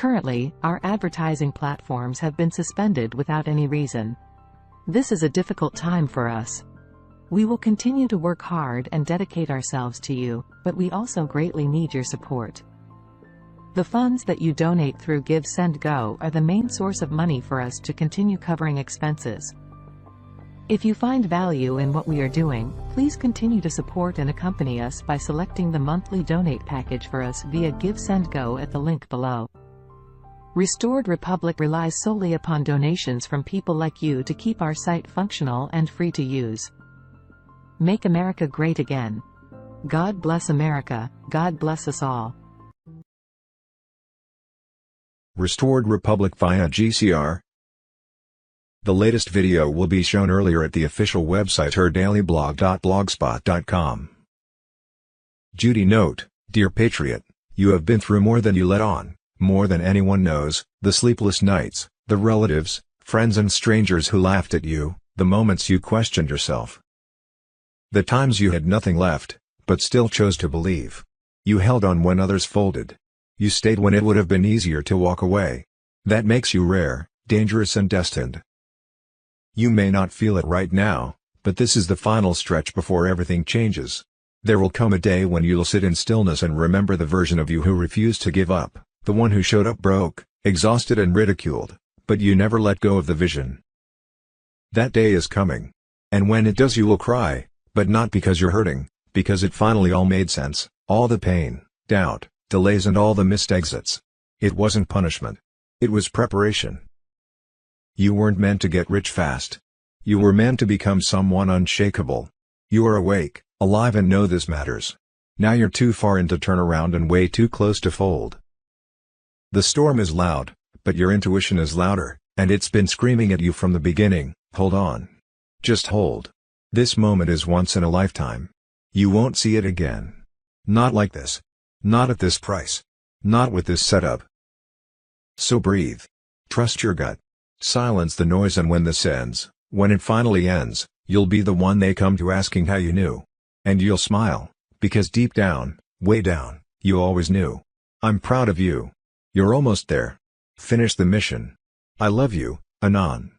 Currently, our advertising platforms have been suspended without any reason. This is a difficult time for us. We will continue to work hard and dedicate ourselves to you, but we also greatly need your support. The funds that you donate through Give Send Go are the main source of money for us to continue covering expenses. If you find value in what we are doing, please continue to support and accompany us by selecting the monthly donate package for us via Give Send Go at the link below. Restored Republic relies solely upon donations from people like you to keep our site functional and free to use. Make America great again. God bless America, God bless us all. Restored Republic via GESARA. The latest video will be shown earlier at the official website herdailyblog.blogspot.com. Judy note, Dear Patriot, you have been through more than you let on, more than anyone knows, the sleepless nights, the relatives, friends and strangers who laughed at you, the moments you questioned yourself. The times you had nothing left, but still chose to believe. You held on when others folded. You stayed when it would have been easier to walk away. That makes you rare, dangerous and destined. You may not feel it right now, but this is the final stretch before everything changes. There will come a day when you'll sit in stillness and remember the version of you who refused to give up, the one who showed up broke, exhausted and ridiculed, but you never let go of the vision. That day is coming. And when it does you will cry, but not because you're hurting, because it finally all made sense, all the pain, doubt, delays and all the missed exits. It wasn't punishment. It was preparation. You weren't meant to get rich fast. You were meant to become someone unshakable. You are awake, alive and know this matters. Now you're too far in to turn around and way too close to fold. The storm is loud, but your intuition is louder, and it's been screaming at you from the beginning, hold on. Just hold. This moment is once in a lifetime. You won't see it again. Not like this. Not at this price. Not with this setup. So breathe. Trust your gut. Silence the noise, and when this ends, when it finally ends, you'll be the one they come to asking how you knew. And you'll smile, because deep down, way down, you always knew. I'm proud of you. You're almost there. Finish the mission. I love you, Anon.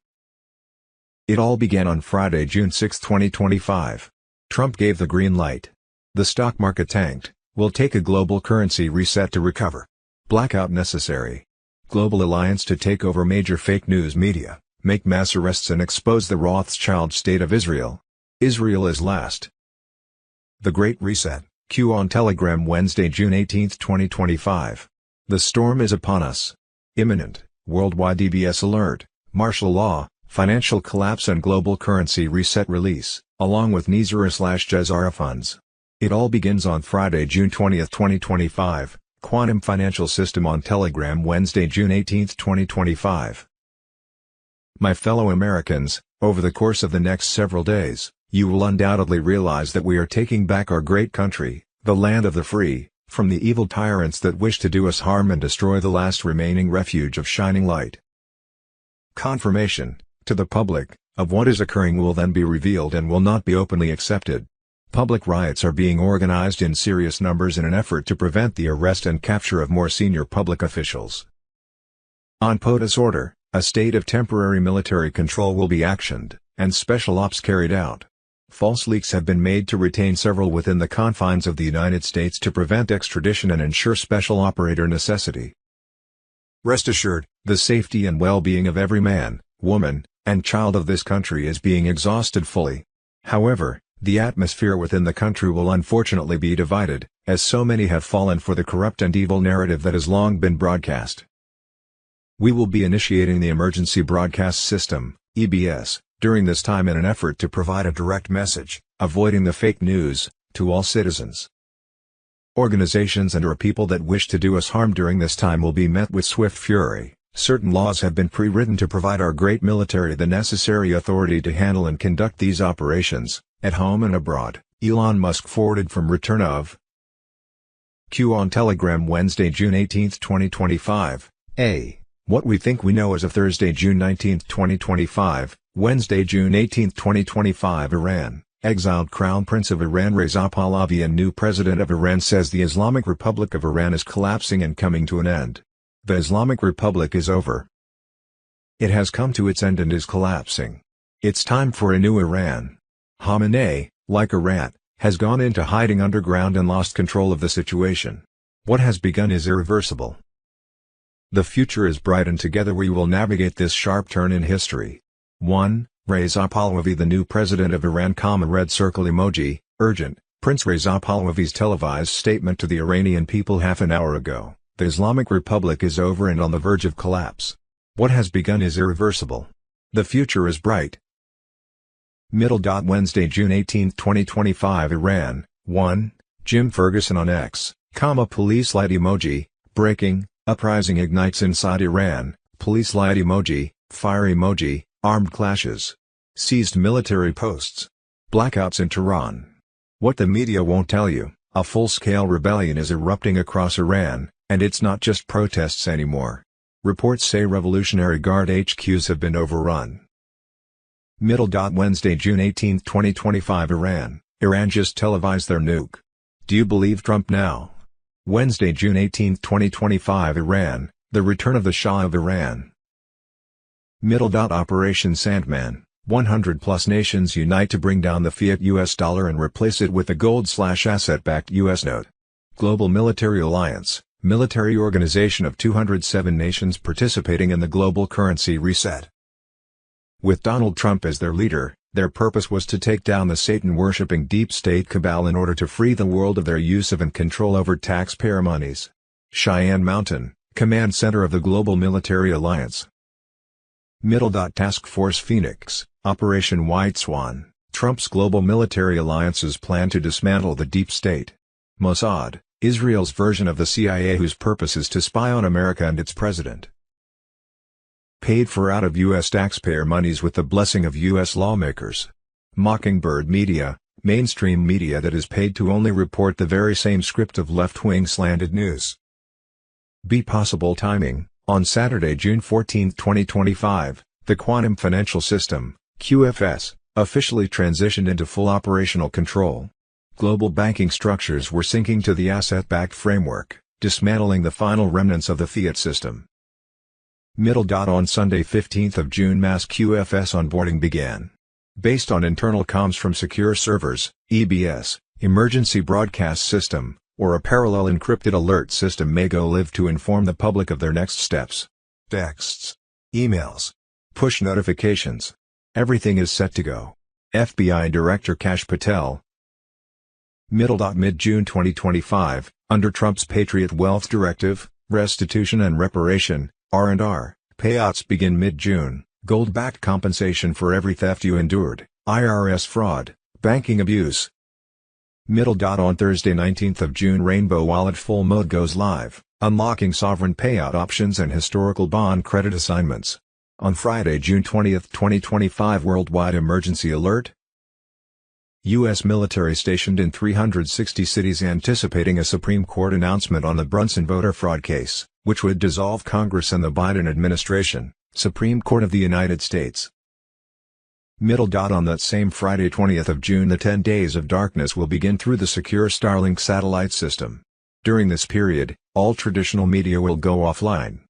It all began on Friday, June 6, 2025. Trump gave the green light. The stock market tanked. Will take a global currency reset to recover. Blackout necessary. Global alliance to take over major fake news media, make mass arrests and expose the Rothschild state of Israel. Israel is last. The Great Reset, Q on Telegram Wednesday, June 18, 2025. The storm is upon us. Imminent, worldwide EBS alert, martial law, financial collapse and global currency reset release, along with NESARA/GESARA funds. It all begins on Friday, June 20, 2025, Quantum Financial System on Telegram Wednesday, June 18, 2025. My fellow Americans, over the course of the next several days, you will undoubtedly realize that we are taking back our great country, the land of the free, from the evil tyrants that wish to do us harm and destroy the last remaining refuge of shining light. Confirmation, to the public, of what is occurring will then be revealed and will not be openly accepted. Public riots are being organized in serious numbers in an effort to prevent the arrest and capture of more senior public officials. On POTUS order, a state of temporary military control will be actioned, and special ops carried out. False leaks have been made to retain several within the confines of the United States to prevent extradition and ensure special operator necessity. Rest assured, the safety and well-being of every man, woman, and child of this country is being exhausted fully. However, the atmosphere within the country will unfortunately be divided, as so many have fallen for the corrupt and evil narrative that has long been broadcast. We will be initiating the Emergency Broadcast System, EBS, during this time in an effort to provide a direct message, avoiding the fake news, to all citizens. Organizations and/or people that wish to do us harm during this time will be met with swift fury. Certain laws have been pre-written to provide our great military the necessary authority to handle and conduct these operations, at home and abroad. Elon Musk forwarded from return of Q on Telegram Wednesday, June 18, 2025. What we think we know as of Thursday, June 19, 2025, Wednesday, June 18, 2025. Iran, exiled Crown Prince of Iran Reza Pahlavi and new President of Iran says the Islamic Republic of Iran is collapsing and coming to an end. The Islamic Republic is over. It has come to its end and is collapsing. It's time for a new Iran. Khamenei, like a rat, has gone into hiding underground and lost control of the situation. What has begun is irreversible. The future is bright and together we will navigate this sharp turn in history. 1. Reza Pahlavi, the new president of Iran, red circle emoji, urgent. Prince Reza Pahlavi's televised statement to the Iranian people half an hour ago. The Islamic Republic is over and on the verge of collapse. What has begun is irreversible. The future is bright. Wednesday, June 18, 2025 Iran, 1. Jim Ferguson on X, police light emoji, breaking, uprising ignites inside Iran, police light emoji, fire emoji, armed clashes. Seized military posts. Blackouts in Tehran. What the media won't tell you, a full-scale rebellion is erupting across Iran, and it's not just protests anymore. Reports say Revolutionary Guard HQs have been overrun. Wednesday, June 18, 2025 Iran just televised their nuke. Do you believe Trump now? Wednesday, June 18, 2025 Iran, the return of the Shah of Iran. Operation Sandman, 100+ nations unite to bring down the fiat US dollar and replace it with a gold/asset-backed US note. Global Military Alliance, military organization of 207 nations participating in the global currency reset. With Donald Trump as their leader, their purpose was to take down the Satan-worshipping deep state cabal in order to free the world of their use of and control over taxpayer monies. Cheyenne Mountain, command center of the Global Military Alliance. Task Force Phoenix, Operation White Swan, Trump's global military alliance's plan to dismantle the deep state. Mossad, Israel's version of the CIA whose purpose is to spy on America and its president. Paid for out of U.S. taxpayer monies with the blessing of U.S. lawmakers. Mockingbird Media, mainstream media that is paid to only report the very same script of left-wing slanted news. Be possible timing. On Saturday, June 14, 2025, the Quantum Financial System, QFS, officially transitioned into full operational control. Global banking structures were sinking to the asset-backed framework, dismantling the final remnants of the fiat system. On Sunday, 15th of June, mass QFS onboarding began. Based on internal comms from secure servers, EBS, Emergency Broadcast System, or a parallel encrypted alert system may go live to inform the public of their next steps. Texts, emails, push notifications. Everything is set to go. FBI Director Kash Patel. Mid-June 2025, under Trump's Patriot Wealth Directive, restitution and reparation, R&R, payouts begin mid-June, gold-backed compensation for every theft you endured, IRS fraud, banking abuse. On Thursday 19th of June, Rainbow Wallet full mode goes live, unlocking sovereign payout options and historical bond credit assignments. On Friday, June 20th, 2025, worldwide emergency alert. U.S. military stationed in 360 cities anticipating a Supreme Court announcement on the Brunson voter fraud case, which would dissolve Congress and the Biden administration, Supreme Court of the United States. On that same Friday 20th of June, the 10 days of darkness will begin through the secure Starlink satellite system. During this period, all traditional media will go offline.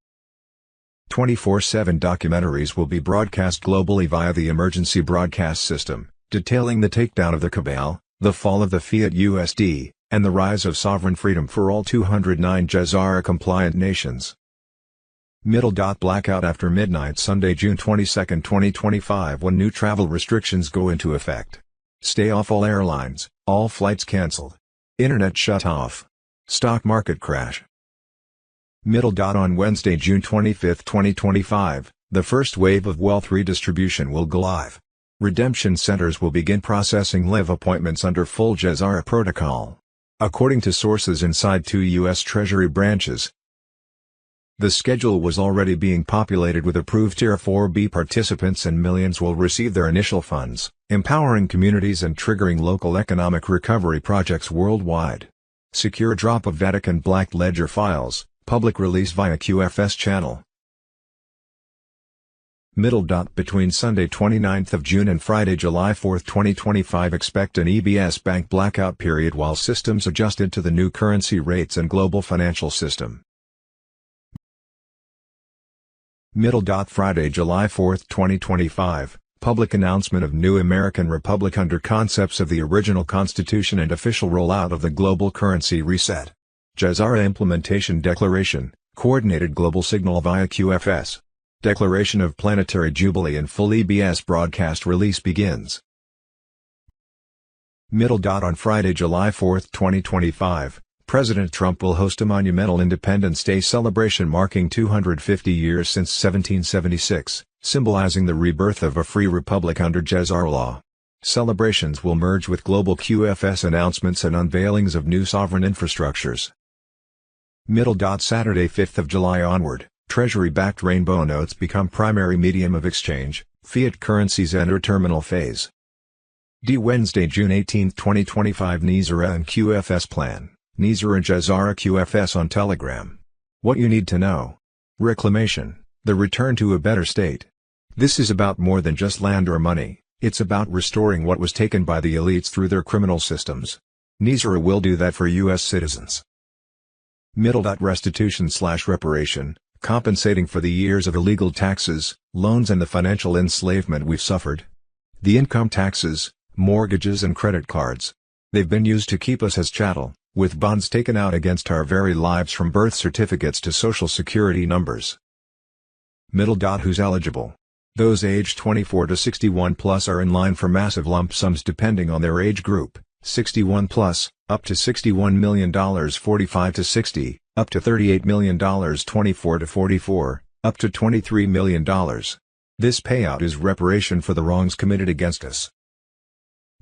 24/7 documentaries will be broadcast globally via the emergency broadcast system, detailing the takedown of the cabal, the fall of the fiat USD, and the rise of sovereign freedom for all 209 GESARA-compliant nations. Blackout after midnight Sunday, June 22, 2025, when new travel restrictions go into effect. Stay off all airlines, all flights cancelled. Internet shut off. Stock market crash. On Wednesday, June 25, 2025, the first wave of wealth redistribution will go live. Redemption centers will begin processing live appointments under full GESARA protocol. According to sources inside 2 U.S. Treasury branches, the schedule was already being populated with approved Tier 4B participants and millions will receive their initial funds, empowering communities and triggering local economic recovery projects worldwide. Secure drop of Vatican Black Ledger files, public release via QFS channel. Between Sunday 29th of June and Friday July 4, 2025, expect an EBS bank blackout period while systems adjusted to the new currency rates and global financial system. Friday, July 4, 2025, public announcement of new American Republic under concepts of the original Constitution and official rollout of the global currency reset. GESARA Implementation Declaration, Coordinated Global Signal via QFS. Declaration of Planetary Jubilee and full EBS broadcast release begins. On Friday, July 4, 2025, President Trump will host a monumental Independence Day celebration marking 250 years since 1776, symbolizing the rebirth of a free republic under GESARA law. Celebrations will merge with global QFS announcements and unveilings of new sovereign infrastructures. Saturday, 5th of July onward, Treasury-backed rainbow notes become primary medium of exchange, fiat currencies enter terminal phase. Wednesday, June 18, 2025 NESARA and QFS plan, NESARA GESARA QFS on Telegram. What you need to know. Reclamation, the return to a better state. This is about more than just land or money, it's about restoring what was taken by the elites through their criminal systems. NESARA will do that for U.S. citizens. Restitution/reparation, compensating for the years of illegal taxes, loans and the financial enslavement we've suffered. The income taxes, mortgages and credit cards. They've been used to keep us as chattel, with bonds taken out against our very lives from birth certificates to social security numbers. Who's eligible? Those aged 24 to 61 plus are in line for massive lump sums depending on their age group. 61 plus, up to $61 million 45 to 60, up to $38 million 24 to 44, up to $23 million. This payout is reparation for the wrongs committed against us.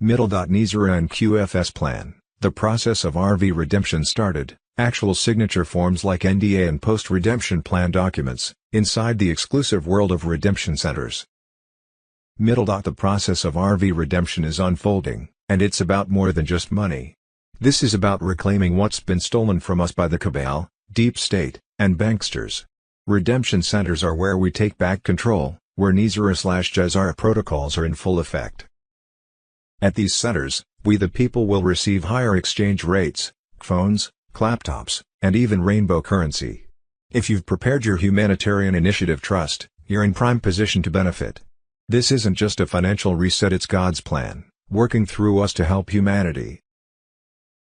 NESARA and QFS plan, the process of RV redemption started, actual signature forms like NDA and post-redemption plan documents, inside the exclusive world of redemption centers. The process of RV redemption is unfolding, and it's about more than just money. This is about reclaiming what's been stolen from us by the cabal, deep state, and banksters. Redemption centers are where we take back control, where NESARA/GESARA protocols are in full effect. At these centers, we the people will receive higher exchange rates, phones, laptops, and even rainbow currency. If you've prepared your humanitarian initiative trust, you're in prime position to benefit. This isn't just a financial reset, it's God's plan, working through us to help humanity.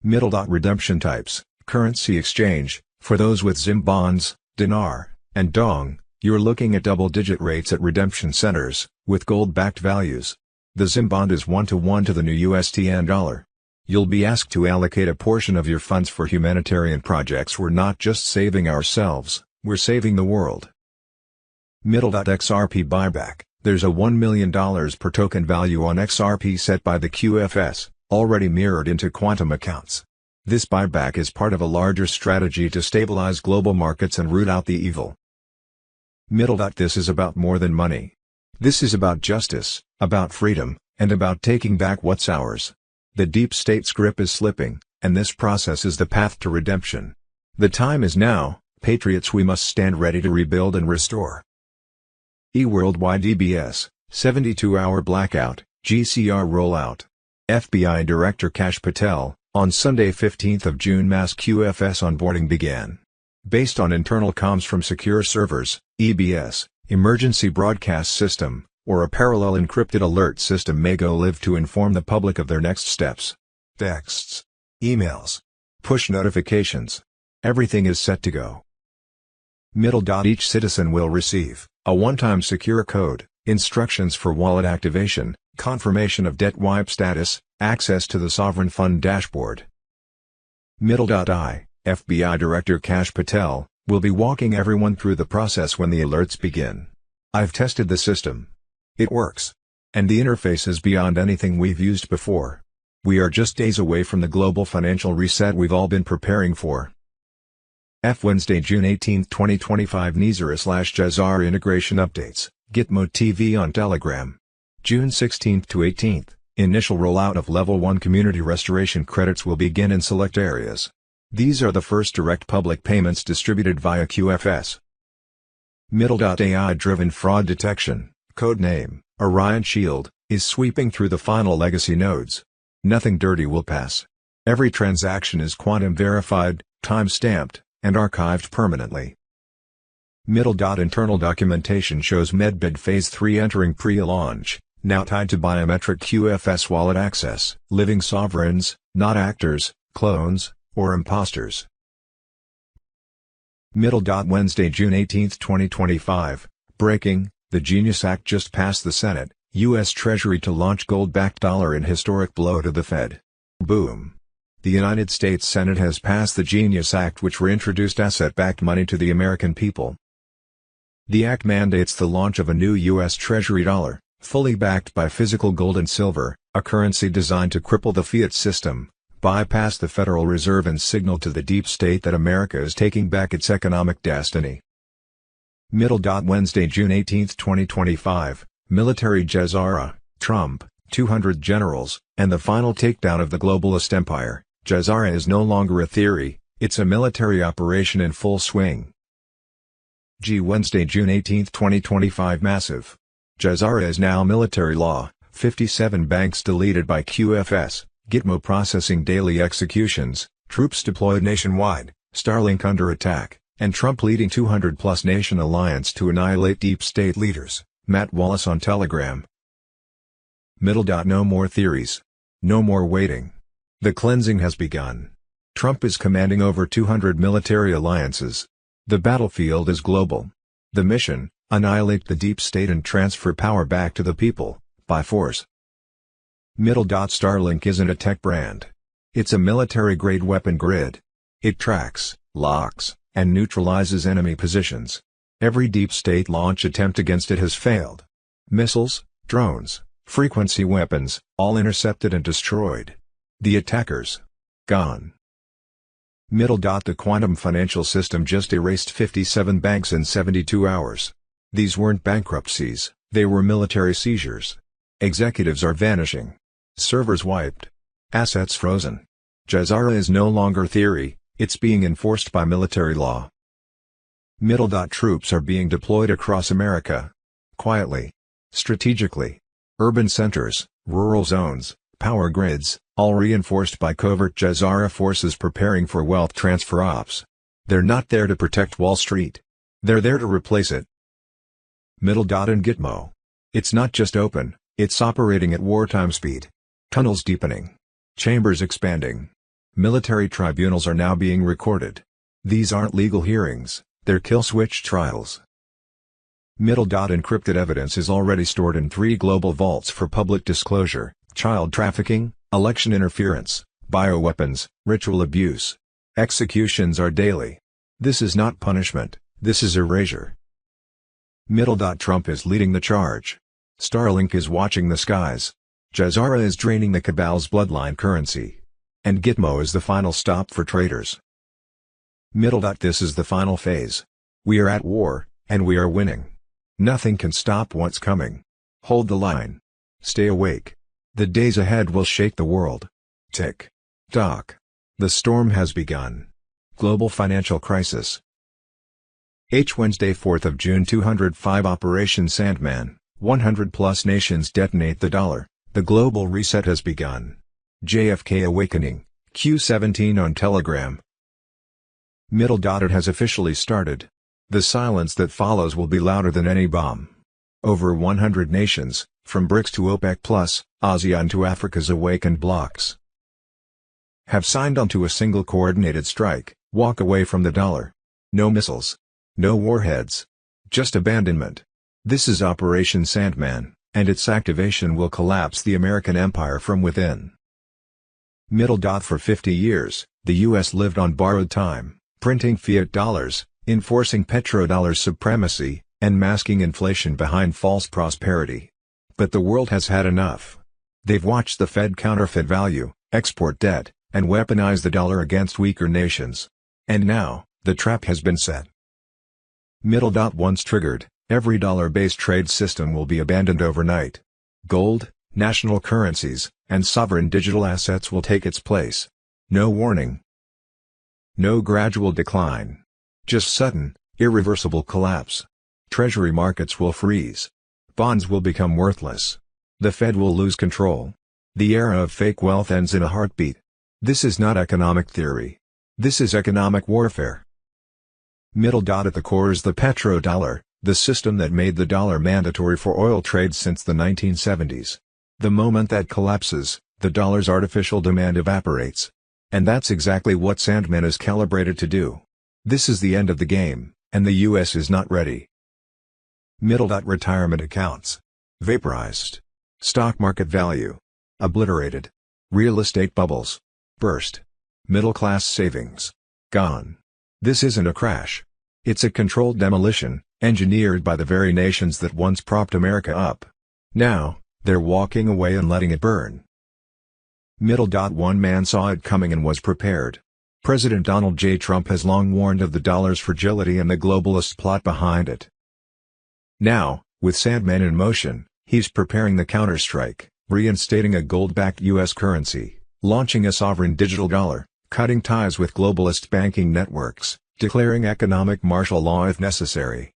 Redemption types, currency exchange, for those with Zim bonds, dinar, and dong, you're looking at double-digit rates at redemption centers, with gold-backed values. The Zim bond is 1-to-1 to the new USD dollar. You'll be asked to allocate a portion of your funds for humanitarian projects. We're not just saving ourselves, we're saving the world. XRP buyback, there's a $1 million per token value on XRP set by the QFS, already mirrored into quantum accounts. This buyback is part of a larger strategy to stabilize global markets and root out the evil. This is about more than money. This is about justice, about freedom, and about taking back what's ours. The deep state's grip is slipping, and this process is the path to redemption. The time is now, patriots, we must stand ready to rebuild and restore. Worldwide EBS, 72-hour blackout, GESARA rollout. FBI Director Kash Patel, on Sunday 15th of June mass QFS onboarding began. Based on internal comms from secure servers, EBS, Emergency Broadcast System, or a parallel encrypted alert system may go live to inform the public of their next steps. Texts, emails, push notifications. Everything is set to go. Each citizen will receive a one-time secure code, instructions for wallet activation, confirmation of debt wipe status, access to the Sovereign Fund dashboard. FBI Director Kash Patel, will be walking everyone through the process when the alerts begin. I've tested the system. It works. And the interface is beyond anything we've used before. We are just days away from the global financial reset we've all been preparing for. Wednesday, June 18, 2025 NESARA/GESARA integration updates, Gitmo TV on Telegram. June 16 to 18, initial rollout of Level 1 community restoration credits will begin in select areas. These are the first direct public payments distributed via QFS. AI-driven fraud detection, codename Orion Shield, is sweeping through the final legacy nodes. Nothing dirty will pass. Every transaction is quantum verified, time-stamped, and archived permanently. Internal documentation shows Medbed Phase 3 entering pre-launch, now tied to biometric QFS wallet access. Living sovereigns, not actors, clones, or imposters. Wednesday, June 18, 2025. Breaking: the Genius Act just passed the Senate, U.S. Treasury to launch gold-backed dollar in historic blow to the Fed. Boom. The United States Senate has passed the Genius Act, which reintroduced asset-backed money to the American people. The act mandates the launch of a new U.S. Treasury dollar, fully backed by physical gold and silver, a currency designed to cripple the fiat system, bypass the Federal Reserve and signal to the deep state that America is taking back its economic destiny. Wednesday, June 18, 2025. Military GESARA, Trump, 200 generals, and the final takedown of the globalist empire. GESARA is no longer a theory, it's a military operation in full swing. Wednesday, June 18, 2025. Massive. GESARA is now military law, 57 banks deleted by QFS, Gitmo processing daily executions, troops deployed nationwide, Starlink under attack, and Trump leading 200-plus nation alliance to annihilate deep state leaders. Matt Wallace on Telegram. No more theories. No more waiting. The cleansing has begun. Trump is commanding over 200 military alliances. The battlefield is global. The mission: annihilate the deep state and transfer power back to the people, by force. Starlink isn't a tech brand. It's a military-grade weapon grid. It tracks, locks, and neutralizes enemy positions. Every deep state launch attempt against it has failed. Missiles, drones, frequency weapons, all intercepted and destroyed. The attackers gone. The quantum financial system just erased 57 banks in 72 hours. These weren't bankruptcies, they were military seizures. Executives are vanishing. Servers wiped. Assets frozen. GESARA is no longer theory, it's being enforced by military law. Troops are being deployed across America. Quietly. Strategically. Urban centers, rural zones, power grids, all reinforced by covert GESARA forces preparing for wealth transfer ops. They're not there to protect Wall Street. They're there to replace it. And Gitmo. It's not just open, it's operating at wartime speed. Tunnels deepening. Chambers expanding. Military tribunals are now being recorded. These aren't legal hearings, they're kill switch trials. Encrypted evidence is already stored in 3 global vaults for public disclosure: child trafficking, election interference, bioweapons, ritual abuse. Executions are daily. This is not punishment, this is erasure. Trump is leading the charge. Starlink is watching the skies. GESARA is draining the cabal's bloodline currency. And Gitmo is the final stop for traitors. This is the final phase. We are at war, and we are winning. Nothing can stop what's coming. Hold the line. Stay awake. The days ahead will shake the world. Tick. Tock. The storm has begun. Global financial crisis. Wednesday, 4th of June 205. Operation Sandman, 100-plus nations detonate the dollar. The global reset has begun. JFK awakening, Q17 on Telegram. It has officially started. The silence that follows will be louder than any bomb. Over 100 nations, from BRICS to OPEC+, ASEAN to Africa's awakened blocs, have signed on to a single coordinated strike: walk away from the dollar. No missiles. No warheads. Just abandonment. This is Operation Sandman, and its activation will collapse the American empire from within. For 50 years, the U.S. lived on borrowed time, printing fiat dollars, enforcing petrodollar supremacy, and masking inflation behind false prosperity. But the world has had enough. They've watched the Fed counterfeit value, export debt, and weaponize the dollar against weaker nations. And now, the trap has been set. Once triggered, every dollar-based trade system will be abandoned overnight. Gold, national currencies, and sovereign digital assets will take its place. No warning. No gradual decline. Just sudden, irreversible collapse. Treasury markets will freeze. Bonds will become worthless. The Fed will lose control. The era of fake wealth ends in a heartbeat. This is not economic theory. This is economic warfare. At the core is the petrodollar, the system that made the dollar mandatory for oil trade since the 1970s. The moment that collapses, the dollar's artificial demand evaporates. And that's exactly what Sandman is calibrated to do. This is the end of the game, and the US is not ready. Retirement accounts. Vaporized. Stock market value. Obliterated. Real estate bubbles. Burst. Middle class savings. Gone. This isn't a crash. It's a controlled demolition, engineered by the very nations that once propped America up. Now, they're walking away and letting it burn. One man saw it coming and was prepared. President Donald J. Trump has long warned of the dollar's fragility and the globalist plot behind it. Now, with Sandman in motion, he's preparing the counterstrike, reinstating a gold-backed U.S. currency, launching a sovereign digital dollar, cutting ties with globalist banking networks, declaring economic martial law if necessary.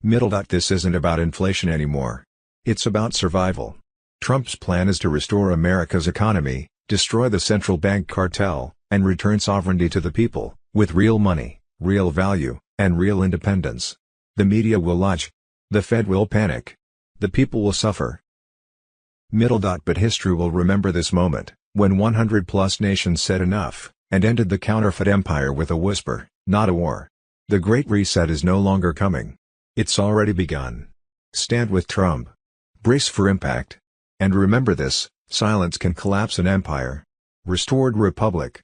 This isn't about inflation anymore. It's about survival. Trump's plan is to restore America's economy, destroy the central bank cartel, and return sovereignty to the people, with real money, real value, and real independence. The media will latch. The Fed will panic. The people will suffer. But history will remember this moment, when 100-plus nations said enough, and ended the counterfeit empire with a whisper, not a war. The Great Reset is no longer coming. It's already begun. Stand with Trump. Brace for impact. And remember this, silence can collapse an empire. Restored Republic.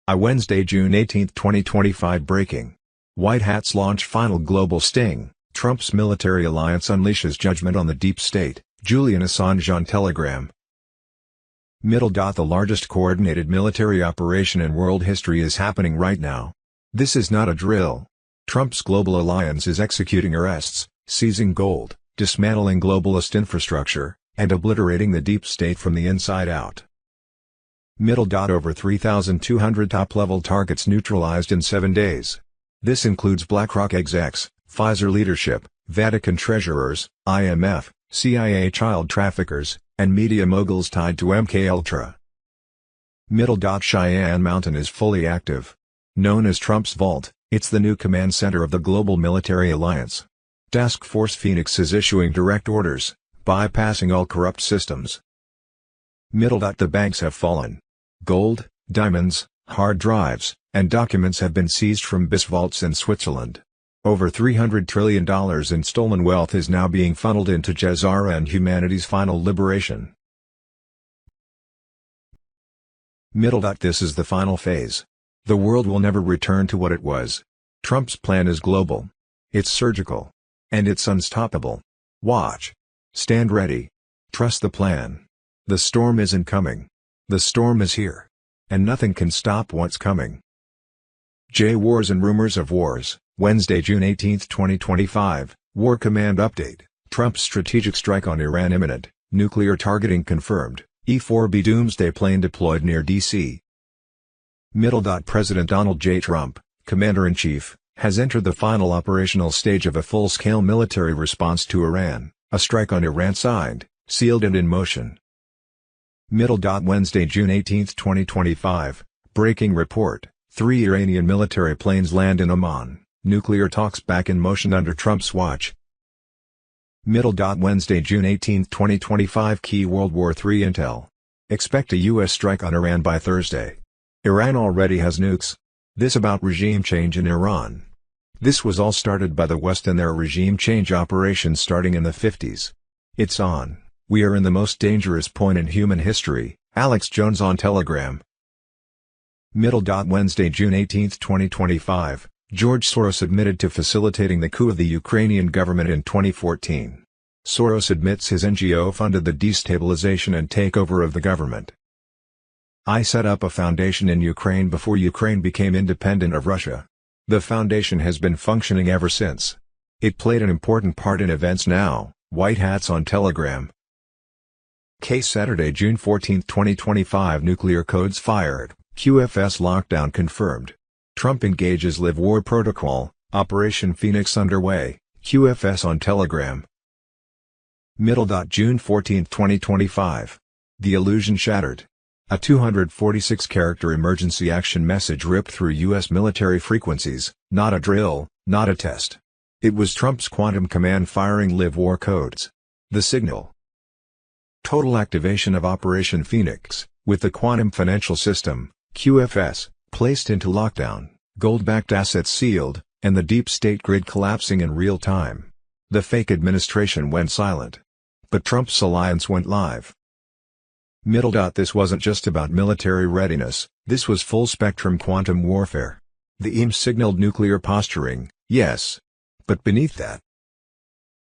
Wednesday, June 18, 2025 breaking. White Hats launch final global sting. Trump's military alliance unleashes judgment on the deep state. Julian Assange on Telegram. The largest coordinated military operation in world history is happening right now. This is not a drill. Trump's global alliance is executing arrests, seizing gold, dismantling globalist infrastructure, and obliterating the deep state from the inside out. Over 3,200 top-level targets neutralized in 7 days. This includes BlackRock execs, Pfizer leadership, Vatican treasurers, IMF, CIA child traffickers, and media moguls tied to MKUltra. Cheyenne Mountain is fully active. Known as Trump's Vault, it's the new command center of the Global Military Alliance. Task Force Phoenix is issuing direct orders, bypassing all corrupt systems. The banks have fallen. Gold, diamonds, hard drives, and documents have been seized from BIS vaults in Switzerland. Over $300 trillion in stolen wealth is now being funneled into GESARA and humanity's final liberation. This is the final phase. The world will never return to what it was. Trump's plan is global. It's surgical. And it's unstoppable. Watch. Stand ready. Trust the plan. The storm isn't coming. The storm is here. And nothing can stop what's coming. Wars and rumors of wars. Wednesday, June 18, 2025, War Command Update. Trump's strategic strike on Iran imminent, nuclear targeting confirmed, E-4B doomsday plane deployed near D.C. President Donald J. Trump, Commander-in-Chief, has entered the final operational stage of a full-scale military response to Iran, a strike on Iran signed, sealed and in motion. Wednesday, June 18, 2025, breaking report, 3 Iranian military planes land in Oman. Nuclear talks back in motion under Trump's watch. Wednesday, June 18, 2025 Key World War III intel. Expect a U.S. strike on Iran by Thursday. Iran already has nukes. This about regime change in Iran. This was all started by the West and their regime change operations starting in the 50s. It's on. We are in the most dangerous point in human history. Alex Jones on Telegram. Wednesday, June 18, 2025. George Soros admitted to facilitating the coup of the Ukrainian government in 2014. Soros admits his NGO funded the destabilization and takeover of the government. I set up a foundation in Ukraine before Ukraine became independent of Russia. The foundation has been functioning ever since. It played an important part in events now. White Hats on Telegram. Case Saturday, June 14, 2025 Nuclear codes fired, QFS lockdown confirmed. Trump engages Live War Protocol, Operation Phoenix underway, QFS on Telegram. June 14, 2025. The illusion shattered. A 246-character emergency action message ripped through U.S. military frequencies, not a drill, not a test. It was Trump's quantum command firing live war codes. The signal. Total activation of Operation Phoenix, with the Quantum Financial System, QFS, placed into lockdown, gold-backed assets sealed, and the deep state grid collapsing in real time. The fake administration went silent. But Trump's alliance went live. This wasn't just about military readiness, this was full-spectrum quantum warfare. The EBS signaled nuclear posturing, yes. But beneath that,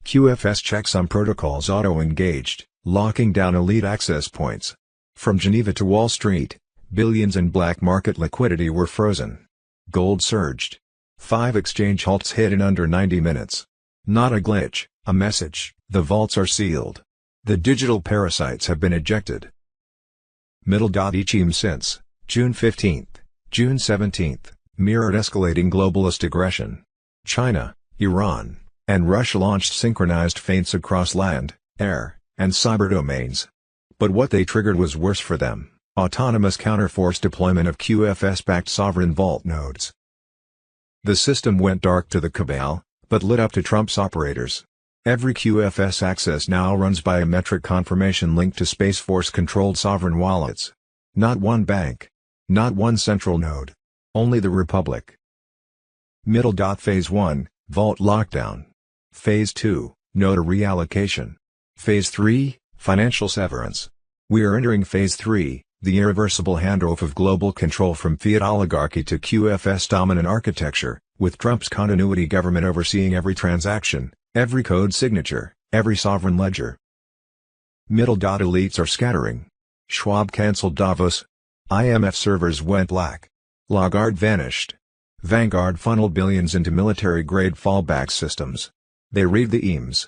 QFS checksum protocols auto-engaged, locking down elite access points. From Geneva to Wall Street, billions in black market liquidity were frozen. Gold surged. 5 exchange halts hit in under 90 minutes. Not a glitch, a message, the vaults are sealed. The digital parasites have been ejected. Each EBS since June 15, June 17, mirrored escalating globalist aggression. China, Iran, and Russia launched synchronized feints across land, air, and cyber domains. But what they triggered was worse for them: autonomous counterforce deployment of QFS-backed sovereign vault nodes. The system went dark to the cabal, but lit up to Trump's operators. Every QFS access now runs biometric confirmation linked to Space Force-controlled sovereign wallets. Not one bank. Not one central node. Only the Republic. Phase 1, Vault Lockdown. Phase 2, Node reallocation. Phase 3, Financial Severance. We are entering Phase 3, the irreversible handoff of global control from fiat oligarchy to QFS-dominant architecture, with Trump's continuity government overseeing every transaction, every code signature, every sovereign ledger. Elites are scattering. Schwab cancelled Davos. IMF servers went black. Lagarde vanished. Vanguard funneled billions into military-grade fallback systems. They read the EBS.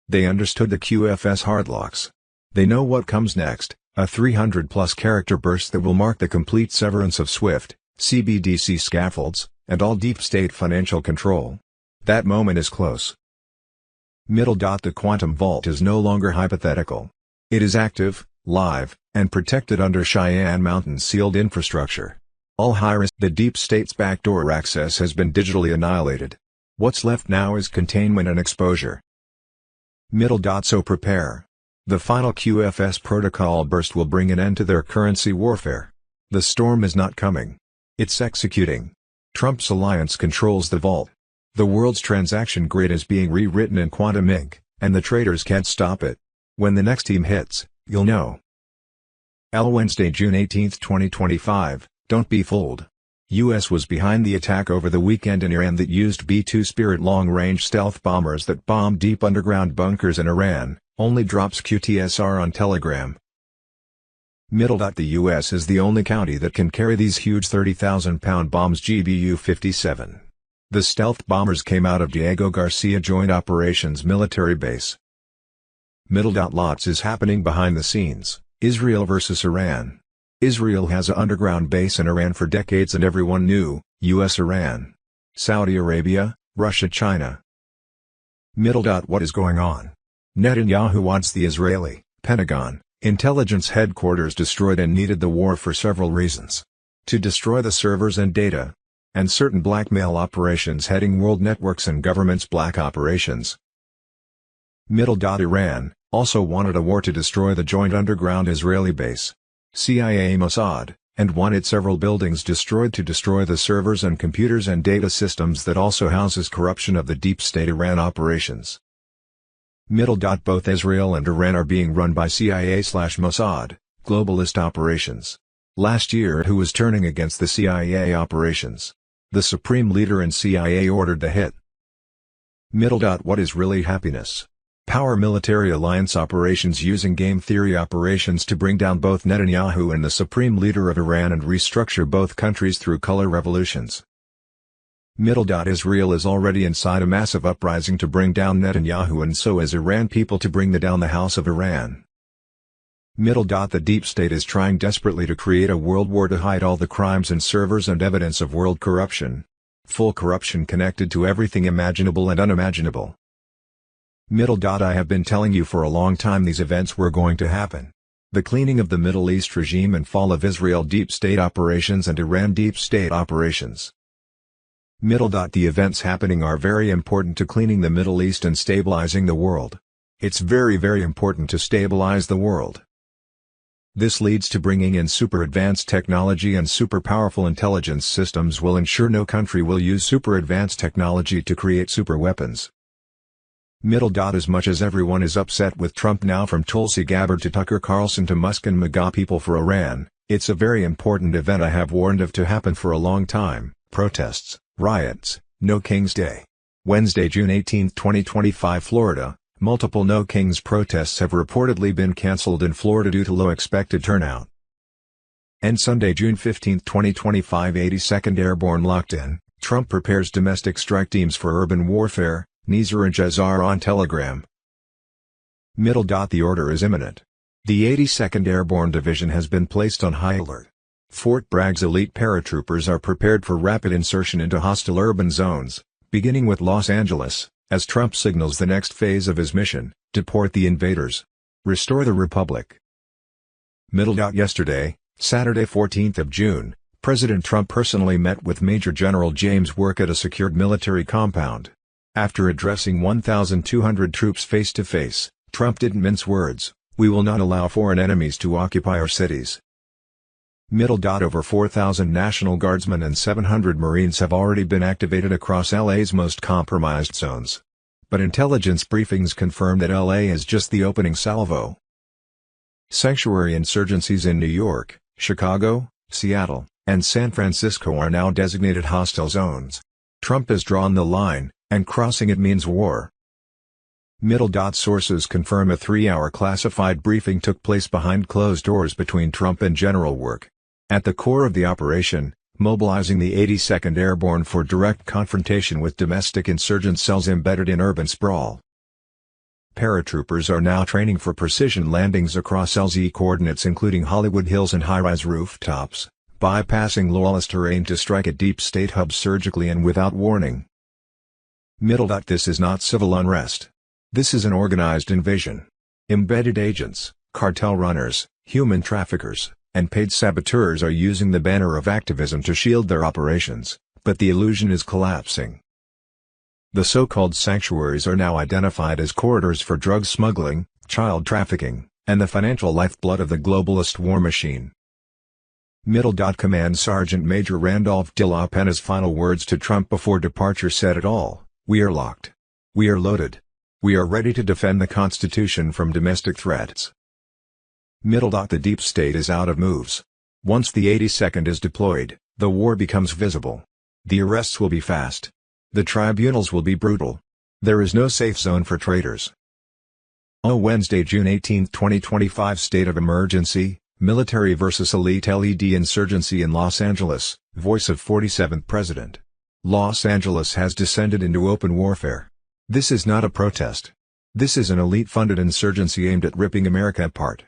They understood the QFS hardlocks. They know what comes next, a 300-plus character burst that will mark the complete severance of SWIFT, CBDC scaffolds, and all deep state financial control. That moment is close. The quantum vault is no longer hypothetical. It is active, live, and protected under Cheyenne Mountain's sealed infrastructure. All high-risk, the deep state's backdoor access has been digitally annihilated. What's left now is containment and exposure. So prepare. The final QFS protocol burst will bring an end to their currency warfare. The storm is not coming. It's executing. Trump's alliance controls the vault. The world's transaction grid is being rewritten in quantum ink, and the traders can't stop it. When the next team hits, you'll know. Wednesday, June 18, 2025, don't be fooled. U.S. was behind the attack over the weekend in Iran that used B-2 Spirit long-range stealth bombers that bombed deep underground bunkers in Iran, only drops QTSR on Telegram. The U.S. is the only county that can carry these huge 30,000-pound bombs GBU-57. The stealth bombers came out of Diego Garcia Joint Operations Military Base. Lots is happening behind the scenes. Israel versus Iran. Israel has an underground base in Iran for decades and everyone knew, US-Iran. Saudi Arabia, Russia, China. What is going on? Netanyahu wants the Israeli Pentagon intelligence headquarters destroyed and needed the war for several reasons. To destroy the servers and data. And certain blackmail operations heading world networks and governments' black operations. Iran also wanted a war to destroy the joint underground Israeli base. CIA Mossad, and wanted several buildings destroyed to destroy the servers and computers and data systems that also houses corruption of the deep state Iran operations. Both Israel and Iran are being run by CIA/Mossad, globalist operations. Last year who was turning against the CIA operations? The supreme leader in CIA ordered the hit. What is really happiness? Power military alliance operations using game theory operations to bring down both Netanyahu and the supreme leader of Iran and restructure both countries through color revolutions. Israel is already inside a massive uprising to bring down Netanyahu and so is Iran people to bring down the House of Iran. The deep state is trying desperately to create a world war to hide all the crimes and servers and evidence of world corruption. Full corruption connected to everything imaginable and unimaginable. I have been telling you for a long time these events were going to happen. The cleaning of the Middle East regime and fall of Israel deep state operations and Iran deep state operations. The events happening are very important to cleaning the Middle East and stabilizing the world. It's very important to stabilize the world. This leads to bringing in super advanced technology, and super powerful intelligence systems will ensure no country will use super advanced technology to create super weapons. As much as everyone is upset with Trump now, from Tulsi Gabbard to Tucker Carlson to Musk and MAGA people for Iran, it's a very important event I have warned of to happen for a long time. Protests, riots, No King's Day. Wednesday, June 18, 2025, Florida. Multiple No Kings protests have reportedly been cancelled in Florida due to low expected turnout. And Sunday, June 15, 2025, 82nd Airborne locked in. Trump prepares domestic strike teams for urban warfare. NESARA and GESARA on Telegram. The order is imminent. The 82nd Airborne Division has been placed on high alert. Fort Bragg's elite paratroopers are prepared for rapid insertion into hostile urban zones, beginning with Los Angeles, as Trump signals the next phase of his mission: deport the invaders. Restore the Republic. Yesterday, Saturday 14th of June, President Trump personally met with Major General James Work at a secured military compound. After addressing 1,200 troops face-to-face, Trump didn't mince words: "We will not allow foreign enemies to occupy our cities." Over 4,000 National Guardsmen and 700 Marines have already been activated across LA's most compromised zones. But intelligence briefings confirm that LA is just the opening salvo. Sanctuary insurgencies in New York, Chicago, Seattle, and San Francisco are now designated hostile zones. Trump has drawn the line, and crossing it means war. Sources confirm a 3-hour classified briefing took place behind closed doors between Trump and General Work. At the core of the operation, mobilizing the 82nd Airborne for direct confrontation with domestic insurgent cells embedded in urban sprawl. Paratroopers are now training for precision landings across LZ coordinates including Hollywood Hills and high-rise rooftops, bypassing lawless terrain to strike at deep state hubs surgically and without warning. This is not civil unrest. This is an organized invasion. Embedded agents, cartel runners, human traffickers, and paid saboteurs are using the banner of activism to shield their operations, but the illusion is collapsing. The so-called sanctuaries are now identified as corridors for drug smuggling, child trafficking, and the financial lifeblood of the globalist war machine. Command Sergeant Major Randolph de la Pena's final words to Trump before departure said it all: "We are locked. We are loaded. We are ready to defend the Constitution from domestic threats." The deep state is out of moves. Once the 82nd is deployed, the war becomes visible. The arrests will be fast. The tribunals will be brutal. There is no safe zone for traitors. Wednesday, June 18, 2025, State of Emergency, Military versus Elite LED Insurgency in Los Angeles, voice of 47th President. Los Angeles has descended into open warfare. This is not a protest. This is an elite-funded insurgency aimed at ripping America apart.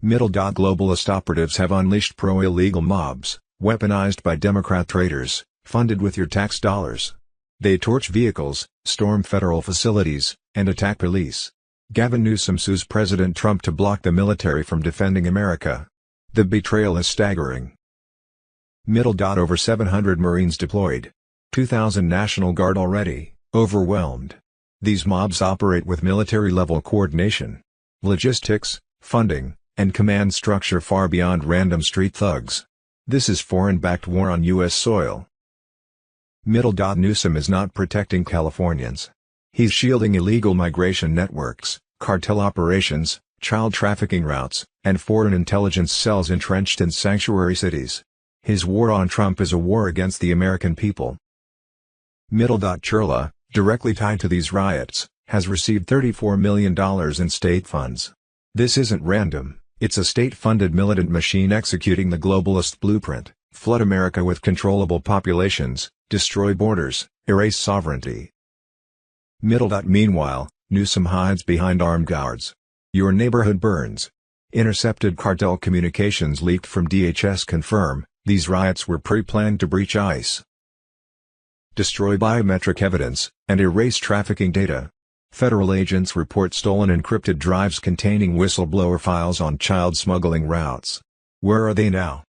Globalist operatives have unleashed pro-illegal mobs, weaponized by Democrat traitors, funded with your tax dollars. They torch vehicles, storm federal facilities, and attack police. Gavin Newsom sues President Trump to block the military from defending America. The betrayal is staggering. Over 700 Marines deployed. 2,000 National Guard already, overwhelmed. These mobs operate with military-level coordination, logistics, funding, and command structure far beyond random street thugs. This is foreign-backed war on U.S. soil. Newsom is not protecting Californians. He's shielding illegal migration networks, cartel operations, child trafficking routes, and foreign intelligence cells entrenched in sanctuary cities. His war on Trump is a war against the American people. Chirla, directly tied to these riots, has received $34 million in state funds. This isn't random. It's a state-funded militant machine executing the globalist blueprint: flood America with controllable populations, destroy borders, erase sovereignty. Meanwhile, Newsom hides behind armed guards. Your neighborhood burns. Intercepted cartel communications leaked from DHS confirm these riots were pre-planned to breach ICE, destroy biometric evidence, and erase trafficking data. Federal agents report stolen encrypted drives containing whistleblower files on child smuggling routes. Where are they now?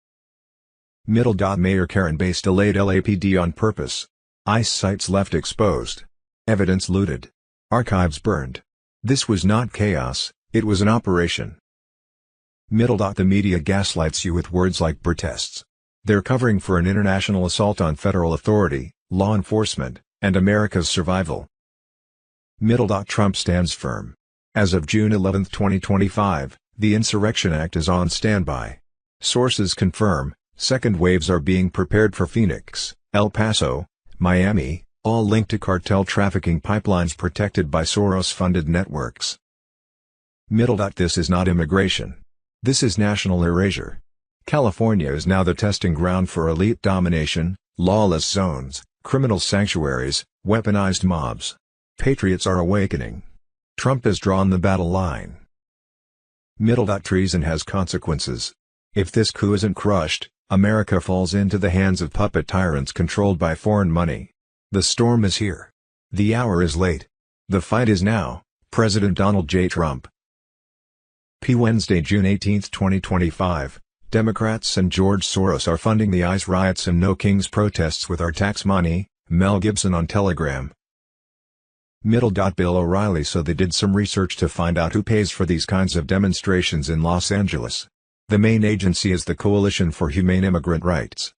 Mayor Karen Bass delayed LAPD on purpose. ICE sites left exposed. Evidence looted. Archives burned. This was not chaos, it was an operation. The media gaslights you with words like protests. They're covering for an international assault on federal authority, law enforcement, and America's survival. Trump stands firm. As of June 11, 2025, the Insurrection Act is on standby. Sources confirm, second waves are being prepared for Phoenix, El Paso, Miami, all linked to cartel trafficking pipelines protected by Soros-funded networks. This is not immigration. This is national erasure. California is now the testing ground for elite domination, lawless zones, criminal sanctuaries, weaponized mobs. Patriots are awakening. Trump has drawn the battle line. Treason has consequences. If this coup isn't crushed, America falls into the hands of puppet tyrants controlled by foreign money. The storm is here. The hour is late. The fight is now. President Donald J. Trump. Wednesday, June 18, 2025. Democrats and George Soros are funding the ICE riots and No Kings protests with our tax money, Mel Gibson on Telegram. Bill O'Reilly. So they did some research to find out who pays for these kinds of demonstrations in Los Angeles. The main agency is the Coalition for Humane Immigrant Rights.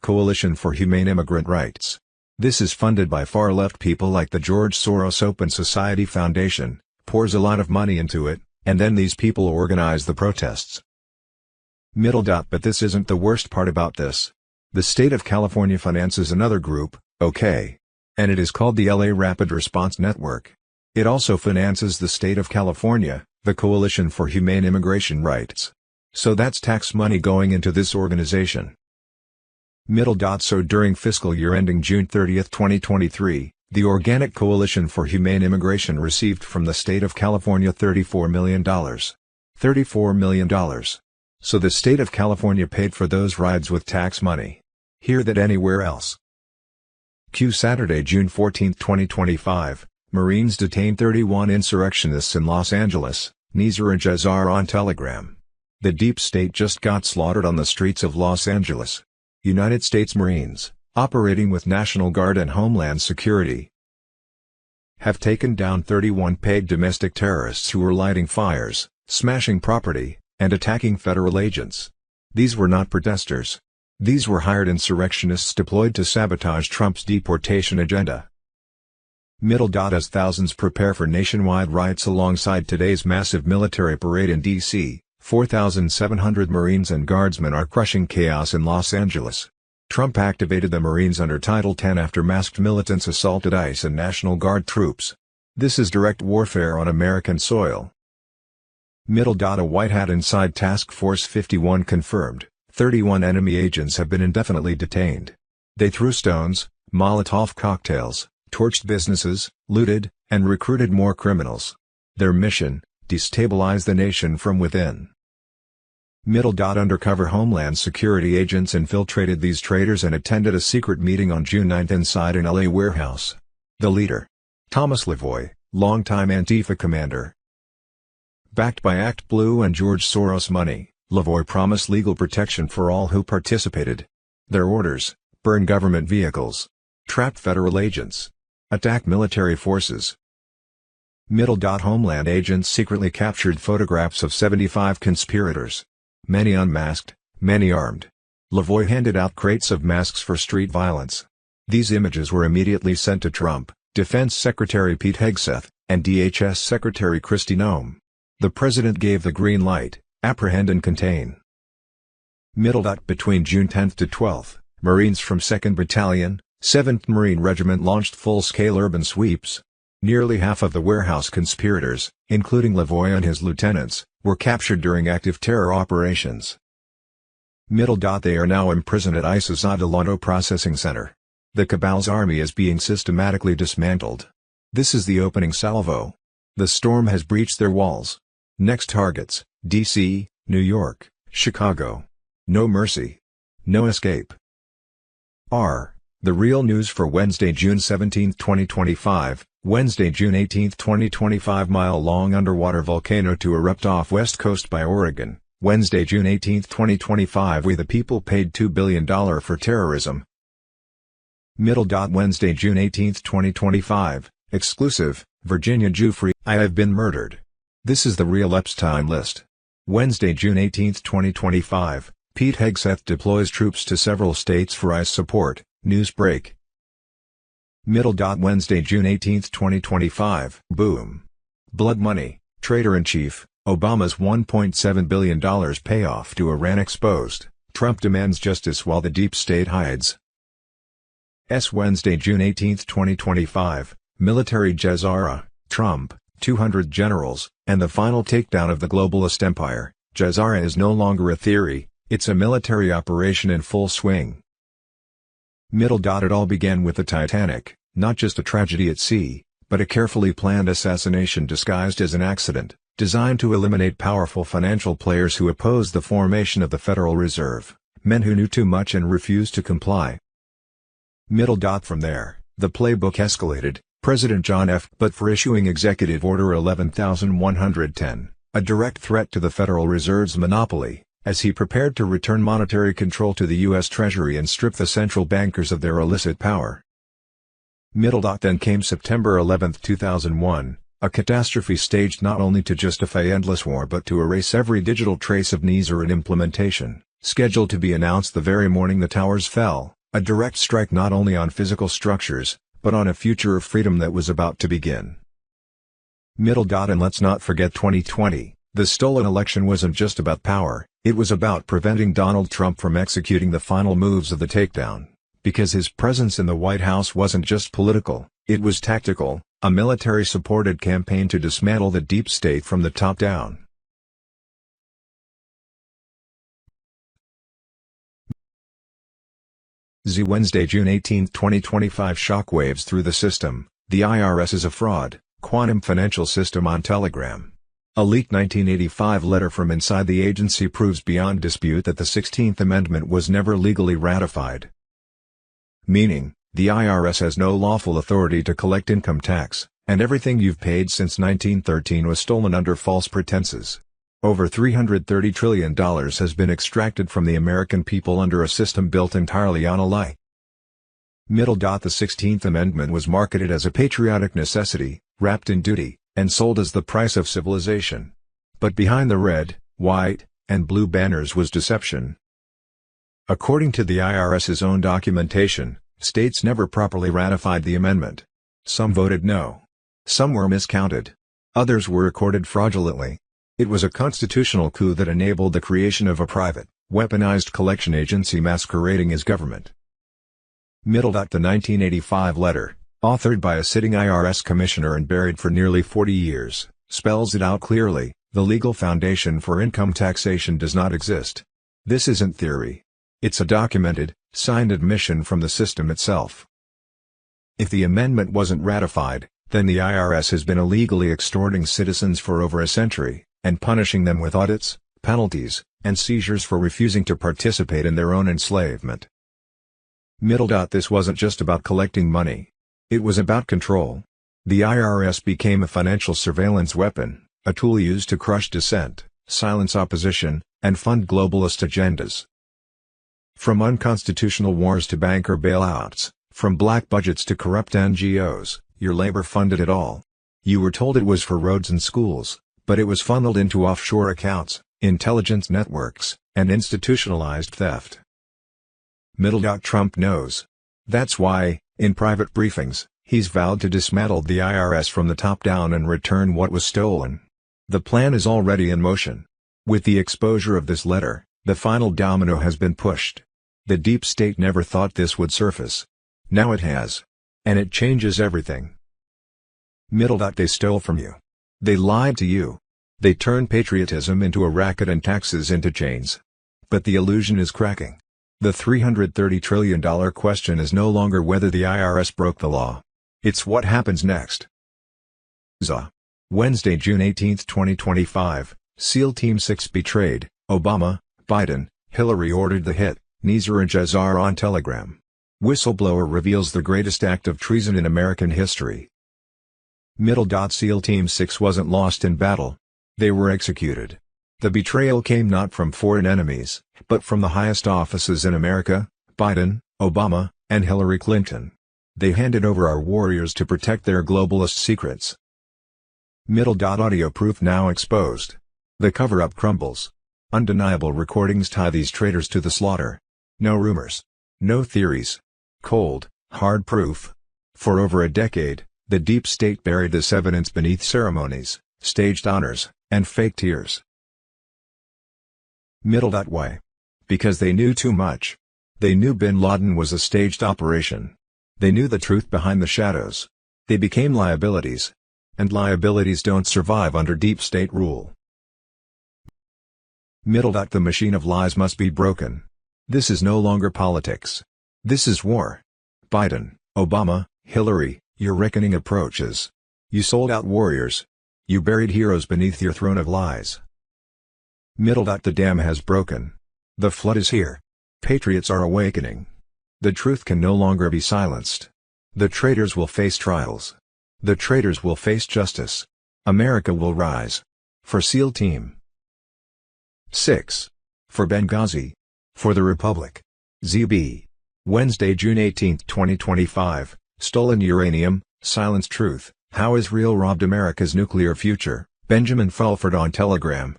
Coalition for Humane Immigrant Rights. This is funded by far-left people like the George Soros Open Society Foundation, pours a lot of money into it, and then these people organize the protests. But this isn't the worst part about this. The state of California finances another group, OK. And it is called the LA Rapid Response Network. It also finances the state of California, the Coalition for Humane Immigration Rights. So that's tax money going into this organization. So during fiscal year ending June 30, 2023, the Organic Coalition for Humane Immigration received from the state of California $34 million. $34 million. So the state of California paid for those rides with tax money. Hear that anywhere else. Saturday, June 14, 2025, Marines detained 31 insurrectionists in Los Angeles, NESARA and GESARA on Telegram. The deep state just got slaughtered on the streets of Los Angeles. United States Marines, operating with National Guard and Homeland Security, have taken down 31 paid domestic terrorists who were lighting fires, smashing property, and attacking federal agents. These were not protesters. These were hired insurrectionists deployed to sabotage Trump's deportation agenda. As thousands prepare for nationwide riots alongside today's massive military parade in D.C., 4,700 Marines and Guardsmen are crushing chaos in Los Angeles. Trump activated the Marines under Title 10 after masked militants assaulted ICE and National Guard troops. This is direct warfare on American soil. A White Hat inside Task Force 51 confirmed. 31 enemy agents have been indefinitely detained. They threw stones, Molotov cocktails, torched businesses, looted, and recruited more criminals. Their mission: destabilize the nation from within. Undercover Homeland Security agents infiltrated these traitors and attended a secret meeting on June 9 inside an LA warehouse. The leader: Thomas Lavoie, longtime Antifa commander. Backed by Act Blue and George Soros money, Lavoie promised legal protection for all who participated. Their orders: burn government vehicles, trap federal agents, attack military forces. Homeland agents secretly captured photographs of 75 conspirators. Many unmasked, many armed. Lavoie handed out crates of masks for street violence. These images were immediately sent to Trump, Defense Secretary Pete Hegseth, and DHS Secretary Kristi Noem. The president gave the green light: apprehend and contain. Between June 10 to 12, Marines from 2nd Battalion, 7th Marine Regiment launched full-scale urban sweeps. Nearly half of the warehouse conspirators, including Lavoie and his lieutenants, were captured during active terror operations. They are now imprisoned at ICE's Adelanto Processing Center. The cabal's army is being systematically dismantled. This is the opening salvo. The storm has breached their walls. Next targets: D.C., New York, Chicago. No mercy. No escape. The The real news for Wednesday, June 17, 2025. Wednesday, June 18, 2025. Mile-long underwater volcano to erupt off west coast by Oregon. Wednesday, June 18, 2025. We the people paid $2 billion for terrorism. Wednesday, June 18, 2025. Exclusive, Virginia Jew free. I have been murdered. This is the real Epstein list. Wednesday, June 18, 2025. Pete Hegseth deploys troops to several states for ICE support. News break. Wednesday, June 18, 2025. Boom. Blood money, traitor-in-chief, Obama's $1.7 billion payoff to Iran exposed. Trump demands justice while the deep state hides. Wednesday, June 18, 2025. Military GESARA, Trump, 200 generals, and the final takedown of the globalist empire. GESARA is no longer a theory, it's a military operation in full swing. It all began with the Titanic, not just a tragedy at sea, but a carefully planned assassination disguised as an accident, designed to eliminate powerful financial players who opposed the formation of the Federal Reserve, men who knew too much and refused to comply. From there, the playbook escalated, President John F. But for issuing Executive Order 11,110, a direct threat to the Federal Reserve's monopoly, as he prepared to return monetary control to the U.S. Treasury and strip the central bankers of their illicit power. Then came September 11, 2001, a catastrophe staged not only to justify endless war but to erase every digital trace of NESARA implementation, scheduled to be announced the very morning the towers fell, a direct strike not only on physical structures, but on a future of freedom that was about to begin. And let's not forget 2020, the stolen election wasn't just about power, it was about preventing Donald Trump from executing the final moves of the takedown, because his presence in the White House wasn't just political, it was tactical, a military-supported campaign to dismantle the deep state from the top down. Wednesday, June 18, 2025. Shockwaves through the system, the IRS is a fraud, quantum financial system on Telegram. A leaked 1985 letter from inside the agency proves beyond dispute that the 16th Amendment was never legally ratified. Meaning, the IRS has no lawful authority to collect income tax, and everything you've paid since 1913 was stolen under false pretenses. Over $330 trillion has been extracted from the American people under a system built entirely on a lie. The 16th Amendment was marketed as a patriotic necessity, wrapped in duty, and sold as the price of civilization. But behind the red, white, and blue banners was deception. According to the IRS's own documentation, states never properly ratified the amendment. Some voted no. Some were miscounted. Others were recorded fraudulently. It was a constitutional coup that enabled the creation of a private, weaponized collection agency masquerading as government. The 1985 letter, authored by a sitting IRS commissioner and buried for nearly 40 years, spells it out clearly: the legal foundation for income taxation does not exist. This isn't theory. It's a documented, signed admission from the system itself. If the amendment wasn't ratified, then the IRS has been illegally extorting citizens for over a century, and punishing them with audits, penalties, and seizures for refusing to participate in their own enslavement. This wasn't just about collecting money. It was about control. The IRS became a financial surveillance weapon, a tool used to crush dissent, silence opposition, and fund globalist agendas. From unconstitutional wars to banker bailouts, from black budgets to corrupt NGOs, your labor funded it all. You were told it was for roads and schools, but it was funneled into offshore accounts, intelligence networks, and institutionalized theft. Trump knows. That's why, in private briefings, he's vowed to dismantle the IRS from the top down and return what was stolen. The plan is already in motion. With the exposure of this letter, the final domino has been pushed. The deep state never thought this would surface. Now it has. And it changes everything. They stole from you. They lied to you. They turned patriotism into a racket and taxes into chains. But the illusion is cracking. The $330 trillion question is no longer whether the IRS broke the law. It's what happens next. Wednesday, June 18, 2025, SEAL Team 6 betrayed, Obama, Biden, Hillary ordered the hit, NESARA and GESARA on Telegram. Whistleblower reveals the greatest act of treason in American history. SEAL Team 6 wasn't lost in battle. They were executed. The betrayal came not from foreign enemies, but from the highest offices in America, Biden, Obama, and Hillary Clinton. They handed over our warriors to protect their globalist secrets. Audio proof now exposed. The cover-up crumbles. Undeniable recordings tie these traitors to the slaughter. No rumors. No theories. Cold, hard proof. For over a decade, the deep state buried this evidence beneath ceremonies, staged honors, and fake tears. Why? Because they knew too much. They knew bin Laden was a staged operation. They knew the truth behind the shadows. They became liabilities. And liabilities don't survive under deep state rule. The machine of lies must be broken. This is no longer politics. This is war. Biden, Obama, Hillary, your reckoning approaches. You sold out warriors. You buried heroes beneath your throne of lies. The dam has broken. The flood is here. Patriots are awakening. The truth can no longer be silenced. The traitors will face trials. The traitors will face justice. America will rise. For SEAL Team 6. For Benghazi. For the Republic. ZB. Wednesday, June 18, 2025. Stolen uranium, silenced truth, how Israel robbed America's nuclear future. Benjamin Fulford on Telegram.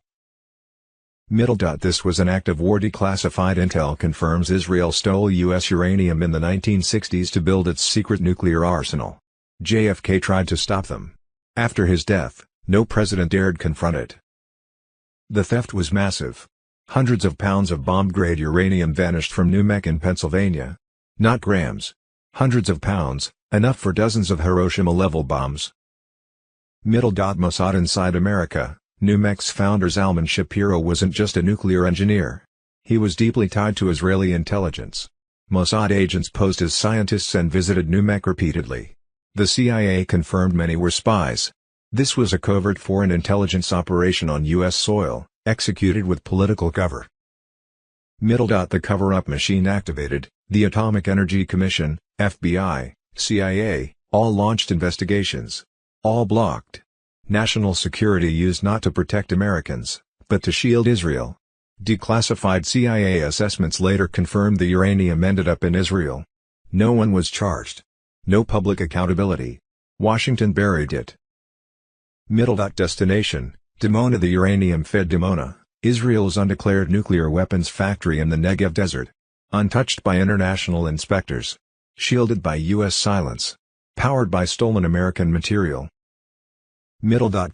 This was an act of war. Declassified intel confirms Israel stole U.S. uranium in the 1960s to build its secret nuclear arsenal. JFK tried to stop them. After his death, no president dared confront it. The theft was massive. Hundreds of pounds of bomb-grade uranium vanished from New Mexico in Pennsylvania. Not grams. Hundreds of pounds, enough for dozens of Hiroshima-level bombs. Mossad inside America. New Mexico's founder Zalman Shapiro wasn't just a nuclear engineer. He was deeply tied to Israeli intelligence. Mossad agents posed as scientists and visited New Mexico repeatedly. The CIA confirmed many were spies. This was a covert foreign intelligence operation on U.S. soil, executed with political cover. The cover-up machine activated. The Atomic Energy Commission, FBI, CIA, all launched investigations. All blocked. National security used not to protect Americans, but to shield Israel. Declassified CIA assessments later confirmed the uranium ended up in Israel. No one was charged. No public accountability. Washington buried it. Destination, Dimona. The uranium-fed Dimona, Israel's undeclared nuclear weapons factory in the Negev desert. Untouched by international inspectors. Shielded by U.S. silence. Powered by stolen American material.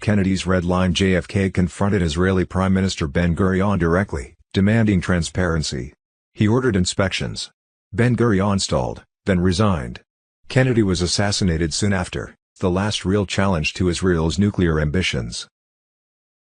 Kennedy's Red Line. JFK confronted Israeli Prime Minister Ben-Gurion directly, demanding transparency. He ordered inspections. Ben-Gurion stalled, then resigned. Kennedy was assassinated soon after, the last real challenge to Israel's nuclear ambitions.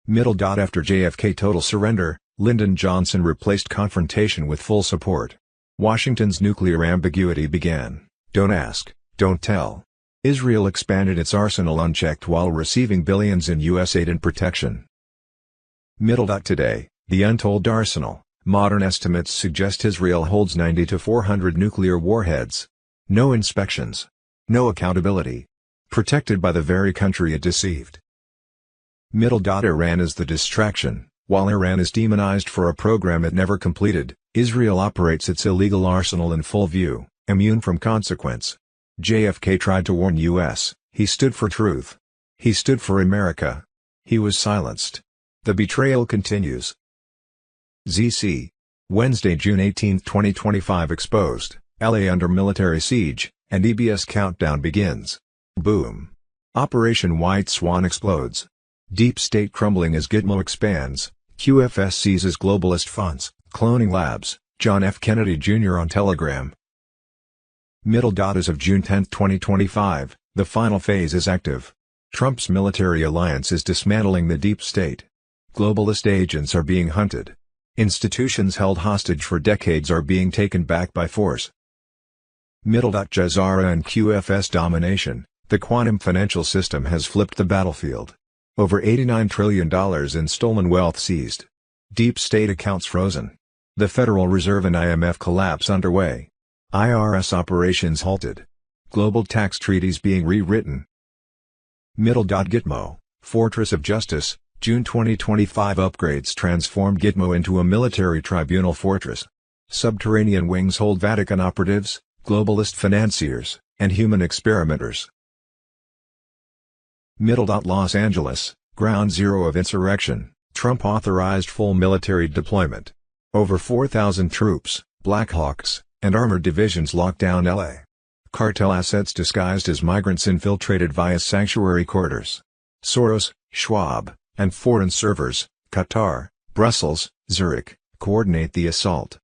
After JFK total surrender, Lyndon Johnson replaced confrontation with full support. Washington's nuclear ambiguity began. Don't ask, don't tell. Israel expanded its arsenal unchecked while receiving billions in U.S. aid and protection. Today, the untold arsenal. Modern estimates suggest Israel holds 90 to 400 nuclear warheads. No inspections. No accountability. Protected by the very country it deceived. Iran is the distraction. While Iran is demonized for a program it never completed, Israel operates its illegal arsenal in full view, immune from consequence. JFK tried to warn U.S., he stood for truth. He stood for America. He was silenced. The betrayal continues. ZC. Wednesday, June 18, 2025. Exposed. LA under military siege, and EBS countdown begins. Boom. Operation White Swan explodes. Deep state crumbling as Gitmo expands. QFS seizes globalist funds, cloning labs. John F. Kennedy Jr. on Telegram. As of June 10, 2025, the final phase is active. Trump's military alliance is dismantling the deep state. Globalist agents are being hunted. Institutions held hostage for decades are being taken back by force. GESARA and QFS domination. The quantum financial system has flipped the battlefield. Over $89 trillion in stolen wealth seized. Deep state accounts frozen. The Federal Reserve and IMF collapse underway. IRS operations halted. Global tax treaties being rewritten. Gitmo, Fortress of Justice, June 2025 upgrades transformed Gitmo into a military tribunal fortress. Subterranean wings hold Vatican operatives, globalist financiers, and human experimenters. Los Angeles, ground zero of insurrection, Trump authorized full military deployment. Over 4,000 troops, Blackhawks, and armored divisions locked down LA. Cartel assets disguised as migrants infiltrated via sanctuary quarters. Soros, Schwab, and foreign servers, Qatar, Brussels, Zurich, coordinate the assault.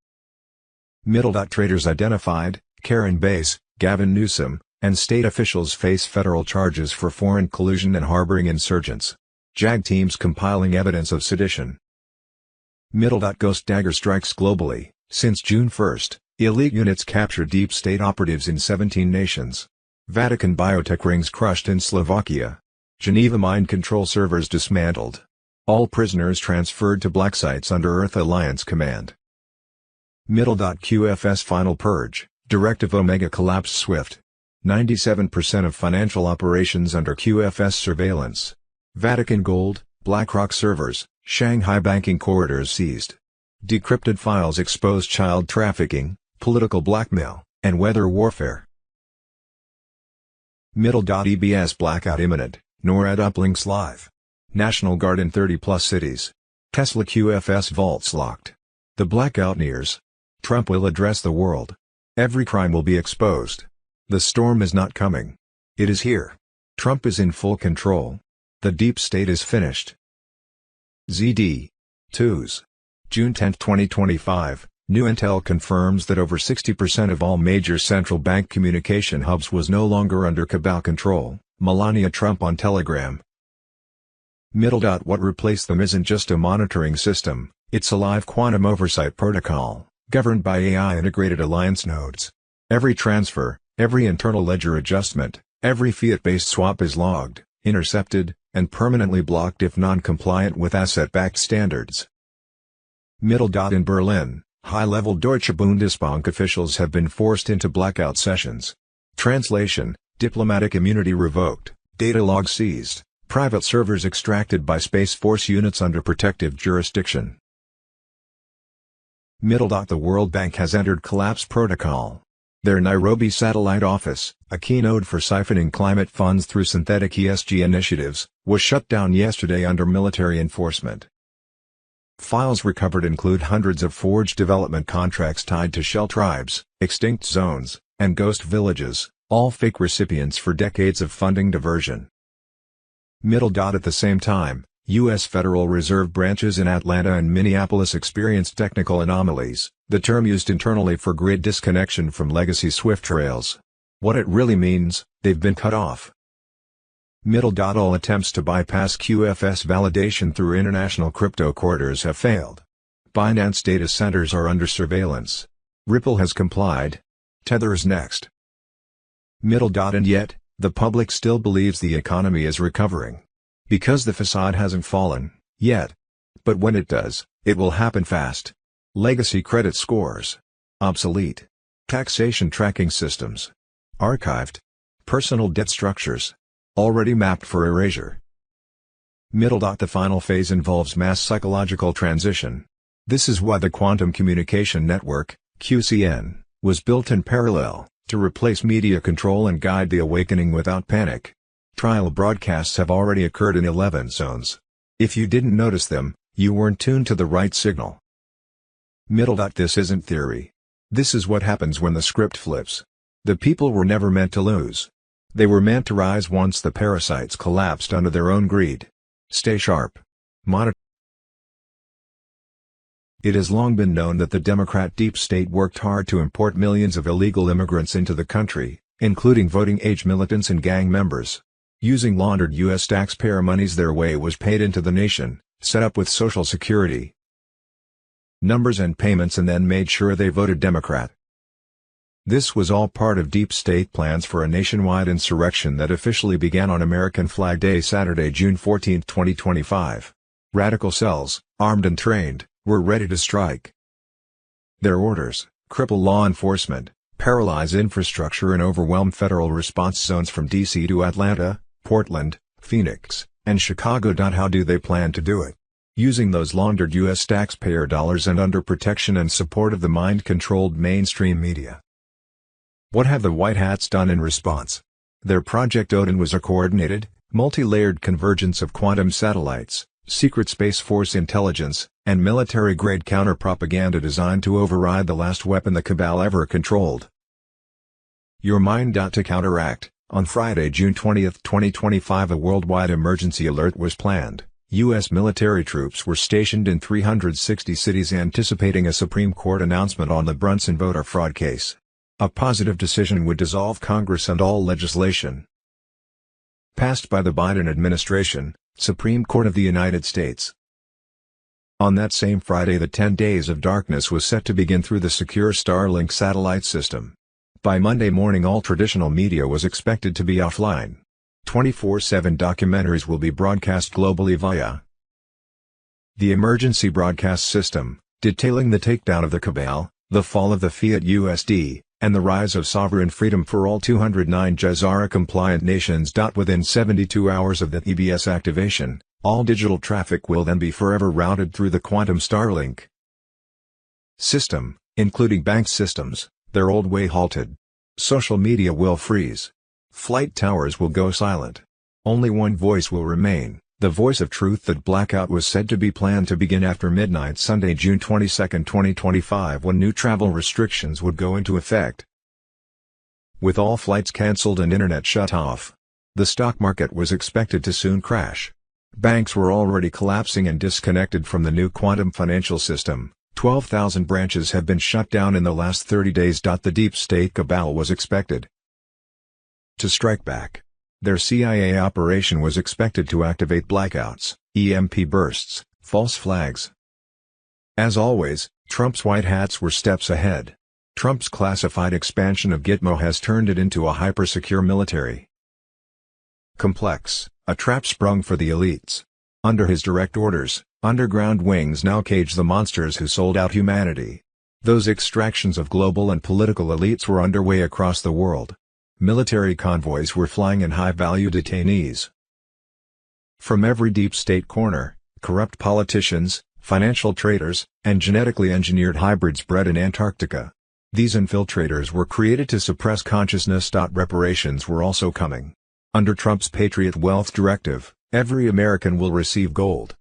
Traders identified, Karen Bass, Gavin Newsom, and state officials face federal charges for foreign collusion and harboring insurgents. JAG teams compiling evidence of sedition. Ghost dagger strikes globally. Since June 1, elite units capture deep state operatives in 17 nations. Vatican biotech rings crushed in Slovakia. Geneva mind control servers dismantled. All prisoners transferred to black sites under Earth Alliance command. QFS final purge, Directive Omega collapse swift. 97% of financial operations under QFS surveillance. Vatican gold, BlackRock servers, Shanghai banking corridors seized. Decrypted files expose child trafficking, political blackmail, and weather warfare. EBS blackout imminent, NORAD uplinks live. National Guard in 30-plus cities. Tesla QFS vaults locked. The blackout nears. Trump will address the world. Every crime will be exposed. The storm is not coming. It is here. Trump is in full control. The deep state is finished. ZD. 2s. June 10, 2025, new intel confirms that over 60% of all major central bank communication hubs was no longer under cabal control. Melania Trump on Telegram. What replaced them isn't just a monitoring system, it's a live quantum oversight protocol, governed by AI-integrated alliance nodes. Every transfer, every internal ledger adjustment, every fiat-based swap is logged, intercepted, and permanently blocked if non-compliant with asset-backed standards. In Berlin, high-level Deutsche Bundesbank officials have been forced into blackout sessions. Translation: diplomatic immunity revoked, data logs seized, private servers extracted by Space Force units under protective jurisdiction. The World Bank has entered collapse protocol. Their Nairobi satellite office, a key node for siphoning climate funds through synthetic ESG initiatives, was shut down yesterday under military enforcement. Files recovered include hundreds of forged development contracts tied to shell tribes, extinct zones, and ghost villages, all fake recipients for decades of funding diversion. At the same time, U.S. Federal Reserve branches in Atlanta and Minneapolis experienced technical anomalies, the term used internally for grid disconnection from legacy SWIFT trails. What it really means, they've been cut off. All attempts to bypass QFS validation through international crypto corridors have failed. Binance data centers are under surveillance. Ripple has complied. Tether is next. And yet, the public still believes the economy is recovering. Because the facade hasn't fallen, yet. But when it does, it will happen fast. Legacy credit scores. Obsolete. Taxation tracking systems. Archived. Personal debt structures. Already mapped for erasure. The final phase involves mass psychological transition. This is why the Quantum Communication Network, QCN, was built in parallel, to replace media control and guide the awakening without panic. Trial broadcasts have already occurred in 11 zones. If you didn't notice them, you weren't tuned to the right signal. This isn't theory. This is what happens when the script flips. The people were never meant to lose. They were meant to rise once the parasites collapsed under their own greed. Stay sharp. Monitor. It has long been known that the Democrat deep state worked hard to import millions of illegal immigrants into the country, including voting-age militants and gang members. Using laundered U.S. taxpayer monies their way was paid into the nation, set up with Social Security numbers and payments, and then made sure they voted Democrat. This was all part of deep state plans for a nationwide insurrection that officially began on American Flag Day Saturday, June 14, 2025. Radical cells, armed and trained, were ready to strike. Their orders: cripple law enforcement, paralyze infrastructure and overwhelm federal response zones from D.C. to Atlanta, Portland, Phoenix, and Chicago. How do they plan to do it? Using those laundered U.S. taxpayer dollars and under protection and support of the mind-controlled mainstream media. What have the White Hats done in response? Their Project Odin was a coordinated, multi-layered convergence of quantum satellites, secret Space Force intelligence, and military-grade counter-propaganda designed to override the last weapon the cabal ever controlled. Your mind. To counteract, on Friday, June 20, 2025, a worldwide emergency alert was planned. U.S. military troops were stationed in 360 cities anticipating a Supreme Court announcement on the Brunson voter fraud case. A positive decision would dissolve Congress and all legislation passed by the Biden administration, Supreme Court of the United States. On that same Friday, the 10 Days of Darkness was set to begin through the secure Starlink satellite system. By Monday morning, all traditional media was expected to be offline. 24/7 documentaries will be broadcast globally via the emergency broadcast system, detailing the takedown of the cabal, the fall of the fiat USD, and the rise of sovereign freedom for all 209 GESARA-compliant nations. Within 72 hours of the EBS activation, all digital traffic will then be forever routed through the quantum Starlink system, including bank systems, their old way halted. Social media will freeze. Flight towers will go silent. Only one voice will remain, the voice of truth. That blackout was said to be planned to begin after midnight Sunday, June 22, 2025, when new travel restrictions would go into effect. With all flights cancelled and internet shut off, the stock market was expected to soon crash. Banks were already collapsing and disconnected from the new quantum financial system. 12,000 branches have been shut down in the last 30 days. The deep state cabal was expected to strike back. Their CIA operation was expected to activate blackouts, EMP bursts, false flags. As always, Trump's White Hats were steps ahead. Trump's classified expansion of Gitmo has turned it into a hyper-secure military complex, a trap sprung for the elites. Under his direct orders, underground wings now cage the monsters who sold out humanity. Those extractions of global and political elites were underway across the world. Military convoys were flying in high-value detainees from every deep state corner. Corrupt politicians, financial traders, and genetically engineered hybrids bred in Antarctica. These infiltrators were created to suppress consciousness. Reparations were also coming. Under Trump's Patriot Wealth Directive, every American will receive gold,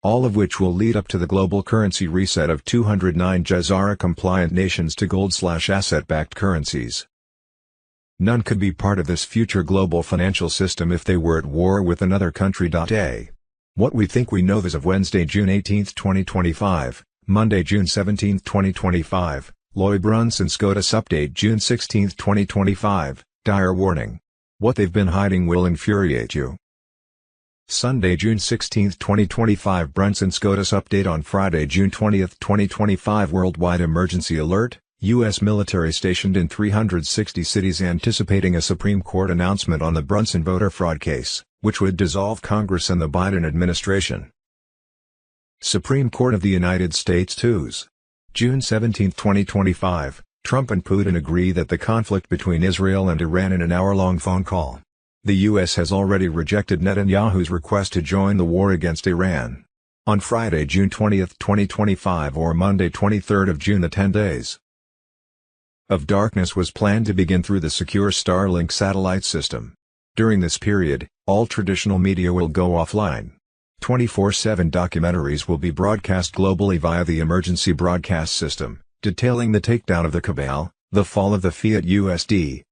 all of which will lead up to the global currency reset of 209 GESARA-compliant nations to gold/asset-backed currencies. None could be part of this future global financial system if they were at war with another country. What we think we know as of Wednesday, June 18, 2025, Monday, June 17, 2025, Lloyd Brunson SCOTUS update June 16, 2025, dire warning. What they've been hiding will infuriate you. Sunday, June 16, 2025, Brunson SCOTUS update on Friday, June 20, 2025, worldwide emergency alert, U.S. military stationed in 360 cities anticipating a Supreme Court announcement on the Brunson voter fraud case, which would dissolve Congress and the Biden administration. Supreme Court of the United States Tuesday, June 17, 2025, Trump and Putin agree that the conflict between Israel and Iran in an hour-long phone call. The U.S. has already rejected Netanyahu's request to join the war against Iran. On Friday, June 20, 2025 or Monday 23 June, the 10 Days of Darkness was planned to begin through the secure Starlink satellite system. During this period, all traditional media will go offline. 24/7 documentaries will be broadcast globally via the emergency broadcast system, detailing the takedown of the cabal, the fall of the fiat USD,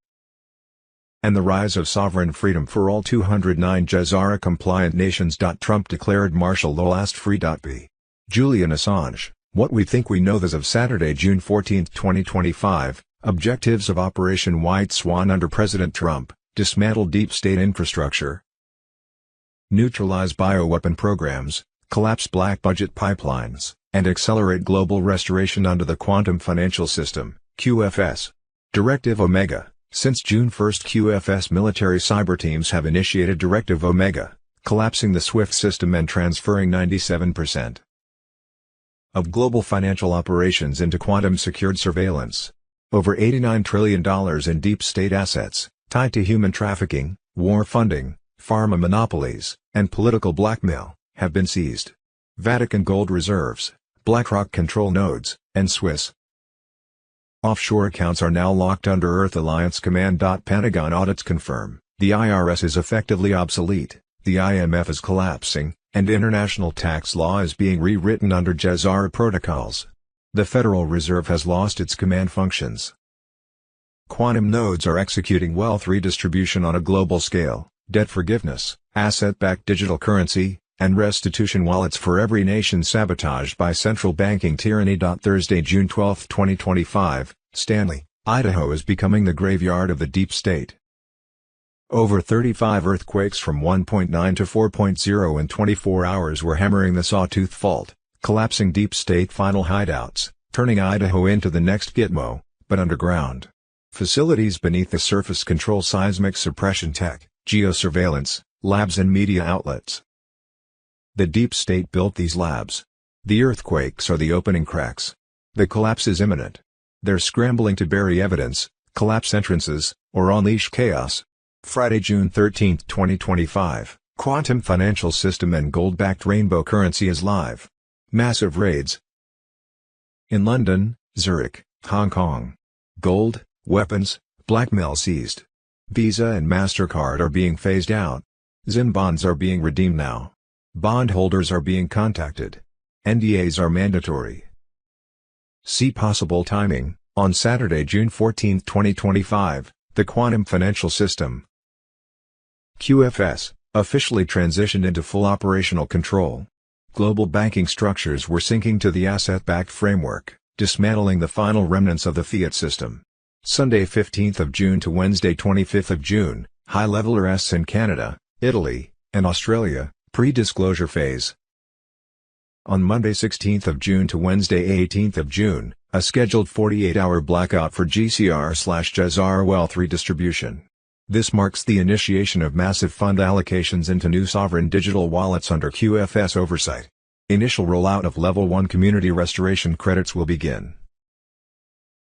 and the rise of sovereign freedom for all 209 GESARA-compliant nations. Trump declared martial law last free. B. Julian Assange, what we think we know as of Saturday, June 14, 2025, objectives of Operation White Swan under President Trump: dismantle deep state infrastructure, neutralize bioweapon programs, collapse black budget pipelines, and accelerate global restoration under the quantum financial system, QFS. Directive Omega. Since June 1, QFS military cyber teams have initiated Directive Omega, collapsing the SWIFT system and transferring 97% of global financial operations into quantum-secured surveillance. Over $89 trillion in deep state assets, tied to human trafficking, war funding, pharma monopolies, and political blackmail, have been seized. Vatican gold reserves, BlackRock control nodes, and Swiss offshore accounts are now locked under Earth Alliance Command. Pentagon audits confirm, the IRS is effectively obsolete, the IMF is collapsing, and international tax law is being rewritten under GESARA protocols. The Federal Reserve has lost its command functions. Quantum nodes are executing wealth redistribution on a global scale, debt forgiveness, asset-backed digital currency, and restitution wallets for every nation sabotaged by central banking tyranny. Thursday, June 12, 2025, Stanley, Idaho is becoming the graveyard of the deep state. Over 35 earthquakes from 1.9 to 4.0 in 24 hours were hammering the Sawtooth Fault, collapsing deep state final hideouts, turning Idaho into the next Gitmo, but underground. Facilities beneath the surface control seismic suppression tech, geosurveillance, labs and media outlets. The deep state built these labs. The earthquakes are the opening cracks. The collapse is imminent. They're scrambling to bury evidence, collapse entrances, or unleash chaos. Friday, June 13, 2025, quantum financial system and gold-backed rainbow currency is live. Massive raids in London, Zurich, Hong Kong. Gold, weapons, blackmail seized. Visa and MasterCard are being phased out. Zim bonds are being redeemed now. Bondholders are being contacted. NDAs are mandatory. See possible timing. On Saturday, June 14, 2025, the quantum financial system QFS officially transitioned into full operational control. Global banking structures were sinking to the asset-backed framework, dismantling the final remnants of the fiat system. Sunday, 15th of June to Wednesday, 25th of June, high-level arrests in Canada, Italy, and Australia. Pre-disclosure phase. On Monday 16th of June to Wednesday 18th of June, a scheduled 48-hour blackout for GESARA wealth redistribution. This marks the initiation of massive fund allocations into new sovereign digital wallets under QFS oversight. Initial rollout of Level 1 community restoration credits will begin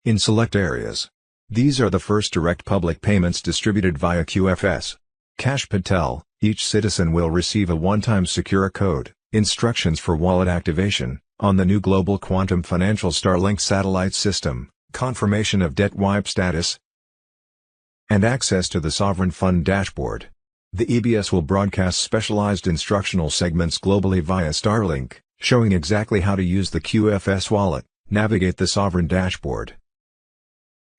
in select areas. These are the first direct public payments distributed via QFS. Cash Patel. Each citizen will receive a one-time secure code, instructions for wallet activation, on the new global quantum financial Starlink satellite system, confirmation of debt wipe status, and access to the Sovereign Fund dashboard. The EBS will broadcast specialized instructional segments globally via Starlink, showing exactly how to use the QFS wallet, navigate the Sovereign dashboard.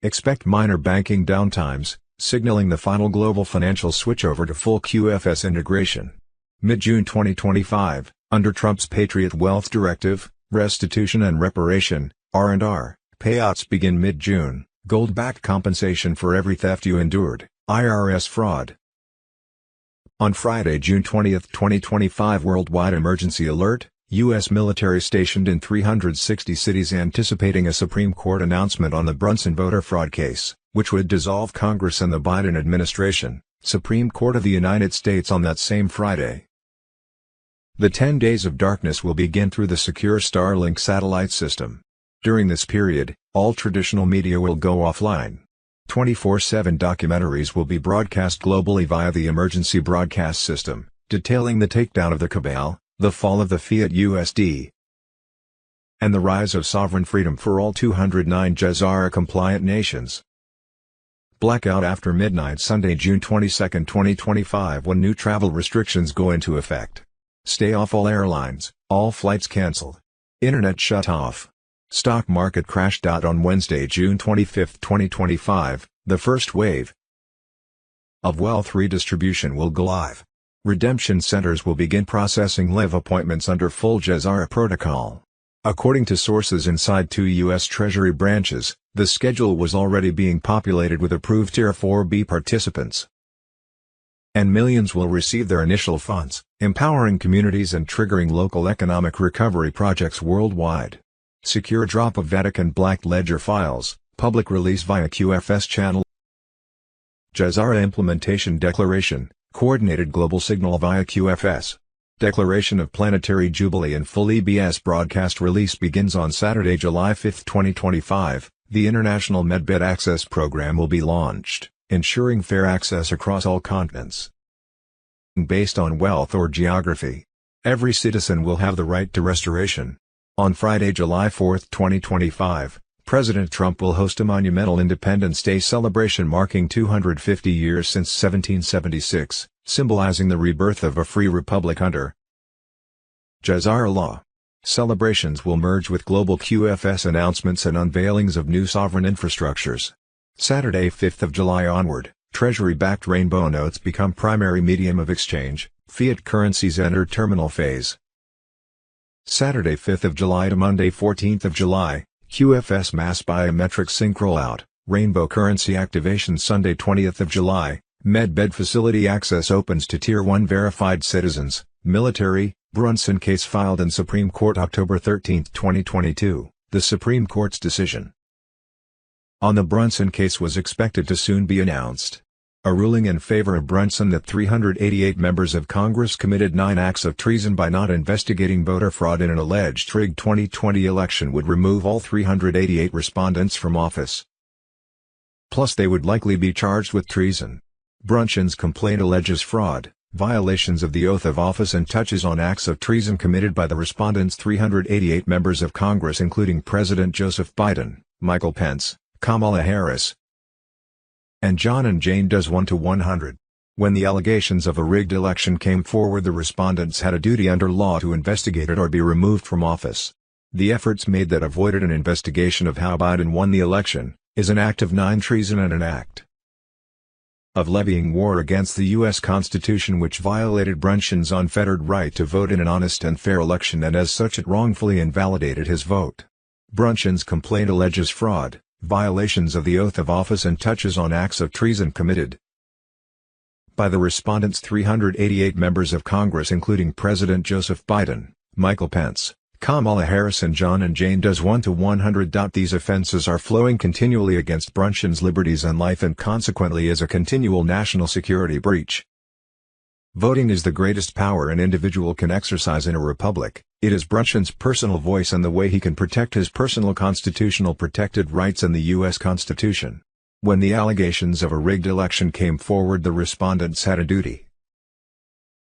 Expect minor banking downtimes, signaling the final global financial switchover to full QFS integration. Mid-June 2025, under Trump's Patriot Wealth Directive, restitution and reparation, R&R, payouts begin mid-June, gold-backed compensation for every theft you endured, IRS fraud. On Friday, June 20, 2025, worldwide emergency alert, U.S. military stationed in 360 cities anticipating a Supreme Court announcement on the Brunson voter fraud case, which would dissolve Congress and the Biden administration. Supreme Court of the United States on that same Friday. The 10 days of darkness will begin through the secure Starlink satellite system. During this period, all traditional media will go offline. 24/7 documentaries will be broadcast globally via the emergency broadcast system, detailing the takedown of the cabal, the fall of the fiat USD, and the rise of sovereign freedom for all 209 GESARA-compliant nations. Blackout after midnight Sunday, June 22, 2025, when new travel restrictions go into effect. Stay off all airlines, all flights cancelled. Internet shut off. Stock market crashed. On Wednesday, June 25, 2025, the first wave of wealth redistribution will go live. Redemption centers will begin processing live appointments under full GESARA protocol. According to sources inside 2 U.S. Treasury branches, the schedule was already being populated with approved Tier 4B participants. And millions will receive their initial funds, empowering communities and triggering local economic recovery projects worldwide. Secure drop of Vatican Black Ledger files, public release via QFS channel. GESARA Implementation Declaration, coordinated global signal via QFS. Declaration of Planetary Jubilee and full EBS broadcast release begins on Saturday, July 5, 2025. The International Medbed Access Program will be launched, ensuring fair access across all continents. Based on wealth or geography. Every citizen will have the right to restoration. On Friday, July 4, 2025, President Trump will host a monumental Independence Day celebration marking 250 years since 1776, symbolizing the rebirth of a free republic under GESARA law. Celebrations will merge with global QFS announcements and unveilings of new sovereign infrastructures. Saturday, 5th of July onward, Treasury-backed rainbow notes become primary medium of exchange, fiat currencies enter terminal phase. Saturday, 5th of July to Monday, 14th of July, QFS mass biometric sync rollout, rainbow currency activation. Sunday, 20th of July, Medbed facility access opens to Tier 1 verified citizens, military. Brunson case filed in Supreme Court October 13, 2022, the Supreme Court's decision on the Brunson case was expected to soon be announced. A ruling in favor of Brunson that 388 members of Congress committed 9 acts of treason by not investigating voter fraud in an alleged rigged 2020 election would remove all 388 respondents from office. Plus they would likely be charged with treason. Brunson's complaint alleges fraud, violations of the oath of office and touches on acts of treason committed by the respondents' 388 members of Congress including President Joseph Biden, Michael Pence, Kamala Harris, and John and Jane Does 1 to 100. When the allegations of a rigged election came forward, the respondents had a duty under law to investigate it or be removed from office. The efforts made that avoided an investigation of how Biden won the election, is an act of 9 treason and an act of levying war against the U.S. Constitution which violated Brunson's unfettered right to vote in an honest and fair election and as such it wrongfully invalidated his vote. Brunson's complaint alleges fraud, violations of the oath of office and touches on acts of treason committed by the respondents' 388 members of Congress including President Joseph Biden, Michael Pence, Kamala Harris and John and Jane Does 1 to 100. These offenses are flowing continually against Brunson's liberties and life and consequently is a continual national security breach. Voting is the greatest power an individual can exercise in a republic. It is Brunson's personal voice and the way he can protect his personal constitutional protected rights and the U.S. Constitution. When the allegations of a rigged election came forward, the respondents had a duty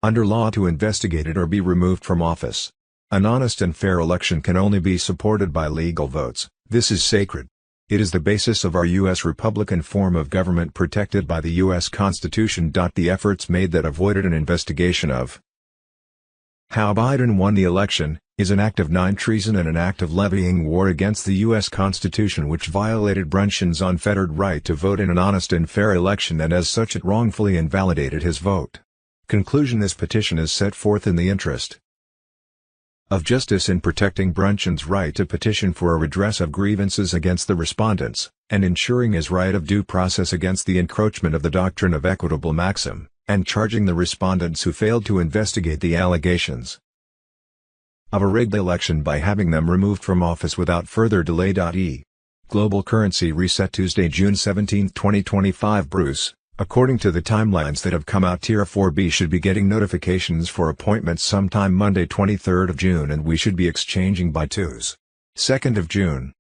under law to investigate it or be removed from office. An honest and fair election can only be supported by legal votes. This is sacred. It is the basis of our U.S. Republican form of government protected by the U.S. Constitution. The efforts made that avoided an investigation of how Biden won the election, is an act of 9 treason and an act of levying war against the U.S. Constitution which violated Brunson's unfettered right to vote in an honest and fair election and as such it wrongfully invalidated his vote. Conclusion: this petition is set forth in the interest of justice in protecting Brunson's right to petition for a redress of grievances against the respondents, and ensuring his right of due process against the encroachment of the doctrine of equitable maxim, and charging the respondents who failed to investigate the allegations of a rigged election by having them removed from office without further delay. Global currency reset Tuesday, June 17, 2025. Bruce, according to the timelines that have come out, Tier 4B should be getting notifications for appointments sometime Monday 23rd of June and we should be exchanging by 2nd of June.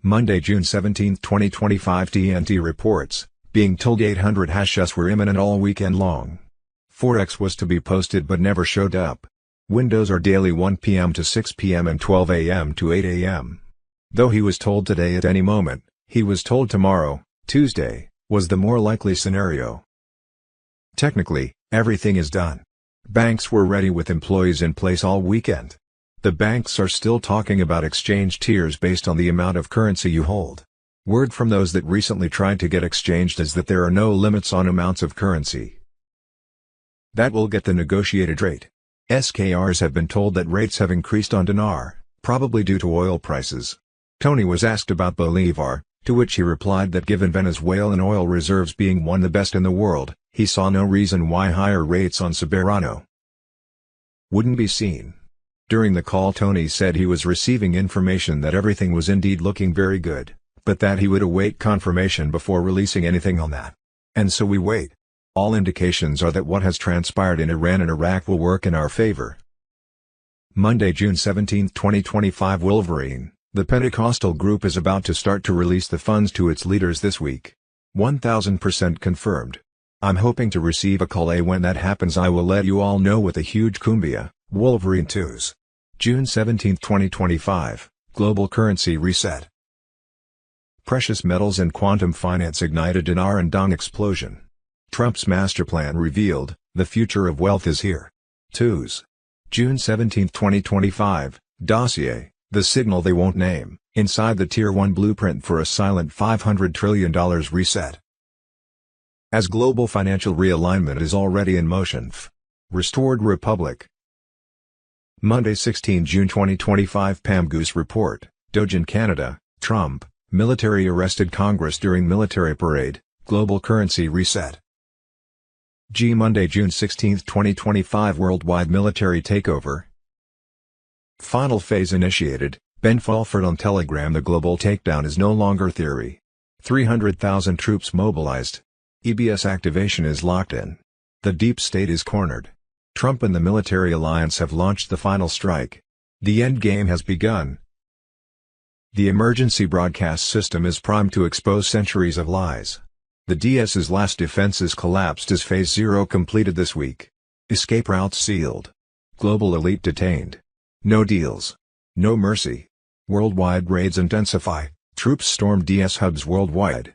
Monday, June 17, 2025. TNT reports, being told 800 hashes were imminent all weekend long. Forex was to be posted but never showed up. Windows are daily 1 p.m. to 6 p.m. and 12 a.m. to 8 a.m. Though he was told today at any moment, he was told tomorrow, Tuesday, was the more likely scenario. Technically, everything is done. Banks were ready with employees in place all weekend. The banks are still talking about exchange tiers based on the amount of currency you hold. Word from those that recently tried to get exchanged is that there are no limits on amounts of currency that will get the negotiated rate. SKRs have been told that rates have increased on dinar, probably due to oil prices. Tony was asked about Bolivar, to which he replied that given Venezuelan oil reserves being one of the best in the world, he saw no reason why higher rates on Soberano wouldn't be seen. During the call, Tony said he was receiving information that everything was indeed looking very good, but that he would await confirmation before releasing anything on that. And so we wait. All indications are that what has transpired in Iran and Iraq will work in our favor. Monday, June 17, 2025. Wolverine, the Pentecostal group, is about to start to release the funds to its leaders this week. 1000% confirmed. I'm hoping to receive a call. When that happens, I will let you all know with a huge cumbia. Wolverine 2s. June 17, 2025. Global currency reset. Precious metals and quantum finance ignited an R&D explosion. Trump's master plan revealed, the future of wealth is here. 2s. June 17, 2025. Dossier, the signal they won't name, inside the Tier 1 blueprint for a silent $500 trillion reset. As global financial realignment is already in motion. Restored Republic. Monday, 16 June 2025. Pam Goose Report, Doge in Canada, Trump, military arrested Congress during military parade, global currency reset. Monday, June 16, 2025. Worldwide military takeover. Final phase initiated, Ben Fulford on Telegram. The global takedown is no longer theory. 300,000 troops mobilized. EBS activation is locked in. The deep state is cornered. Trump and the military alliance have launched the final strike. The end game has begun. The emergency broadcast system is primed to expose centuries of lies. The DS's last defenses collapsed as Phase 0 completed this week. Escape routes sealed. Global elite detained. No deals. No mercy. Worldwide raids intensify. Troops storm DS hubs worldwide.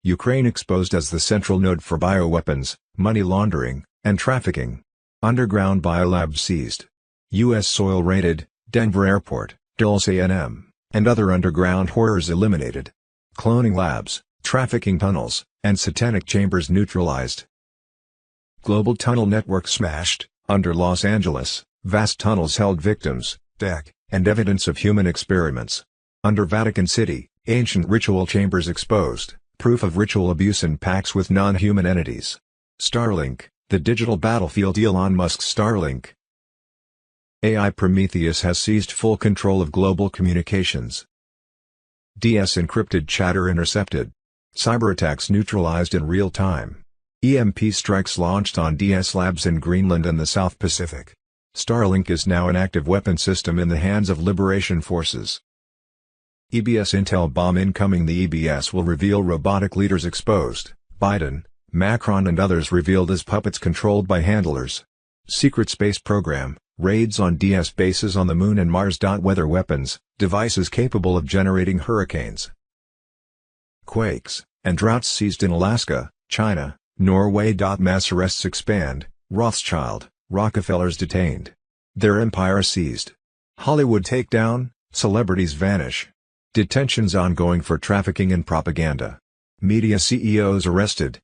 Ukraine exposed as the central node for bioweapons, money laundering, and trafficking. Underground biolabs seized. U.S. soil raided, Denver Airport, Dulce A&M, and other underground horrors eliminated. Cloning labs, trafficking tunnels, and satanic chambers neutralized. Global tunnel network smashed. Under Los Angeles, vast tunnels held victims, deck, and evidence of human experiments. Under Vatican City, ancient ritual chambers exposed. Proof of ritual abuse in pacts with non-human entities. Starlink, the digital battlefield. Elon Musk's Starlink. AI Prometheus has seized full control of global communications. DS encrypted chatter intercepted. Cyberattacks neutralized in real time. EMP strikes launched on DS labs in Greenland and the South Pacific. Starlink is now an active weapon system in the hands of liberation forces. EBS intel bomb incoming. The EBS will reveal robotic leaders exposed. Biden, Macron and others revealed as puppets controlled by handlers. Secret space program, raids on DS bases on the Moon and Mars. Weather weapons, devices capable of generating hurricanes. Quakes, and droughts seized in Alaska, China, Norway. Mass arrests expand. Rothschild, Rockefellers detained. Their empire seized. Hollywood takedown, celebrities vanish. Detentions ongoing for trafficking and propaganda. Media CEOs arrested.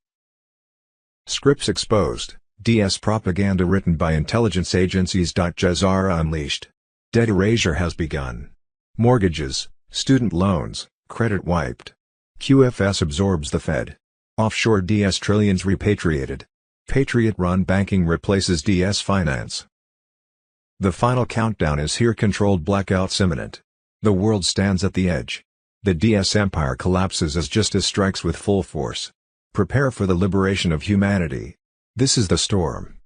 Scripts exposed. DS propaganda written by intelligence agencies. GESARA unleashed. Debt erasure has begun. Mortgages, student loans, credit wiped. QFS absorbs the Fed. Offshore DS trillions repatriated. Patriot-run banking replaces DS finance. The final countdown is here. Controlled blackouts imminent. The world stands at the edge. The DS empire collapses as justice strikes with full force. Prepare for the liberation of humanity. This is the storm.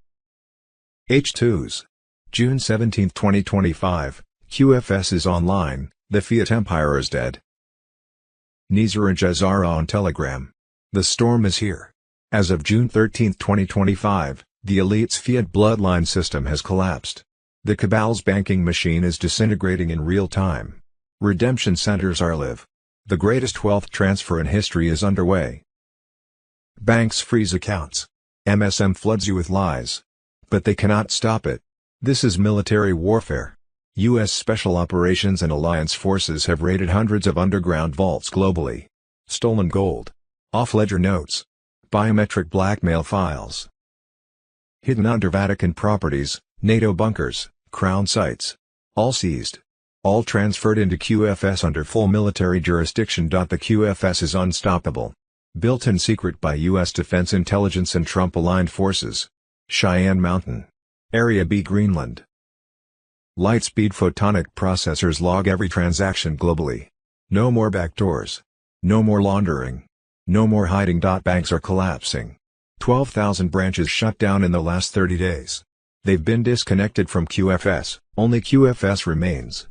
H2s. June 17, 2025. QFS is online. The Fiat empire is dead. NESARA and GESARA on Telegram. The storm is here. As of June 13, 2025, the elite's Fiat bloodline system has collapsed. The cabal's banking machine is disintegrating in real time. Redemption centers are live. The greatest wealth transfer in history is underway. Banks freeze accounts. MSM floods you with lies. But they cannot stop it. This is military warfare. U.S. Special Operations and Alliance forces have raided hundreds of underground vaults globally. Stolen gold. Off-ledger notes. Biometric blackmail files. Hidden under Vatican properties, NATO bunkers, Crown sites. All seized. All transferred into QFS under full military jurisdiction. The QFS is unstoppable. Built in secret by U.S. Defense Intelligence and Trump-aligned forces. Cheyenne Mountain. Area B Greenland. Light-speed photonic processors log every transaction globally. No more backdoors. No more laundering. No more hiding. Banks are collapsing. 12,000 branches shut down in the last 30 days. They've been disconnected from QFS, only QFS remains.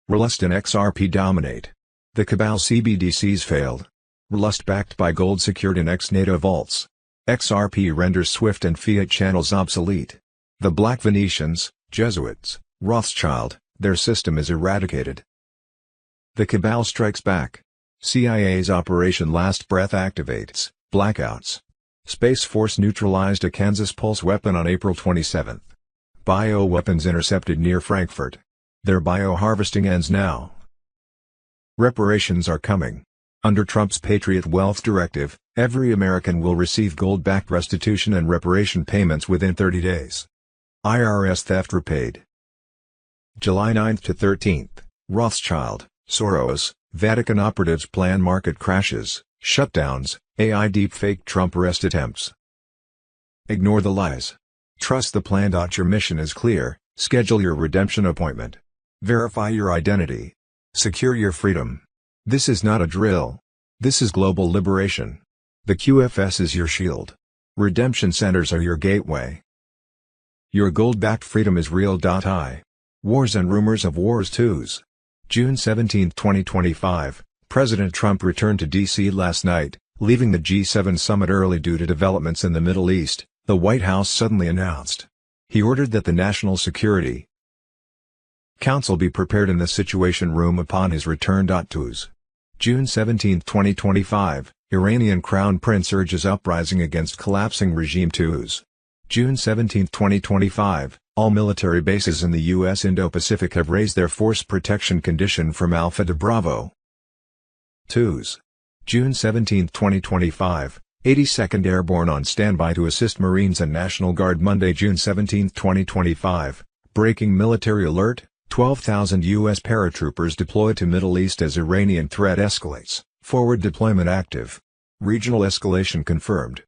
Relust and XRP dominate. The cabal CBDCs failed. Relust backed by gold secured in ex-NATO vaults. XRP renders SWIFT and fiat channels obsolete. The Black Venetians, Jesuits, Rothschild, their system is eradicated. The cabal strikes back. CIA's Operation Last Breath activates, blackouts. Space Force neutralized a Kansas pulse weapon on April 27. Bioweapons intercepted near Frankfurt. Their bioharvesting ends now. Reparations are coming. Under Trump's Patriot Wealth Directive, every American will receive gold-backed restitution and reparation payments within 30 days. IRS theft repaid. July 9 to 13. Rothschild, Soros, Vatican operatives plan market crashes, shutdowns, AI deepfake Trump arrest attempts. Ignore the lies. Trust the plan. Your mission is clear. Schedule your redemption appointment. Verify your identity. Secure your freedom. This is not a drill. This is global liberation. The QFS is your shield. Redemption centers are your gateway. Your gold-backed freedom is real. Wars and rumors of wars. Twos. June 17, 2025, President Trump returned to D.C. last night, leaving the G7 summit early due to developments in the Middle East, the White House suddenly announced. He ordered that the National Security Council be prepared in the Situation Room upon his return. Twos. June 17, 2025, Iranian Crown Prince urges uprising against collapsing regime. Twos. June 17, 2025, all military bases in the U.S. Indo-Pacific have raised their force protection condition from Alpha to Bravo. Twos. June 17, 2025, 82nd Airborne on standby to assist Marines and National Guard. Monday, June 17, 2025, breaking military alert, 12,000 U.S. paratroopers deployed to Middle East as Iranian threat escalates, forward deployment active. Regional escalation confirmed.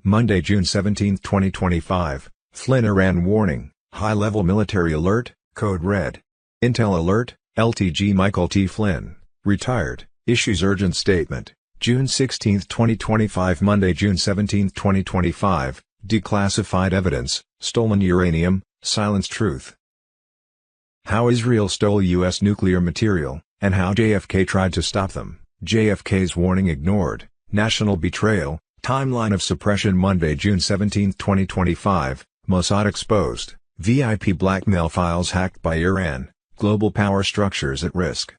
Monday, June 17, 2025, Flynn Iran warning, high-level military alert, code red. Intel alert, LTG Michael T. Flynn, retired, issues urgent statement. June 16, 2025. Monday, June 17, 2025, declassified evidence, stolen uranium, silence truth. How Israel stole U.S. nuclear material, and how JFK tried to stop them. JFK's warning ignored, national betrayal, timeline of suppression. Monday, June 17, 2025, Mossad exposed, VIP blackmail files hacked by Iran, global power structures at risk.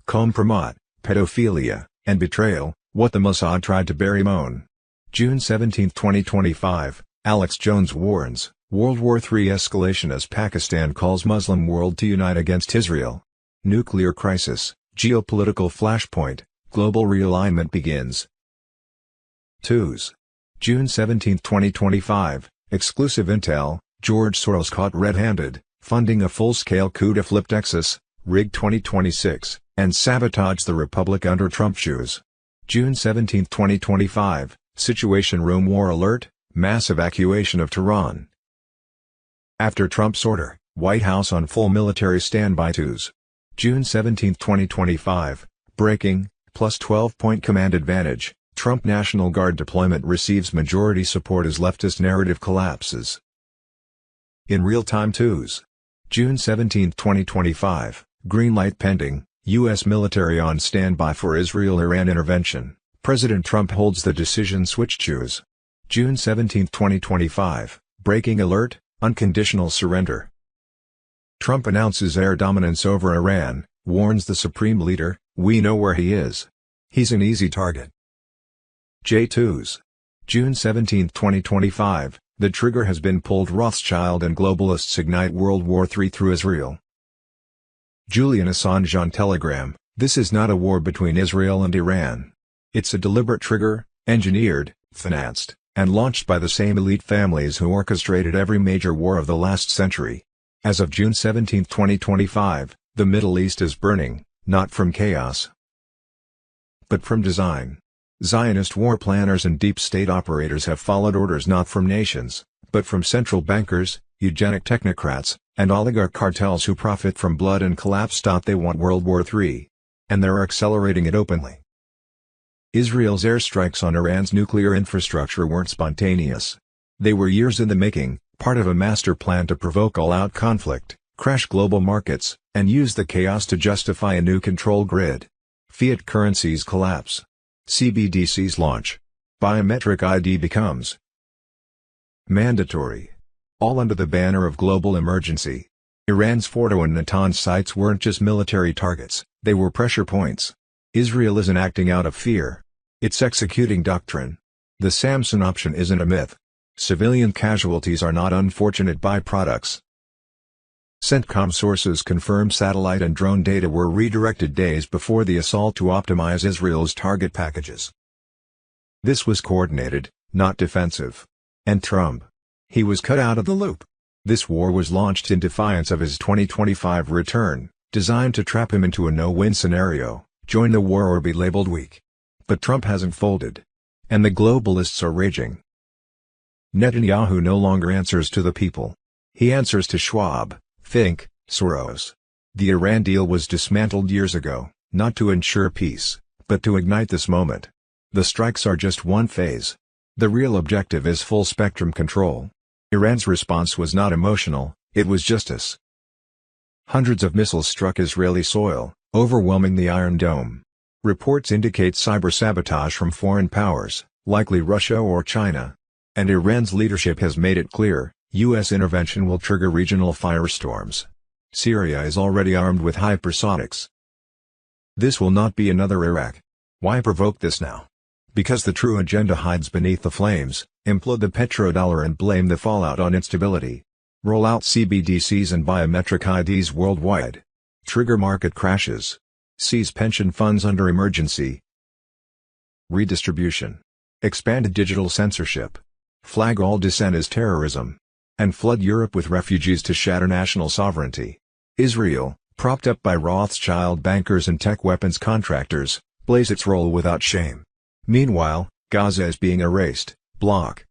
Compromat, pedophilia, and betrayal, what the Mossad tried to bury. Moan. June 17, 2025, Alex Jones warns, World War III escalation as Pakistan calls Muslim world to unite against Israel. Nuclear crisis, geopolitical flashpoint, global realignment begins. Twos. June 17, 2025, exclusive intel, George Soros caught red-handed, funding a full-scale coup to flip Texas, rig 2026, and sabotage the Republic under Trump shoes. June 17, 2025, Situation Room war alert, mass evacuation of Tehran. After Trump's order, White House on full military standby. Twos. June 17, 2025, breaking, plus 12-point command advantage, Trump National Guard deployment receives majority support as leftist narrative collapses. In real time. Twos. June 17, 2025, green light pending, U.S. military on standby for Israel-Iran intervention, President Trump holds the decision switch. Choose. June 17, 2025, breaking alert, unconditional surrender. Trump announces air dominance over Iran, warns the supreme leader, we know where he is. He's an easy target. J2s. June 17, 2025, the trigger has been pulled. Rothschild and globalists ignite World War III through Israel. Julian Assange on Telegram, this is not a war between Israel and Iran. It's a deliberate trigger, engineered, financed, and launched by the same elite families who orchestrated every major war of the last century. As of June 17, 2025, the Middle East is burning, not from chaos, but from design. Zionist war planners and deep state operators have followed orders not from nations, but from central bankers, eugenic technocrats, and oligarch cartels who profit from blood and collapse. They want World War III. And they're accelerating it openly. Israel's airstrikes on Iran's nuclear infrastructure weren't spontaneous. They were years in the making, part of a master plan to provoke all-out conflict, crash global markets, and use the chaos to justify a new control grid. Fiat currencies collapse. CBDCs launch. Biometric ID becomes mandatory. All under the banner of global emergency. Iran's Fordo and Natanz sites weren't just military targets, they were pressure points. Israel isn't acting out of fear. It's executing doctrine. The Samson option isn't a myth. Civilian casualties are not unfortunate byproducts. CENTCOM sources confirm satellite and drone data were redirected days before the assault to optimize Israel's target packages. This was coordinated, not defensive. And Trump? He was cut out of the loop. This war was launched in defiance of his 2025 return, designed to trap him into a no-win scenario, join the war or be labeled weak. But Trump hasn't folded. And the globalists are raging. Netanyahu no longer answers to the people. He answers to Schwab, Fink, Soros. The Iran deal was dismantled years ago, not to ensure peace, but to ignite this moment. The strikes are just one phase. The real objective is full-spectrum control. Iran's response was not emotional, it was justice. Hundreds of missiles struck Israeli soil, overwhelming the Iron Dome. Reports indicate cyber-sabotage from foreign powers, likely Russia or China. And Iran's leadership has made it clear, U.S. intervention will trigger regional firestorms. Syria is already armed with hypersonics. This will not be another Iraq. Why provoke this now? Because the true agenda hides beneath the flames. Implode the petrodollar and blame the fallout on instability. Roll out CBDCs and biometric IDs worldwide. Trigger market crashes. Seize pension funds under emergency. Redistribution. Expand digital censorship. Flag all dissent as terrorism. And flood Europe with refugees to shatter national sovereignty. Israel, propped up by Rothschild bankers and tech weapons contractors, plays its role without shame. Meanwhile, Gaza is being erased, block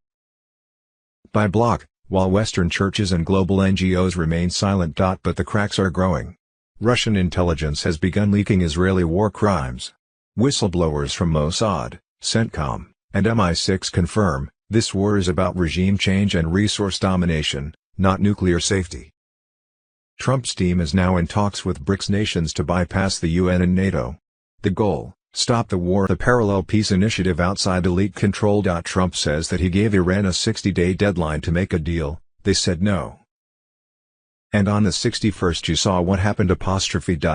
by block, while Western churches and global NGOs remain silent. But the cracks are growing. Russian intelligence has begun leaking Israeli war crimes. Whistleblowers from Mossad, CENTCOM, and MI6 confirm, this war is about regime change and resource domination, not nuclear safety. Trump's team is now in talks with BRICS nations to bypass the UN and NATO. The goal: stop the war. The parallel peace initiative outside elite control. Trump says that he gave Iran a 60-day deadline to make a deal, they said no. And on the 61st you saw what happened.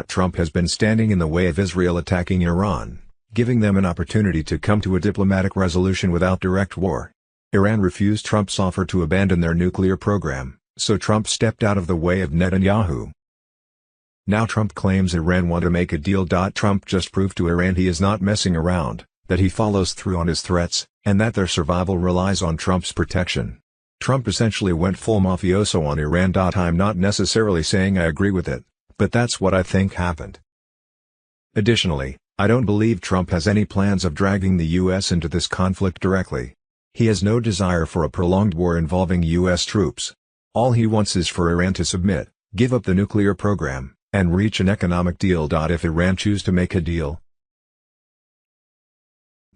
Trump has been standing in the way of Israel attacking Iran, giving them an opportunity to come to a diplomatic resolution without direct war. Iran refused Trump's offer to abandon their nuclear program, so Trump stepped out of the way of Netanyahu. Now Trump claims Iran want to make a deal. Trump just proved to Iran he is not messing around, that he follows through on his threats, and that their survival relies on Trump's protection. Trump essentially went full mafioso on Iran. I'm not necessarily saying I agree with it, but that's what I think happened. Additionally, I don't believe Trump has any plans of dragging the U.S. into this conflict directly. He has no desire for a prolonged war involving U.S. troops. All he wants is for Iran to submit, give up the nuclear program, and reach an economic deal. If Iran choose to make a deal.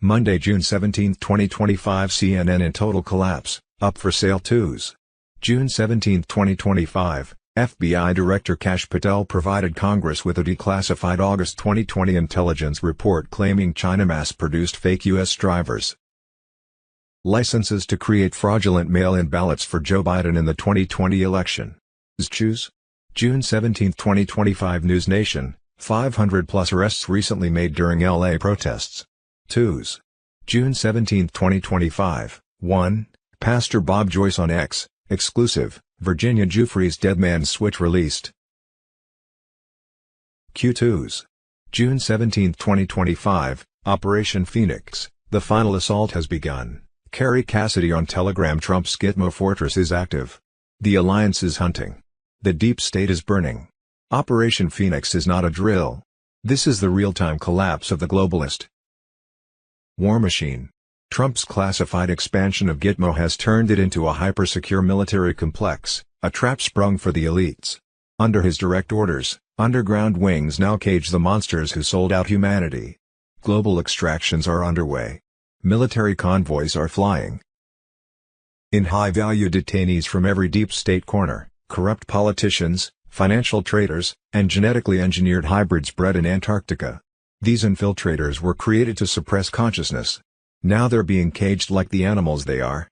Monday, June 17, 2025. CNN in total collapse, up for sale twos. June 17, 2025, FBI Director Kash Patel provided Congress with a declassified August 2020 intelligence report claiming China mass-produced fake U.S. drivers licenses to create fraudulent mail-in ballots for Joe Biden in the 2020 election. Choose. June 17, 2025. News Nation, 500-plus arrests recently made during LA protests. Twos. June 17, 2025. 1. Pastor Bob Joyce on X, exclusive, Virginia Giuffre's Dead Man's Switch released. Q2s. June 17, 2025, Operation Phoenix, the final assault has begun. Carrie Cassidy on Telegram. Trump's Gitmo Fortress is active. The alliance is hunting. The deep state is burning. Operation Phoenix is not a drill. This is the real-time collapse of the globalist war machine. Trump's classified expansion of Gitmo has turned it into a hyper-secure military complex, a trap sprung for the elites. Under his direct orders, underground wings now cage the monsters who sold out humanity. Global extractions are underway. Military convoys are flying in high-value detainees from every deep state corner, corrupt politicians, financial traders, and genetically engineered hybrids bred in Antarctica. These infiltrators were created to suppress consciousness. Now they're being caged like the animals they are.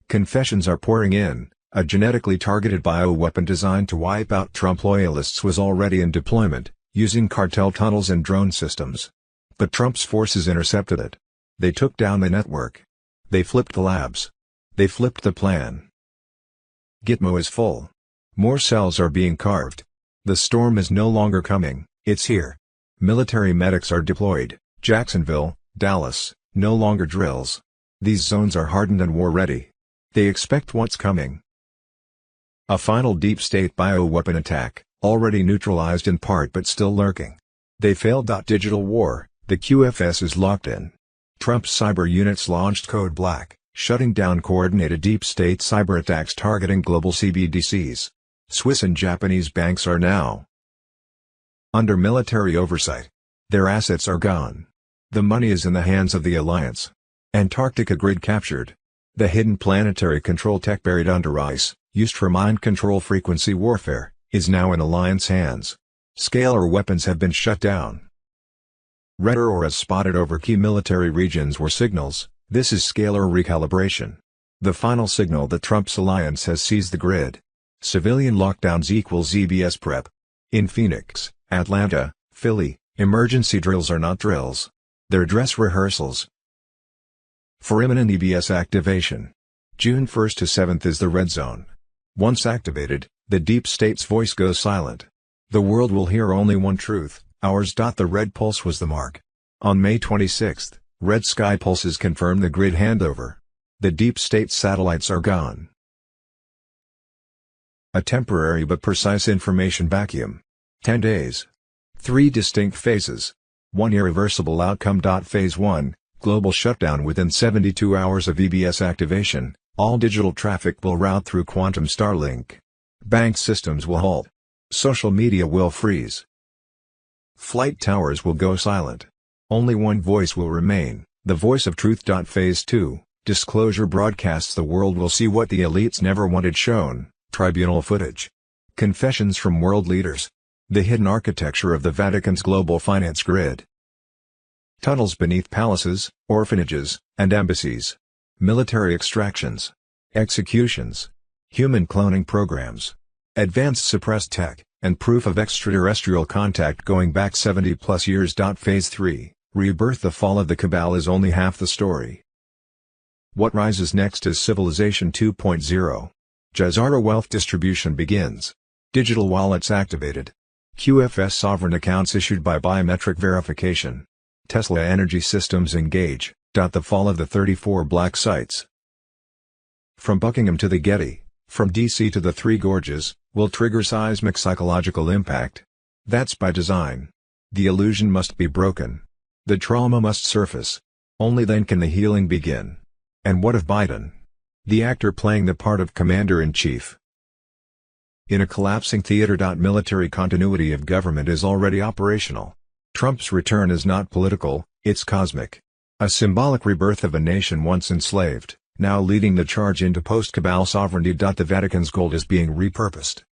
Confessions are pouring in. A genetically targeted bioweapon designed to wipe out Trump loyalists was already in deployment, using cartel tunnels and drone systems. But Trump's forces intercepted it. They took down the network. They flipped the labs. They flipped the plan. Gitmo is full. More cells are being carved. The storm is no longer coming, it's here. Military medics are deployed. Jacksonville, Dallas, no longer drills. These zones are hardened and war-ready. They expect what's coming. A final deep state bioweapon attack, already neutralized in part but still lurking. They failed. Digital war, the QFS is locked in. Trump's cyber units launched Code Black, shutting down coordinated deep state cyber attacks targeting global CBDCs. Swiss and Japanese banks are now under military oversight. Their assets are gone. The money is in the hands of the alliance. Antarctica grid captured. The hidden planetary control tech buried under ice, used for mind control frequency warfare, is now in alliance hands. Scalar weapons have been shut down. Red auras spotted over key military regions were signals. This is scalar recalibration. The final signal that Trump's alliance has seized the grid. Civilian lockdowns equals EBS prep. In Phoenix, Atlanta, Philly, emergency drills are not drills. They're dress rehearsals for imminent EBS activation. June 1st to 7th is the red zone. Once activated, the deep state's voice goes silent. The world will hear only one truth, ours. The red pulse was the mark. On May 26th, red sky pulses confirm the grid handover. The deep state satellites are gone. A temporary but precise information vacuum. 10 days. 3 distinct phases. 1 irreversible outcome. Phase 1, global shutdown within 72 hours of EBS activation. All digital traffic will route through quantum Starlink. Bank systems will halt. Social media will freeze. Flight towers will go silent. Only one voice will remain, the voice of truth. Phase 2, disclosure broadcasts. The world will see what the elites never wanted shown, tribunal footage. Confessions from world leaders. The hidden architecture of the Vatican's global finance grid. Tunnels beneath palaces, orphanages, and embassies. Military extractions. Executions. Human cloning programs. Advanced suppressed tech, and proof of extraterrestrial contact going back 70+ years. Phase 3, rebirth. The fall of the cabal is only half the story. What rises next is Civilization 2.0. GESARA wealth distribution begins. Digital wallets activated. QFS sovereign accounts issued by biometric verification. Tesla energy systems engage. The fall of the 34 black sites. From Buckingham to the Getty, from DC to the Three Gorges, will trigger seismic psychological impact. That's by design. The illusion must be broken. The trauma must surface. Only then can the healing begin. And what of Biden? The actor playing the part of Commander-in-Chief. In a collapsing theater. Military continuity of government is already operational. Trump's return is not political, it's cosmic. A symbolic rebirth of a nation once enslaved, now leading the charge into post-cabal sovereignty. The Vatican's gold is being repurposed.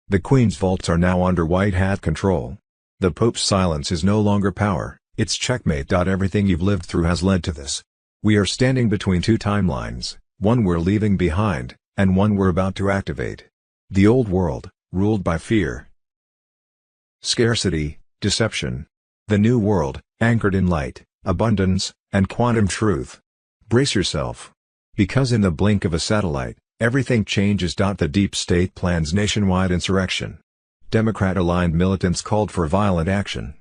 The Queen's vaults are now under white hat control. The Pope's silence is no longer power, it's checkmate. Everything you've lived through has led to this. We are standing between two timelines, one we're leaving behind, and one we're about to activate. The old world, ruled by fear, scarcity, deception. The new world, anchored in light, abundance, and quantum truth. Brace yourself. Because in the blink of a satellite, everything changes. The deep state plans nationwide insurrection. Democrat-aligned militants called for violent action.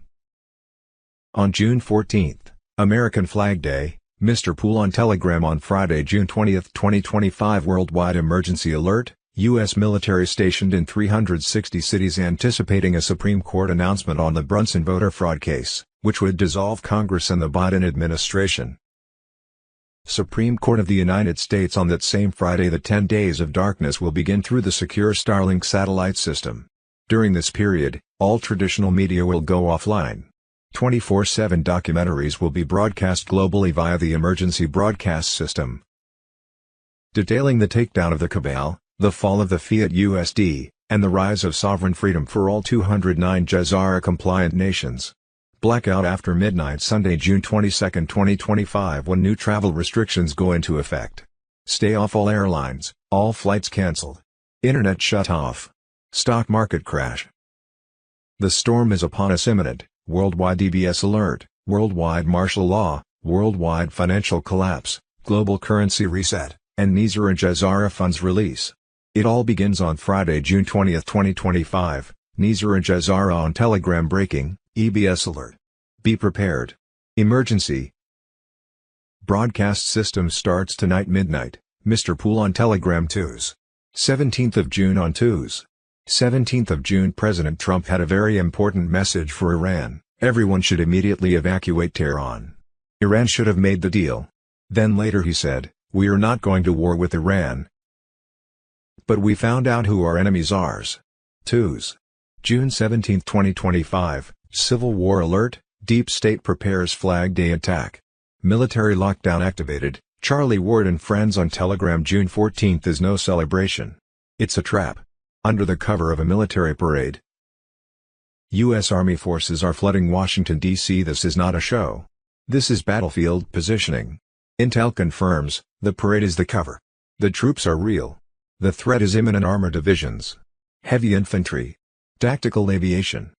On June 14, American Flag Day, Mr. Poole on Telegram. On Friday, June 20, 2025. Worldwide emergency alert. U.S. military stationed in 360 cities anticipating a Supreme Court announcement on the Brunson voter fraud case, which would dissolve Congress and the Biden administration. Supreme Court of the United States. On that same Friday, the 10 days of darkness will begin through the secure Starlink satellite system. During this period, all traditional media will go offline. 24/7 documentaries will be broadcast globally via the emergency broadcast system. Detailing the takedown of the cabal, the fall of the fiat USD, and the rise of sovereign freedom for all 209 GESARA-compliant nations. Blackout after midnight Sunday, June 22, 2025, when new travel restrictions go into effect. Stay off all airlines, all flights cancelled. Internet shut off. Stock market crash. The storm is upon us, imminent. Worldwide EBS alert, worldwide martial law, worldwide financial collapse, global currency reset, and NESARA and GESARA funds release. It all begins on Friday, June 20, 2025. NESARA and GESARA on Telegram breaking, EBS alert. Be prepared. Emergency. Broadcast system starts tonight midnight. Mr. Pool on Telegram 2s. 17th of June on 2s. 17th of June, President Trump had a very important message for Iran. Everyone should immediately evacuate Tehran. Iran should have made the deal. Then later he said, "We are not going to war with Iran. But we found out who our enemies are." 2s. June 17, 2025, Civil War alert, Deep State prepares Flag Day attack. Military lockdown activated, Charlie Ward and friends on Telegram. June 14 is no celebration. It's a trap. Under the cover of a military parade, U.S. Army forces are flooding Washington, D.C. This is not a show. This is battlefield positioning. Intel confirms, the parade is the cover. The troops are real. The threat is imminent. Armor divisions, heavy infantry, tactical aviation,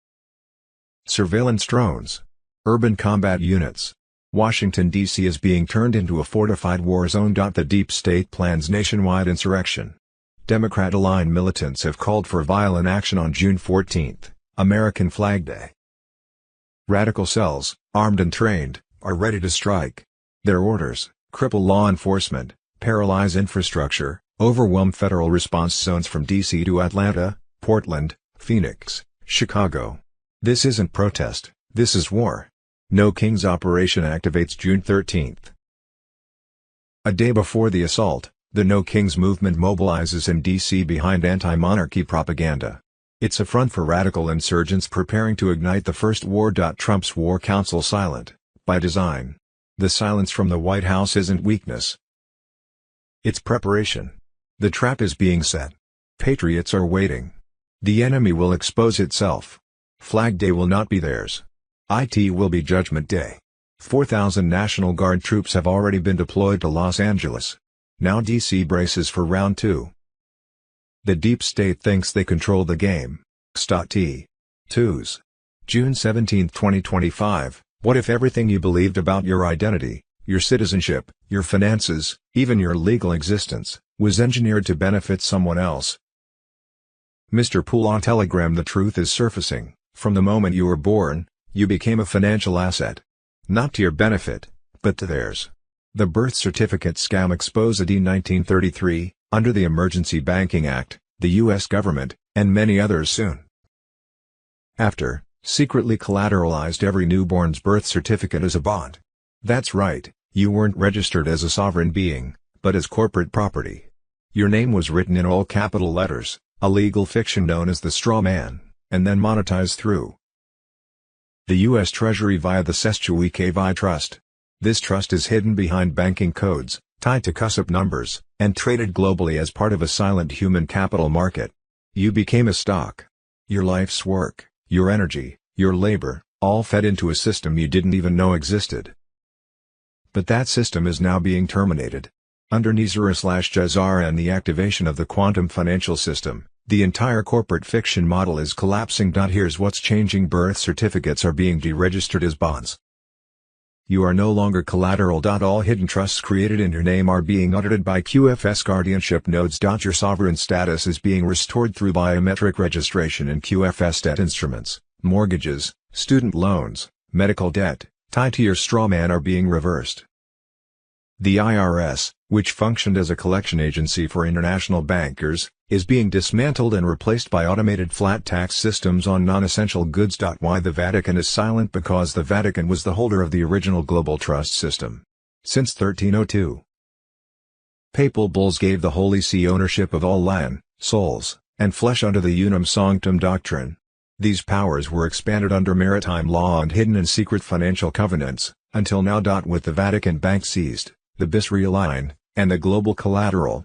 surveillance drones, urban combat units. Washington, D.C. is being turned into a fortified war zone. The deep state plans nationwide insurrection. Democrat-aligned militants have called for violent action on June 14, American Flag Day. Radical cells, armed and trained, are ready to strike. Their orders: cripple law enforcement, paralyze infrastructure, overwhelm federal response zones from D.C. to Atlanta, Portland, Phoenix, Chicago. This isn't protest, this is war. No King's operation activates June 13. A day before the assault, the No Kings movement mobilizes in D.C. behind anti-monarchy propaganda. It's a front for radical insurgents preparing to ignite the first war. Trump's War Council silent, by design. The silence from the White House isn't weakness. It's preparation. The trap is being set. Patriots are waiting. The enemy will expose itself. Flag Day will not be theirs. It will be Judgment Day. 4,000 National Guard troops have already been deployed to Los Angeles. Now D.C. braces for round 2. The deep state thinks they control the game. T. 2s. June 17, 2025, what if everything you believed about your identity, your citizenship, your finances, even your legal existence, was engineered to benefit someone else? Mr. Pool on Telegram. The truth is surfacing. From the moment you were born, you became a financial asset. Not to your benefit, but to theirs. The birth certificate scam exposed in 1933, under the Emergency Banking Act, the U.S. government, and many others soon after, secretly collateralized every newborn's birth certificate as a bond. That's right, you weren't registered as a sovereign being, but as corporate property. Your name was written in all capital letters, a legal fiction known as the straw man, and then monetized through the U.S. Treasury via the Seschuik Trust. This trust is hidden behind banking codes, tied to CUSIP numbers, and traded globally as part of a silent human capital market. You became a stock. Your life's work, your energy, your labor, all fed into a system you didn't even know existed. But that system is now being terminated. Under NESARA/GESARA and the activation of the quantum financial system, the entire corporate fiction model is collapsing. Here's what's changing: birth certificates are being deregistered as bonds. You are no longer collateral. All hidden trusts created in your name are being audited by QFS guardianship nodes. Your sovereign status is being restored through biometric registration in QFS debt instruments. Mortgages, student loans, medical debt, tied to your strawman are being reversed. The IRS, which functioned as a collection agency for international bankers, is being dismantled and replaced by automated flat tax systems on non-essential goods. Why the Vatican is silent? Because the Vatican was the holder of the original global trust system. Since 1302. Papal bulls gave the Holy See ownership of all land, souls, and flesh under the unum sanctum doctrine. These powers were expanded under maritime law and hidden in secret financial covenants, until now. With the Vatican Bank seized, the BIS realigned, and the global collateral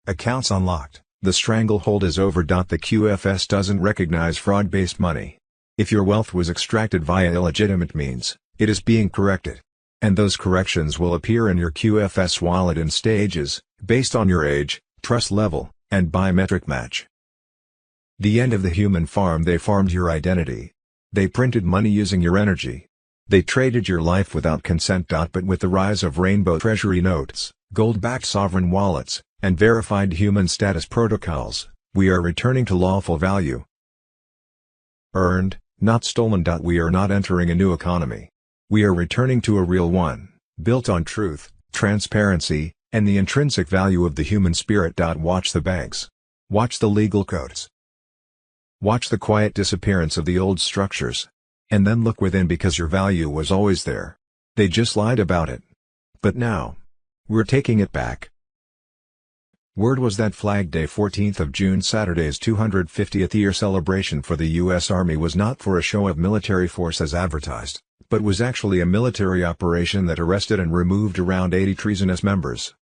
accounts unlocked, the stranglehold is over. The QFS doesn't recognize fraud-based money. If your wealth was extracted via illegitimate means, it is being corrected. And those corrections will appear in your QFS wallet in stages, based on your age, trust level, and biometric match. The end of the human farm. They farmed your identity. They printed money using your energy. They traded your life without consent. But with the rise of rainbow treasury notes, gold-backed sovereign wallets, and verified human status protocols, we are returning to lawful value. Earned, not stolen. We are not entering a new economy. We are returning to a real one, built on truth, transparency, and the intrinsic value of the human spirit. Watch the banks. Watch the legal codes. Watch the quiet disappearance of the old structures. And then look within, because your value was always there. They just lied about it. But now, we're taking it back. Word was that Flag Day 14th of June, Saturday's 250th year celebration for the U.S. Army, was not for a show of military force as advertised, but was actually a military operation that arrested and removed around 80 treasonous members.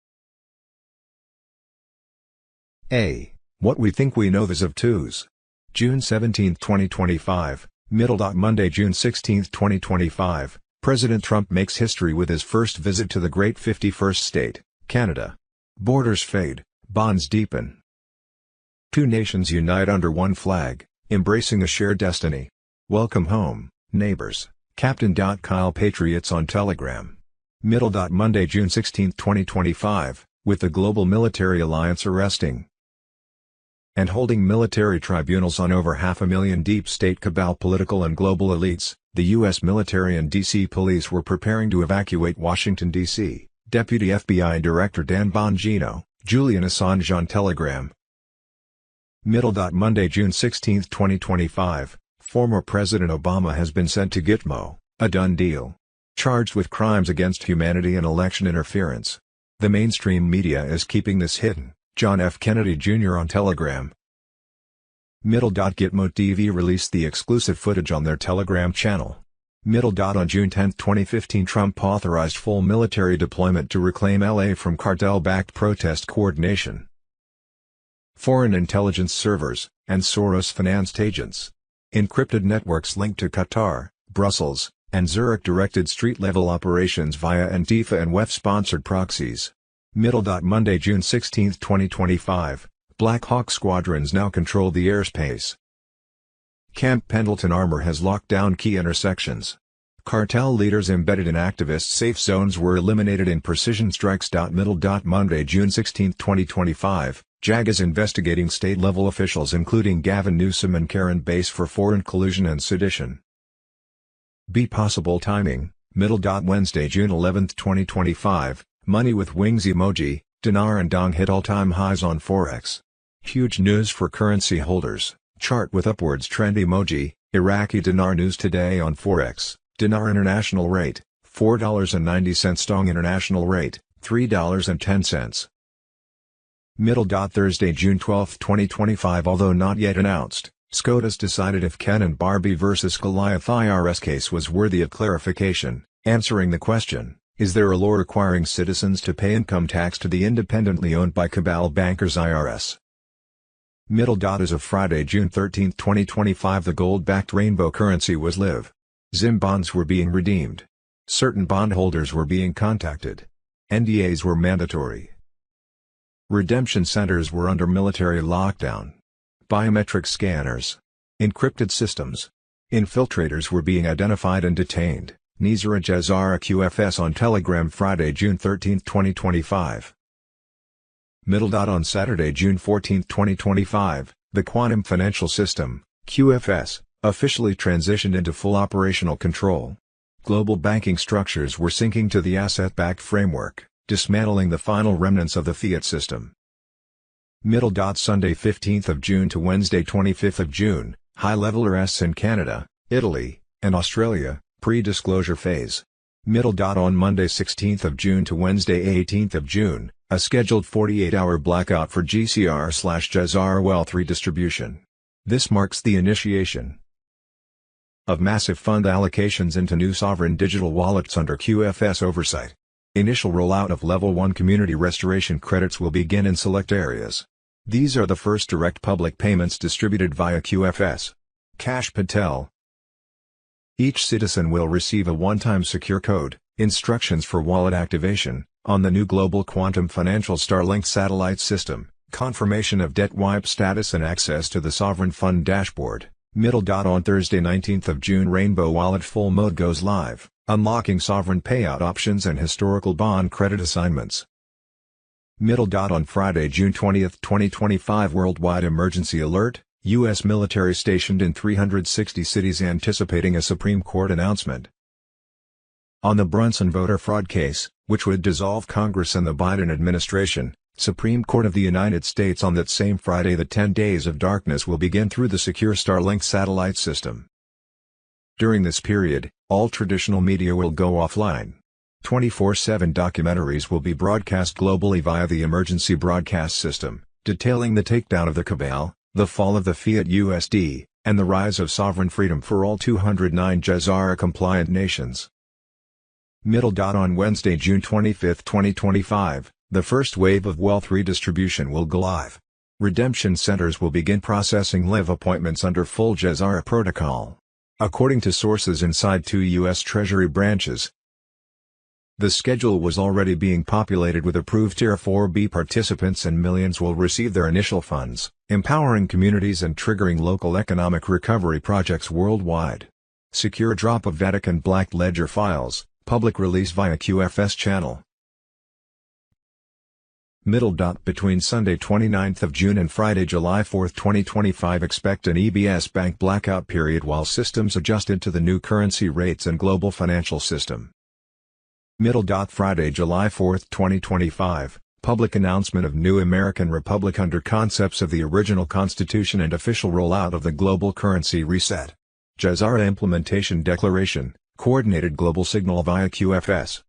A. What we think we know. This of twos. June 17, 2025, Monday, June 16, 2025, President Trump makes history with his first visit to the great 51st state, Canada. Borders fade, bonds deepen. Two nations unite under one flag, embracing a shared destiny. Welcome home, neighbors. Captain. Kyle Patriots on Telegram. Monday, June 16, 2025, with the Global Military Alliance arresting and holding military tribunals on over 500,000 deep state cabal political and global elites, the U.S. military and D.C. police were preparing to evacuate Washington, D.C., Deputy FBI Director Dan Bongino, Julian Assange on Telegram. Monday, June 16, 2025, former President Obama has been sent to Gitmo, a done deal. Charged with crimes against humanity and election interference. The mainstream media is keeping this hidden. John F. Kennedy Jr. on Telegram. Gitmo TV released the exclusive footage on their Telegram channel. On June 10, 2015, Trump authorized full military deployment to reclaim LA from cartel-backed protest coordination. Foreign intelligence servers, and Soros-financed agents. Encrypted networks linked to Qatar, Brussels, and Zurich directed street-level operations via Antifa and WEF-sponsored proxies. Monday, June 16, 2025, Black Hawk squadrons now control the airspace. Camp Pendleton Armor has locked down key intersections. Cartel leaders embedded in activist safe zones were eliminated in precision strikes. Monday, June 16, 2025, JAG is investigating state-level officials including Gavin Newsom and Karen Bass for foreign collusion and sedition. Possible timing, Wednesday, June 11, 2025, money with wings emoji, dinar and dong hit all-time highs on Forex. Huge news for currency holders, chart with upwards trend emoji, Iraqi dinar news today on Forex, dinar international rate, $4.90, dong international rate, $3.10. Thursday, June 12, 2025. Although not yet announced, SCOTUS decided if Ken and Barbie vs. Goliath IRS case was worthy of clarification, answering the question, is there a law requiring citizens to pay income tax to the independently owned by cabal bankers IRS? As of Friday, June 13, 2025, the gold-backed rainbow currency was live. ZIM bonds were being redeemed. Certain bondholders were being contacted. NDAs were mandatory. Redemption centers were under military lockdown. Biometric scanners. Encrypted systems. Infiltrators were being identified and detained. NESARA GESARA QFS on Telegram. Friday, June 13, 2025. On Saturday, June 14, 2025, the Quantum Financial System, QFS, officially transitioned into full operational control. Global banking structures were sinking to the asset-backed framework, dismantling the final remnants of the fiat system. Sunday, 15th of June to Wednesday, 25th of June, high-level arrests in Canada, Italy, and Australia. Pre-disclosure phase. On Monday 16th of June to Wednesday 18th of June, a scheduled 48-hour blackout for GESARA/GESARA wealth redistribution. This marks the initiation of massive fund allocations into new sovereign digital wallets under QFS oversight. Initial rollout of Level 1 community restoration credits will begin in select areas. These are the first direct public payments distributed via QFS. Cash Patel. Each citizen will receive a one-time secure code, instructions for wallet activation, on the new global quantum financial Starlink satellite system, confirmation of debt wipe status and access to the sovereign fund dashboard. On Thursday 19th of June, Rainbow Wallet full mode goes live, unlocking sovereign payout options and historical bond credit assignments. On Friday, June 20th, 2025, worldwide emergency alert, U.S. military stationed in 360 cities anticipating a Supreme Court announcement on the Brunson voter fraud case, which would dissolve Congress and the Biden administration. Supreme Court of the United States. On that same Friday, the 10 days of darkness will begin through the secure Starlink satellite system. During this period, all traditional media will go offline. 24/7 documentaries will be broadcast globally via the emergency broadcast system, detailing the takedown of the cabal, the fall of the fiat USD, and the rise of sovereign freedom for all 209 GESARA-compliant nations. On Wednesday, June 25, 2025, the first wave of wealth redistribution will go live. Redemption centers will begin processing live appointments under full GESARA protocol. According to sources inside 2 U.S. Treasury branches, the schedule was already being populated with approved Tier 4B participants, and millions will receive their initial funds, empowering communities and triggering local economic recovery projects worldwide. Secure drop of Vatican Black Ledger files, public release via QFS channel. Between Sunday 29th of June and Friday, July 4, 2025, expect an EBS bank blackout period while systems adjusted to the new currency rates and global financial system. Friday, July 4, 2025, public announcement of new American Republic under concepts of the original Constitution and official rollout of the global currency reset. GESARA implementation declaration, coordinated global signal via QFS.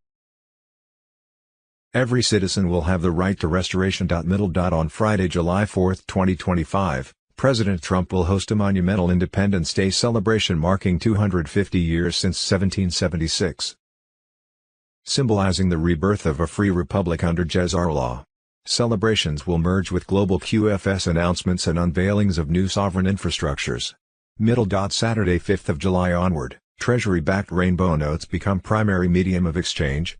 Every citizen will have the right to restoration. On Friday, July 4, 2025, President Trump will host a monumental Independence Day celebration marking 250 years since 1776. Symbolizing the rebirth of a free republic under GESARA law. Celebrations will merge with global QFS announcements and unveilings of new sovereign infrastructures. Saturday 5th of July onward, Treasury-backed rainbow notes become primary medium of exchange.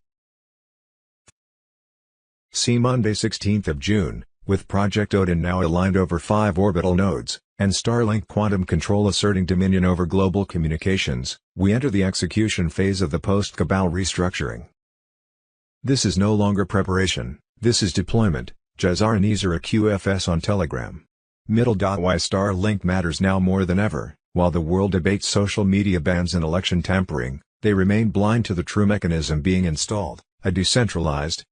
See Monday 16th of June, with Project Odin now aligned over 5 orbital nodes, and Starlink quantum control asserting dominion over global communications, we enter the execution phase of the post-cabal restructuring. This is no longer preparation, this is deployment. GESARA NESARA QFS on Telegram. Why Starlink matters now more than ever. While the world debates social media bans and election tampering, they remain blind to the true mechanism being installed, a decentralized,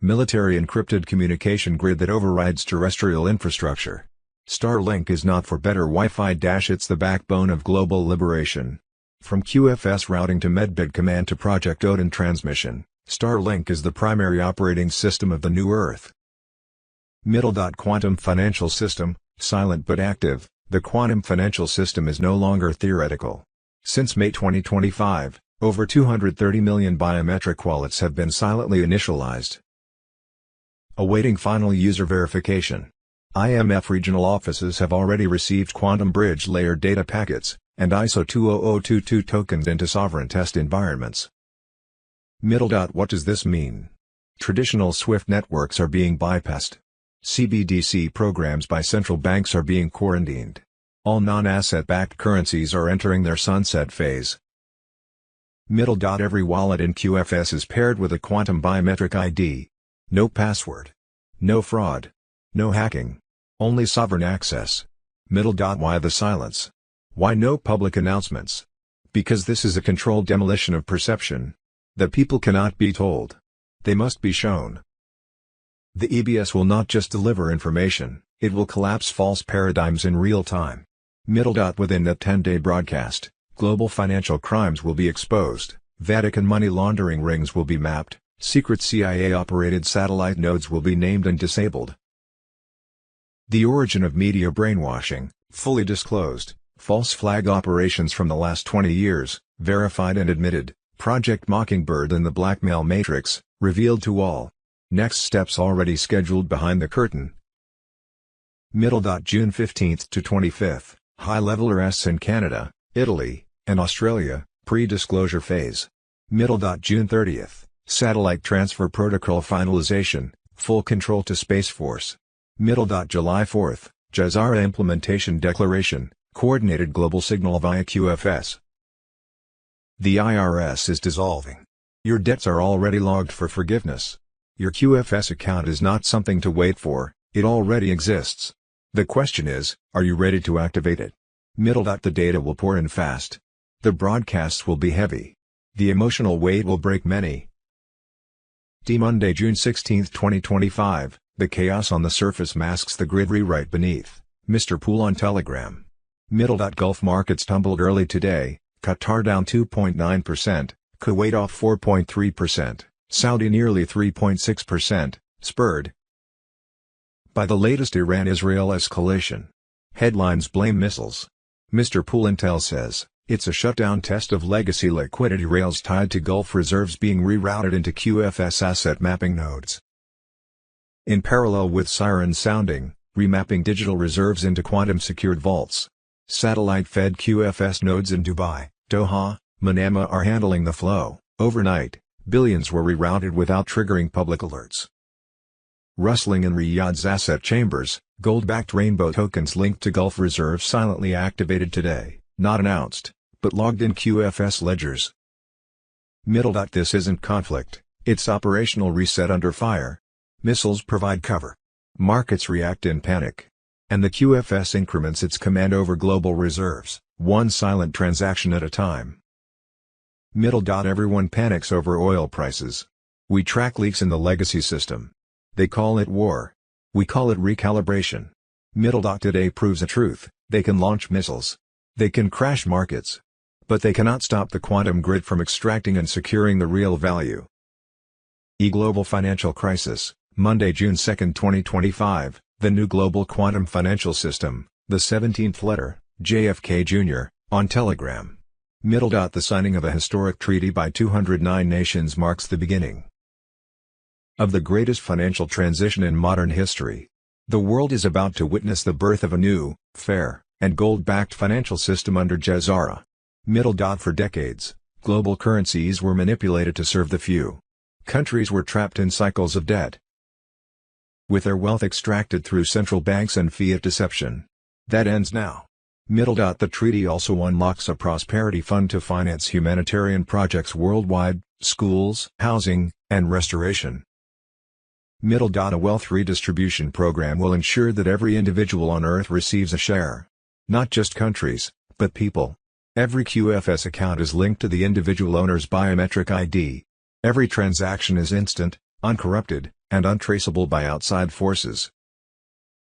military encrypted communication grid that overrides terrestrial infrastructure. Starlink is not for better Wi-Fi - it's the backbone of global liberation. From QFS routing to Medbed command to Project Odin transmission, Starlink is the primary operating system of the new Earth. Quantum financial system, silent but active. The quantum financial system is no longer theoretical. Since May 2025, over 230 million biometric wallets have been silently initialized, awaiting final user verification. IMF regional offices have already received quantum bridge layer data packets, and ISO 20022 tokens into sovereign test environments. What does this mean? Traditional SWIFT networks are being bypassed. CBDC programs by central banks are being quarantined. All non-asset-backed currencies are entering their sunset phase. Every wallet in QFS is paired with a quantum biometric ID. No password. No fraud. No hacking. Only sovereign access. Why the silence? Why no public announcements? Because this is a controlled demolition of perception. The people cannot be told. They must be shown. The EBS will not just deliver information, it will collapse false paradigms in real time. Within that 10-day broadcast, global financial crimes will be exposed, Vatican money laundering rings will be mapped, secret CIA-operated satellite nodes will be named and disabled. The origin of media brainwashing, fully disclosed, false flag operations from the last 20 years, verified and admitted, Project Mockingbird and the blackmail matrix, revealed to all. Next steps already scheduled behind the curtain. June 15th to 25th, high-level arrests in Canada, Italy, and Australia, pre-disclosure phase. June 30th, satellite transfer protocol finalization, full control to Space Force. July 4th, GESARA implementation declaration, coordinated global signal via QFS. The IRS is dissolving. Your debts are already logged for forgiveness. Your QFS account is not something to wait for, it already exists. The question is, are you ready to activate it? The data will pour in fast. The broadcasts will be heavy. The emotional weight will break many. Monday, June 16, 2025, the chaos on the surface masks the grid rewrite beneath. Mr. Pool on Telegram. Gulf markets tumbled early today, Qatar down 2.9%, Kuwait off 4.3%, Saudi nearly 3.6%, spurred by the latest Iran-Israel escalation. Headlines blame missiles. Mr. Pool Intel says, it's a shutdown test of legacy liquidity rails tied to Gulf reserves being rerouted into QFS asset mapping nodes. In parallel with sirens sounding, remapping digital reserves into quantum-secured vaults. Satellite-fed QFS nodes in Dubai, Doha, Manama are handling the flow. Overnight, billions were rerouted without triggering public alerts. Rustling in Riyadh's asset chambers, gold-backed rainbow tokens linked to Gulf reserves silently activated today, not announced, but logged in QFS ledgers. This isn't conflict, it's operational reset under fire. Missiles provide cover. Markets react in panic. And the QFS increments its command over global reserves, one silent transaction at a time. Everyone panics over oil prices. We track leaks in the legacy system. They call it war. We call it recalibration. Today proves a truth, they can launch missiles. They can crash markets. But they cannot stop the quantum grid from extracting and securing the real value. Global financial crisis, Monday, June 2, 2025. The new global quantum financial system, the 17th letter, JFK Jr., on Telegram. The signing of a historic treaty by 209 nations marks the beginning of the greatest financial transition in modern history. The world is about to witness the birth of a new, fair, and gold-backed financial system under GESARA. For decades, global currencies were manipulated to serve the few. Countries were trapped in cycles of debt, with their wealth extracted through central banks and fiat deception. That ends now. The treaty also unlocks a prosperity fund to finance humanitarian projects worldwide, schools, housing, and restoration. A wealth redistribution program will ensure that every individual on Earth receives a share. Not just countries, but people. Every QFS account is linked to the individual owner's biometric ID. Every transaction is instant, uncorrupted, and untraceable by outside forces.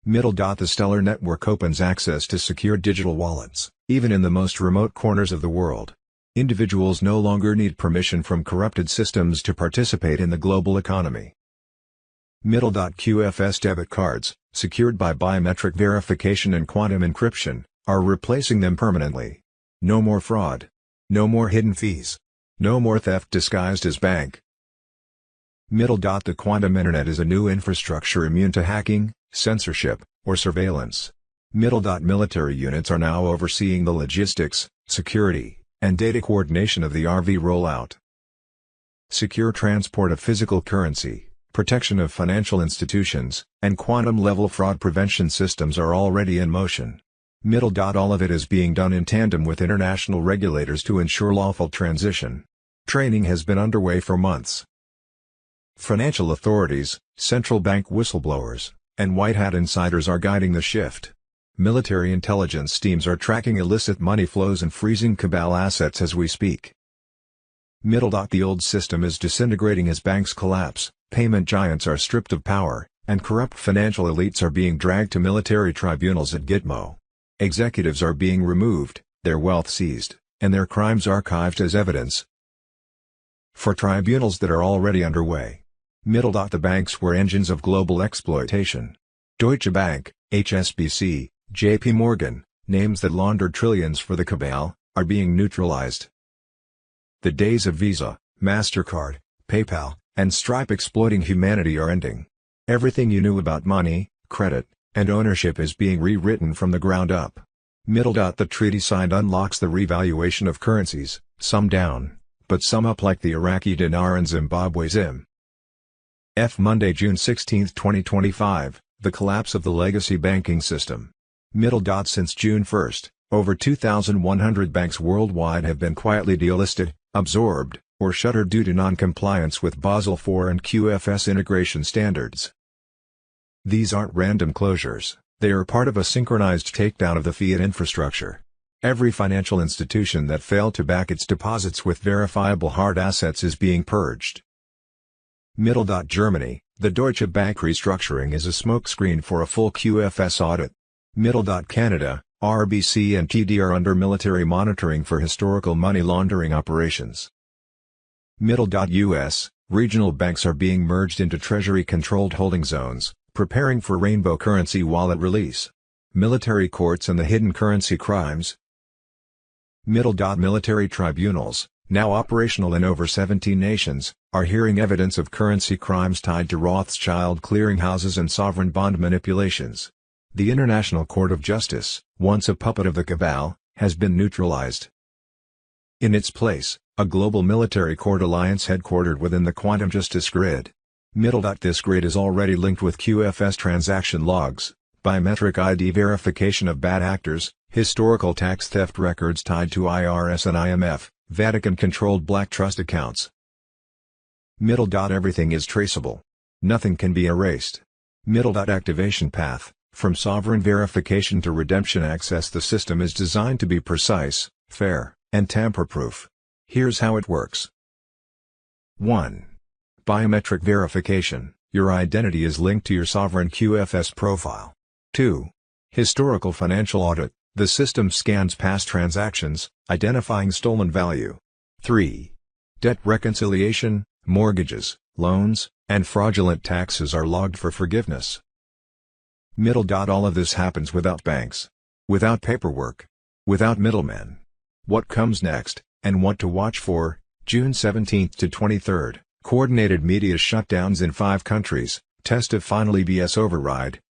The Stellar Network opens access to secure digital wallets, even in the most remote corners of the world. Individuals no longer need permission from corrupted systems to participate in the global economy. QFS debit cards, secured by biometric verification and quantum encryption, are replacing them permanently. No more fraud. No more hidden fees. No more theft disguised as bank. The quantum internet is a new infrastructure immune to hacking, censorship, or surveillance. Military units are now overseeing the logistics, security, and data coordination of the RV rollout. Secure transport of physical currency, protection of financial institutions, and quantum-level fraud prevention systems are already in motion. All of it is being done in tandem with international regulators to ensure lawful transition. Training has been underway for months. Financial authorities, central bank whistleblowers, and white hat insiders are guiding the shift. Military intelligence teams are tracking illicit money flows and freezing cabal assets as we speak. The old system is disintegrating as banks collapse, payment giants are stripped of power, and corrupt financial elites are being dragged to military tribunals at Gitmo. Executives are being removed, their wealth seized, and their crimes archived as evidence for tribunals that are already underway. The banks were engines of global exploitation. Deutsche Bank, HSBC, JP Morgan, names that laundered trillions for the cabal, are being neutralized. The days of Visa, MasterCard, PayPal, and Stripe exploiting humanity are ending. Everything you knew about money, credit, and ownership is being rewritten from the ground up. The treaty signed unlocks the revaluation of currencies, some down, but some up like the Iraqi dinar and Zimbabwe zim. Monday, June 16, 2025, the collapse of the legacy banking system. Since June 1, over 2,100 banks worldwide have been quietly delisted, absorbed, or shuttered due to non-compliance with Basel IV and QFS integration standards. These aren't random closures, they are part of a synchronized takedown of the fiat infrastructure. Every financial institution that failed to back its deposits with verifiable hard assets is being purged. Germany, the Deutsche Bank restructuring is a smokescreen for a full QFS audit. Canada, RBC and TD are under military monitoring for historical money laundering operations. US, regional banks are being merged into Treasury-controlled holding zones, preparing for rainbow currency wallet release. Military courts and the hidden currency crimes. Military tribunals, now operational in over 17 nations, are hearing evidence of currency crimes tied to Rothschild clearinghouses and sovereign bond manipulations. The International Court of Justice, once a puppet of the cabal, has been neutralized. In its place, a global military court alliance headquartered within the quantum justice grid. This grid is already linked with QFS transaction logs, biometric ID verification of bad actors, historical tax theft records tied to IRS and IMF, Vatican-controlled black trust accounts. Everything is traceable. Nothing can be erased. Activation path, from sovereign verification to redemption access. The system is designed to be precise, fair, and tamper-proof. Here's how it works. 1. Biometric verification, your identity is linked to your sovereign QFS profile. 2. Historical financial audit, the system scans past transactions, identifying stolen value. 3. Debt reconciliation, mortgages, loans, and fraudulent taxes are logged for forgiveness. All of this happens without banks. Without paperwork. Without middlemen. What comes next, and what to watch for? June 17 to 23, coordinated media shutdowns in 5 countries, test of final EBS override.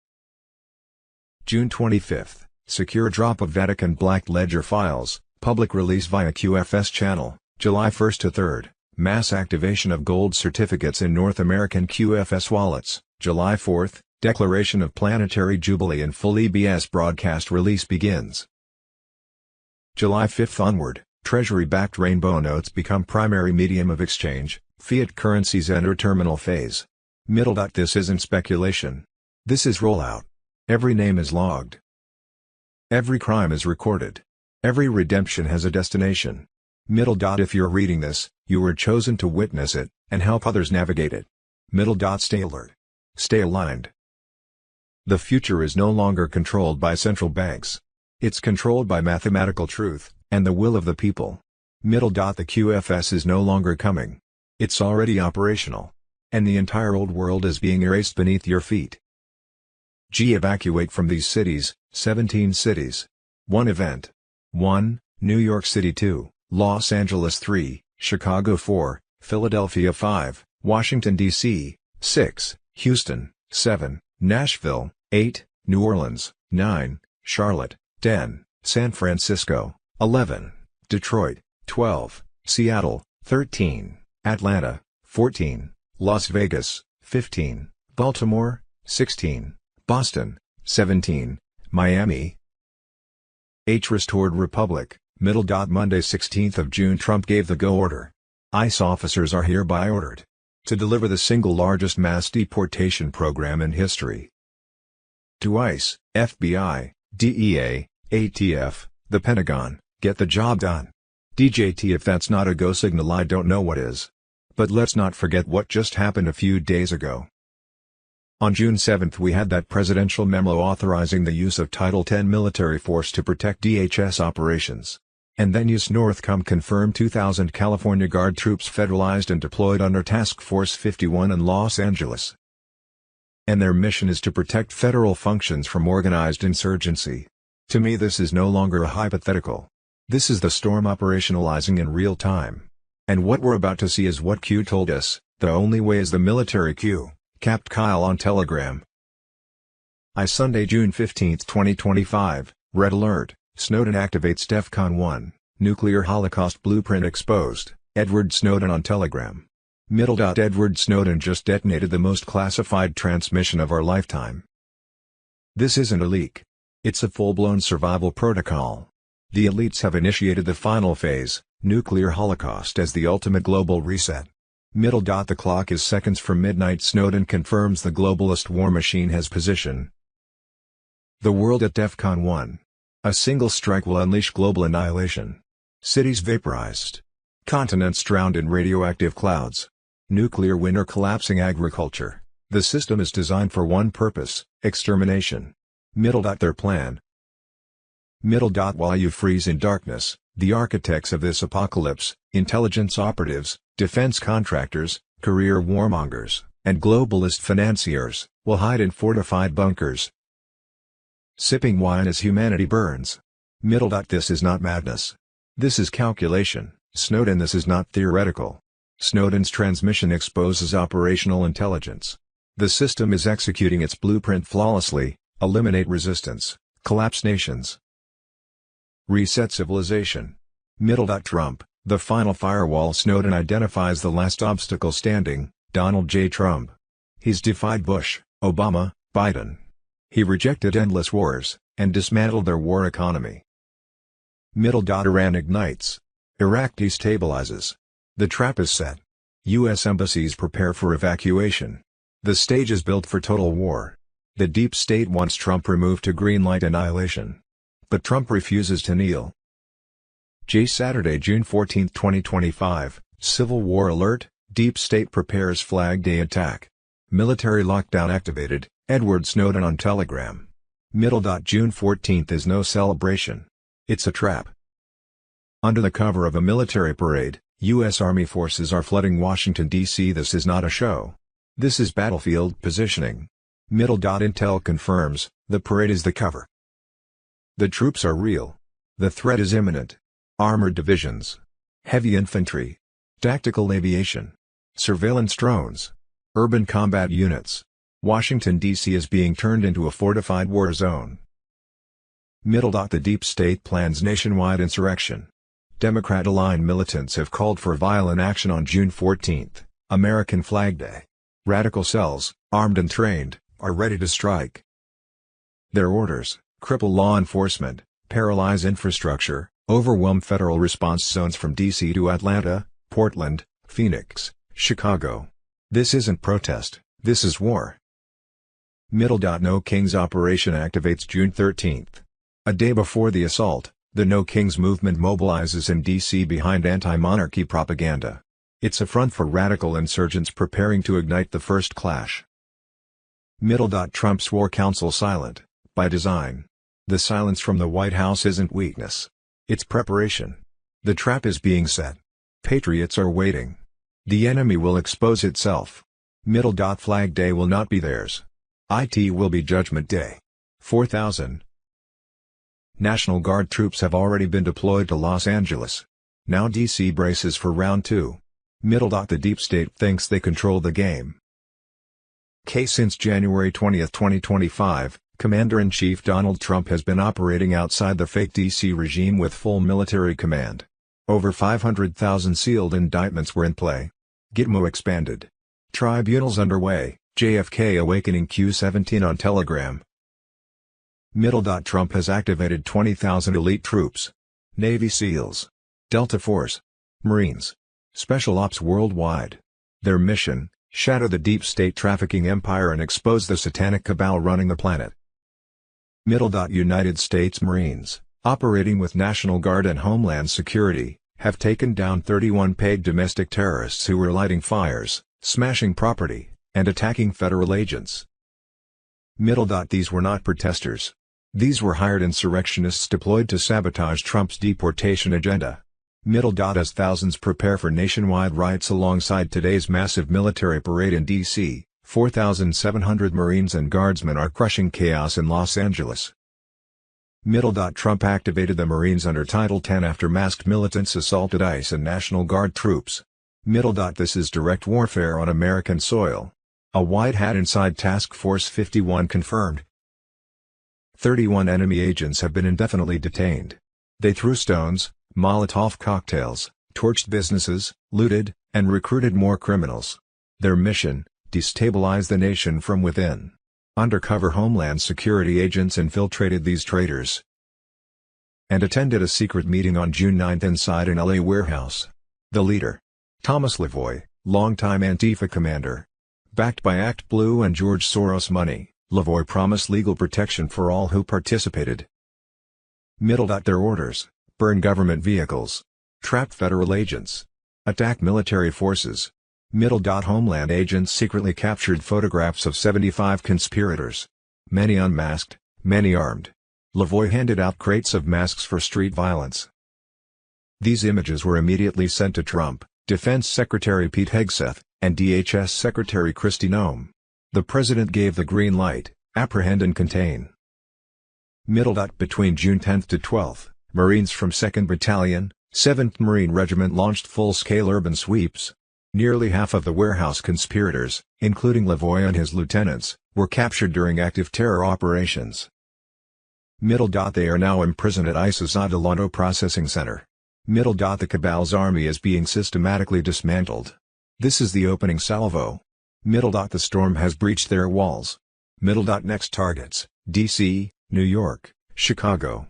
June 25, secure drop of Vatican Black Ledger files, public release via QFS channel. July 1 to 3, mass activation of gold certificates in North American QFS wallets. July 4, declaration of planetary jubilee and full EBS broadcast release begins. July 5 onward, Treasury-backed rainbow notes become primary medium of exchange, fiat currencies enter terminal phase. This isn't speculation. This is rollout. Every name is logged. Every crime is recorded. Every redemption has a destination. If you're reading this, you were chosen to witness it, and help others navigate it. Stay alert. Stay aligned. The future is no longer controlled by central banks. It's controlled by mathematical truth, and the will of the people. The QFS is no longer coming. It's already operational. And the entire old world is being erased beneath your feet. Evacuate from these cities, 17 cities. 1 event. 1, New York City. 2, Los Angeles. 3, Chicago. 4, Philadelphia. 5, Washington, D.C. 6, Houston. 7, Nashville. 8, New Orleans. 9, Charlotte. 10, San Francisco. 11, Detroit. 12, Seattle. 13, Atlanta. 14, Las Vegas. 15, Baltimore. 16, Boston. 17, Miami. Restored Republic. Monday 16th of June, Trump gave the go order. ICE officers are hereby ordered to deliver the single largest mass deportation program in history. To ICE, FBI, DEA, ATF, the Pentagon, get the job done. DJT, if that's not a go signal, I don't know what is. But let's not forget what just happened a few days ago. On June 7 we had that presidential memo authorizing the use of Title 10 military force to protect DHS operations. And then US Northcom confirmed 2,000 California Guard troops federalized and deployed under Task Force 51 in Los Angeles. And their mission is to protect federal functions from organized insurgency. To me, this is no longer a hypothetical. This is the storm operationalizing in real time. And what we're about to see is what Q told us, the only way is the military Q, capped Kyle on Telegram. Sunday, June 15, 2025, Red Alert, Snowden activates DEFCON 1, Nuclear Holocaust Blueprint exposed, Edward Snowden on Telegram. Edward Snowden just detonated the most classified transmission of our lifetime. This isn't a leak. It's a full-blown survival protocol. The elites have initiated the final phase, nuclear holocaust as the ultimate global reset. The clock is seconds from midnight. Snowden confirms the globalist war machine has position. The world at DEFCON 1. A single strike will unleash global annihilation. Cities vaporized. Continents drowned in radioactive clouds. Nuclear winter collapsing agriculture. The system is designed for one purpose, extermination. Their plan. While you freeze in darkness, the architects of this apocalypse, intelligence operatives, defense contractors, career warmongers, and globalist financiers, will hide in fortified bunkers, sipping wine as humanity burns. This is not madness. This is calculation. Snowden, this is not theoretical. Snowden's transmission exposes operational intelligence. The system is executing its blueprint flawlessly: eliminate resistance, collapse nations, reset civilization. Trump, the final firewall. Snowden identifies the last obstacle standing, Donald J. Trump. He's defied Bush, Obama, Biden. He rejected endless wars, and dismantled their war economy. Iran ignites. Iraq destabilizes. The trap is set. U.S. embassies prepare for evacuation. The stage is built for total war. The deep state wants Trump removed to greenlight annihilation. But Trump refuses to kneel. Saturday, June 14, 2025, Civil War alert, Deep State prepares Flag Day attack. Military lockdown activated, Edward Snowden on Telegram. June 14 is no celebration. It's a trap. Under the cover of a military parade, U.S. Army forces are flooding Washington, D.C. This is not a show. This is battlefield positioning. Intel confirms, the parade is the cover. The troops are real. The threat is imminent. Armored divisions, heavy infantry, tactical aviation, surveillance drones, urban combat units. Washington, D.C. is being turned into a fortified war zone. The deep state plans nationwide insurrection. Democrat-aligned militants have called for violent action on June 14, American Flag Day. Radical cells, armed and trained, are ready to strike. Their orders: cripple law enforcement, paralyze infrastructure, overwhelm federal response zones from D.C. to Atlanta, Portland, Phoenix, Chicago. This isn't protest, this is war. No Kings operation activates June 13. A day before the assault, the No Kings movement mobilizes in D.C. behind anti-monarchy propaganda. It's a front for radical insurgents preparing to ignite the first clash. Trump's War Council silent, by design. The silence from the White House isn't weakness. It's preparation. The trap is being set. Patriots are waiting. The enemy will expose itself. Flag Day will not be theirs. It will be Judgment Day. 4,000 National Guard troops have already been deployed to Los Angeles. Now D.C. braces for round 2. The deep state thinks they control the game. Since January 20, 2025, Commander-in-Chief Donald Trump has been operating outside the fake D.C. regime with full military command. Over 500,000 sealed indictments were in play. Gitmo expanded. Tribunals underway, JFK awakening Q17 on Telegram. Trump has activated 20,000 elite troops. Navy SEALs, Delta Force, Marines, Special Ops worldwide. Their mission: shatter the deep state trafficking empire and expose the satanic cabal running the planet. United States Marines, operating with National Guard and Homeland Security, have taken down 31 paid domestic terrorists who were lighting fires, smashing property, and attacking federal agents. These were not protesters. These were hired insurrectionists deployed to sabotage Trump's deportation agenda. As thousands prepare for nationwide riots alongside today's massive military parade in D.C., 4,700 Marines and Guardsmen are crushing chaos in Los Angeles. Trump activated the Marines under Title 10 after masked militants assaulted ICE and National Guard troops. This is direct warfare on American soil. A white hat inside Task Force 51 confirmed. 31 enemy agents have been indefinitely detained. They threw stones, Molotov cocktails, torched businesses, looted, and recruited more criminals. Their mission: destabilize the nation from within. Undercover Homeland Security agents infiltrated these traitors and attended a secret meeting on June 9 inside an LA warehouse. The leader, Thomas Lavoie, longtime Antifa commander. Backed by Act Blue and George Soros money, Lavoie promised legal protection for all who participated. Their orders: burn government vehicles, trap federal agents, attack military forces. Homeland agents secretly captured photographs of 75 conspirators. Many unmasked, many armed. Lavoie handed out crates of masks for street violence. These images were immediately sent to Trump, Defense Secretary Pete Hegseth, and DHS Secretary Kristi Noem. The president gave the green light: apprehend and contain. Between June 10 to 12, Marines from 2nd Battalion, 7th Marine Regiment launched full-scale urban sweeps. Nearly half of the warehouse conspirators, including Lavoie and his lieutenants, were captured during active terror operations. They are now imprisoned at ICE's Adelanto Processing Center. The cabal's army is being systematically dismantled. This is the opening salvo. The storm has breached their walls. Next targets: D.C., New York, Chicago.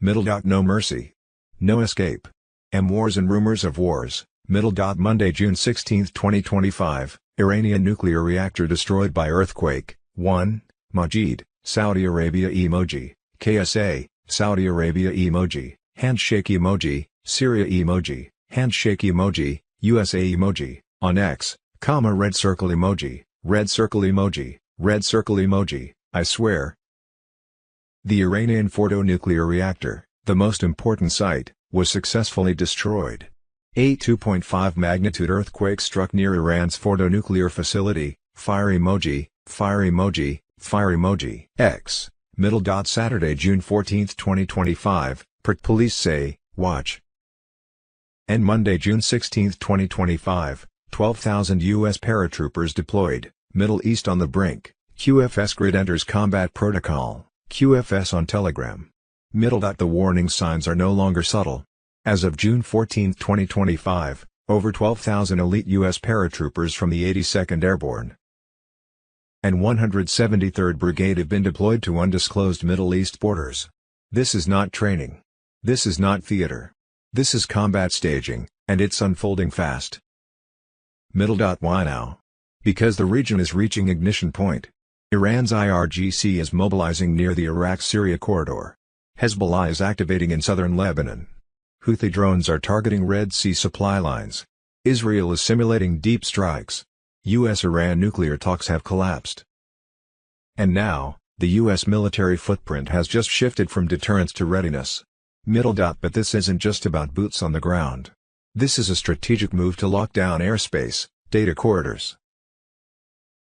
No mercy. No escape. Wars and rumors of wars. Monday, June 16, 2025, Iranian nuclear reactor destroyed by earthquake. 1. Majid, Saudi Arabia emoji, KSA, Saudi Arabia emoji, handshake emoji, Syria emoji, handshake emoji, USA emoji, on X, red circle emoji, red circle emoji, red circle emoji, I swear. The Iranian Fordo nuclear reactor, the most important site, was successfully destroyed. A 2.5 magnitude earthquake struck near Iran's Fordo nuclear facility. Fire emoji, fire emoji, fire emoji. X. Saturday, June 14, 2025, police say, watch. And Monday, June 16, 2025, 12,000 U.S. paratroopers deployed. Middle East on the brink. QFS grid enters combat protocol. QFS on Telegram. The warning signs are no longer subtle. As of June 14, 2025, over 12,000 elite U.S. paratroopers from the 82nd Airborne and 173rd Brigade have been deployed to undisclosed Middle East borders. This is not training. This is not theater. This is combat staging, and it's unfolding fast. Why now? Because the region is reaching ignition point. Iran's IRGC is mobilizing near the Iraq-Syria corridor. Hezbollah is activating in southern Lebanon. Houthi drones are targeting Red Sea supply lines. Israel is simulating deep strikes. U.S.-Iran nuclear talks have collapsed. And now, the U.S. military footprint has just shifted from deterrence to readiness. But this isn't just about boots on the ground. This is a strategic move to lock down airspace, data corridors,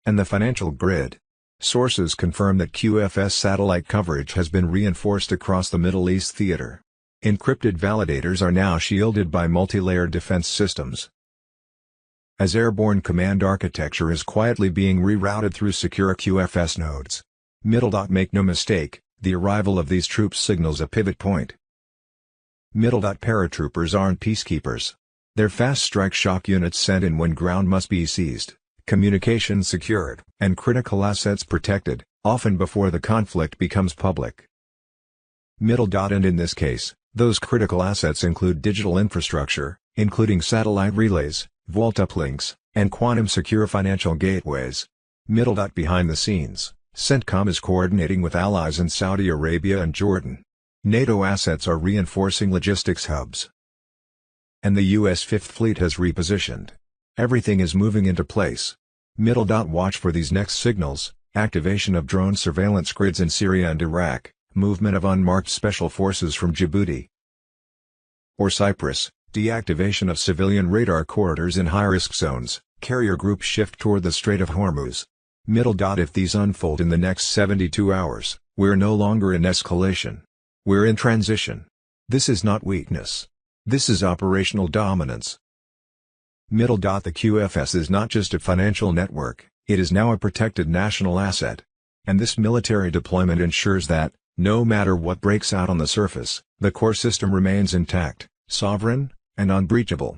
and the financial grid. Sources confirm that QFS satellite coverage has been reinforced across the Middle East theater. Encrypted validators are now shielded by multi-layered defense systems. As airborne command architecture is quietly being rerouted through secure QFS nodes. Make no mistake, the arrival of these troops signals a pivot point. Paratroopers aren't peacekeepers. They're fast strike shock units sent in when ground must be seized, communications secured, and critical assets protected, often before the conflict becomes public. And in this case, those critical assets include digital infrastructure, including satellite relays, vault uplinks, and quantum-secure financial gateways. Behind the scenes, CENTCOM is coordinating with allies in Saudi Arabia and Jordan. NATO assets are reinforcing logistics hubs. And the U.S. Fifth Fleet has repositioned. Everything is moving into place. Watch for these next signals: activation of drone surveillance grids in Syria and Iraq, movement of unmarked special forces from Djibouti or Cyprus, deactivation of civilian radar corridors in high-risk zones, Carrier groups shift toward the Strait of Hormuz. Middle dot if these unfold in the next 72 hours, we're no longer in escalation. We're in transition. This is not weakness. This is operational dominance. Middle dot the QFS is not just a financial network, it is now a protected national asset. And this military deployment ensures that, no matter what breaks out on the surface, the core system remains intact, sovereign, and unbreachable.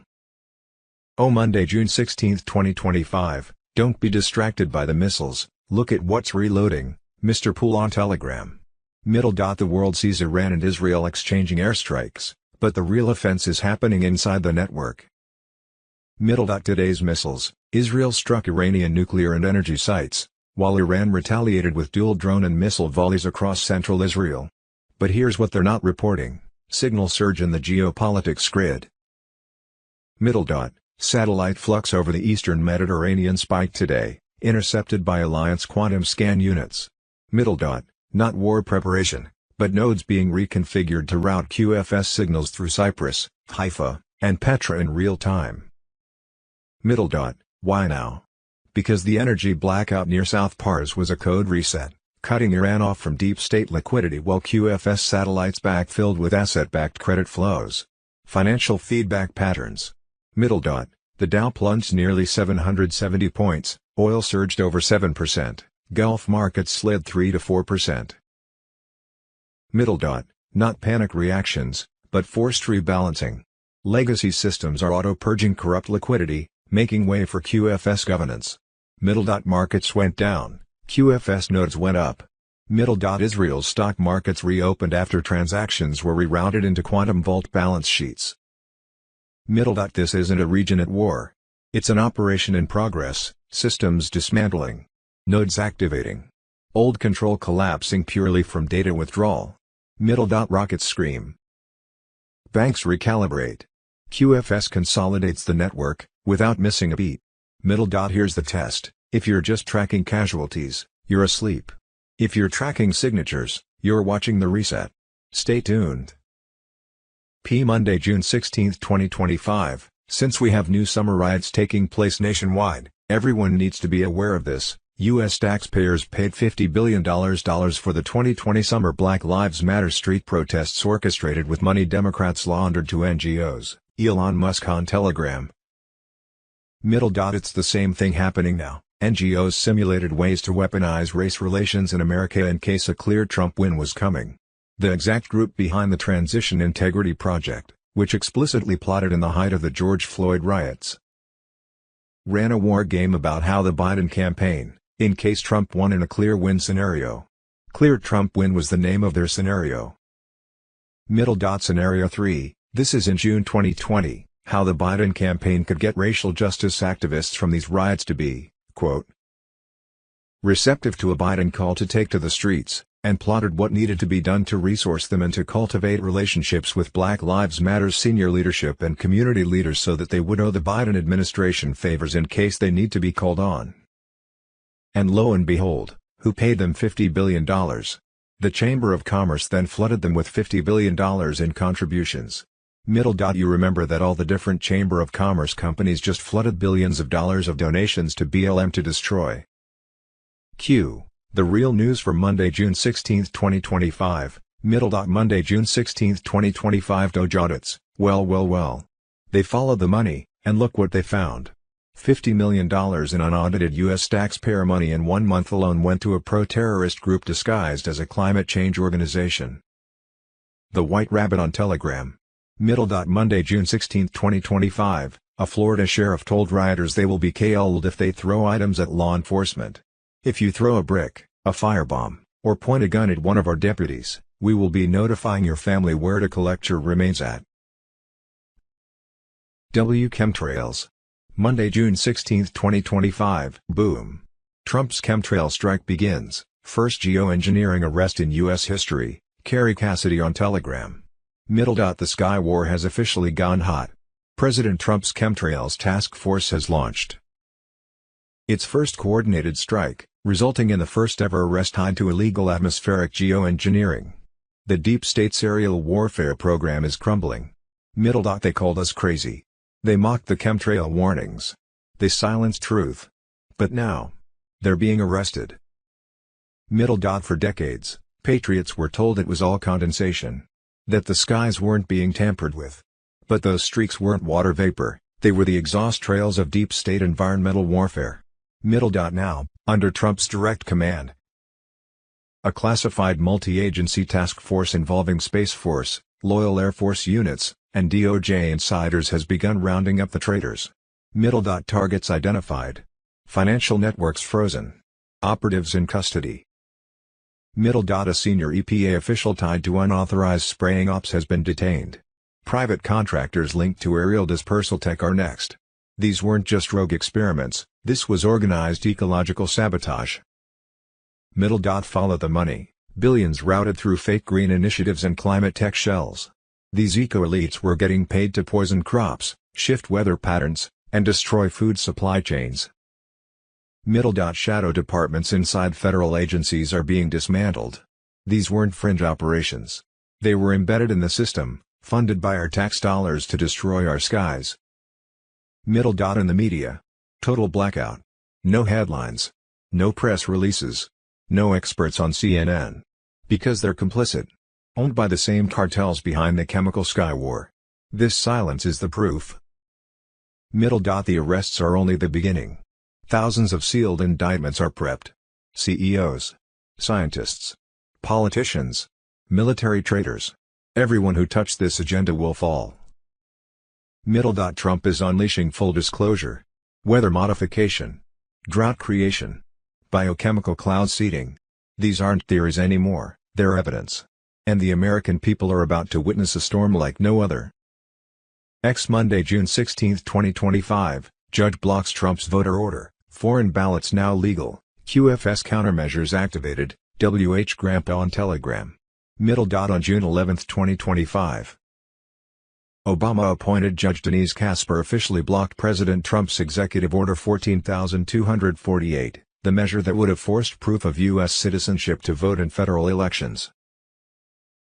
Oh, Monday, June 16, 2025, don't be distracted by the missiles, look at what's reloading, Mr. Poole on Telegram. Middle dot the world sees Iran and Israel exchanging airstrikes, but the real offense is happening inside the network. Middle dot today's missiles, Israel struck Iranian nuclear and energy sites, while Iran retaliated with dual drone and missile volleys across central Israel. But here's what they're not reporting, signal surge in the geopolitics grid. Middle dot, satellite flux over the eastern Mediterranean spiked today, intercepted by Alliance quantum scan units. Middle dot, not war preparation, but nodes being reconfigured to route QFS signals through Cyprus, Haifa, and Petra in real time. Middle dot, why now? Because the energy blackout near South Pars was a code reset, cutting Iran off from deep state liquidity while QFS satellites backfilled with asset-backed credit flows. Financial feedback patterns. Middle dot, the Dow plunged nearly 770 points, oil surged over 7%, Gulf markets slid 3 to 4%. Middle dot, not panic reactions, but forced rebalancing. Legacy systems are auto-purging corrupt liquidity, making way for QFS governance. Middle dot markets went down, QFS nodes went up. Middle dot Israel's stock markets reopened after transactions were rerouted into quantum vault balance sheets. Middle dot this isn't a region at war. It's an operation in progress, systems dismantling. Nodes activating. Old control collapsing purely from data withdrawal. Middle dot rockets scream. Banks recalibrate. QFS consolidates the network, without missing a beat. Middle dot here's the test, if you're just tracking casualties, you're asleep. If you're tracking signatures, you're watching the reset. Stay tuned. Monday, June 16, 2025, since we have new summer riots taking place nationwide, everyone needs to be aware of this. U.S. taxpayers paid $50 billion for the 2020 summer Black Lives Matter street protests orchestrated with money Democrats laundered to NGOs, Elon Musk on Telegram. Middle dot it's the same thing happening now, NGOs simulated ways to weaponize race relations in America in case a clear Trump win was coming. The exact group behind the Transition Integrity Project, which explicitly plotted in the height of the George Floyd riots, ran a war game about how the Biden campaign, in case Trump won in a clear win scenario. Clear Trump win was the name of their scenario. Middle dot scenario 3, this is in June 2020, how the Biden campaign could get racial justice activists from these riots to be, quote, receptive to a Biden call to take to the streets, and plotted what needed to be done to resource them and to cultivate relationships with Black Lives Matter's senior leadership and community leaders so that they would owe the Biden administration favors in case they need to be called on. And lo and behold, who paid them $50 billion? The Chamber of Commerce then flooded them with $50 billion in contributions. Middle dot you remember that all the different Chamber of Commerce companies just flooded billions of dollars of donations to BLM to destroy. Q. The real news for Monday, June 16, 2025, Middle dot Monday, June 16, 2025 Doge audits, well. They followed the money, and look what they found. $50 million in unaudited U.S. taxpayer money in 1 month alone went to a pro-terrorist group disguised as a climate change organization. The White Rabbit on Telegram. Middle dot Monday, June 16, 2025, a Florida sheriff told rioters they will be killed if they throw items at law enforcement. If you throw a brick, a firebomb, or point a gun at one of our deputies, we will be notifying your family where to collect your remains at. Chemtrails. Monday, June 16, 2025, boom. Trump's chemtrail strike begins, first geoengineering arrest in U.S. history, Carrie Cassidy on Telegram. Middle dot the Sky War has officially gone hot. President Trump's chemtrails task force has launched its first coordinated strike, resulting in the first ever arrest tied to illegal atmospheric geoengineering. The deep state's aerial warfare program is crumbling. Middle dot they called us crazy. They mocked the chemtrail warnings. They silenced truth. But now, they're being arrested. Middle dot. For decades, patriots were told it was all condensation. That the skies weren't being tampered with. But those streaks weren't water vapor, they were the exhaust trails of deep state environmental warfare. Middle dot. Now, under Trump's direct command, a classified multi-agency task force involving Space Force, loyal Air Force units, and DOJ insiders has begun rounding up the traitors. Middle dot. Targets identified. Financial networks frozen. Operatives in custody. Middle dot. A senior EPA official tied to unauthorized spraying ops has been detained. Private contractors linked to aerial dispersal tech are next. These weren't just rogue experiments, this was organized ecological sabotage. Middle dot. Follow the money. Billions routed through fake green initiatives and climate tech shells. These eco-elites were getting paid to poison crops, shift weather patterns, and destroy food supply chains. Middle dot. Shadow departments inside federal agencies are being dismantled. These weren't fringe operations. They were embedded in the system, funded by our tax dollars to destroy our skies. Middle dot. In the media. Total blackout. No headlines. No press releases. No experts on CNN. Because they're complicit. Owned by the same cartels behind the chemical sky war. This silence is the proof. Middle dot. The arrests are only the beginning. Thousands of sealed indictments are prepped. CEOs. Scientists. Politicians. Military traitors. Everyone who touched this agenda will fall. Middle dot. Trump is unleashing full disclosure. Weather modification. Drought creation. Biochemical cloud seeding. These aren't theories anymore, they're evidence. And the American people are about to witness a storm like no other. Monday, June 16, 2025, Judge blocks Trump's voter order, foreign ballots now legal, QFS countermeasures activated, WH Grandpa on Telegram. Middle dot. On June 11, 2025. Obama-appointed Judge Denise Casper officially blocked President Trump's Executive Order 14,248, the measure that would have forced proof of U.S. citizenship to vote in federal elections.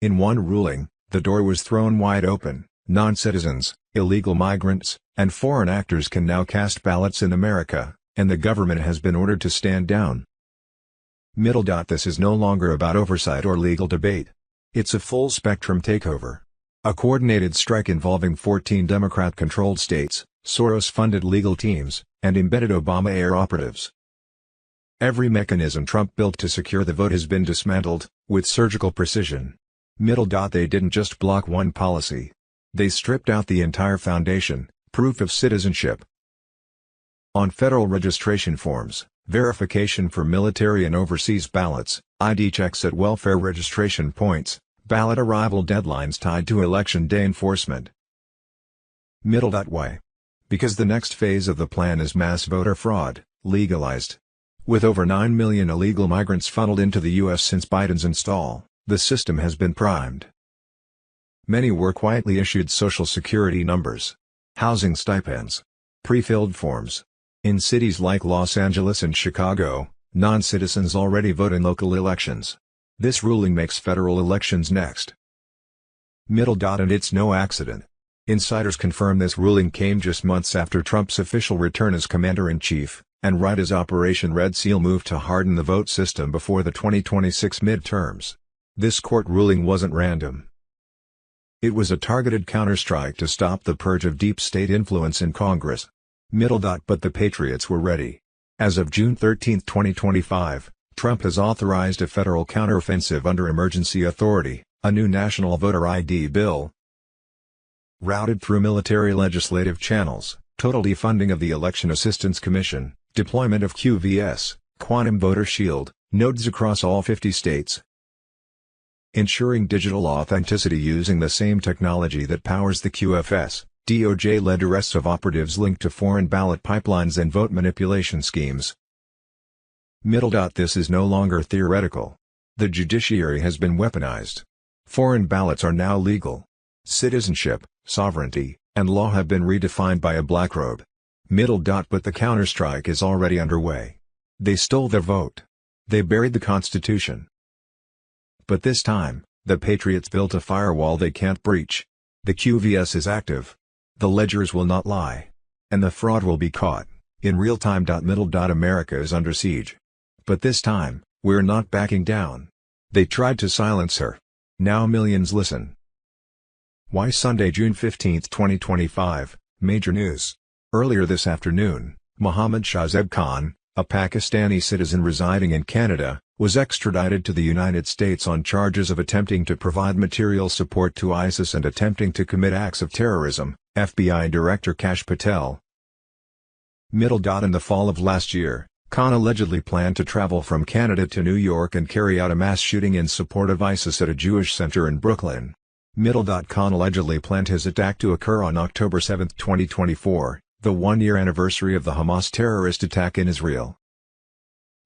In one ruling, the door was thrown wide open. Non-citizens, illegal migrants, and foreign actors can now cast ballots in America, and the government has been ordered to stand down. Middle dot. This is no longer about oversight or legal debate. It's a full-spectrum takeover. A coordinated strike involving 14 Democrat-controlled states, Soros-funded legal teams, and embedded Obama-era operatives. Every mechanism Trump built to secure the vote has been dismantled, with surgical precision. Middle dot. They didn't just block one policy. They stripped out the entire foundation, proof of citizenship. On federal registration forms, verification for military and overseas ballots, ID checks at welfare registration points, ballot arrival deadlines tied to Election Day enforcement. Middle dot. Why? Because the next phase of the plan is mass voter fraud, legalized. With over 9 million illegal migrants funneled into the U.S. since Biden's install, the system has been primed. Many were quietly issued Social Security numbers, housing stipends, pre-filled forms. In cities like Los Angeles and Chicago, non-citizens already vote in local elections. This ruling makes federal elections next. Middle dot. And it's no accident. Insiders confirm this ruling came just months after Trump's official return as commander-in-chief, and right as Operation Red Seal moved to harden the vote system before the 2026 midterms. This court ruling wasn't random. It was a targeted counterstrike to stop the purge of deep state influence in Congress. Middle dot. But the patriots were ready. As of June 13, 2025, Trump has authorized a federal counteroffensive under emergency authority, a new national voter ID bill. Routed through military legislative channels, total defunding of the Election Assistance Commission, deployment of QFS, quantum voter shield, nodes across all 50 states. Ensuring digital authenticity using the same technology that powers the QFS, DOJ-led arrests of operatives linked to foreign ballot pipelines and vote manipulation schemes. Middle dot. This is no longer theoretical. The judiciary has been weaponized. Foreign ballots are now legal. Citizenship, sovereignty, and law have been redefined by a black robe. Middle dot. But the counterstrike is already underway. They stole their vote. They buried the Constitution. But this time, the patriots built a firewall they can't breach. The QFS is active. The ledgers will not lie. And the fraud will be caught. In real time. Middle. America is under siege. But this time, we're not backing down. They tried to silence her. Now millions listen. Why? Sunday, June 15, 2025, Major News. Earlier this afternoon, Mohammad Shahzeb Khan, a Pakistani citizen residing in Canada, was extradited to the United States on charges of attempting to provide material support to ISIS and attempting to commit acts of terrorism, FBI Director Kash Patel. Middle. In the fall of last year, Khan allegedly planned to travel from Canada to New York and carry out a mass shooting in support of ISIS at a Jewish center in Brooklyn. Middle. Khan allegedly planned his attack to occur on October 7, 2024, the one-year anniversary of the Hamas terrorist attack in Israel.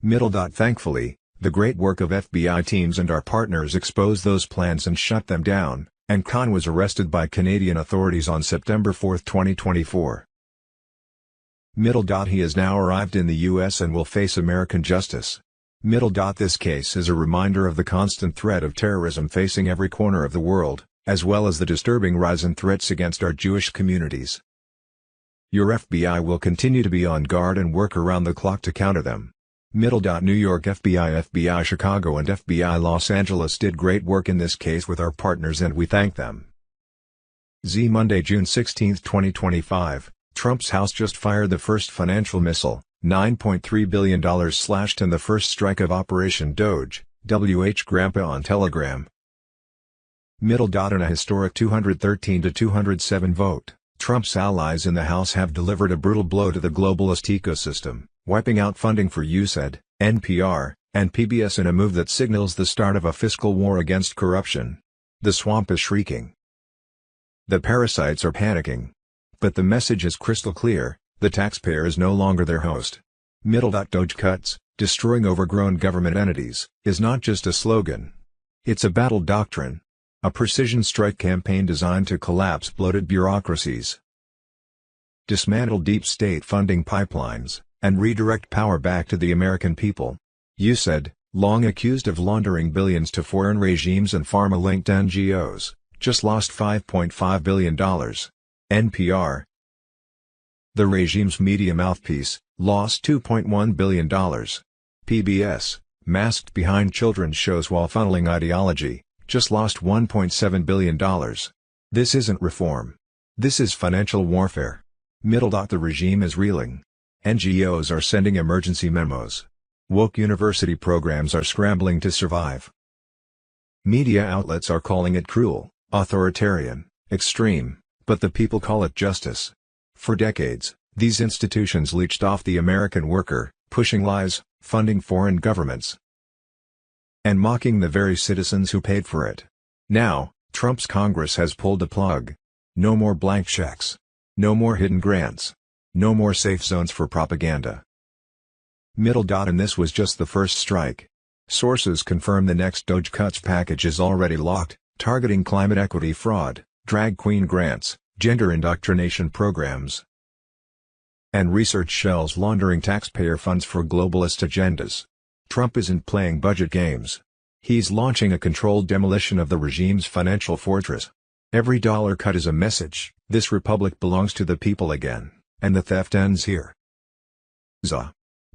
Middle. Thankfully, the great work of FBI teams and our partners exposed those plans and shut them down, and Khan was arrested by Canadian authorities on September 4, 2024. Middle. He has now arrived in the U.S. and will face American justice. Middle. This case is a reminder of the constant threat of terrorism facing every corner of the world, as well as the disturbing rise in threats against our Jewish communities. Your FBI will continue to be on guard and work around the clock to counter them. Middle. New York FBI, FBI Chicago and FBI Los Angeles did great work in this case with our partners and we thank them. Monday, June 16, 2025. Trump's House just fired the first financial missile, $9.3 billion slashed in the first strike of Operation Doge, WH Grandpa on Telegram. Middle. In a historic 213-207 vote, Trump's allies in the House have delivered a brutal blow to the globalist ecosystem, wiping out funding for USAID, NPR, and PBS in a move that signals the start of a fiscal war against corruption. The swamp is shrieking. The parasites are panicking. But the message is crystal clear: the taxpayer is no longer their host. Middle. Doge cuts, destroying overgrown government entities, is not just a slogan. It's a battle doctrine. A precision strike campaign designed to collapse bloated bureaucracies, dismantle deep state funding pipelines, and redirect power back to the American people. USAID, long accused of laundering billions to foreign regimes and pharma-linked NGOs, just lost $5.5 billion. NPR, the regime's media mouthpiece, lost $2.1 billion. PBS, masked behind children's shows while funneling ideology, just lost $1.7 billion. This isn't reform. This is financial warfare. Middle. The regime is reeling. NGOs are sending emergency memos. Woke university programs are scrambling to survive. Media outlets are calling it cruel, authoritarian, extreme, but the people call it justice. For decades, these institutions leached off the American worker, pushing lies, funding foreign governments, and mocking the very citizens who paid for it. Now, Trump's Congress has pulled the plug. No more blank checks. No more hidden grants. No more safe zones for propaganda. Middle. And this was just the first strike. Sources confirm the next Doge cuts package is already locked, targeting climate equity fraud, drag queen grants, gender indoctrination programs, and research shells laundering taxpayer funds for globalist agendas. Trump isn't playing budget games. He's launching a controlled demolition of the regime's financial fortress. Every dollar cut is a message: this republic belongs to the people again, and the theft ends here.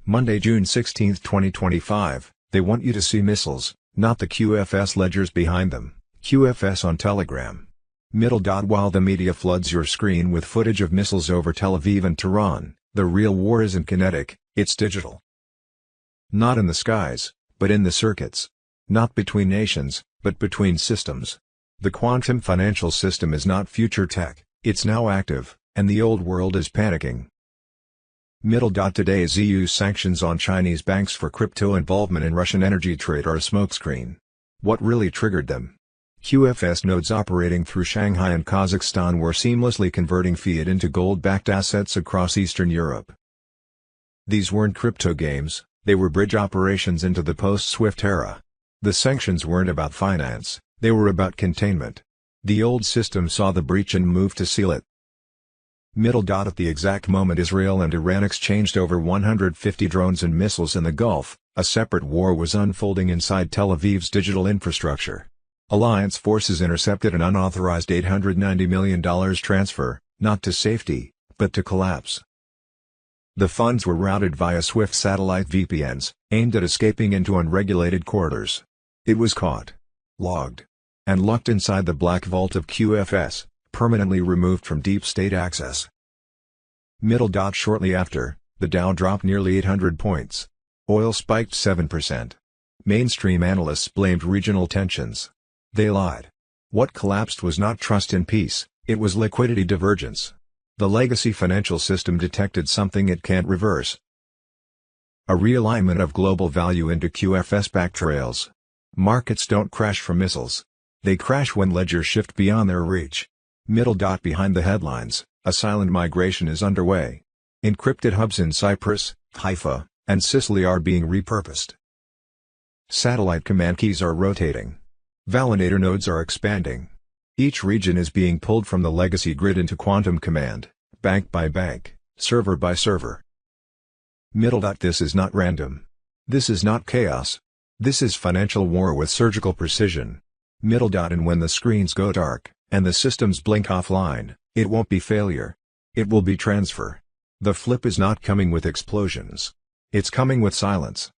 Monday, June 16, 2025, they want you to see missiles, not the QFS ledgers behind them. QFS on Telegram. Middle. While the media floods your screen with footage of missiles over Tel Aviv and Tehran, the real war isn't kinetic, it's digital. Not in the skies, but in the circuits. Not between nations, but between systems. The quantum financial system is not future tech, it's now active, and the old world is panicking. Middle. Today's EU sanctions on Chinese banks for crypto involvement in Russian energy trade are a smokescreen. What really triggered them? QFS nodes operating through Shanghai and Kazakhstan were seamlessly converting fiat into gold-backed assets across Eastern Europe. These weren't crypto games, they were bridge operations into the post-SWIFT era. The sanctions weren't about finance, they were about containment. The old system saw the breach and moved to seal it. Middle. At the exact moment Israel and Iran exchanged over 150 drones and missiles in the Gulf, a separate war was unfolding inside Tel Aviv's digital infrastructure. Alliance forces intercepted an unauthorized $890 million transfer, not to safety, but to collapse. The funds were routed via swift satellite VPNs, aimed at escaping into unregulated corridors. It was caught, logged, and locked inside the black vault of QFS, permanently removed from deep state access. Shortly after, the Dow dropped nearly 800 points. Oil spiked 7%. Mainstream analysts blamed regional tensions. They lied. What collapsed was not trust in peace, it was liquidity divergence. The legacy financial system detected something it can't reverse. A realignment of global value into QFS backtrails. Markets don't crash from missiles. They crash when ledgers shift beyond their reach. Behind the headlines, a silent migration is underway. Encrypted hubs in Cyprus, Haifa, and Sicily are being repurposed. Satellite command keys are rotating. Validator nodes are expanding. Each region is being pulled from the legacy grid into quantum command, bank by bank, server by server. This is not random. This is not chaos. This is financial war with surgical precision. And when the screens go dark, and the systems blink offline, it won't be failure. It will be transfer. The flip is not coming with explosions. It's coming with silence.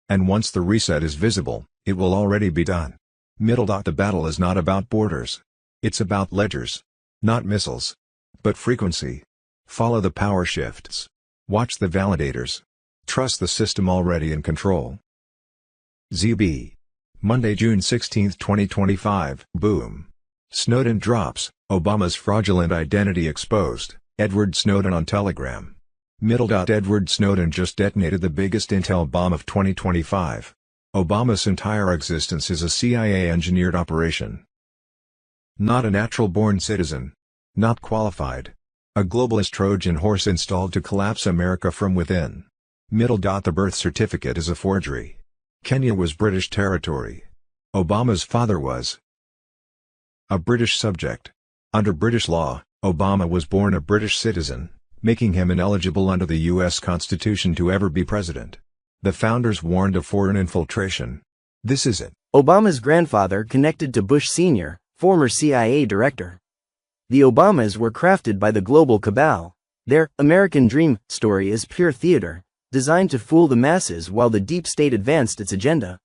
And once the reset is visible, it will already be done. The battle is not about borders. It's about ledgers. Not missiles. But frequency. Follow the power shifts. Watch the validators. Trust the system already in control. ZB. Monday, June 16, 2025. Boom. Snowden drops, Obama's fraudulent identity exposed, Edward Snowden on Telegram. Edward Snowden just detonated the biggest intel bomb of 2025. Obama's entire existence is a CIA-engineered operation. Not a natural-born citizen. Not qualified. A globalist Trojan horse installed to collapse America from within. The birth certificate is a forgery. Kenya was British territory. Obama's father was a British subject. Under British law, Obama was born a British citizen, making him ineligible under the U.S. Constitution to ever be president. The founders warned of foreign infiltration. This is it. Obama's grandfather connected to Bush Sr., former CIA director. The Obamas were crafted by the global cabal. Their American Dream story is pure theater, designed to fool the masses while the deep state advanced its agenda.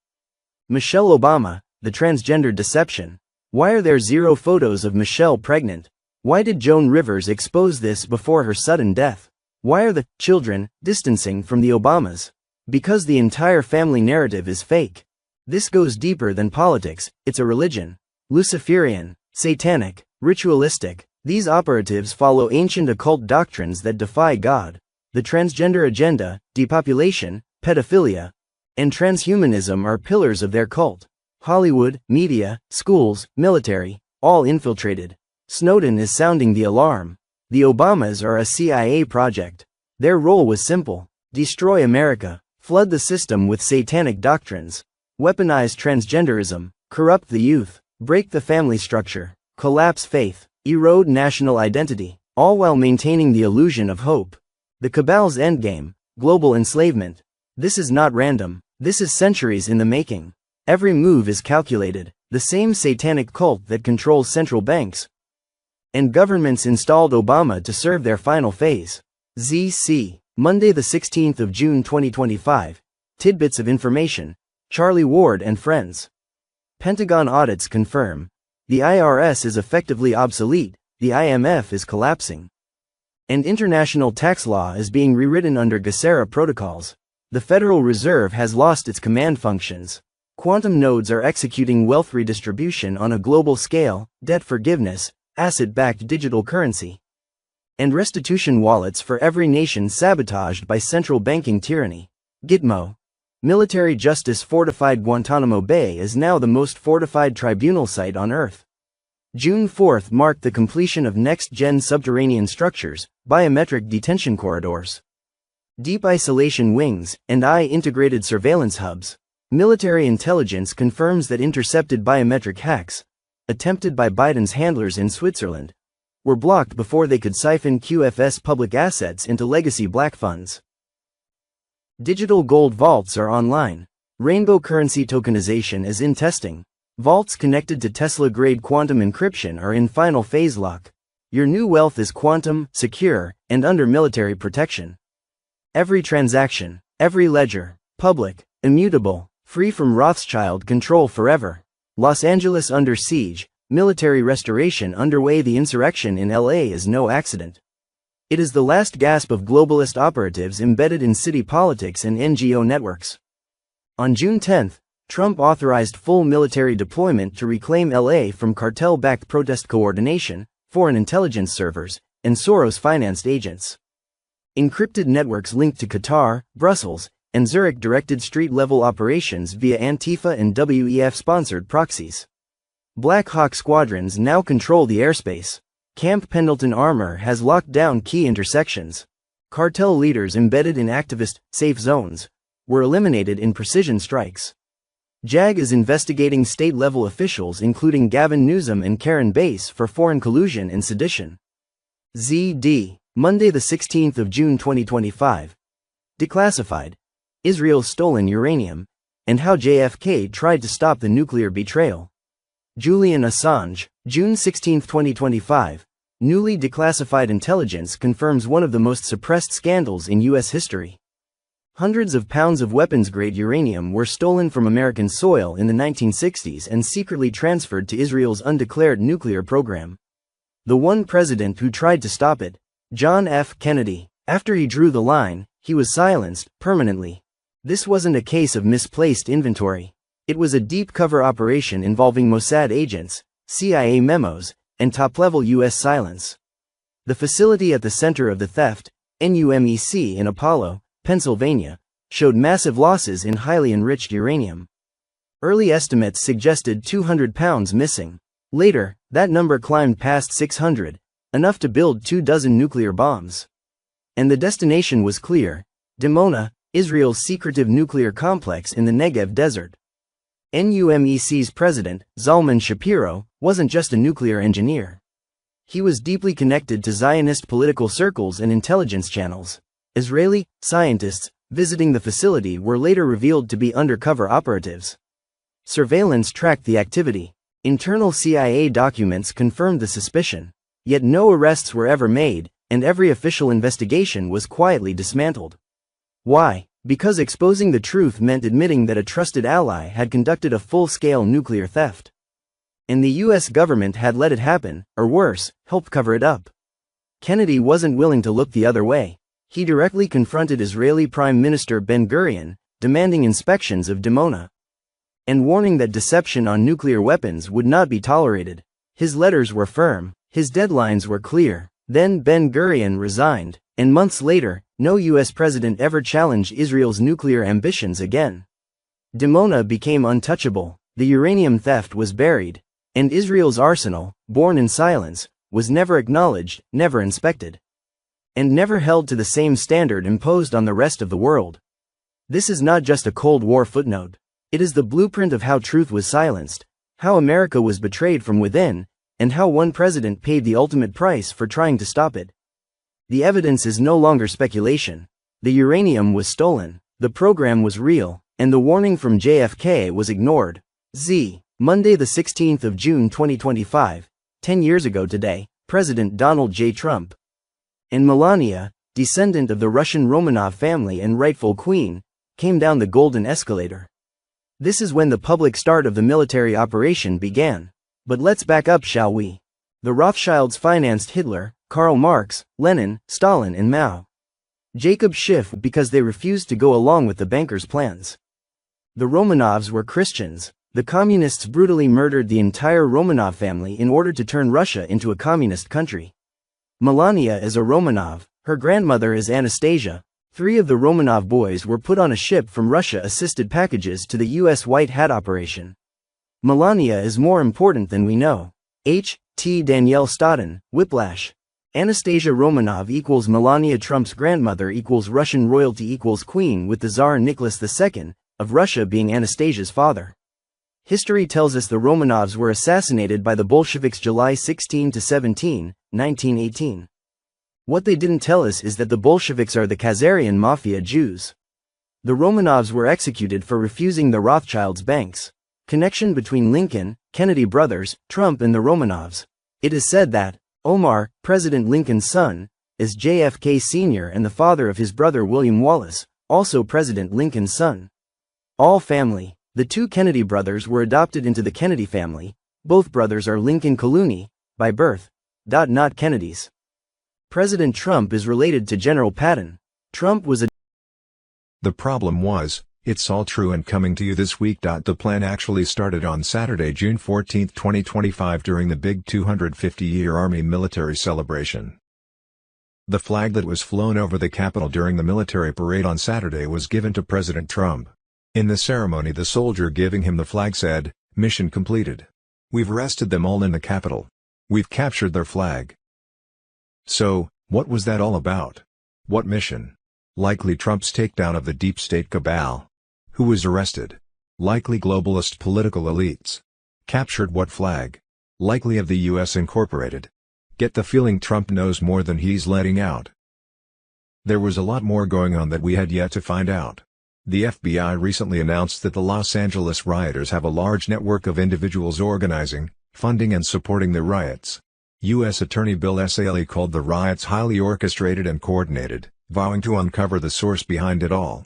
Michelle Obama, the transgender deception. Why are there zero photos of Michelle pregnant? Why did Joan Rivers expose this before her sudden death? Why are the children distancing from the Obamas? Because the entire family narrative is fake. This goes deeper than politics, it's a religion. Luciferian, satanic, ritualistic. These operatives follow ancient occult doctrines that defy God. The transgender agenda, depopulation, pedophilia, and transhumanism are pillars of their cult. Hollywood, media, schools, military, all infiltrated. Snowden is sounding the alarm. The Obamas are a CIA project. Their role was simple: destroy America, flood the system with satanic doctrines, weaponize transgenderism, corrupt the youth, break the family structure, collapse faith, erode national identity, all while maintaining the illusion of hope. The cabal's endgame, global enslavement. This is not random, this is centuries in the making. Every move is calculated, the same satanic cult that controls central banks and governments installed Obama to serve their final phase. ZC. Monday the 16th of June 2025. Tidbits of information. Charlie Ward and friends. Pentagon audits confirm. The IRS is effectively obsolete, the IMF is collapsing. And international tax law is being rewritten under GESARA protocols. The Federal Reserve has lost its command functions. Quantum nodes are executing wealth redistribution on a global scale, debt forgiveness, asset-backed digital currency, and restitution wallets for every nation sabotaged by central banking tyranny. Gitmo. Military justice fortified Guantanamo Bay is now the most fortified tribunal site on Earth. June 4th marked the completion of next-gen subterranean structures, biometric detention corridors, deep isolation wings, and integrated surveillance hubs. Military intelligence confirms that intercepted biometric hacks, attempted by Biden's handlers in Switzerland, were blocked before they could siphon QFS public assets into legacy black funds. Digital gold vaults are online. Rainbow currency tokenization is in testing. Vaults connected to Tesla-grade quantum encryption are in final phase lock. Your new wealth is quantum, secure, and under military protection. Every transaction, every ledger, public, immutable, free from Rothschild control forever. Los Angeles under siege, military restoration underway. The insurrection in LA is no accident. It is the last gasp of globalist operatives embedded in city politics and NGO networks. On June 10, Trump authorized full military deployment to reclaim LA from cartel-backed protest coordination, foreign intelligence servers, and Soros-financed agents. Encrypted networks linked to Qatar, Brussels, and Zurich directed street-level operations via Antifa and WEF-sponsored proxies. Black Hawk squadrons now control the airspace. Camp Pendleton armor has locked down key intersections. Cartel leaders embedded in activist safe zones were eliminated in precision strikes. JAG is investigating state-level officials including Gavin Newsom and Karen Bass for foreign collusion and sedition. ZD, Monday the 16th of June 2025. Declassified. Israel's stolen uranium, and how JFK tried to stop the nuclear betrayal. Julian Assange, June 16, 2025. Newly declassified intelligence confirms one of the most suppressed scandals in U.S. history. Hundreds of pounds of weapons-grade uranium were stolen from American soil in the 1960s and secretly transferred to Israel's undeclared nuclear program. The one president who tried to stop it, John F. Kennedy, after he drew the line, he was silenced permanently. This wasn't a case of misplaced inventory. It was a deep cover operation involving Mossad agents, CIA memos, and top-level U.S. silence. The facility at the center of the theft, NUMEC in Apollo, Pennsylvania, showed massive losses in highly enriched uranium. Early estimates suggested 200 pounds missing. Later, that number climbed past 600, enough to build 24 nuclear bombs. And the destination was clear: Dimona, Israel's secretive nuclear complex in the Negev desert. NUMEC's president, Zalman Shapiro, wasn't just a nuclear engineer. He was deeply connected to Zionist political circles and intelligence channels. Israeli scientists visiting the facility were later revealed to be undercover operatives. Surveillance tracked the activity. Internal CIA documents confirmed the suspicion. Yet no arrests were ever made, and every official investigation was quietly dismantled. Why? Because exposing the truth meant admitting that a trusted ally had conducted a full-scale nuclear theft. And the US government had let it happen, or worse, helped cover it up. Kennedy wasn't willing to look the other way. He directly confronted Israeli Prime Minister Ben-Gurion, demanding inspections of Dimona, and warning that deception on nuclear weapons would not be tolerated. His letters were firm, his deadlines were clear. Then Ben-Gurion resigned, and months later, no US president ever challenged Israel's nuclear ambitions again. Dimona became untouchable, the uranium theft was buried, and Israel's arsenal, born in silence, was never acknowledged, never inspected, and never held to the same standard imposed on the rest of the world. This is not just a Cold War footnote. It is the blueprint of how truth was silenced, how America was betrayed from within, and how one president paid the ultimate price for trying to stop it. The evidence is no longer speculation. The uranium was stolen, the program was real, and the warning from JFK was ignored. Monday the 16th of June 2025, 10 years ago today, President Donald J. Trump and Melania, descendant of the Russian Romanov family and rightful queen, came down the golden escalator. This is when the public start of the military operation began. But let's back up, shall we? The Rothschilds financed Hitler, Karl Marx, Lenin, Stalin and Mao. Jacob Schiff because they refused to go along with the bankers' plans. The Romanovs were Christians. The communists brutally murdered the entire Romanov family in order to turn Russia into a communist country. Melania is a Romanov, her grandmother is Anastasia. 3 of the Romanov boys were put on a ship from Russia-assisted packages to the U.S. White Hat operation. Melania is more important than we know. H.T. Danielle Stodden, Whiplash. Anastasia Romanov equals Melania Trump's grandmother equals Russian royalty equals queen, with the Tsar Nicholas II, of Russia being Anastasia's father. History tells us the Romanovs were assassinated by the Bolsheviks July 16–17, 1918. What they didn't tell us is that the Bolsheviks are the Khazarian mafia Jews. The Romanovs were executed for refusing the Rothschilds' banks. Connection between Lincoln, Kennedy brothers, Trump and the Romanovs. It is said that Omar, President Lincoln's son, as JFK Sr. and the father of his brother William Wallace, also President Lincoln's son. All family. The two Kennedy brothers were adopted into the Kennedy family. Both brothers are Lincoln Colony, by birth. Not Kennedys. President Trump is related to General Patton. Trump was a... The problem was, it's all true and coming to you this week. The plan actually started on Saturday, June 14, 2025 during the big 250-year Army military celebration. The flag that was flown over the Capitol during the military parade on Saturday was given to President Trump. In the ceremony, the soldier giving him the flag said, "Mission completed. We've arrested them all in the Capitol. We've captured their flag." So, what was that all about? What mission? Likely Trump's takedown of the deep state cabal. Who was arrested? Likely globalist political elites. Captured what flag? Likely of the U.S. Incorporated. Get the feeling Trump knows more than he's letting out. There was a lot more going on that we had yet to find out. The FBI recently announced that the Los Angeles rioters have a large network of individuals organizing, funding and supporting the riots. U.S. Attorney Bill Saley called the riots highly orchestrated and coordinated, vowing to uncover the source behind it all.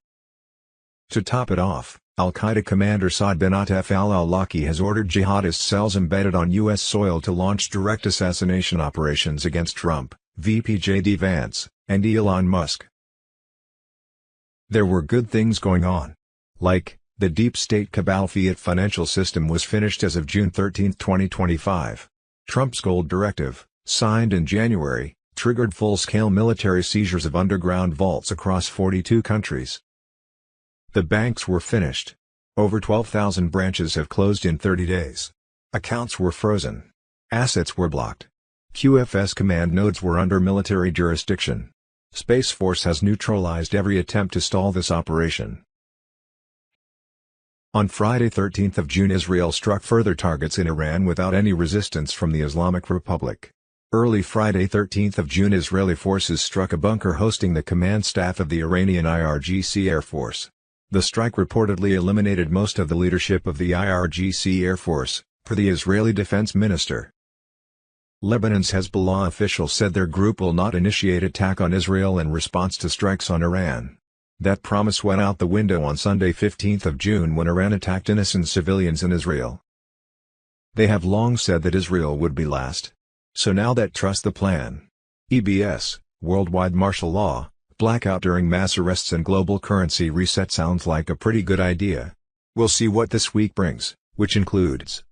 To top it off, Al-Qaeda commander Saad bin Atef al-Awlaki has ordered jihadist cells embedded on U.S. soil to launch direct assassination operations against Trump, VP J.D. Vance, and Elon Musk. There were good things going on. Like, the deep state cabal fiat financial system was finished as of June 13, 2025. Trump's gold directive, signed in January, triggered full-scale military seizures of underground vaults across 42 countries. The banks were finished. Over 12,000 branches have closed in 30 days. Accounts were frozen. Assets were blocked. QFS command nodes were under military jurisdiction. Space Force has neutralized every attempt to stall this operation. On Friday 13th of June, Israel struck further targets in Iran without any resistance from the Islamic Republic. Early Friday 13th of June, Israeli forces struck a bunker hosting the command staff of the Iranian IRGC Air Force. The strike reportedly eliminated most of the leadership of the IRGC Air Force, per the Israeli defense minister. Lebanon's Hezbollah officials said their group will not initiate attack on Israel in response to strikes on Iran. That promise went out the window on Sunday 15th of June when Iran attacked innocent civilians in Israel. They have long said that Israel would be last. So now that trust the plan. EBS, worldwide martial law, blackout during mass arrests and global currency reset sounds like a pretty good idea. We'll see what this week brings, which includes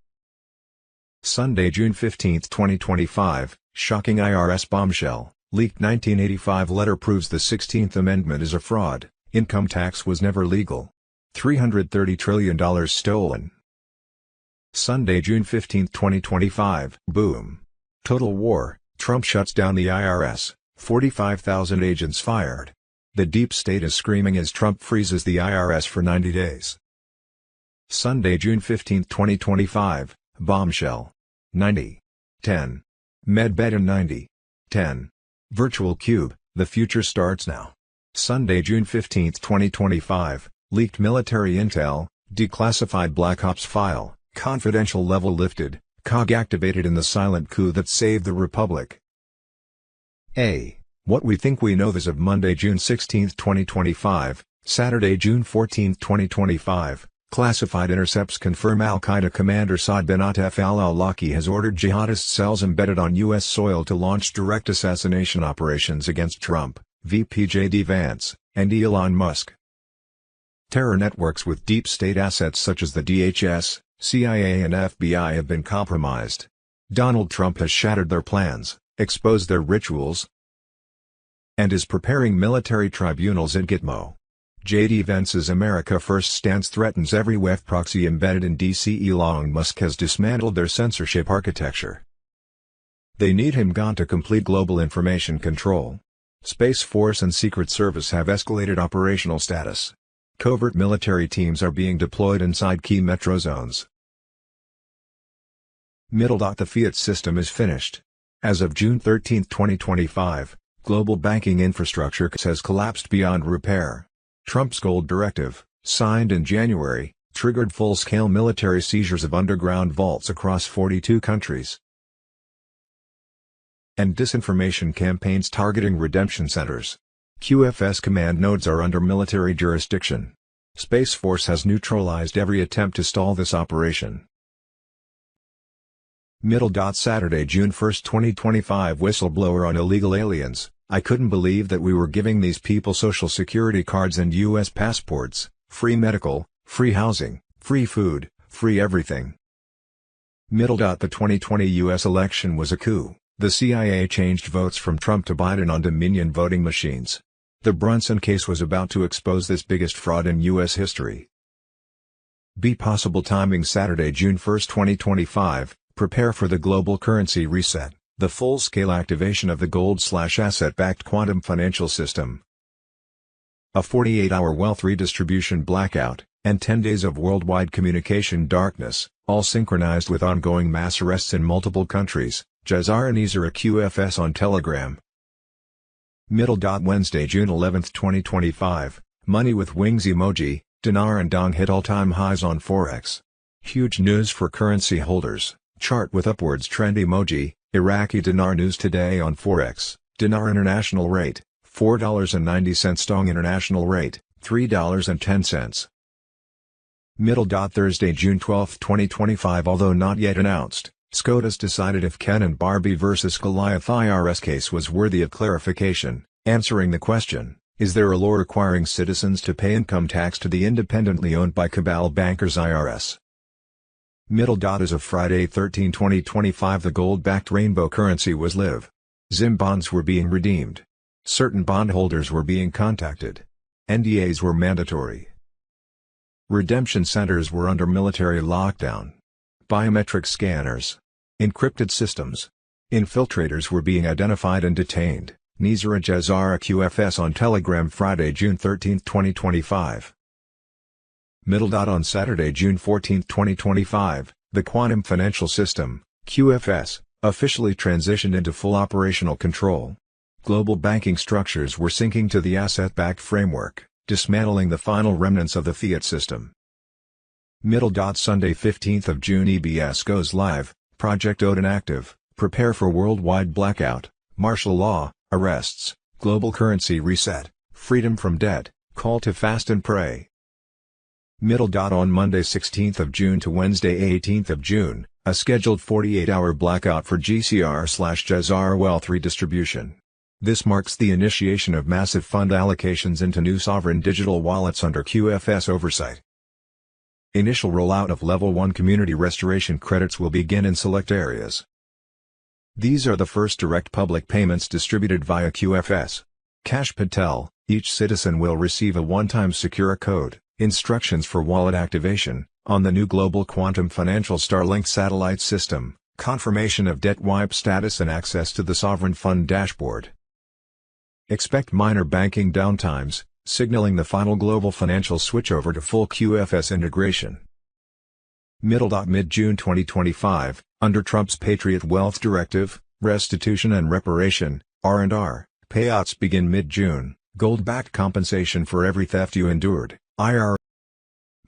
Sunday, June 15, 2025, shocking IRS bombshell, leaked 1985 letter proves the 16th Amendment is a fraud, income tax was never legal. $330 trillion stolen. Sunday, June 15, 2025, boom. Total war, Trump shuts down the IRS. 45,000 agents fired. The deep state is screaming as Trump freezes the IRS for 90 days. Sunday, June 15, 2025, bombshell. 90. 10. Medbed in 90. 10. Virtual Cube, the future starts now. Sunday, June 15, 2025, leaked military intel, declassified Black Ops file, confidential level lifted, COG activated in the silent coup that saved the Republic. A. What we think we know as of Monday, June 16, 2025, Saturday, June 14, 2025, classified intercepts confirm Al-Qaeda commander Saad bin Atef al-Awlaki has ordered jihadist cells embedded on U.S. soil to launch direct assassination operations against Trump, VP J.D. Vance, and Elon Musk. Terror networks with deep state assets such as the DHS, CIA and FBI have been compromised. Donald Trump has shattered their plans, exposed their rituals, and is preparing military tribunals at Gitmo. J.D. Vance's America First stance threatens every web proxy embedded in D.C. Elon Musk has dismantled their censorship architecture. They need him gone to complete global information control. Space Force and Secret Service have escalated operational status. Covert military teams are being deployed inside key metro zones. The fiat system is finished. As of June 13, 2025, global banking infrastructure has collapsed beyond repair. Trump's gold directive, signed in January, triggered full-scale military seizures of underground vaults across 42 countries. and disinformation campaigns targeting redemption centers. QFS command nodes are under military jurisdiction. Space Force has neutralized every attempt to stall this operation. Saturday, June 1, 2025. Whistleblower on illegal aliens. I couldn't believe that we were giving these people social security cards and U.S. passports, free medical, free housing, free food, free everything. The 2020 U.S. election was a coup. The CIA changed votes from Trump to Biden on Dominion voting machines. The Brunson case was about to expose this biggest fraud in U.S. history. Possible timing. Saturday, June 1, 2025. Prepare for the global currency reset, the full-scale activation of the gold/asset-backed quantum financial system. A 48-hour wealth redistribution blackout, and 10 days of worldwide communication darkness, all synchronized with ongoing mass arrests in multiple countries. GESARA NESARA QFS on Telegram. Wednesday, June 11, 2025. Money with wings emoji. Dinar and dong hit all-time highs on Forex. Huge news for currency holders. Chart with upwards trend emoji. Iraqi dinar news today on Forex. Dinar international rate, $4.90. Dong international rate, $3.10. Thursday, June 12, 2025. Although not yet announced, SCOTUS decided if Ken and Barbie vs. Goliath IRS case was worthy of clarification, answering the question, is there a law requiring citizens to pay income tax to the independently owned by cabal bankers IRS? As of Friday 13, 2025, the gold-backed rainbow currency was live. ZIM bonds were being redeemed. Certain bondholders were being contacted. NDAs were mandatory. Redemption centers were under military lockdown. Biometric scanners. Encrypted systems. Infiltrators were being identified and detained. NESARA GESARA QFS on Telegram. Friday, June 13, 2025. On Saturday, June 14, 2025, the Quantum Financial System, QFS, officially transitioned into full operational control. Global banking structures were sinking to the asset-backed framework, dismantling the final remnants of the fiat system. Sunday, 15th of June. EBS goes live, Project Odin active, prepare for worldwide blackout, martial law, arrests, global currency reset, freedom from debt, call to fast and pray. On Monday 16th of June to Wednesday 18th of June, a scheduled 48-hour blackout for GESARA wealth redistribution. This marks the initiation of massive fund allocations into new sovereign digital wallets under QFS oversight. Initial rollout of Level 1 community restoration credits will begin in select areas. These are the first direct public payments distributed via QFS. Cash Patel, each citizen will receive a one-time secure code, instructions for wallet activation, on the new global quantum financial Starlink satellite system, confirmation of debt wipe status and access to the sovereign fund dashboard. Expect minor banking downtimes, signaling the final global financial switchover to full QFS integration. Mid-June 2025, under Trump's Patriot Wealth Directive, restitution and reparation, R&R, payouts begin mid-June, gold-backed compensation for every theft you endured. IR.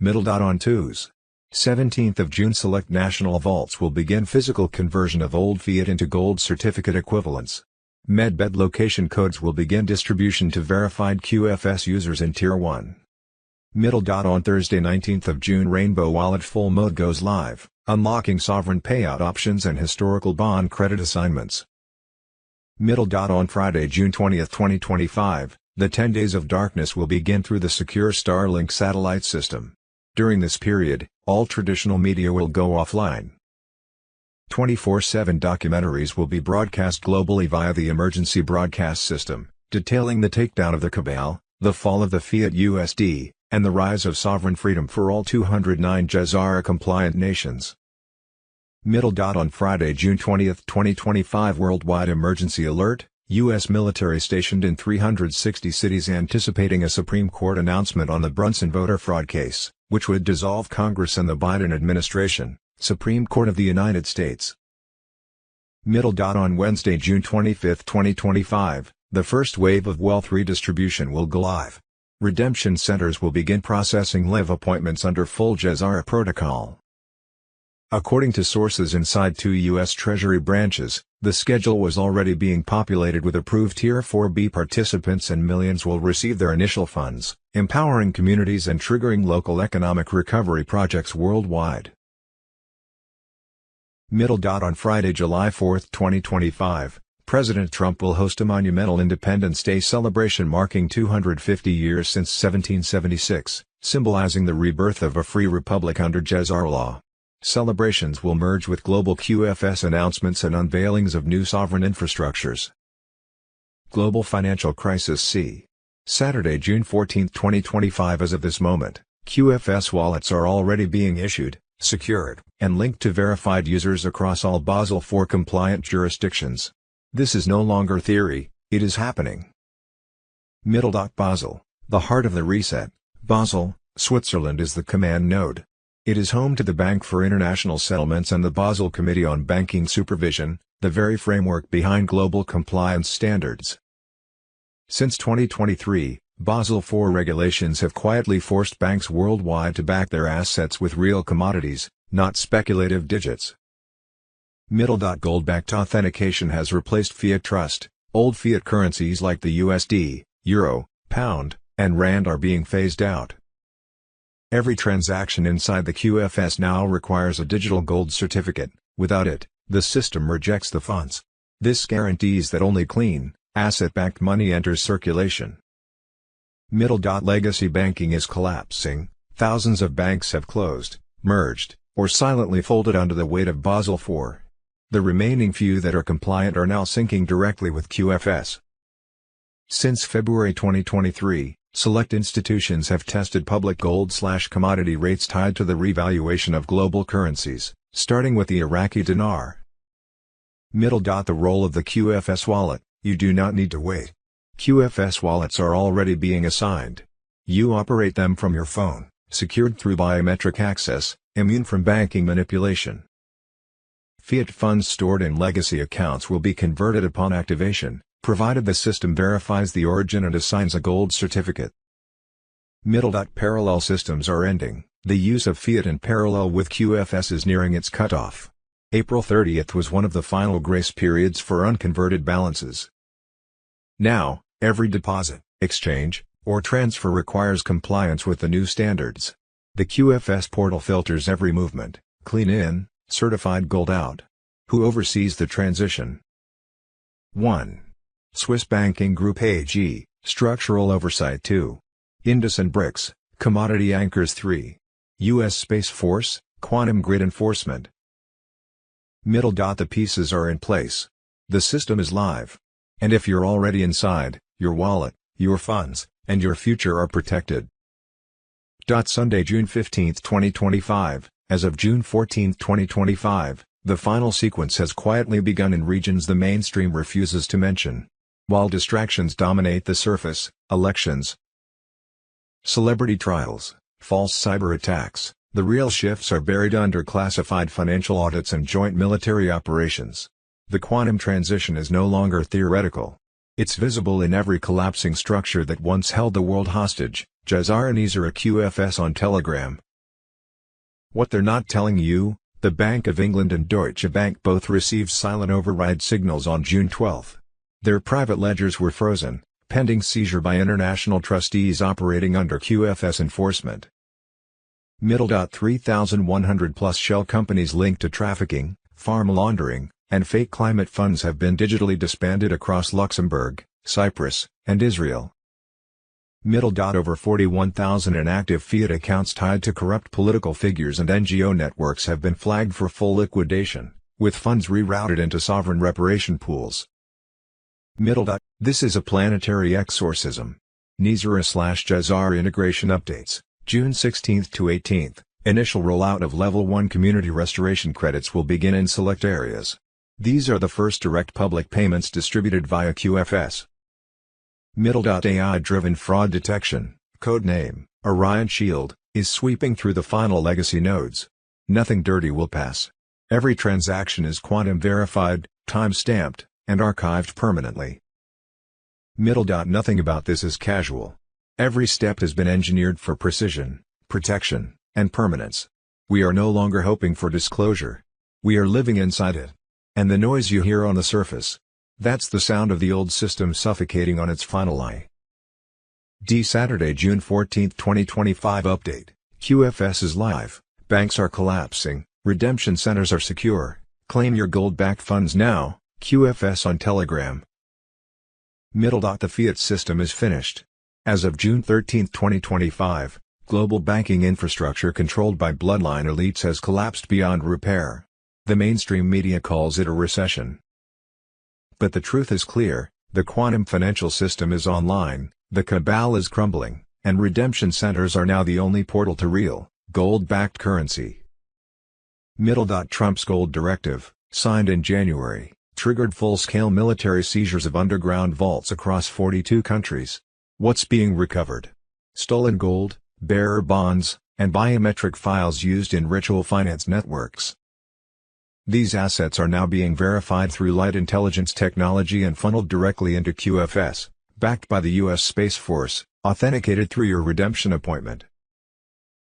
On Tuesday, 17th of June, select national vaults will begin physical conversion of old fiat into gold certificate equivalents. Medbed location codes will begin distribution to verified QFS users in Tier 1. On Thursday, 19th of June, Rainbow Wallet full mode goes live, unlocking sovereign payout options and historical bond credit assignments. On Friday, June 20, 2025. The 10 days of darkness will begin through the secure Starlink satellite system. During this period, all traditional media will go offline. 24/7 documentaries will be broadcast globally via the emergency broadcast system, detailing the takedown of the cabal, the fall of the fiat USD, and the rise of sovereign freedom for all 209 GESARA-compliant nations. On Friday, June 20, 2025. Worldwide emergency alert. U.S. military stationed in 360 cities anticipating a Supreme Court announcement on the Brunson voter fraud case, which would dissolve Congress and the Biden administration. Supreme Court of the United States. On Wednesday, June 25, 2025, the first wave of wealth redistribution will go live. Redemption centers will begin processing live appointments under full GESARA protocol. According to sources inside 2 U.S. Treasury branches, the schedule was already being populated with approved Tier 4B participants, and millions will receive their initial funds, empowering communities and triggering local economic recovery projects worldwide. On Friday, July 4, 2025, President Trump will host a monumental Independence Day celebration marking 250 years since 1776, symbolizing the rebirth of a free republic under GESARA law. Celebrations will merge with global QFS announcements and unveilings of new sovereign infrastructures. Global Financial Crisis c. Saturday, June 14, 2025. As of this moment, QFS wallets are already being issued, secured, and linked to verified users across all Basel IV compliant jurisdictions. This is no longer theory, it is happening. Basel, the heart of the reset. Basel, Switzerland is the command node. It is home to the Bank for International Settlements and the Basel Committee on Banking Supervision, the very framework behind global compliance standards. Since 2023, Basel IV regulations have quietly forced banks worldwide to back their assets with real commodities, not speculative digits. Gold-backed authentication has replaced fiat trust. Old fiat currencies like the USD, Euro, Pound, and Rand are being phased out. Every transaction inside the QFS now requires a digital gold certificate. Without it, the system rejects the funds. This guarantees that only clean, asset-backed money enters circulation. Legacy banking is collapsing. Thousands of banks have closed, merged, or silently folded under the weight of Basel IV. The remaining few that are compliant are now syncing directly with QFS. Since February 2023, select institutions have tested public gold/commodity rates tied to the revaluation of global currencies, starting with the Iraqi dinar. The role of the QFS wallet: you do not need to wait. QFS wallets are already being assigned. You operate them from your phone, secured through biometric access, immune from banking manipulation. Fiat funds stored in legacy accounts will be converted upon activation, provided the system verifies the origin and assigns a gold certificate. Parallel systems are ending. The use of fiat in parallel with QFS is nearing its cutoff. April 30th was one of the final grace periods for unconverted balances. Now, every deposit, exchange, or transfer requires compliance with the new standards. The QFS portal filters every movement: clean in, certified gold out. Who oversees the transition? 1. Swiss Banking Group AG, Structural Oversight 2. Indus and BRICS, Commodity Anchors 3. U.S. Space Force, Quantum Grid Enforcement. The pieces are in place. The system is live. And if you're already inside, your wallet, your funds, and your future are protected. Sunday, June 15, 2025, as of June 14, 2025, the final sequence has quietly begun in regions the mainstream refuses to mention. While distractions dominate the surface: elections, celebrity trials, false cyber attacks, the real shifts are buried under classified financial audits and joint military operations. The quantum transition is no longer theoretical. It's visible in every collapsing structure that once held the world hostage: GESARA, NESARA, QFS on Telegram. What they're not telling you: the Bank of England and Deutsche Bank both received silent override signals on June 12. Their private ledgers were frozen, pending seizure by international trustees operating under QFS enforcement. 3,100+ shell companies linked to trafficking, farm laundering, and fake climate funds have been digitally disbanded across Luxembourg, Cyprus, and Israel. Over 41,000 inactive fiat accounts tied to corrupt political figures and NGO networks have been flagged for full liquidation, with funds rerouted into sovereign reparation pools. This is a planetary exorcism. NESARA/GESARA integration updates, June 16 to 18. Initial rollout of Level 1 community restoration credits will begin in select areas. These are the first direct public payments distributed via QFS. AI-driven fraud detection, codename Orion Shield, is sweeping through the final legacy nodes. Nothing dirty will pass. Every transaction is quantum verified, time-stamped, and archived permanently. Nothing about this is casual. Every step has been engineered for precision, protection, and permanence. We are no longer hoping for disclosure. We are living inside it. And the noise you hear on the surface, that's the sound of the old system suffocating on its final eye. Saturday, June 14, 2025 update. QFS is live, banks are collapsing, redemption centers are secure, claim your gold-backed funds now, QFS on Telegram. The fiat system is finished. As of June 13, 2025, global banking infrastructure controlled by bloodline elites has collapsed beyond repair. The mainstream media calls it a recession. But the truth is clear, the quantum financial system is online, the cabal is crumbling, and redemption centers are now the only portal to real, gold-backed currency. Trump's gold directive, signed in January, triggered full-scale military seizures of underground vaults across 42 countries. What's being recovered? Stolen gold, bearer bonds, and biometric files used in ritual finance networks. These assets are now being verified through light intelligence technology and funneled directly into QFS, backed by the U.S. Space Force, authenticated through your redemption appointment.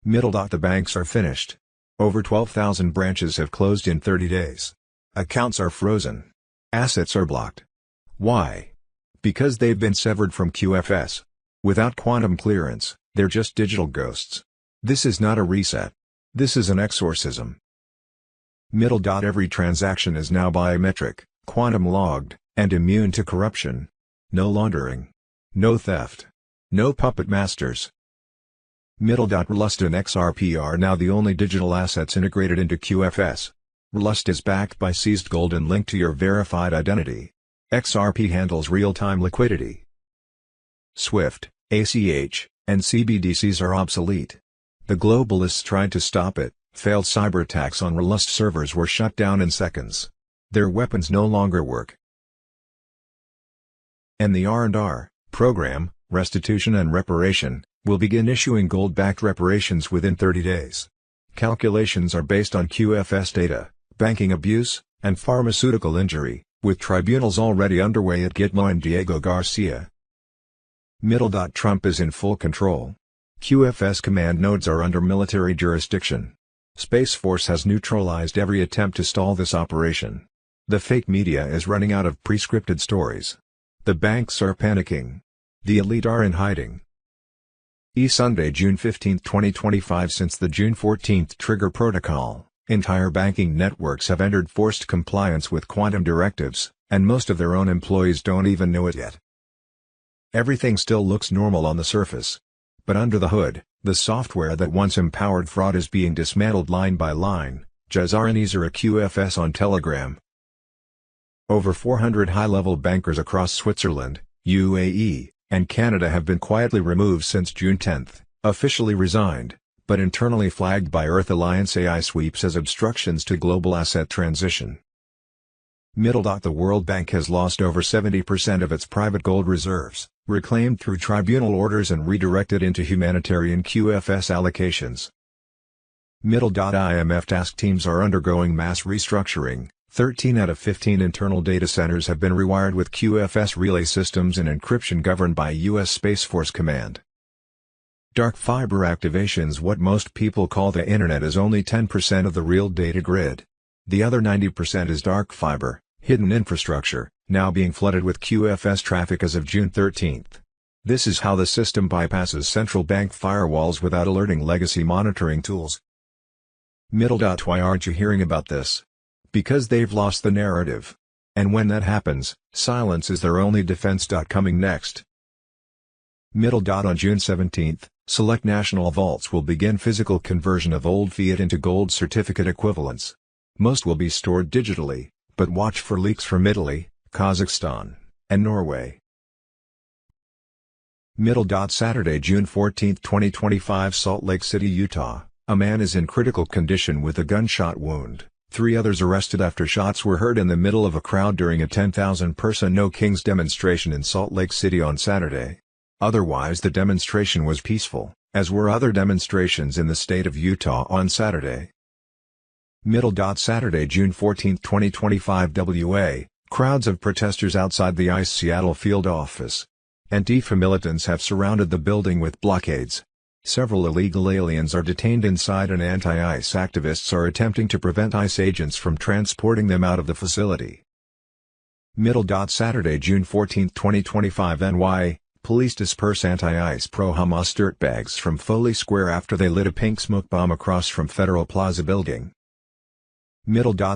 The banks are finished. Over 12,000 branches have closed in 30 days. Accounts are frozen. Assets are blocked. Why? Because they've been severed from QFS. Without quantum clearance, they're just digital ghosts. This is not a reset. This is an exorcism. Every transaction is now biometric, quantum logged, and immune to corruption. No laundering. No theft. No puppet masters. Rlust and XRP are now the only digital assets integrated into QFS. Rlust is backed by seized gold and linked to your verified identity. XRP handles real-time liquidity. SWIFT, ACH, and CBDCs are obsolete. The globalists tried to stop it. Failed cyberattacks on Rlust servers were shut down in seconds. Their weapons no longer work. And the R&R program, Restitution and Reparation, will begin issuing gold-backed reparations within 30 days. Calculations are based on QFS data, banking abuse, and pharmaceutical injury, with tribunals already underway at Gitmo and Diego Garcia. Trump is in full control. QFS command nodes are under military jurisdiction. Space Force has neutralized every attempt to stall this operation. The fake media is running out of pre-scripted stories. The banks are panicking. The elite are in hiding. Sunday, June 15, 2025. Since the June 14 trigger protocol, entire banking networks have entered forced compliance with quantum directives, and most of their own employees don't even know it yet. Everything still looks normal on the surface. But under the hood, the software that once empowered fraud is being dismantled line by line. GESARA and NESARA QFS on Telegram. Over 400 high-level bankers across Switzerland, UAE, and Canada have been quietly removed since June 10, officially resigned, but internally flagged by Earth Alliance AI sweeps as obstructions to global asset transition. The World Bank has lost over 70% of its private gold reserves, reclaimed through tribunal orders and redirected into humanitarian QFS allocations. IMF task teams are undergoing mass restructuring. 13 out of 15 internal data centers have been rewired with QFS relay systems and encryption governed by U.S. Space Force Command. Dark fiber activations. What most people call the internet is only 10% of the real data grid. The other 90% is dark fiber, hidden infrastructure, now being flooded with QFS traffic as of June 13. This is how the system bypasses central bank firewalls without alerting legacy monitoring tools. Why aren't you hearing about this? Because they've lost the narrative. And when that happens, silence is their only defense. Coming next. On June 17, select national vaults will begin physical conversion of old fiat into gold certificate equivalents. Most will be stored digitally, but watch for leaks from Italy, Kazakhstan, and Norway. Saturday, June 14, 2025. Salt Lake City, Utah. A man is in critical condition with a gunshot wound. 3 others arrested after shots were heard in the middle of a crowd during a 10,000-person No Kings demonstration in Salt Lake City on Saturday. Otherwise, the demonstration was peaceful, as were other demonstrations in the state of Utah on Saturday. Saturday, June 14, 2025. WA. Crowds of protesters outside the ICE Seattle field office. Antifa militants have surrounded the building with blockades. Several illegal aliens are detained inside and anti-ICE activists are attempting to prevent ICE agents from transporting them out of the facility. Saturday, June 14, 2025 NY, police disperse anti-ICE pro-Hamas dirtbags from Foley Square after they lit a pink smoke bomb across from Federal Plaza building.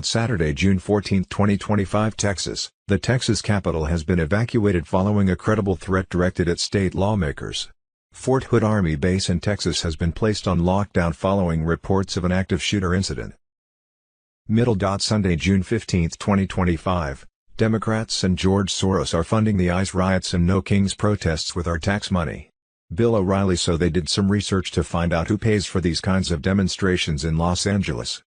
Saturday, June 14, 2025 Texas, the Texas Capitol has been evacuated following a credible threat directed at state lawmakers. Fort Hood Army Base in Texas has been placed on lockdown following reports of an active shooter incident. Sunday, June 15, 2025, Democrats and George Soros are funding the ICE riots and No Kings protests with our tax money. Bill O'Reilly. So they did some research to find out who pays for these kinds of demonstrations in Los Angeles.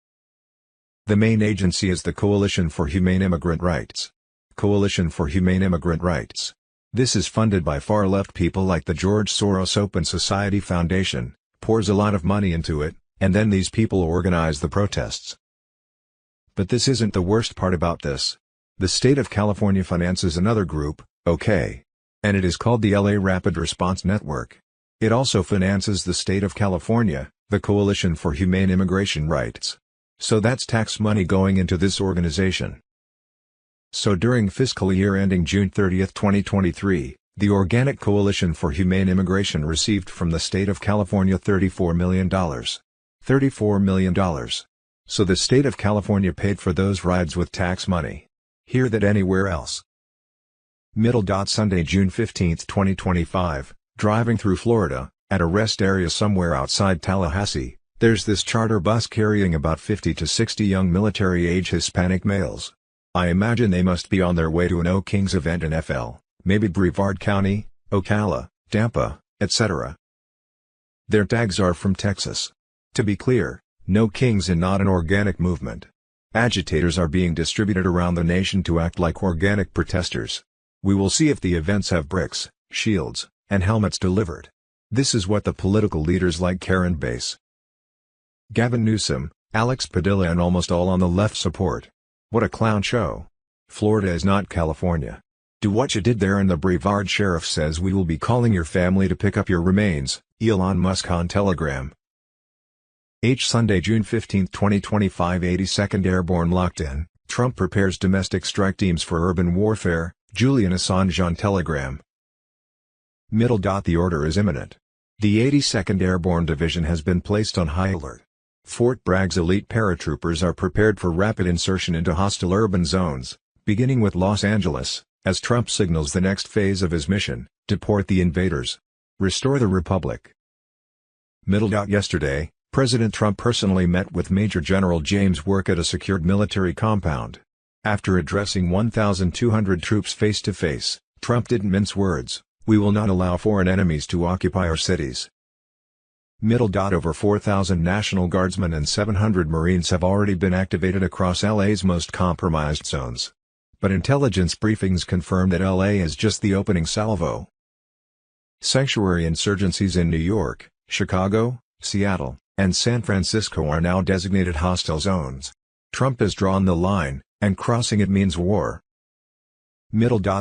The main agency is the Coalition for Humane Immigrant Rights. Coalition for Humane Immigrant Rights. This is funded by far-left people like the George Soros Open Society Foundation, pours a lot of money into it, and then these people organize the protests. But this isn't the worst part about this. The state of California finances another group, OK. And it is called the LA Rapid Response Network. It also finances the state of California, the Coalition for Humane Immigration Rights. So that's tax money going into this organization. So during fiscal year ending June 30, 2023, the Organic Coalition for Humane Immigration received from the state of California $34 million. $34 million. So the state of California paid for those rides with tax money. Hear that anywhere else. Sunday, June 15, 2025, driving through Florida, at a rest area somewhere outside Tallahassee, there's this charter bus carrying about 50 to 60 young military-age Hispanic males. I imagine they must be on their way to an O Kings event in FL, maybe Brevard County, Ocala, Tampa, etc. Their tags are from Texas. To be clear, No Kings and not an organic movement. Agitators are being distributed around the nation to act like organic protesters. We will see if the events have bricks, shields, and helmets delivered. This is what the political leaders like Karen Bass, Gavin Newsom, Alex Padilla and almost all on the left support. What a clown show. Florida is not California. Do what you did there and the Brevard sheriff says we will be calling your family to pick up your remains, Elon Musk on Telegram. Sunday, June 15, 2025 82nd Airborne locked in, Trump prepares domestic strike teams for urban warfare, Julian Assange on Telegram. The order is imminent. The 82nd Airborne Division has been placed on high alert. Fort Bragg's elite paratroopers are prepared for rapid insertion into hostile urban zones, beginning with Los Angeles, as Trump signals the next phase of his mission, deport the invaders. Restore the Republic. Yesterday, President Trump personally met with Major General James Work at a secured military compound. After addressing 1,200 troops face-to-face, Trump didn't mince words. We will not allow foreign enemies to occupy our cities. Over 4,000 National Guardsmen and 700 Marines have already been activated across LA's most compromised zones. But intelligence briefings confirm that LA is just the opening salvo. Sanctuary insurgencies in New York, Chicago, Seattle, and San Francisco are now designated hostile zones. Trump has drawn the line, and crossing it means war.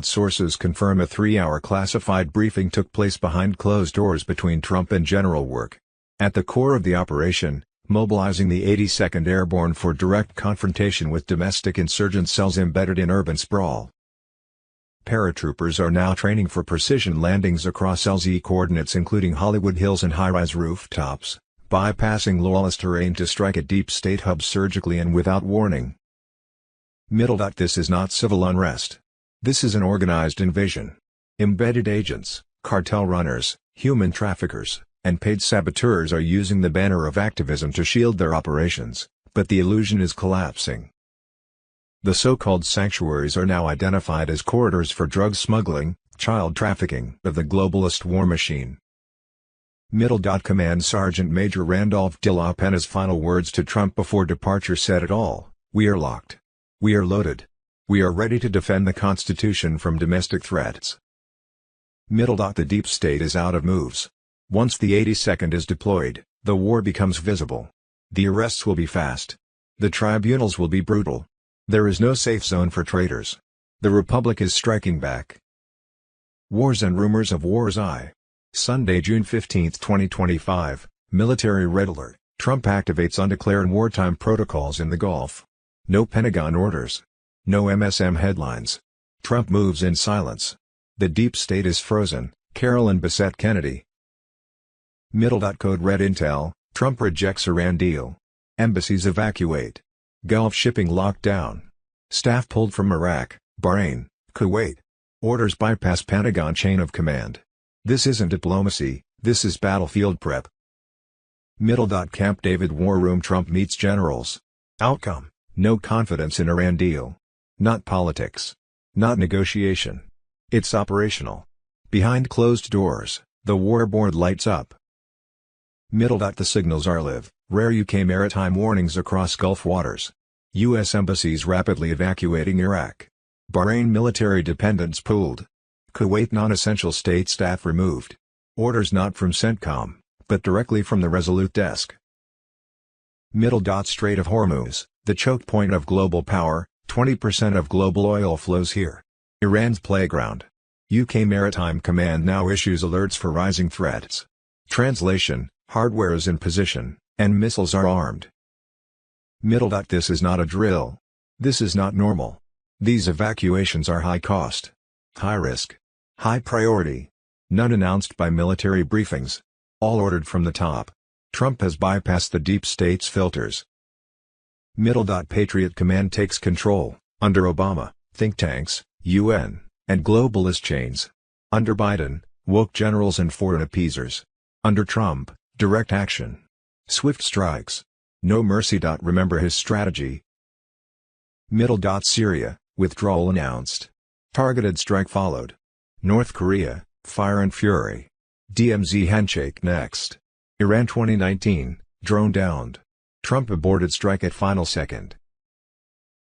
Sources confirm a 3-hour classified briefing took place behind closed doors between Trump and General Work. At the core of the operation, mobilizing the 82nd Airborne for direct confrontation with domestic insurgent cells embedded in urban sprawl. Paratroopers are now training for precision landings across LZ coordinates including Hollywood Hills and high-rise rooftops, bypassing lawless terrain to strike at deep state hubs surgically and without warning. This is not civil unrest. This is an organized invasion. Embedded agents, cartel runners, human traffickers, and paid saboteurs are using the banner of activism to shield their operations, but the illusion is collapsing. The so-called sanctuaries are now identified as corridors for drug smuggling, child trafficking of the globalist war machine. Command Sergeant Major Randolph de la Pena's final words to Trump before departure said it all: "We are locked. We are loaded. We are ready to defend the Constitution from domestic threats." The deep state is out of moves. Once the 82nd is deployed, the war becomes visible. The arrests will be fast. The tribunals will be brutal. There is no safe zone for traitors. The Republic is striking back. Wars and rumors of wars. Sunday, June 15, 2025, Military Red Alert. Trump activates undeclared wartime protocols in the Gulf. No Pentagon orders. No MSM headlines. Trump moves in silence. The deep state is frozen. Carolyn Bessette Kennedy. Code Red Intel, Trump rejects Iran deal. Embassies evacuate. Gulf shipping locked down. Staff pulled from Iraq, Bahrain, Kuwait. Orders bypass Pentagon chain of command. This isn't diplomacy, this is battlefield prep. Camp David War Room. Trump meets generals. Outcome: no confidence in Iran deal. Not politics. Not negotiation. It's operational. Behind closed doors, the war board lights up. The signals are live, rare UK maritime warnings across Gulf waters. U.S. embassies rapidly evacuating Iraq. Bahrain military dependents pulled. Kuwait non-essential state staff removed. Orders not from CENTCOM, but directly from the Resolute desk. Strait of Hormuz, the choke point of global power, 20% of global oil flows here. Iran's playground. UK Maritime Command now issues alerts for rising threats. Translation: hardware is in position, and missiles are armed. This is not a drill. This is not normal. These evacuations are high cost. High risk. High priority. None announced by military briefings. All ordered from the top. Trump has bypassed the deep state's filters. Patriot Command takes control, under Obama, think tanks, UN, and globalist chains. Under Biden, woke generals and foreign appeasers. Under Trump, direct action. Swift strikes. No mercy. Remember his strategy. Syria, withdrawal announced. Targeted strike followed. North Korea, fire and fury. DMZ handshake next. Iran 2019, drone downed. Trump aborted strike at final second.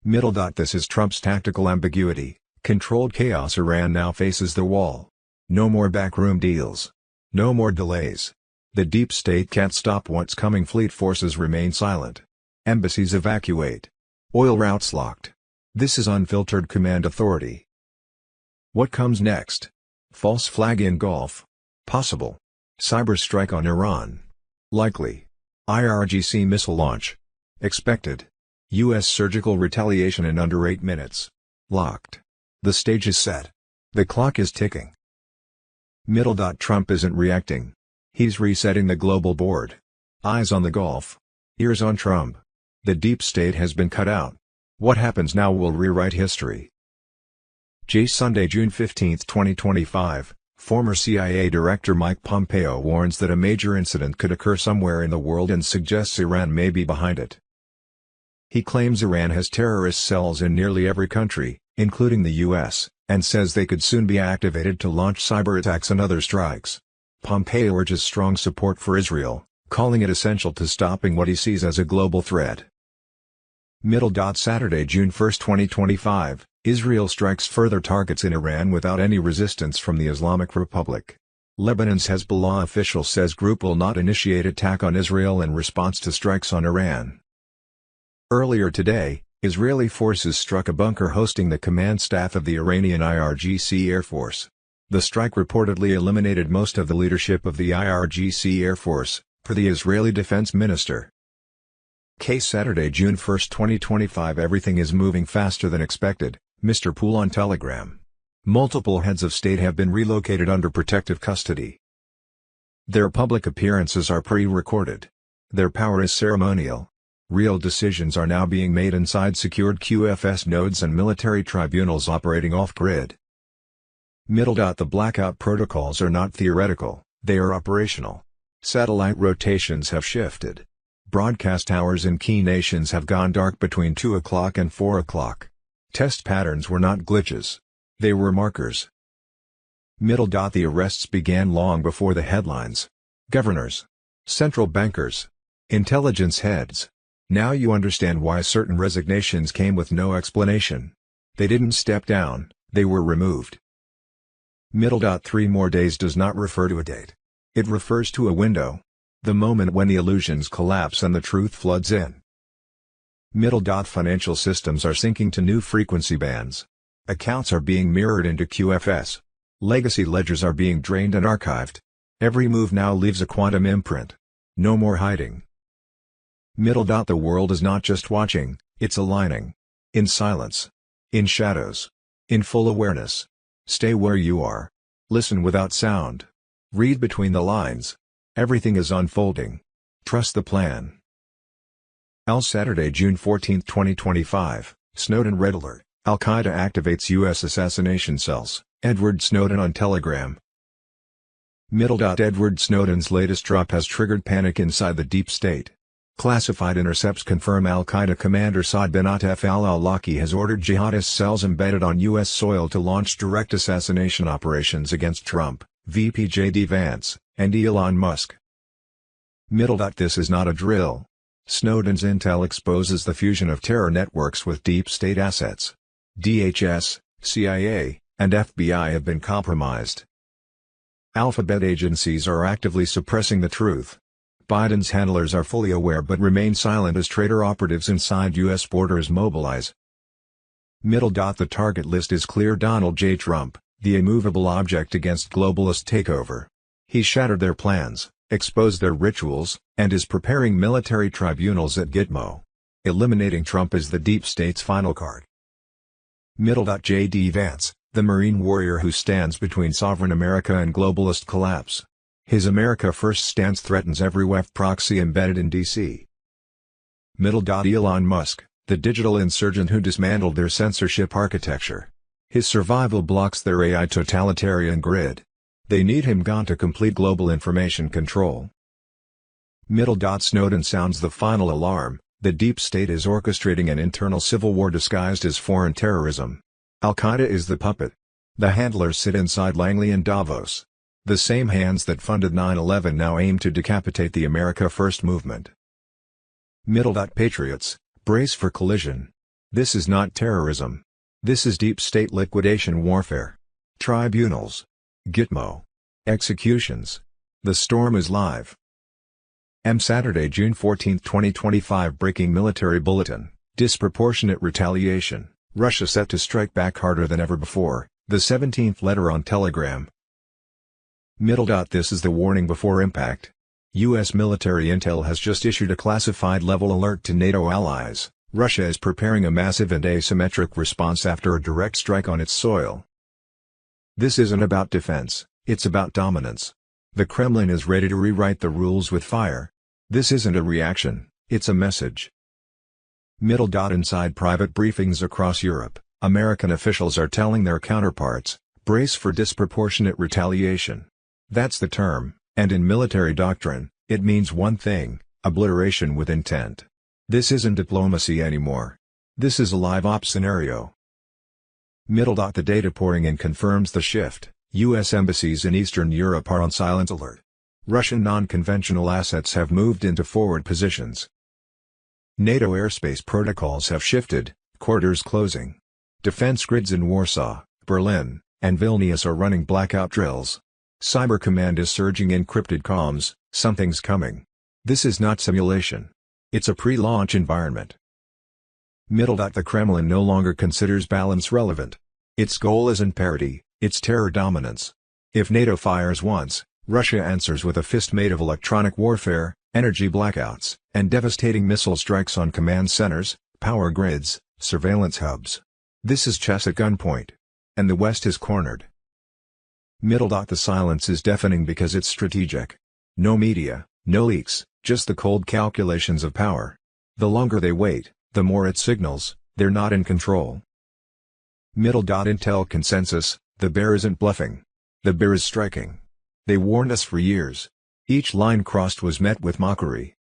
This is Trump's tactical ambiguity. Controlled chaos. Iran now faces the wall. No more backroom deals. No more delays. The deep state can't stop what's coming. Fleet forces remain silent. Embassies evacuate. Oil routes locked. This is unfiltered command authority. What comes next? False flag in Gulf. Possible. Cyber strike on Iran. Likely. IRGC missile launch. Expected. U.S. surgical retaliation in under 8 minutes. Locked. The stage is set. The clock is ticking. Trump isn't reacting. He's resetting the global board. Eyes on the Gulf. Ears on Trump. The deep state has been cut out. What happens now will rewrite history. Sunday, June 15, 2025, former CIA Director Mike Pompeo warns that a major incident could occur somewhere in the world and suggests Iran may be behind it. He claims Iran has terrorist cells in nearly every country, including the U.S., and says they could soon be activated to launch cyber attacks and other strikes. Pompeo urges strong support for Israel, calling it essential to stopping what he sees as a global threat. Saturday, June 1, 2025, Israel strikes further targets in Iran without any resistance from the Islamic Republic. Lebanon's Hezbollah official says group will not initiate attack on Israel in response to strikes on Iran. Earlier today, Israeli forces struck a bunker hosting the command staff of the Iranian IRGC Air Force. The strike reportedly eliminated most of the leadership of the IRGC Air Force, per the Israeli defense minister. Saturday, June 1, 2025. Everything is moving faster than expected, Mr. Poole on Telegram. Multiple heads of state have been relocated under protective custody. Their public appearances are pre-recorded. Their power is ceremonial. Real decisions are now being made inside secured QFS nodes and military tribunals operating off-grid. The blackout protocols are not theoretical, they are operational. Satellite rotations have shifted. Broadcast hours in key nations have gone dark between 2 o'clock and 4 o'clock. Test patterns were not glitches. They were markers. The arrests began long before the headlines. Governors. Central bankers. Intelligence heads. Now you understand why certain resignations came with no explanation. They didn't step down, they were removed. 3 more days does not refer to a date. It refers to a window. The moment when the illusions collapse and the truth floods in. Financial systems are sinking to new frequency bands. Accounts are being mirrored into QFS. Legacy ledgers are being drained and archived. Every move now leaves a quantum imprint. No more hiding. The world is not just watching, it's aligning. In silence. In shadows. In full awareness. Stay where you are. Listen without sound. Read between the lines. Everything is unfolding. Trust the plan. Saturday, June 14, 2025, Snowden Red Alert. Al-Qaeda activates U.S. assassination cells. Edward Snowden on Telegram. Edward Snowden's latest drop has triggered panic inside the deep state. Classified intercepts confirm Al-Qaeda commander Saad bin Atef al-Awlaki has ordered jihadist cells embedded on U.S. soil to launch direct assassination operations against Trump, VP J.D. Vance, and Elon Musk. This is not a drill. Snowden's intel exposes the fusion of terror networks with deep state assets. DHS, CIA, and FBI have been compromised. Alphabet agencies are actively suppressing the truth. Biden's handlers are fully aware but remain silent as traitor operatives inside U.S. borders mobilize. The target list is clear: Donald J. Trump, the immovable object against globalist takeover. He shattered their plans, exposed their rituals, and is preparing military tribunals at Gitmo. Eliminating Trump is the deep state's final card. J.D. Vance, the Marine warrior who stands between sovereign America and globalist collapse. His America First stance threatens every WEF proxy embedded in D.C. Elon Musk, the digital insurgent who dismantled their censorship architecture. His survival blocks their AI totalitarian grid. They need him gone to complete global information control. Snowden sounds the final alarm. The deep state is orchestrating an internal civil war disguised as foreign terrorism. Al-Qaeda is the puppet. The handlers sit inside Langley and Davos. The same hands that funded 9/11 now aim to decapitate the America First movement. Patriots, brace for collision. This is not terrorism. This is deep state liquidation warfare. Tribunals. Gitmo. Executions. The storm is live. Saturday, June 14, 2025. Breaking military bulletin. Disproportionate retaliation. Russia set to strike back harder than ever before. The 17th letter on Telegram. This is the warning before impact. U.S. military intel has just issued a classified level alert to NATO allies. Russia is preparing a massive and asymmetric response after a direct strike on its soil. This isn't about defense, it's about dominance. The Kremlin is ready to rewrite the rules with fire. This isn't a reaction, it's a message. Inside private briefings across Europe, American officials are telling their counterparts, brace for disproportionate retaliation. That's the term, and in military doctrine, it means one thing: obliteration with intent. This isn't diplomacy anymore. This is a live op scenario. The data pouring in confirms the shift. U.S. embassies in Eastern Europe are on silent alert. Russian non-conventional assets have moved into forward positions. NATO airspace protocols have shifted, corridors closing. Defense grids in Warsaw, Berlin, and Vilnius are running blackout drills. Cyber Command is surging encrypted comms: something's coming. This is not simulation. It's a pre-launch environment. The Kremlin no longer considers balance relevant. Its goal isn't parity, it's terror dominance. If NATO fires once, Russia answers with a fist made of electronic warfare, energy blackouts, and devastating missile strikes on command centers, power grids, surveillance hubs. This is chess at gunpoint. And the West is cornered. The silence is deafening because it's strategic. No media, no leaks, just the cold calculations of power. The longer they wait, the more it signals they're not in control. Intel consensus: the bear isn't bluffing. The bear is striking. They warned us for years. Each line crossed was met with mockery.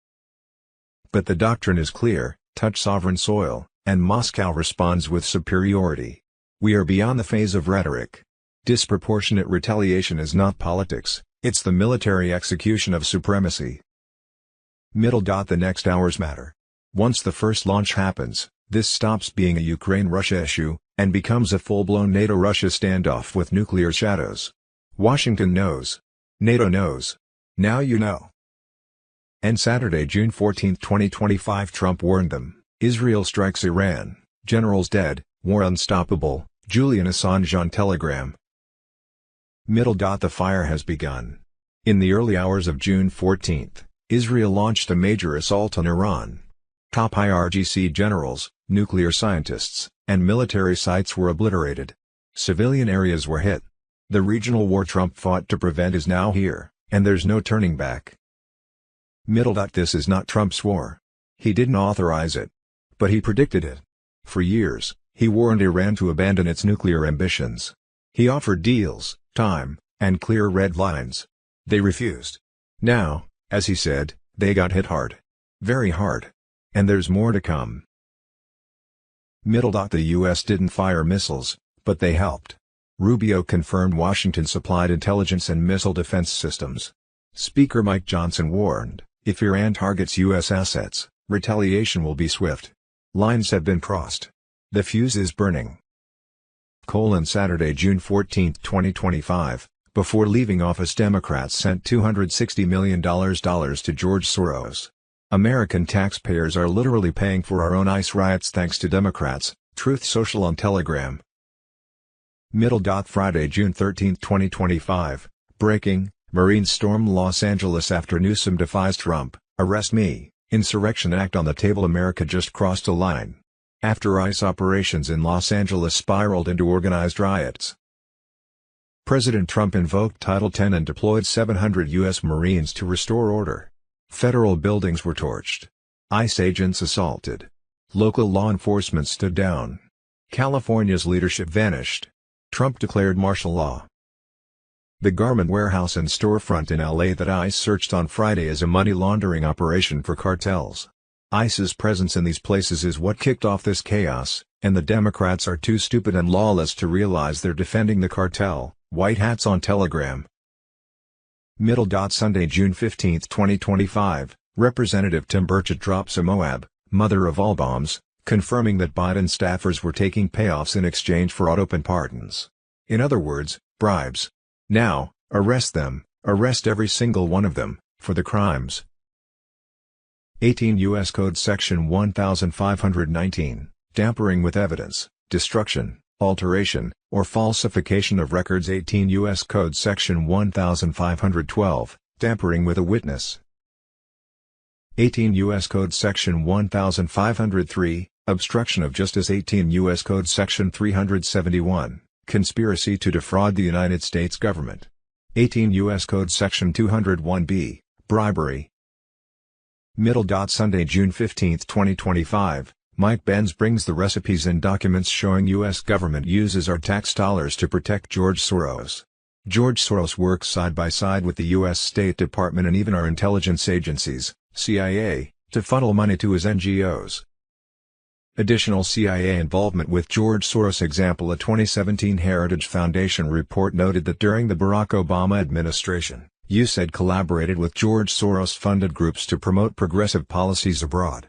But the doctrine is clear: touch sovereign soil, and Moscow responds with superiority. We are beyond the phase of rhetoric. Disproportionate retaliation is not politics, it's the military execution of supremacy. The next hours matter. Once the first launch happens, this stops being a Ukraine-Russia issue, and becomes a full-blown NATO-Russia standoff with nuclear shadows. Washington knows. NATO knows. Now you know. Saturday, June 14, 2025. Trump warned them: Israel strikes Iran, generals dead, war unstoppable. Julian Assange on Telegram. The fire has begun. In the early hours of June 14, Israel launched a major assault on Iran. Top IRGC generals, nuclear scientists, and military sites were obliterated. Civilian areas were hit. The regional war Trump fought to prevent is now here, and there's no turning back. This is not Trump's war. He didn't authorize it. But he predicted it. For years, he warned Iran to abandon its nuclear ambitions. He offered deals, time, and clear red lines. They refused. Now, as he said, they got hit hard. Very hard. And there's more to come. The U.S. didn't fire missiles, but they helped. Rubio confirmed Washington supplied intelligence and missile defense systems. Speaker Mike Johnson warned, if Iran targets U.S. assets, retaliation will be swift. Lines have been crossed. The fuse is burning. Saturday, June 14, 2025, before leaving office Democrats sent $260 million to George Soros. American taxpayers are literally paying for our own ICE riots thanks to Democrats, Truth Social on Telegram. Friday, June 13, 2025, breaking, Marines storm Los Angeles after Newsom defies Trump, arrest me, Insurrection Act on the table. America just crossed a line. After ICE operations in Los Angeles spiraled into organized riots. President Trump invoked Title X and deployed 700 U.S. Marines to restore order. Federal buildings were torched. ICE agents assaulted. Local law enforcement stood down. California's leadership vanished. Trump declared martial law. The garment warehouse and storefront in L.A. that ICE searched on Friday is a money laundering operation for cartels. ICE's presence in these places is what kicked off this chaos, and the Democrats are too stupid and lawless to realize they're defending the cartel. White hats on Telegram. Sunday, June 15, 2025, Representative Tim Burchett drops a Moab, mother of all bombs, confirming that Biden staffers were taking payoffs in exchange for auto-open pardons. In other words, bribes. Now, arrest them, arrest every single one of them, for the crimes. 18 U.S. Code Section 1519, tampering with evidence, destruction, alteration, or falsification of records. 18 U.S. Code Section 1512, tampering with a witness. 18 U.S. Code Section 1503, obstruction of justice. 18 U.S. Code Section 371, conspiracy to defraud the United States government. 18 U.S. Code Section 201b, bribery. Sunday, June 15, 2025, Mike Benz brings the recipes and documents showing U.S. government uses our tax dollars to protect George Soros. George Soros works side by side with the U.S. State Department and even our intelligence agencies, CIA, to funnel money to his NGOs. Additional CIA involvement with George Soros. Example: a 2017 Heritage Foundation report noted that during the Barack Obama administration, USAID collaborated with George Soros-funded groups to promote progressive policies abroad,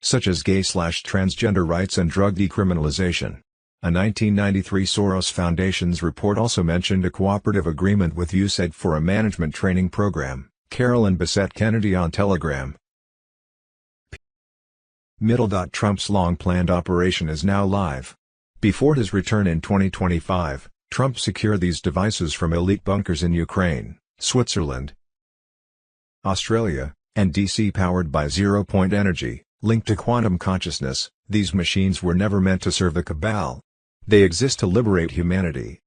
such as gay/transgender rights and drug decriminalization. A 1993 Soros Foundation's report also mentioned a cooperative agreement with USAID for a management training program. Carolyn Bessette Kennedy on Telegram. Trump's long-planned operation is now live. Before his return in 2025, Trump secured these devices from elite bunkers in Ukraine, Switzerland, Australia, and DC. Powered by zero-point energy, linked to quantum consciousness, these machines were never meant to serve the cabal. They exist to liberate humanity.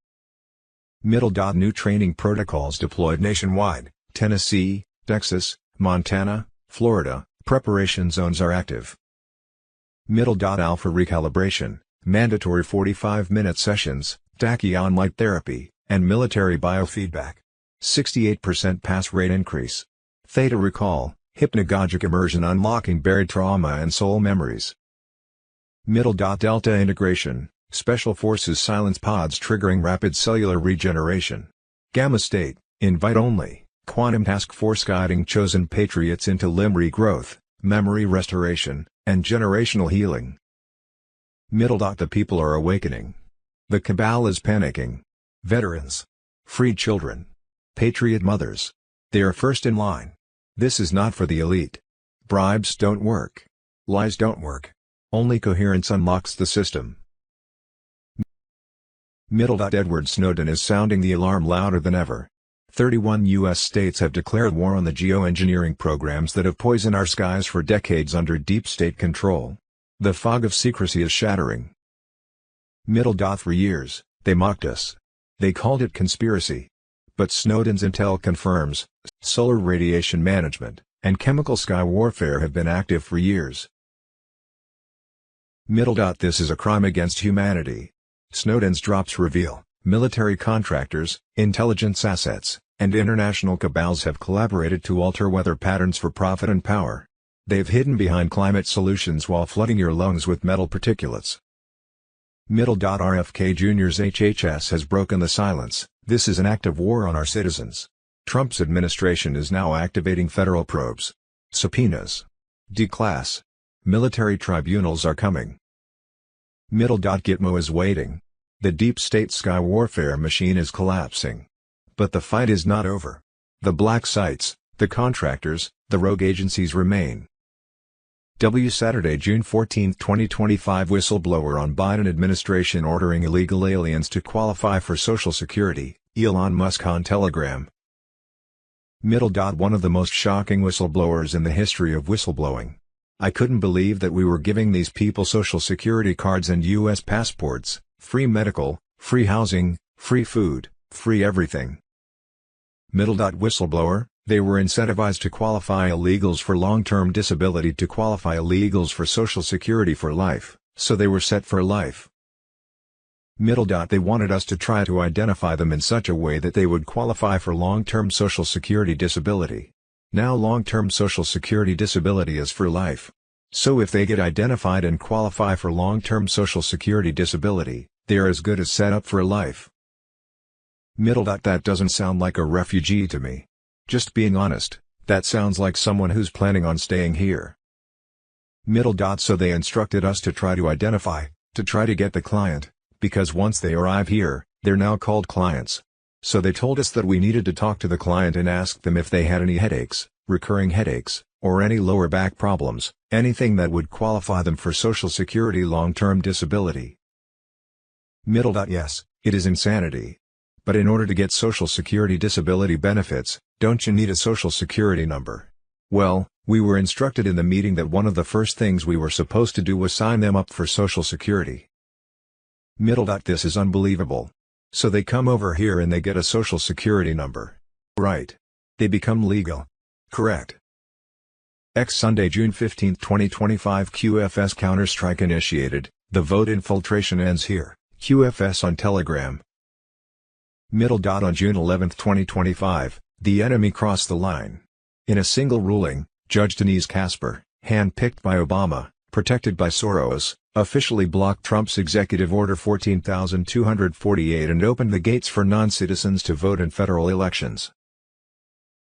New training protocols deployed nationwide. Tennessee, Texas, Montana, Florida, preparation zones are active. Alpha recalibration, mandatory 45-minute sessions, tachyon light therapy, and military biofeedback. 68% pass rate increase. Theta recall, hypnagogic immersion unlocking buried trauma and soul memories. Delta integration, special forces silence pods triggering rapid cellular regeneration. Gamma state, invite only. Quantum Task Force guiding chosen patriots into limb regrowth, memory restoration, and generational healing. The people are awakening. The cabal is panicking. Veterans. Freed children. Patriot mothers. They are first in line. This is not for the elite. Bribes don't work. Lies don't work. Only coherence unlocks the system. Edward Snowden is sounding the alarm louder than ever. 31 U.S. states have declared war on the geoengineering programs that have poisoned our skies for decades under deep state control. The fog of secrecy is shattering. For years, they mocked us. They called it conspiracy. But Snowden's intel confirms, solar radiation management, and chemical sky warfare have been active for years. This is a crime against humanity. Snowden's drops reveal, military contractors, intelligence assets, and international cabals have collaborated to alter weather patterns for profit and power. They've hidden behind climate solutions while flooding your lungs with metal particulates. RFK Jr.'s HHS has broken the silence. This is an act of war on our citizens. Trump's administration is now activating federal probes. Subpoenas. Declass. Military tribunals are coming. Gitmo is waiting. The deep state sky warfare machine is collapsing. But the fight is not over. The black sites, the contractors, the rogue agencies remain. Saturday, June 14, 2025 Whistleblower on Biden administration ordering illegal aliens to qualify for Social Security, Elon Musk on Telegram. One of the most shocking whistleblowers in the history of whistleblowing. I couldn't believe that we were giving these people Social Security cards and U.S. passports, free medical, free housing, free food, free everything. Whistleblower, they were incentivized to qualify illegals for long-term disability to qualify illegals for Social Security for life, so they were set for life. They wanted us to try to identify them in such a way that they would qualify for long-term Social Security disability. Now long-term Social Security disability is for life. So if they get identified and qualify for long-term Social Security disability, they are as good as set up for life. That doesn't sound like a refugee to me. Just being honest, that sounds like someone who's planning on staying here. So they instructed us to try to identify, to try to get the client, because once they arrive here, they're now called clients. So they told us that we needed to talk to the client and ask them if they had any headaches, recurring headaches, or any lower back problems, anything that would qualify them for Social Security long-term disability. Yes, it is insanity. But in order to get Social Security disability benefits, don't you need a Social Security number? Well, we were instructed in the meeting that one of the first things we were supposed to do was sign them up for Social Security. This is unbelievable. So they come over here and they get a Social Security number. Right. They become legal. Correct. Sunday, June 15, 2025 QFS counterstrike initiated, the vote infiltration ends here, QFS on Telegram. On June 11, 2025, the enemy crossed the line. In a single ruling, Judge Denise Casper, hand-picked by Obama, protected by Soros, officially blocked Trump's Executive Order 14,248 and opened the gates for non-citizens to vote in federal elections.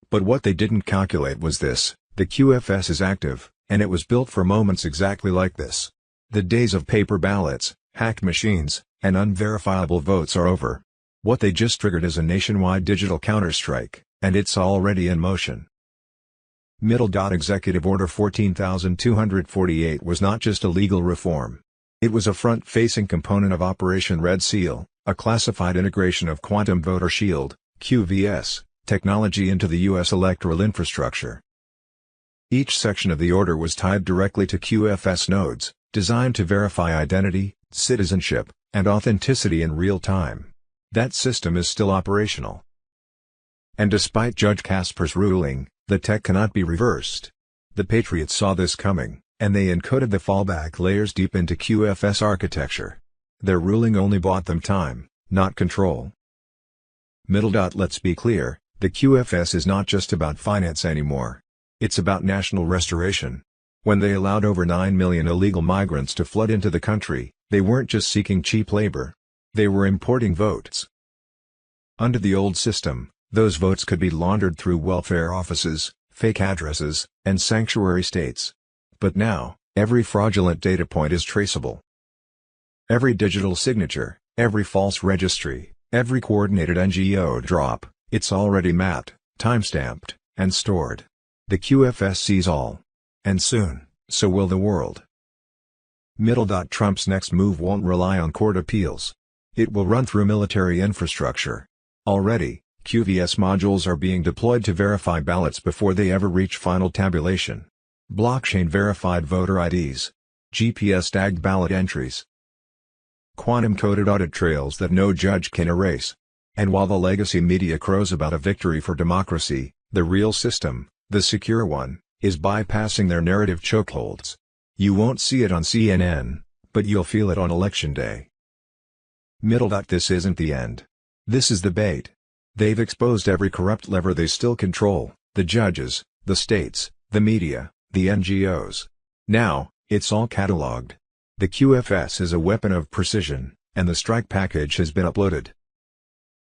But what they didn't calculate was this: the QFS is active, and it was built for moments exactly like this. The days of paper ballots, hacked machines, and unverifiable votes are over. What they just triggered is a nationwide digital counterstrike, and it's already in motion. Executive Order 14,248 was not just a legal reform. It was a front-facing component of Operation Red Seal, a classified integration of Quantum Voter Shield, QVS, technology into the U.S. electoral infrastructure. Each section of the order was tied directly to QFS nodes, designed to verify identity, citizenship, and authenticity in real time. That system is still operational. And despite Judge Casper's ruling, the tech cannot be reversed. The patriots saw this coming, and they encoded the fallback layers deep into QFS architecture. Their ruling only bought them time, not control. Let's be clear, the QFS is not just about finance anymore. It's about national restoration. When they allowed over 9 million illegal migrants to flood into the country, they weren't just seeking cheap labor. They were importing votes. Under the old system, those votes could be laundered through welfare offices, fake addresses, and sanctuary states. But now, every fraudulent data point is traceable. Every digital signature, every false registry, every coordinated NGO drop, it's already mapped, timestamped, and stored. The QFS sees all. And soon, so will the world. Trump's next move won't rely on court appeals. It will run through military infrastructure. Already, QFS modules are being deployed to verify ballots before they ever reach final tabulation. Blockchain-verified voter IDs. GPS-tagged ballot entries. Quantum-coded audit trails that no judge can erase. And while the legacy media crows about a victory for democracy, the real system, the secure one, is bypassing their narrative chokeholds. You won't see it on CNN, but you'll feel it on Election Day. This isn't the end. This is the bait. They've exposed every corrupt lever they still control, the judges, the states, the media, the NGOs. Now, it's all catalogued. The QFS is a weapon of precision, and the strike package has been uploaded.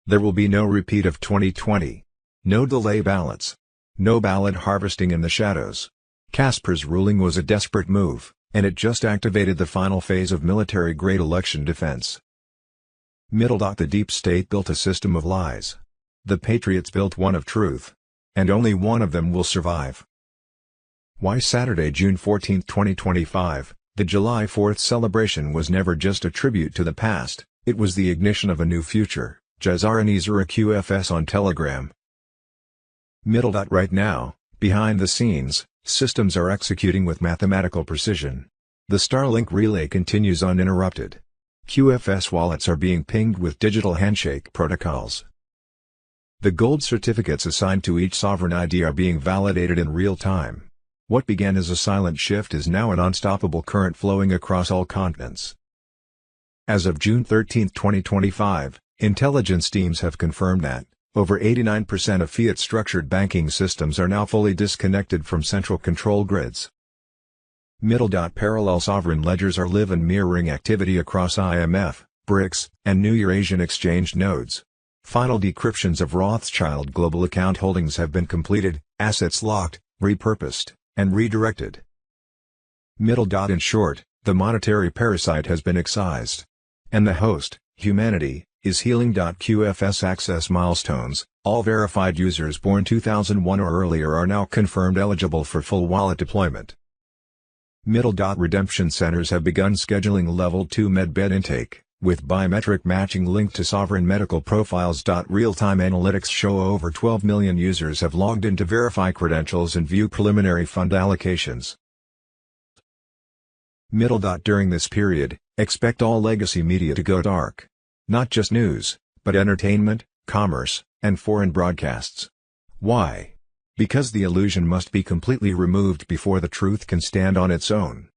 There will be no repeat of 2020. No delay ballots. No ballot harvesting in the shadows. Casper's ruling was a desperate move, and it just activated the final phase of military-grade election defense. The deep state built a system of lies. The patriots built one of truth. And only one of them will survive. Why Saturday, June 14, 2025, the July 4th celebration was never just a tribute to the past, it was the ignition of a new future. GESARA NESARA QFS on Telegram. Right now, behind the scenes, systems are executing with mathematical precision. The Starlink relay continues uninterrupted. QFS wallets are being pinged with digital handshake protocols. The gold certificates assigned to each sovereign ID are being validated in real time. What began as a silent shift is now an unstoppable current flowing across all continents. As of June 13, 2025, intelligence teams have confirmed that over 89% of fiat-structured banking systems are now fully disconnected from central control grids. Parallel sovereign ledgers are live and mirroring activity across IMF, BRICS, and new Eurasian exchange nodes. Final decryptions of Rothschild global account holdings have been completed, assets locked, repurposed, and redirected. In short, the monetary parasite has been excised. And the host, humanity, is healing. QFS access milestones. All verified users born 2001 or earlier are now confirmed eligible for full wallet deployment. Redemption centers have begun scheduling Level 2 medbed intake, with biometric matching linked to sovereign medical profiles. Real-time analytics show over 12 million users have logged in to verify credentials and view preliminary fund allocations. During this period, expect all legacy media to go dark. Not just news, but entertainment, commerce, and foreign broadcasts. Why? Because the illusion must be completely removed before the truth can stand on its own.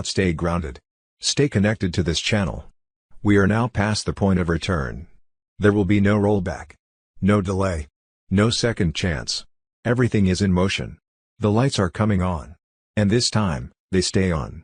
Stay grounded. Stay connected to this channel. We are now past the point of return. There will be no rollback. No delay. No second chance. Everything is in motion. The lights are coming on. And this time, they stay on.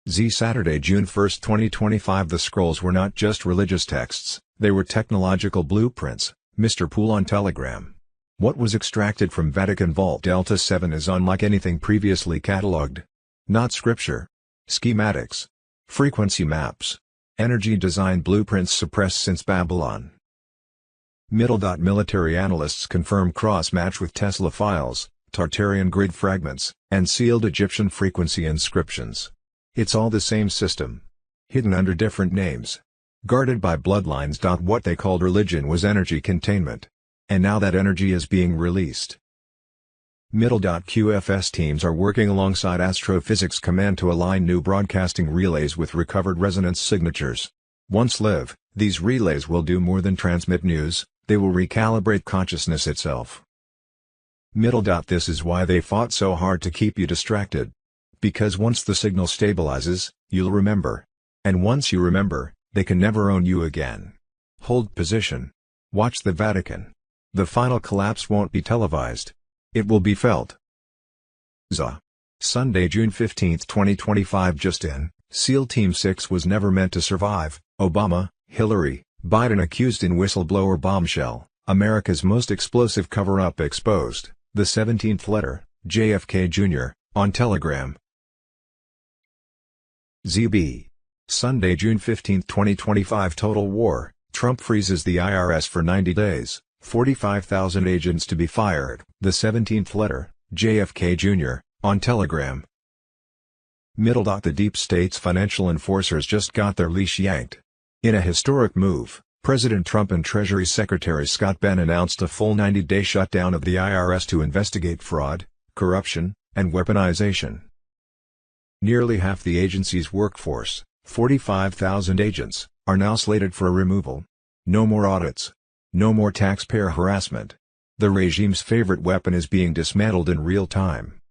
Saturday, June 1, 2025. The scrolls were not just religious texts, they were technological blueprints. Mr. Poole on Telegram. What was extracted from Vatican Vault Delta 7 is unlike anything previously catalogued. Not scripture. Schematics. Frequency maps. Energy design blueprints suppressed since Babylon. Military analysts confirm cross-match with Tesla files, Tartarian grid fragments, and sealed Egyptian frequency inscriptions. It's all the same system. Hidden under different names. Guarded by bloodlines. What they called religion was energy containment. And now that energy is being released. QFS teams are working alongside Astrophysics Command to align new broadcasting relays with recovered resonance signatures. Once live, these relays will do more than transmit news, they will recalibrate consciousness itself. This is why they fought so hard to keep you distracted. Because once the signal stabilizes, you'll remember. And once you remember, they can never own you again. Hold position. Watch the Vatican. The final collapse won't be televised. It will be felt. Sunday, June 15, 2025. Just in, SEAL Team 6 was never meant to survive. Obama, Hillary, Biden accused in whistleblower bombshell. America's most explosive cover-up exposed. The 17th letter, JFK Jr., on Telegram. Sunday, June 15, 2025. Total war. Trump freezes the IRS for 90 days. 45,000 agents to be fired. The 17th letter, JFK Jr., on Telegram. The deep state's financial enforcers just got their leash yanked. In a historic move, President Trump and Treasury Secretary Scott Benn announced a full 90-day shutdown of the IRS to investigate fraud, corruption, and weaponization. Nearly half the agency's workforce, 45,000 agents, are now slated for removal. No more audits. No more taxpayer harassment. The regime's favorite weapon is being dismantled in real time.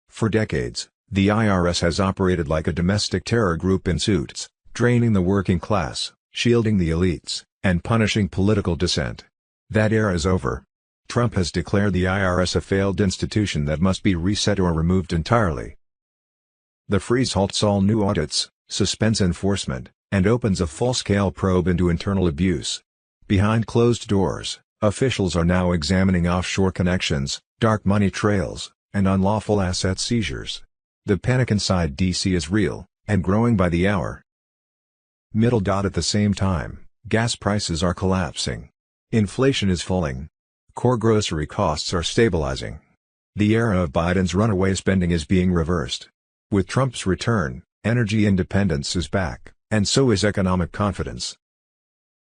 For decades, the IRS has operated like a domestic terror group in suits, draining the working class, shielding the elites, and punishing political dissent. That era is over. Trump has declared the IRS a failed institution that must be reset or removed entirely. The freeze halts all new audits, suspends enforcement, and opens a full-scale probe into internal abuse. Behind closed doors, officials are now examining offshore connections, dark money trails, and unlawful asset seizures. The panic inside D.C. is real, and growing by the hour. At the same time, gas prices are collapsing. Inflation is falling. Core grocery costs are stabilizing. The era of Biden's runaway spending is being reversed. With Trump's return, energy independence is back, and so is economic confidence.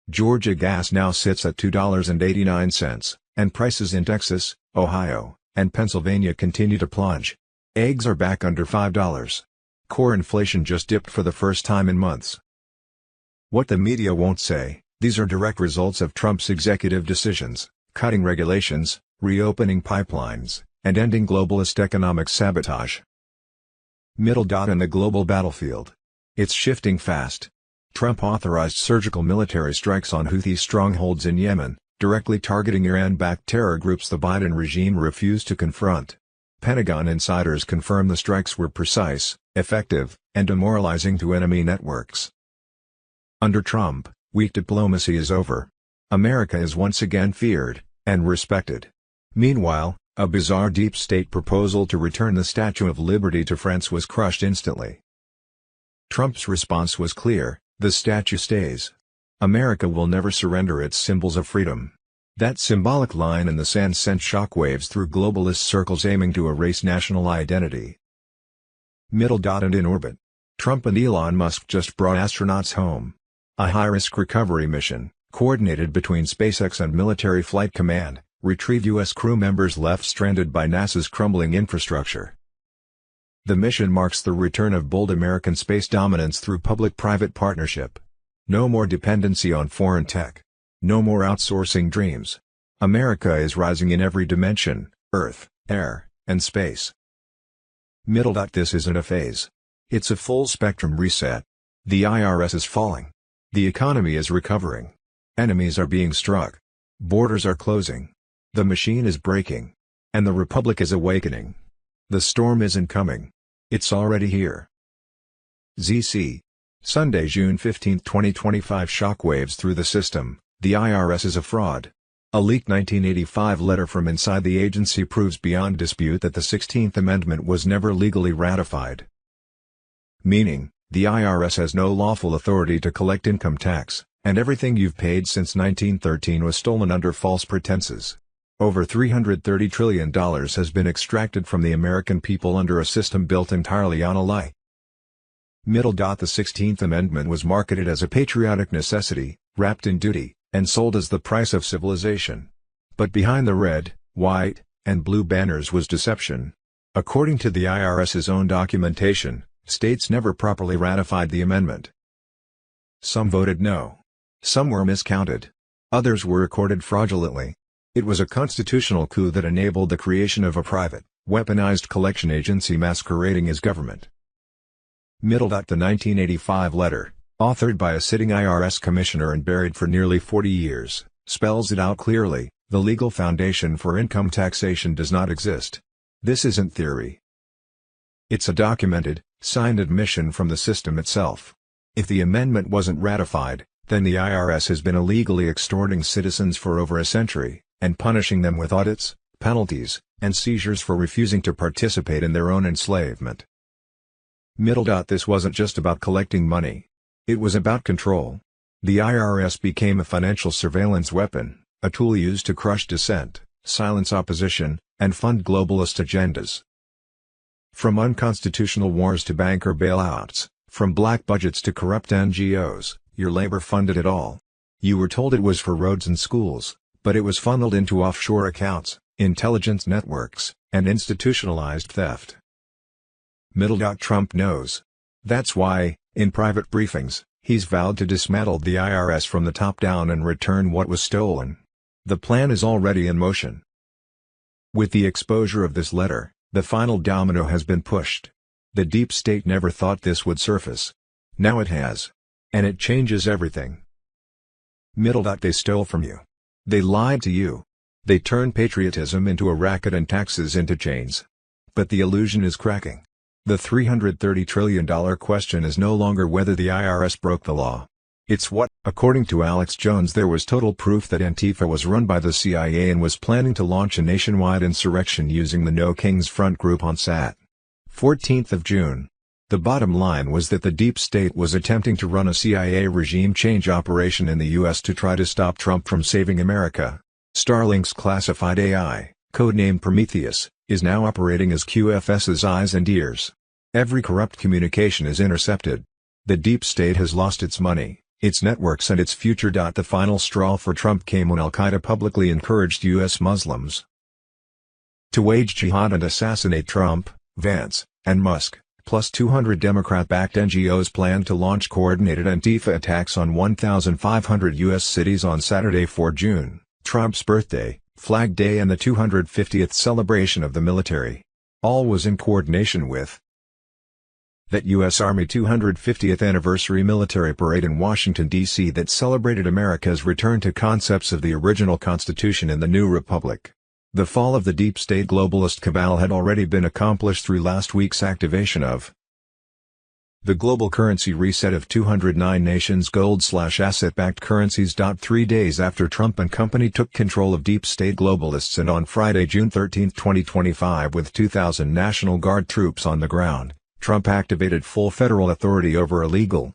Georgia gas now sits at $2.89, and prices in Texas, Ohio, and Pennsylvania continue to plunge. Eggs are back under $5. Core inflation just dipped for the first time in months. What the media won't say, these are direct results of Trump's executive decisions, cutting regulations, reopening pipelines, and ending globalist economic sabotage. In the global battlefield. It's shifting fast. Trump authorized surgical military strikes on Houthi strongholds in Yemen, directly targeting Iran-backed terror groups the Biden regime refused to confront. Pentagon insiders confirm the strikes were precise, effective, and demoralizing to enemy networks. Under Trump, weak diplomacy is over. America is once again feared, and respected. Meanwhile, a bizarre deep state proposal to return the Statue of Liberty to France was crushed instantly. Trump's response was clear: the statue stays. America will never surrender its symbols of freedom. That symbolic line in the sand sent shockwaves through globalist circles aiming to erase national identity. And in orbit. Trump and Elon Musk just brought astronauts home. A high-risk recovery mission, coordinated between SpaceX and Military Flight Command, retrieved U.S. crew members left stranded by NASA's crumbling infrastructure. The mission marks the return of bold American space dominance through public-private partnership. No more dependency on foreign tech. No more outsourcing dreams. America is rising in every dimension: earth, air, and space. This isn't a phase. It's a full-spectrum reset. The IRS is falling. The economy is recovering. Enemies are being struck. Borders are closing. The machine is breaking. And the Republic is awakening. The storm isn't coming. It's already here. ZC. Sunday, June 15, 2025. Shockwaves through the system. The IRS is a fraud. A leaked 1985 letter from inside the agency proves beyond dispute that the 16th Amendment was never legally ratified. Meaning, the IRS has no lawful authority to collect income tax, and everything you've paid since 1913 was stolen under false pretenses. Over $330 trillion has been extracted from the American people under a system built entirely on a lie. The 16th Amendment was marketed as a patriotic necessity, wrapped in duty, and sold as the price of civilization. But behind the red, white, and blue banners was deception. According to the IRS's own documentation, states never properly ratified the amendment. Some voted no. Some were miscounted. Others were recorded fraudulently. It was a constitutional coup that enabled the creation of a private, weaponized collection agency masquerading as government. The 1985 letter, authored by a sitting IRS commissioner and buried for nearly 40 years, spells it out clearly: the legal foundation for income taxation does not exist. This isn't theory. It's a documented, signed admission from the system itself. If the amendment wasn't ratified, then the IRS has been illegally extorting citizens for over a century, and punishing them with audits, penalties, and seizures for refusing to participate in their own enslavement. This wasn't just about collecting money. It was about control. The IRS became a financial surveillance weapon, a tool used to crush dissent, silence opposition, and fund globalist agendas. From unconstitutional wars to banker bailouts, from black budgets to corrupt NGOs, your labor funded it all. You were told it was for roads and schools, but it was funneled into offshore accounts, intelligence networks, and institutionalized theft. Trump knows. That's why, in private briefings, he's vowed to dismantle the IRS from the top down and return what was stolen. The plan is already in motion. With the exposure of this letter, the final domino has been pushed. The deep state never thought this would surface. Now it has. And it changes everything. They stole from you. They lied to you. They turned patriotism into a racket and taxes into chains. But the illusion is cracking. The $330 trillion question is no longer whether the IRS broke the law. It's what, according to Alex Jones, there was total proof that Antifa was run by the CIA and was planning to launch a nationwide insurrection using the No Kings Front group on Sat. 14th of June. The bottom line was that the deep state was attempting to run a CIA regime change operation in the U.S. to try to stop Trump from saving America. Starlink's classified AI, codenamed Prometheus, is now operating as QFS's eyes and ears. Every corrupt communication is intercepted. The deep state has lost its money, its networks and its future. The final straw for Trump came when Al-Qaeda publicly encouraged U.S. Muslims to wage jihad and assassinate Trump, Vance, and Musk, plus 200 Democrat-backed NGOs planned to launch coordinated Antifa attacks on 1,500 U.S. cities on Saturday 4 June, Trump's birthday, Flag Day and the 250th celebration of the military. All was in coordination with that U.S. Army 250th anniversary military parade in Washington, D.C. that celebrated America's return to concepts of the original Constitution in the new republic. The fall of the deep state globalist cabal had already been accomplished through last week's activation of the global currency reset of 209 nations gold/asset-backed currencies. 3 days after Trump and company took control of deep state globalists and on Friday, June 13, 2025 with 2,000 National Guard troops on the ground, Trump activated full federal authority over illegal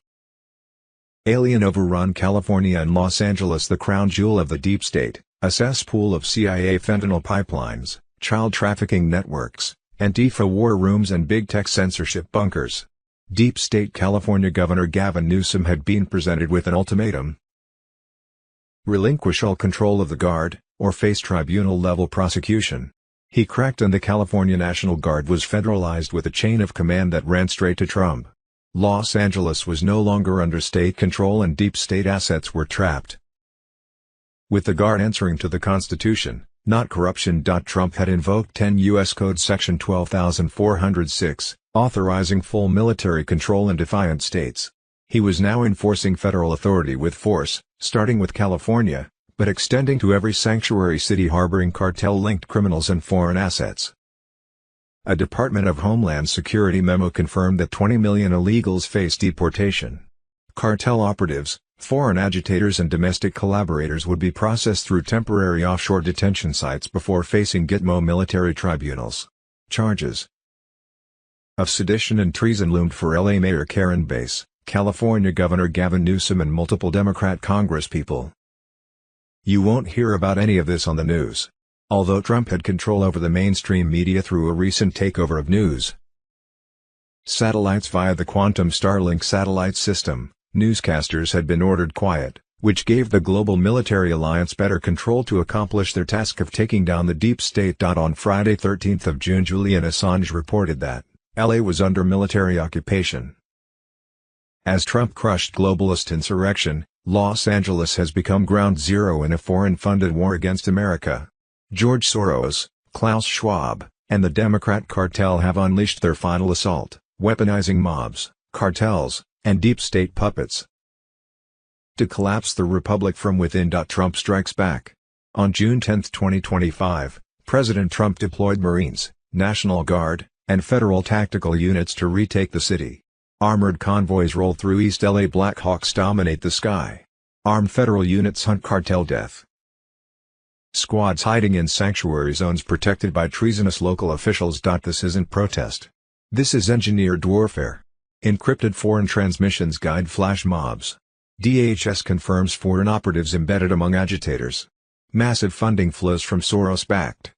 alien overrun California and Los Angeles, the crown jewel of the deep state, a cesspool of CIA fentanyl pipelines, child trafficking networks, Antifa war rooms and big tech censorship bunkers. Deep state California Governor Gavin Newsom had been presented with an ultimatum: relinquish all control of the Guard, or face tribunal-level prosecution. He cracked and the California National Guard was federalized with a chain of command that ran straight to Trump. Los Angeles was no longer under state control and deep state assets were trapped. With the Guard answering to the Constitution, not corruption. Trump had invoked 10 U.S. Code Section 12406, authorizing full military control in defiant states. He was now enforcing federal authority with force, starting with California, but extending to every sanctuary city harboring cartel-linked criminals and foreign assets. A Department of Homeland Security memo confirmed that 20 million illegals face deportation. Cartel operatives, foreign agitators and domestic collaborators would be processed through temporary offshore detention sites before facing Gitmo military tribunals. Charges of sedition and treason loomed for LA Mayor Karen Bass, California Governor Gavin Newsom and multiple Democrat congresspeople. You won't hear about any of this on the news. Although Trump had control over the mainstream media through a recent takeover of news satellites via the Quantum Starlink satellite system, newscasters had been ordered quiet, which gave the global military alliance better control to accomplish their task of taking down the deep state. On Friday 13th of June, Julian Assange reported that LA was under military occupation. As Trump crushed globalist insurrection, Los Angeles has become ground zero in a foreign-funded war against America. George Soros, Klaus Schwab, and the Democrat cartel have unleashed their final assault, weaponizing mobs, cartels, and deep state puppets to collapse the republic from within. Trump strikes back. On June 10, 2025, President Trump deployed Marines, National Guard, and federal tactical units to retake the city. Armored convoys roll through East LA. Black Hawks dominate the sky. Armed federal units hunt cartel death squads hiding in sanctuary zones protected by treasonous local officials. This isn't protest. This is engineered warfare. Encrypted foreign transmissions guide flash mobs. DHS confirms foreign operatives embedded among agitators. Massive funding flows from Soros-backed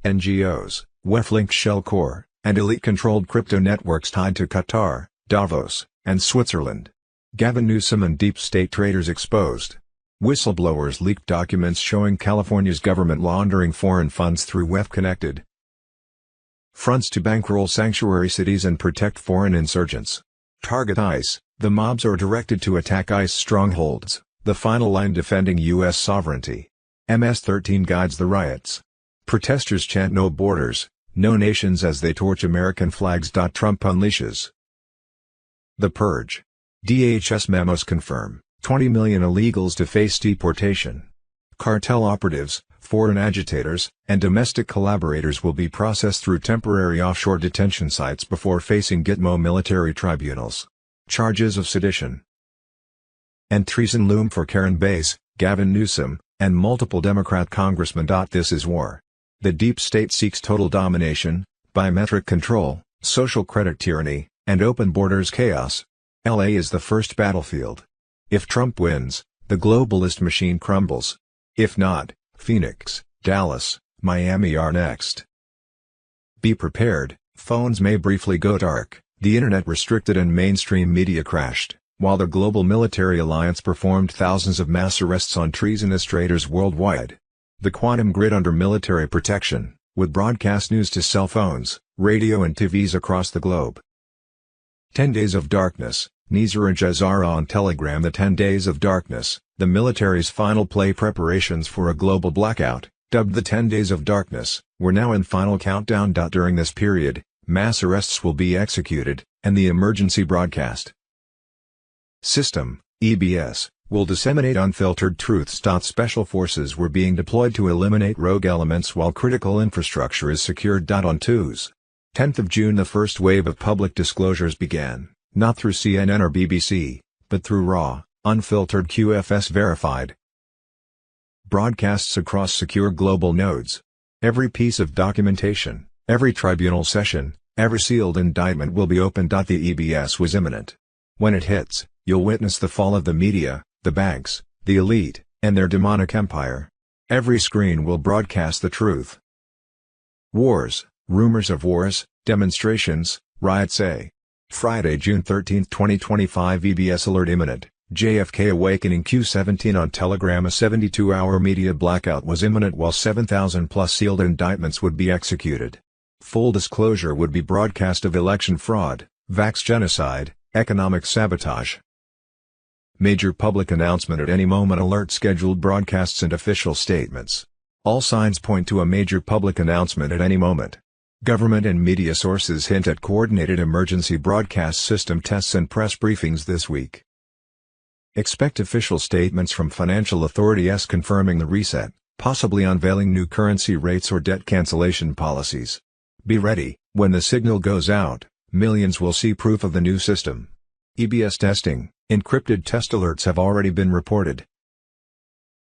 NGOs, WefLink Shell Core, and elite-controlled crypto networks tied to Qatar, Davos, and Switzerland. Gavin Newsom and deep state traitors exposed. Whistleblowers leaked documents showing California's government laundering foreign funds through web-connected fronts to bankroll sanctuary cities and protect foreign insurgents. Target ICE, the mobs are directed to attack ICE strongholds, the final line defending U.S. sovereignty. MS-13 guides the riots. Protesters chant no borders, no nations as they torch American flags. Trump unleashes the purge. DHS memos confirm 20 million illegals to face deportation. Cartel operatives, foreign agitators, and domestic collaborators will be processed through temporary offshore detention sites before facing Gitmo military tribunals. Charges of sedition and treason loom for Karen Bass, Gavin Newsom, and multiple Democrat congressmen. This is war. The deep state seeks total domination, biometric control, social credit tyranny, and open borders chaos. LA is the first battlefield. If Trump wins, the globalist machine crumbles. If not, Phoenix, Dallas, Miami are next. Be prepared, phones may briefly go dark, the internet restricted and mainstream media crashed, while the global military alliance performed thousands of mass arrests on treasonous traitors worldwide. The quantum grid under military protection, with broadcast news to cell phones, radio and TVs across the globe. 10 Days of Darkness, NESARA and GESARA on Telegram. The 10 Days of Darkness, the military's final play preparations for a global blackout, dubbed the 10 Days of Darkness, were now in final countdown. During this period, mass arrests will be executed, and the emergency broadcast system, EBS, will disseminate unfiltered truths. Special forces were being deployed to eliminate rogue elements while critical infrastructure is secured. On Tuesday, 10th of June, the first wave of public disclosures began, not through CNN or BBC, but through raw, unfiltered QFS verified broadcasts across secure global nodes. Every piece of documentation, every tribunal session, every sealed indictment will be opened. The EBS was imminent. When it hits, you'll witness the fall of the media, the banks, the elite, and their demonic empire. Every screen will broadcast the truth. Wars, rumors of wars, demonstrations, riots. Friday, June 13, 2025. EBS alert imminent. JFK awakening. Q17 on Telegram. A 72-hour media blackout was imminent while 7,000+ sealed indictments would be executed. Full disclosure would be broadcast of election fraud, vax genocide, economic sabotage. Major public announcement at any moment. Alert scheduled broadcasts and official statements. All signs point to a major public announcement at any moment. Government and media sources hint at coordinated emergency broadcast system tests and press briefings this week. Expect official statements from financial authorities confirming the reset, possibly unveiling new currency rates or debt cancellation policies. Be ready, when the signal goes out, millions will see proof of the new system. EBS testing, encrypted test alerts have already been reported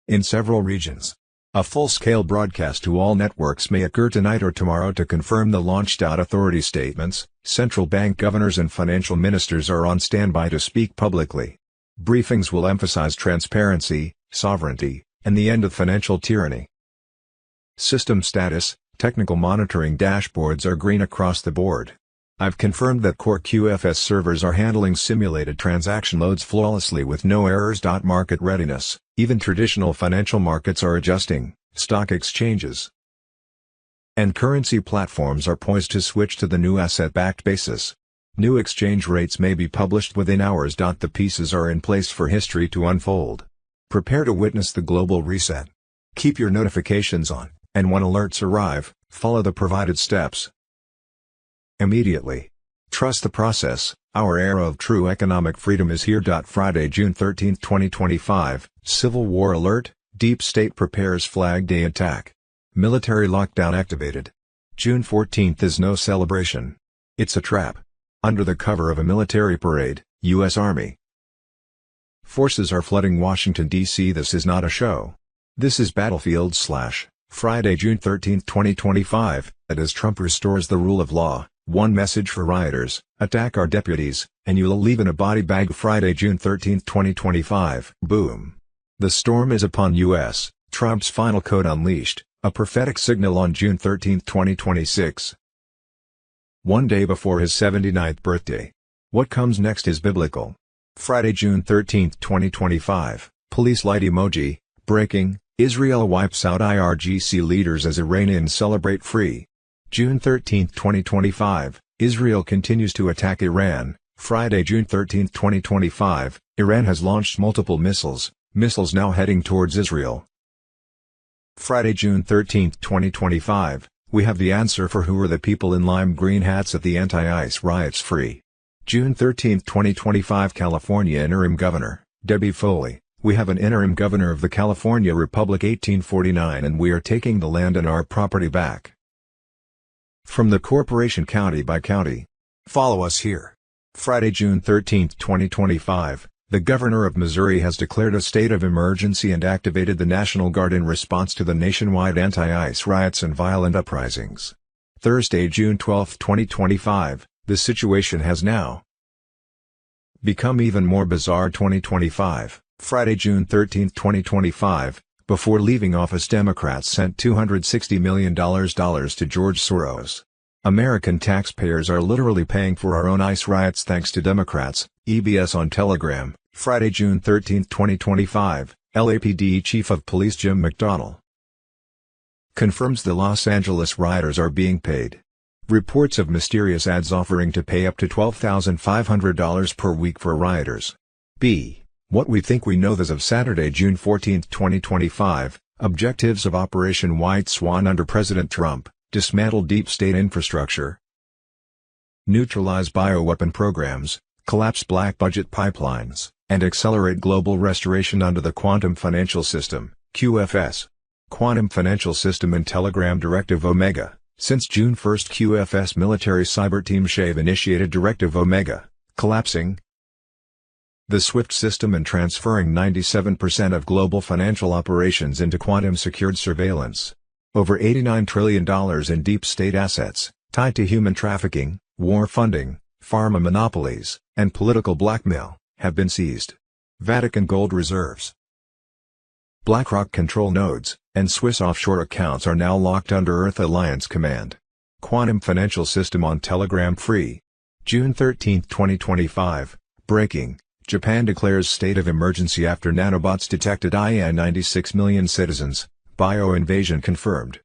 in several regions. A full-scale broadcast to all networks may occur tonight or tomorrow to confirm the launch. Authority statements, central bank governors and financial ministers are on standby to speak publicly. Briefings will emphasize transparency, sovereignty, and the end of financial tyranny. System status, technical monitoring dashboards are green across the board. I've confirmed that core QFS servers are handling simulated transaction loads flawlessly with no errors. Market readiness, even traditional financial markets are adjusting, stock exchanges and currency platforms are poised to switch to the new asset-backed basis. New exchange rates may be published within hours. The pieces are in place for history to unfold. Prepare to witness the global reset. Keep your notifications on, and when alerts arrive, follow the provided steps immediately. Trust the process. Our era of true economic freedom is here. Friday, June 13, 2025, Civil War alert, Deep State prepares Flag Day attack. Military lockdown activated. June 14 is no celebration. It's a trap. Under the cover of a military parade, U.S. Army forces are flooding Washington, D.C. This is not a show. This is Battlefield / Friday, June 13, 2025, as Trump restores the rule of law. One message for rioters: attack our deputies, and you'll leave in a body bag. Friday, June 13, 2025. Boom. The storm is upon U.S. Trump's final code unleashed, a prophetic signal on June 13, 2026. One day before his 79th birthday. What comes next is biblical. Friday, June 13, 2025, police light emoji, breaking, Israel wipes out IRGC leaders as Iranians celebrate free. June 13, 2025, Israel continues to attack Iran. Friday, June 13, 2025, Iran has launched multiple missiles now heading towards Israel. Friday, June 13, 2025, we have the answer for who are the people in lime green hats at the anti-ICE riots free. June 13, 2025, California Interim Governor, Debbie Foley, we have an interim governor of the California Republic 1849 and we are taking the land and our property back. From the corporation county by county. Follow us here. Friday, June 13, 2025, the governor of Missouri has declared a state of emergency and activated the National Guard in response to the nationwide anti-ICE riots and violent uprisings. Thursday, June 12, 2025, the situation has now become even more bizarre. 2025, Friday, June 13, 2025, before leaving office Democrats sent $260 million to George Soros. American taxpayers are literally paying for our own ICE riots thanks to Democrats. EBS on Telegram, Friday, June 13, 2025, LAPD Chief of Police Jim McDonnell confirms the Los Angeles rioters are being paid. Reports of mysterious ads offering to pay up to $12,500 per week for rioters. B. What we think we know. As of Saturday, June 14, 2025, objectives of Operation White Swan under President Trump: dismantle deep state infrastructure, neutralize bioweapon programs, collapse black budget pipelines, and accelerate global restoration under the Quantum Financial System, QFS. Quantum Financial System and Telegram. Directive Omega. Since June 1, QFS military cyber team SHAVE initiated Directive Omega, collapsing the SWIFT system and transferring 97% of global financial operations into quantum-secured surveillance. Over $89 trillion in deep state assets, tied to human trafficking, war funding, pharma monopolies, and political blackmail, have been seized. Vatican gold reserves, BlackRock control nodes, and Swiss offshore accounts are now locked under Earth Alliance command. Quantum Financial System on Telegram free. June 13, 2025, breaking, Japan declares state of emergency after nanobots detected in 96 million citizens, bio-invasion confirmed.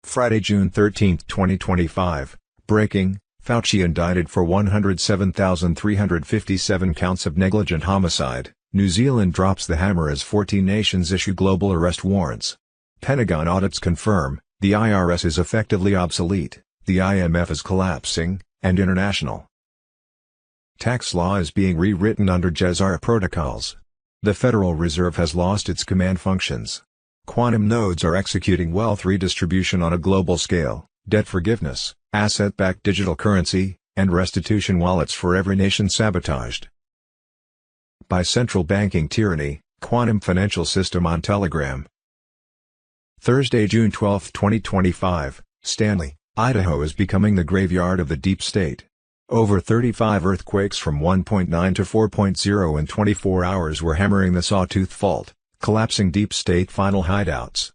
Friday, June 13, 2025, breaking, Fauci indicted for 107,357 counts of negligent homicide. New Zealand drops the hammer as 14 nations issue global arrest warrants. Pentagon audits confirm, the IRS is effectively obsolete, the IMF is collapsing, and international tax law is being rewritten under GESARA protocols. The Federal Reserve has lost its command functions. Quantum nodes are executing wealth redistribution on a global scale, debt forgiveness, asset-backed digital currency, and restitution wallets for every nation sabotaged by central banking tyranny. Quantum Financial System on Telegram. Thursday, June 12, 2025, Stanley, Idaho is becoming the graveyard of the deep state. Over 35 earthquakes from 1.9 to 4.0 in 24 hours were hammering the Sawtooth Fault, collapsing deep state final hideouts,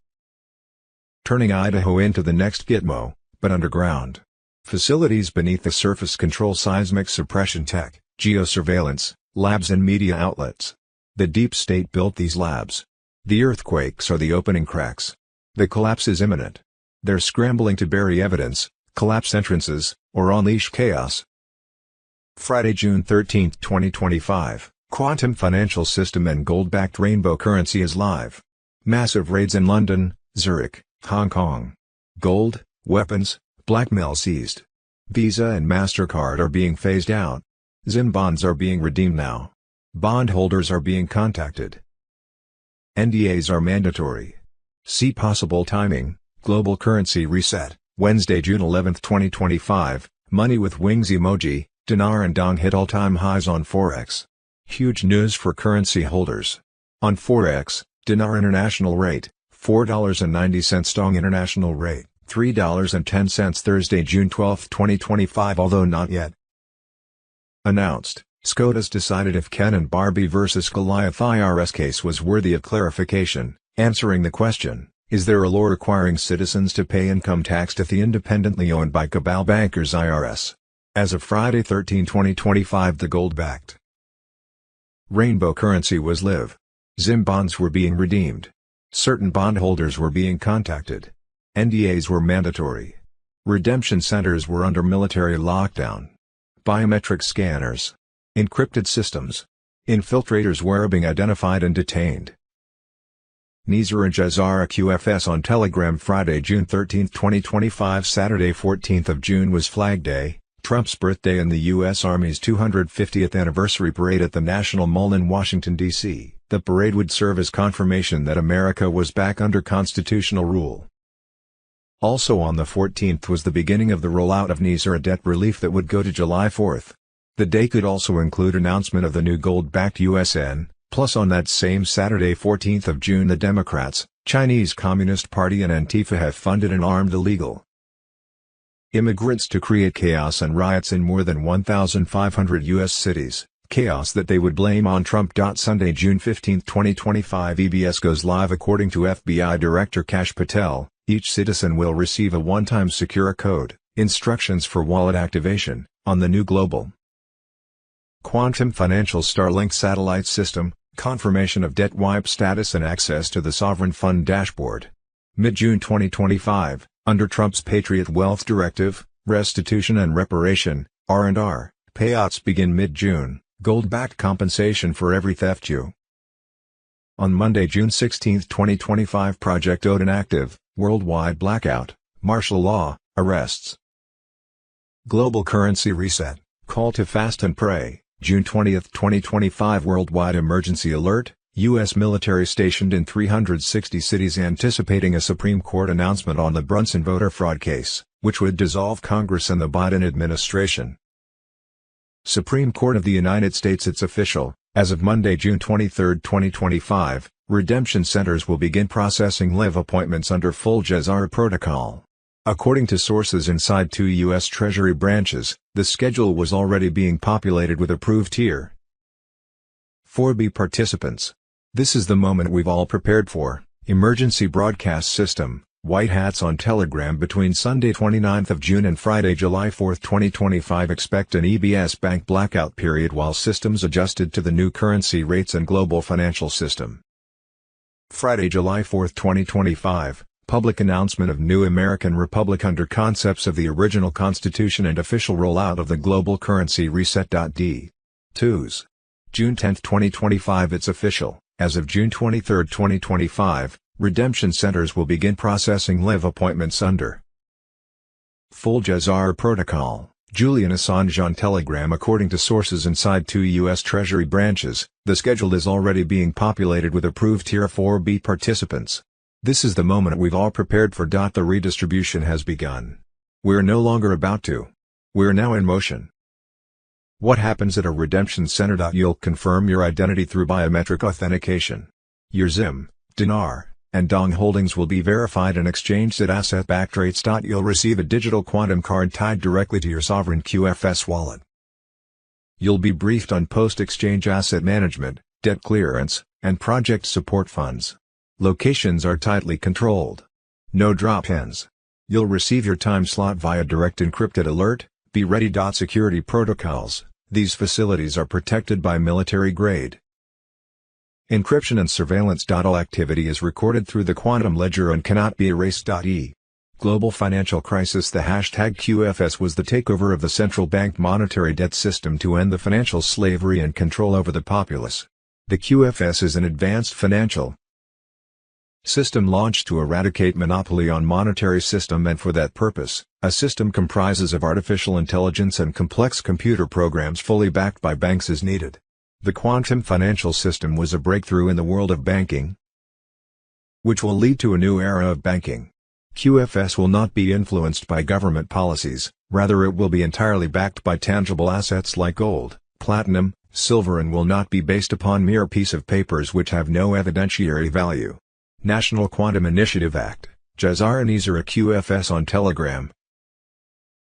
turning Idaho into the next Gitmo, but underground. Facilities beneath the surface control seismic suppression tech, geosurveillance, labs and media outlets. The deep state built these labs. The earthquakes are the opening cracks. The collapse is imminent. They're scrambling to bury evidence, collapse entrances, or unleash chaos. Friday, June 13, 2025, Quantum Financial System and gold-backed rainbow currency is live. Massive raids in London, Zurich, Hong Kong. Gold, weapons, blackmail seized. Visa and MasterCard are being phased out. Zim bonds are being redeemed now. Bondholders are being contacted. NDAs are mandatory. See possible timing. Global currency reset. Wednesday, June 11, 2025, money with wings emoji, dinar and dong hit all-time highs on Forex. Huge news for currency holders. On Forex, dinar international rate, $4.90, dong international rate, $3.10. Thursday, June 12, 2025. Although not yet announced, SCOTUS decided if Ken and Barbie vs. Goliath IRS case was worthy of clarification, answering the question, is there a law requiring citizens to pay income tax to the independently owned by cabal bankers IRS? As of Friday 13, 2025, the gold-backed Rainbow currency was live. ZIM bonds were being redeemed. Certain bondholders were being contacted. NDAs were mandatory. Redemption centers were under military lockdown. Biometric scanners. Encrypted systems. Infiltrators were being identified and detained. NESARA and GESARA QFS on Telegram. Friday, June 13, 2025. Saturday, 14th of June was Flag Day, Trump's birthday, and the U.S. Army's 250th anniversary parade at the National Mall in Washington, D.C. The parade would serve as confirmation that America was back under constitutional rule. Also on the 14th was the beginning of the rollout of NESARA debt relief that would go to July 4th. The day could also include announcement of the new gold-backed USN. Plus on that same Saturday, 14th of June, the Democrats, Chinese Communist Party and Antifa have funded and armed illegal immigrants to create chaos and riots in more than 1,500 U.S. cities, chaos that they would blame on Trump. Sunday, June 15, 2025. EBS goes live. According to FBI Director Kash Patel, each citizen will receive a one-time secure code, instructions for wallet activation, on the new global quantum financial Starlink satellite system, confirmation of debt wipe status and access to the sovereign fund dashboard. Mid-June 2025, under Trump's Patriot Wealth Directive, restitution and reparation, R&R, payouts begin mid-June, gold-backed compensation for every theft you. On Monday, June 16, 2025. Project Odin active, worldwide blackout, martial law, arrests. Global currency reset, call to fast and pray. June 20, 2025. Worldwide emergency alert, U.S. military stationed in 360 cities anticipating a Supreme Court announcement on the Brunson voter fraud case, which would dissolve Congress and the Biden administration. Supreme Court of the United States. It's official, as of Monday, June 23, 2025, redemption centers will begin processing live appointments under full GESARA protocol. According to sources inside 2 U.S. Treasury branches, the schedule was already being populated with approved Tier 4B participants. This is the moment we've all prepared for. Emergency broadcast system, white hats on Telegram. Between Sunday 29th of June and Friday, July 4, 2025. Expect an EBS bank blackout period while systems adjusted to the new currency rates and global financial system. Friday, July 4, 2025. Public announcement of new American Republic under concepts of the original Constitution and official rollout of the global currency reset. D2s. June 10, 2025. It's official, as of June 23, 2025, redemption centers will begin processing live appointments under full GESARA protocol. Julian Assange on Telegram. According to sources inside 2 U.S. Treasury branches, the schedule is already being populated with approved Tier 4B participants. This is the moment we've all prepared for. The redistribution has begun. We're no longer about to. We're now in motion. What happens at a redemption center? You'll confirm your identity through biometric authentication. Your ZIM, dinar, and dong holdings will be verified and exchanged at asset-backed rates. You'll receive a digital quantum card tied directly to your sovereign QFS wallet. You'll be briefed on post-exchange asset management, debt clearance, and project support funds. Locations are tightly controlled. No drop-ins. You'll receive your time slot via direct encrypted alert. Be ready. Security protocols. These facilities are protected by military-grade encryption and surveillance. All activity is recorded through the quantum ledger and cannot be erased. Global financial crisis. The hashtag QFS was the takeover of the central bank monetary debt system to end the financial slavery and control over the populace. The QFS is an advanced financial system launched to eradicate monopoly on monetary system, and for that purpose, a system comprises of artificial intelligence and complex computer programs fully backed by banks is needed. The quantum financial system was a breakthrough in the world of banking, which will lead to a new era of banking. QFS will not be influenced by government policies, rather it will be entirely backed by tangible assets like gold, platinum, silver, and will not be based upon mere piece of papers which have no evidentiary value. National Quantum Initiative Act, GESARA NESARA QFS on Telegram.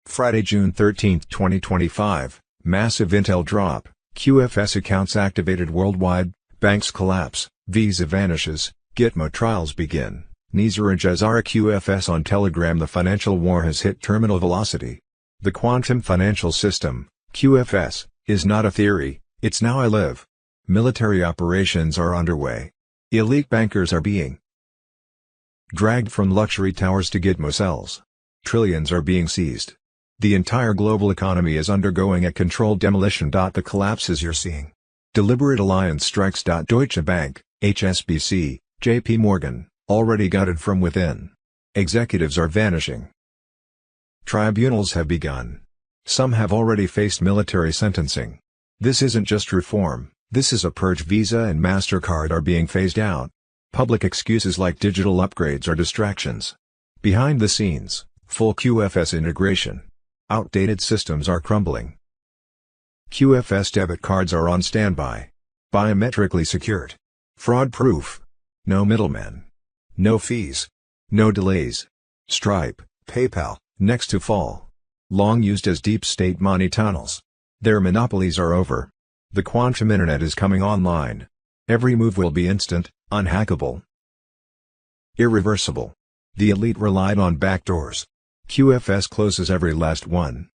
Friday, June 13, 2025, massive intel drop, QFS accounts activated worldwide, banks collapse, Visa vanishes, Gitmo trials begin, NESARA GESARA QFS on Telegram. The financial war has hit terminal velocity. The quantum financial system, QFS, is not a theory, it's now I live. Military operations are underway. Elite bankers are being dragged from luxury towers to Gitmo cells. Trillions are being seized. The entire global economy is undergoing a controlled demolition. The collapses you're seeing. Deliberate alliance strikes. Deutsche Bank, HSBC, JP Morgan, already gutted from within. Executives are vanishing. Tribunals have begun. Some have already faced military sentencing. This isn't just reform, this is a purge. Visa and MasterCard are being phased out. Public excuses like digital upgrades are distractions. Behind the scenes, full QFS integration. Outdated systems are crumbling. QFS debit cards are on standby. Biometrically secured. Fraud-proof. No middlemen. No fees. No delays. Stripe, PayPal, next to fall. Long used as deep state money tunnels. Their monopolies are over. The quantum internet is coming online. Every move will be instant, unhackable, irreversible. The elite relied on backdoors. QFS closes every last one.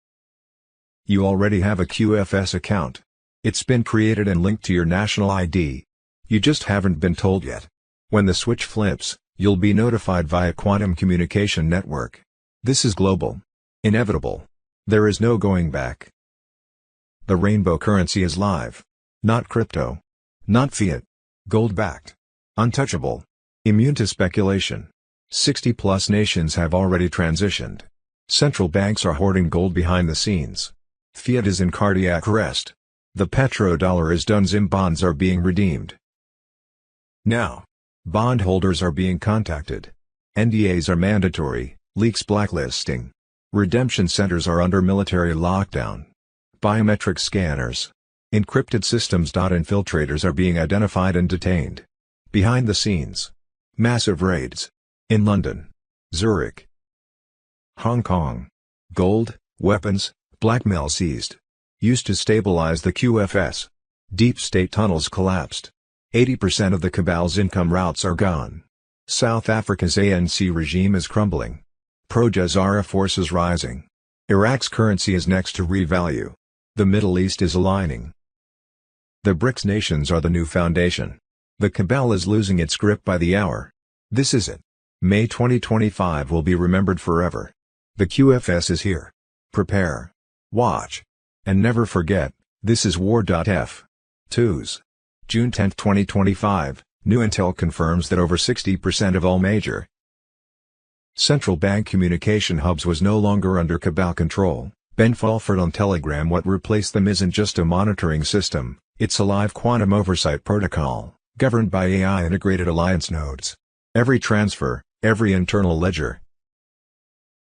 You already have a QFS account. It's been created and linked to your national ID. You just haven't been told yet. When the switch flips, you'll be notified via quantum communication network. This is global. Inevitable. There is no going back. The rainbow currency is live. Not crypto. Not fiat. Gold-backed. Untouchable. Immune to speculation. 60+ nations have already transitioned. Central banks are hoarding gold behind the scenes. Fiat is in cardiac arrest. The petrodollar is done. Zim bonds are being redeemed. Now. Bondholders are being contacted. NDAs are mandatory, leaks blacklisting. Redemption centers are under military lockdown. Biometric scanners. Encrypted systems. Infiltrators are being identified and detained. Behind the scenes. Massive raids. In London. Zurich. Hong Kong. Gold, weapons, blackmail seized. Used to stabilize the QFS. Deep state tunnels collapsed. 80% of the cabal's income routes are gone. South Africa's ANC regime is crumbling. Pro-GESARA forces rising. Iraq's currency is next to revalue. The Middle East is aligning. The BRICS nations are the new foundation. The cabal is losing its grip by the hour. This is it. May 2025 will be remembered forever. The QFS is here. Prepare. Watch. And never forget, this is war.f. Twos. June 10, 2025, new intel confirms that over 60% of all major central bank communication hubs was no longer under cabal control. Ben Fulford on Telegram. What replaced them isn't just a monitoring system, it's a live quantum oversight protocol, governed by AI integrated alliance nodes. Every transfer, every internal ledger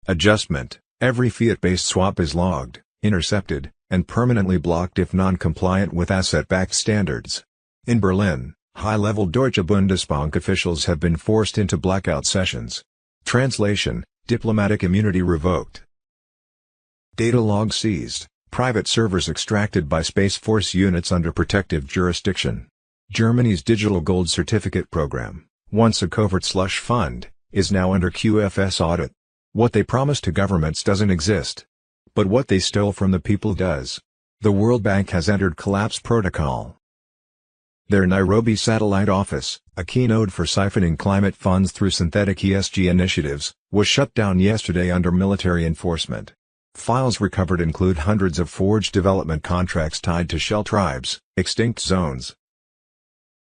adjustment, every fiat-based swap is logged, intercepted, and permanently blocked if non-compliant with asset-backed standards. In Berlin, high-level Deutsche Bundesbank officials have been forced into blackout sessions. Translation: diplomatic immunity revoked. Data logs seized, private servers extracted by Space Force units under protective jurisdiction. Germany's digital gold certificate program, once a covert slush fund, is now under QFS audit. What they promised to governments doesn't exist. But what they stole from the people does. The World Bank has entered collapse protocol. Their Nairobi satellite office, a key node for siphoning climate funds through synthetic ESG initiatives, was shut down yesterday under military enforcement. Files recovered include hundreds of forged development contracts tied to shell tribes, extinct zones,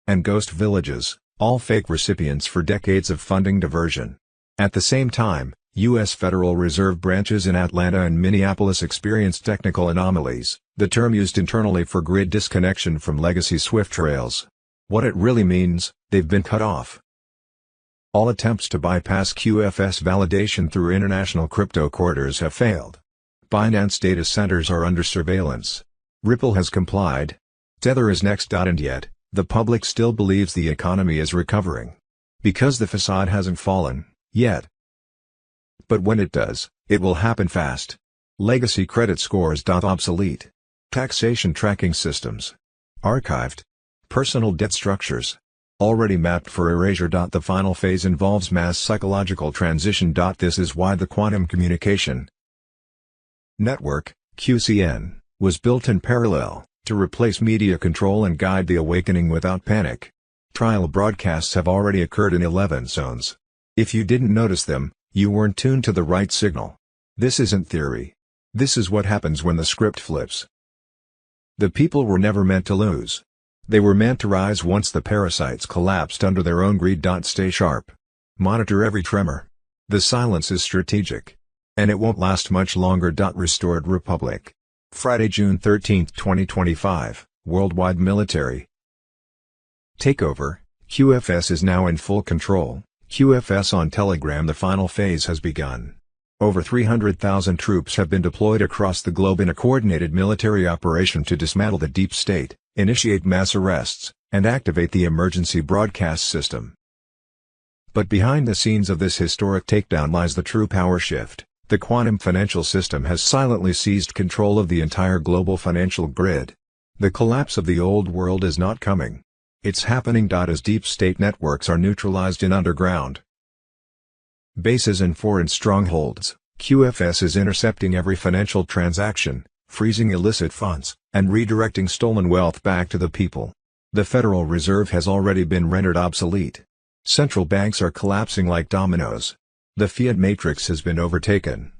and ghost villages, all fake recipients for decades of funding diversion. At the same time, U.S. Federal Reserve branches in Atlanta and Minneapolis experienced technical anomalies, the term used internally for grid disconnection from legacy SWIFT rails. What it really means, they've been cut off. All attempts to bypass QFS validation through international crypto corridors have failed. Binance data centers are under surveillance. Ripple has complied. Tether is next. And yet, the public still believes the economy is recovering. Because the facade hasn't fallen, yet. But when it does, it will happen fast. Legacy credit scores. Obsolete. Taxation tracking systems. Archived. Personal debt structures. Already mapped for erasure. The final phase involves mass psychological transition. This is why the Quantum Communication Network, QCN, was built in parallel, to replace media control and guide the awakening without panic. Trial broadcasts have already occurred in 11 zones. If you didn't notice them, you weren't tuned to the right signal. This isn't theory. This is what happens when the script flips. The people were never meant to lose. They were meant to rise once the parasites collapsed under their own greed. Stay sharp. Monitor every tremor. The silence is strategic. And it won't last much longer. Restored Republic. Friday, June 13, 2025, Worldwide Military Takeover. QFS is now in full control. QFS on Telegram. The final phase has begun. Over 300,000 troops have been deployed across the globe in a coordinated military operation to dismantle the deep state, initiate mass arrests, and activate the emergency broadcast system. But behind the scenes of this historic takedown lies the true power shift. The quantum financial system has silently seized control of the entire global financial grid. The collapse of the old world is not coming. It's happening. As deep state networks are neutralized in underground bases and foreign strongholds, QFS is intercepting every financial transaction, freezing illicit funds, and redirecting stolen wealth back to the people. The Federal Reserve has already been rendered obsolete. Central banks are collapsing like dominoes. The fiat matrix has been overtaken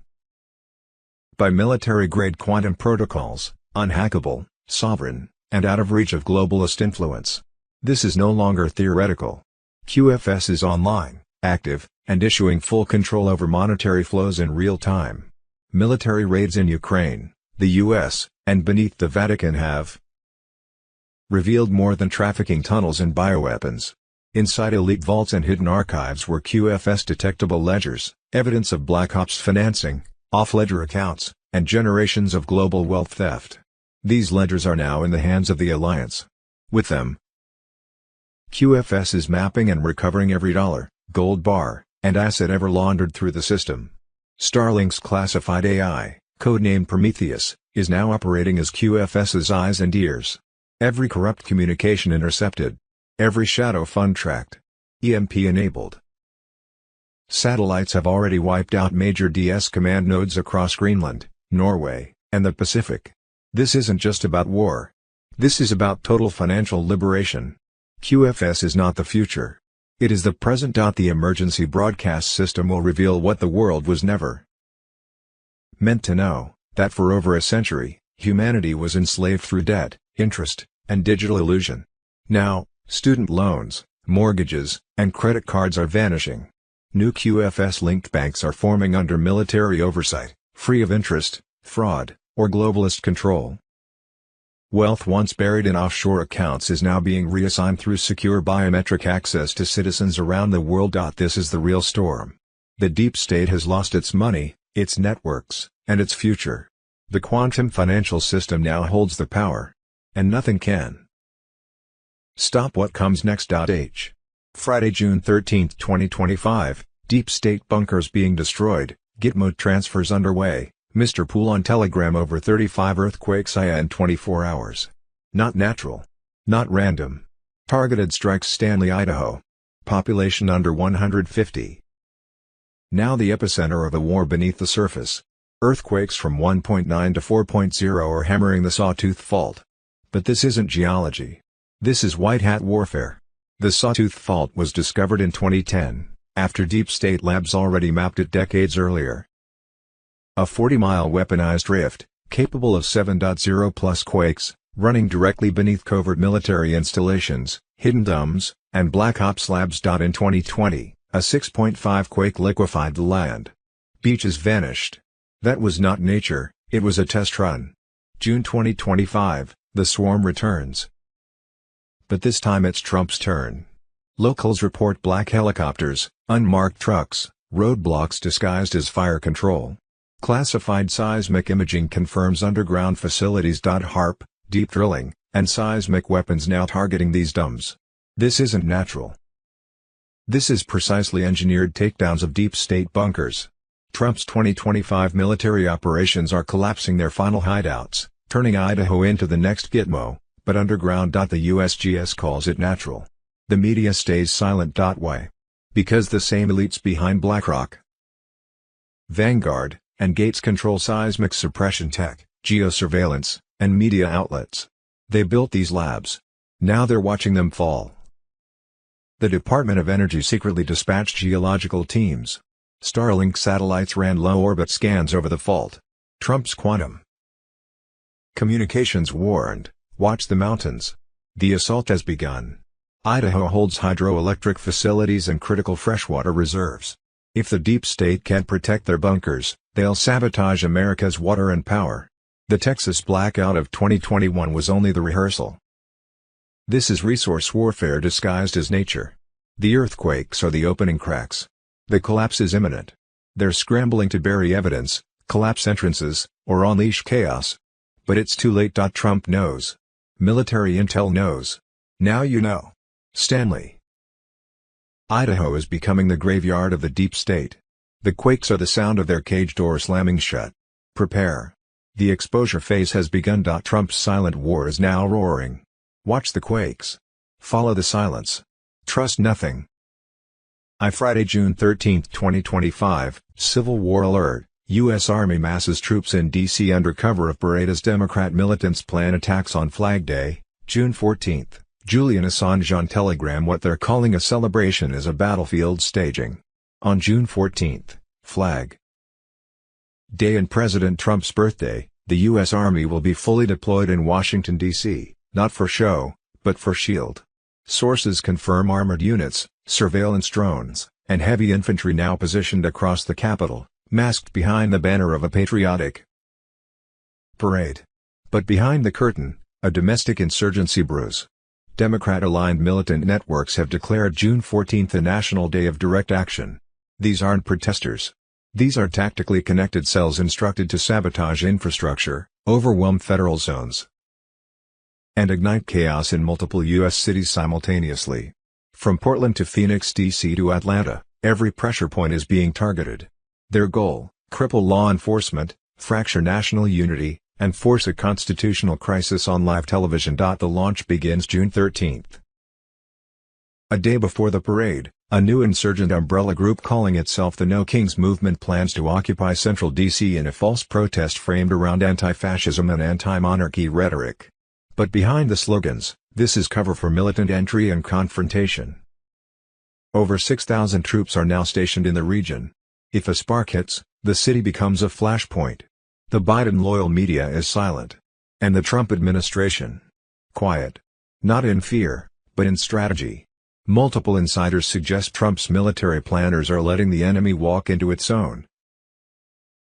by military-grade quantum protocols, unhackable, sovereign, and out of reach of globalist influence. This is no longer theoretical. QFS is online, active, and issuing full control over monetary flows in real time. Military raids in Ukraine, the US, and beneath the Vatican have revealed more than trafficking tunnels and bioweapons. Inside elite vaults and hidden archives were QFS detectable ledgers, evidence of Black Ops financing, off-ledger accounts, and generations of global wealth theft. These ledgers are now in the hands of the Alliance. With them, QFS is mapping and recovering every dollar, gold bar, and asset ever laundered through the system. Starlink's classified AI, codenamed Prometheus, is now operating as QFS's eyes and ears. Every corrupt communication intercepted. Every shadow fund tracked. EMP enabled. Satellites have already wiped out major DS command nodes across Greenland, Norway, and the Pacific. This isn't just about war. This is about total financial liberation. QFS is not the future. It is the present. The emergency broadcast system will reveal what the world was never meant to know, that for over a century, humanity was enslaved through debt, interest, and digital illusion. Now, student loans, mortgages, and credit cards are vanishing. New QFS-linked banks are forming under military oversight, free of interest, fraud, or globalist control. Wealth once buried in offshore accounts is now being reassigned through secure biometric access to citizens around the world. This is the real storm. The deep state has lost its money, its networks, and its future. The quantum financial system now holds the power. And nothing can stop what comes next. Friday, June 13, 2025, Deep State bunkers being destroyed, Gitmo transfers underway, Mr. Pool on Telegram. Over 35 earthquakes in 24 hours. Not natural. Not random. Targeted strikes. Stanley, Idaho. Population under 150. Now the epicenter of a war beneath the surface. Earthquakes from 1.9 to 4.0 are hammering the Sawtooth Fault. But this isn't geology. This is white hat warfare. The Sawtooth Fault was discovered in 2010, after deep state labs already mapped it decades earlier. A 40-mile weaponized rift, capable of 7.0 plus quakes, running directly beneath covert military installations, hidden DUMs, and Black Ops labs. In 2020, a 6.5 quake liquefied the land. Beaches vanished. That was not nature, it was a test run. June 2025, the swarm returns. But this time it's Trump's turn. Locals report black helicopters, unmarked trucks, roadblocks disguised as fire control. Classified seismic imaging confirms underground facilities. HARP, deep drilling, and seismic weapons now targeting these DUMs. This isn't natural. This is precisely engineered takedowns of deep state bunkers. Trump's 2025 military operations are collapsing their final hideouts, turning Idaho into the next Gitmo, but underground. The USGS calls it natural. The media stays silent. Why? Because the same elites behind BlackRock, Vanguard, and Gates control seismic suppression tech, geosurveillance, and media outlets. They built these labs. Now they're watching them fall. The Department of Energy secretly dispatched geological teams. Starlink satellites ran low-orbit scans over the fault. Trump's quantum communications warned, "Watch the mountains. The assault has begun." Idaho holds hydroelectric facilities and critical freshwater reserves. If the deep state can't protect their bunkers, they'll sabotage America's water and power. The Texas blackout of 2021 was only the rehearsal. This is resource warfare disguised as nature. The earthquakes are the opening cracks. The collapse is imminent. They're scrambling to bury evidence, collapse entrances, or unleash chaos. But it's too late. Trump knows. Military intel knows. Now you know. Stanley. Idaho is becoming the graveyard of the deep state. The quakes are the sound of their cage door slamming shut. Prepare. The exposure phase has begun. Trump's silent war is now roaring. Watch the quakes. Follow the silence. Trust nothing. Friday, June 13, 2025, Civil War alert. U.S. Army masses troops in D.C. under cover of parade as Democrat militants plan attacks on Flag Day, June 14. Julian Assange on Telegram. What they're calling a celebration is a battlefield staging. On June 14, Flag Day and President Trump's birthday, the U.S. Army will be fully deployed in Washington, D.C., not for show, but for shield. Sources confirm armored units, surveillance drones, and heavy infantry now positioned across the Capitol, masked behind the banner of a patriotic parade. But behind the curtain, a domestic insurgency brews. Democrat-aligned militant networks have declared June 14 a national day of direct action. These aren't protesters. These are tactically connected cells instructed to sabotage infrastructure, overwhelm federal zones, and ignite chaos in multiple U.S. cities simultaneously. From Portland to Phoenix, D.C. to Atlanta, every pressure point is being targeted. Their goal: cripple law enforcement, fracture national unity, and force a constitutional crisis on live television. The launch begins June 13. A day before the parade, a new insurgent umbrella group calling itself the No Kings Movement plans to occupy central D.C. in a false protest framed around anti-fascism and anti-monarchy rhetoric. But behind the slogans, this is cover for militant entry and confrontation. Over 6,000 troops are now stationed in the region. If a spark hits, the city becomes a flashpoint. The Biden-loyal media is silent. And the Trump administration? Quiet. Not in fear, but in strategy. Multiple insiders suggest Trump's military planners are letting the enemy walk into its own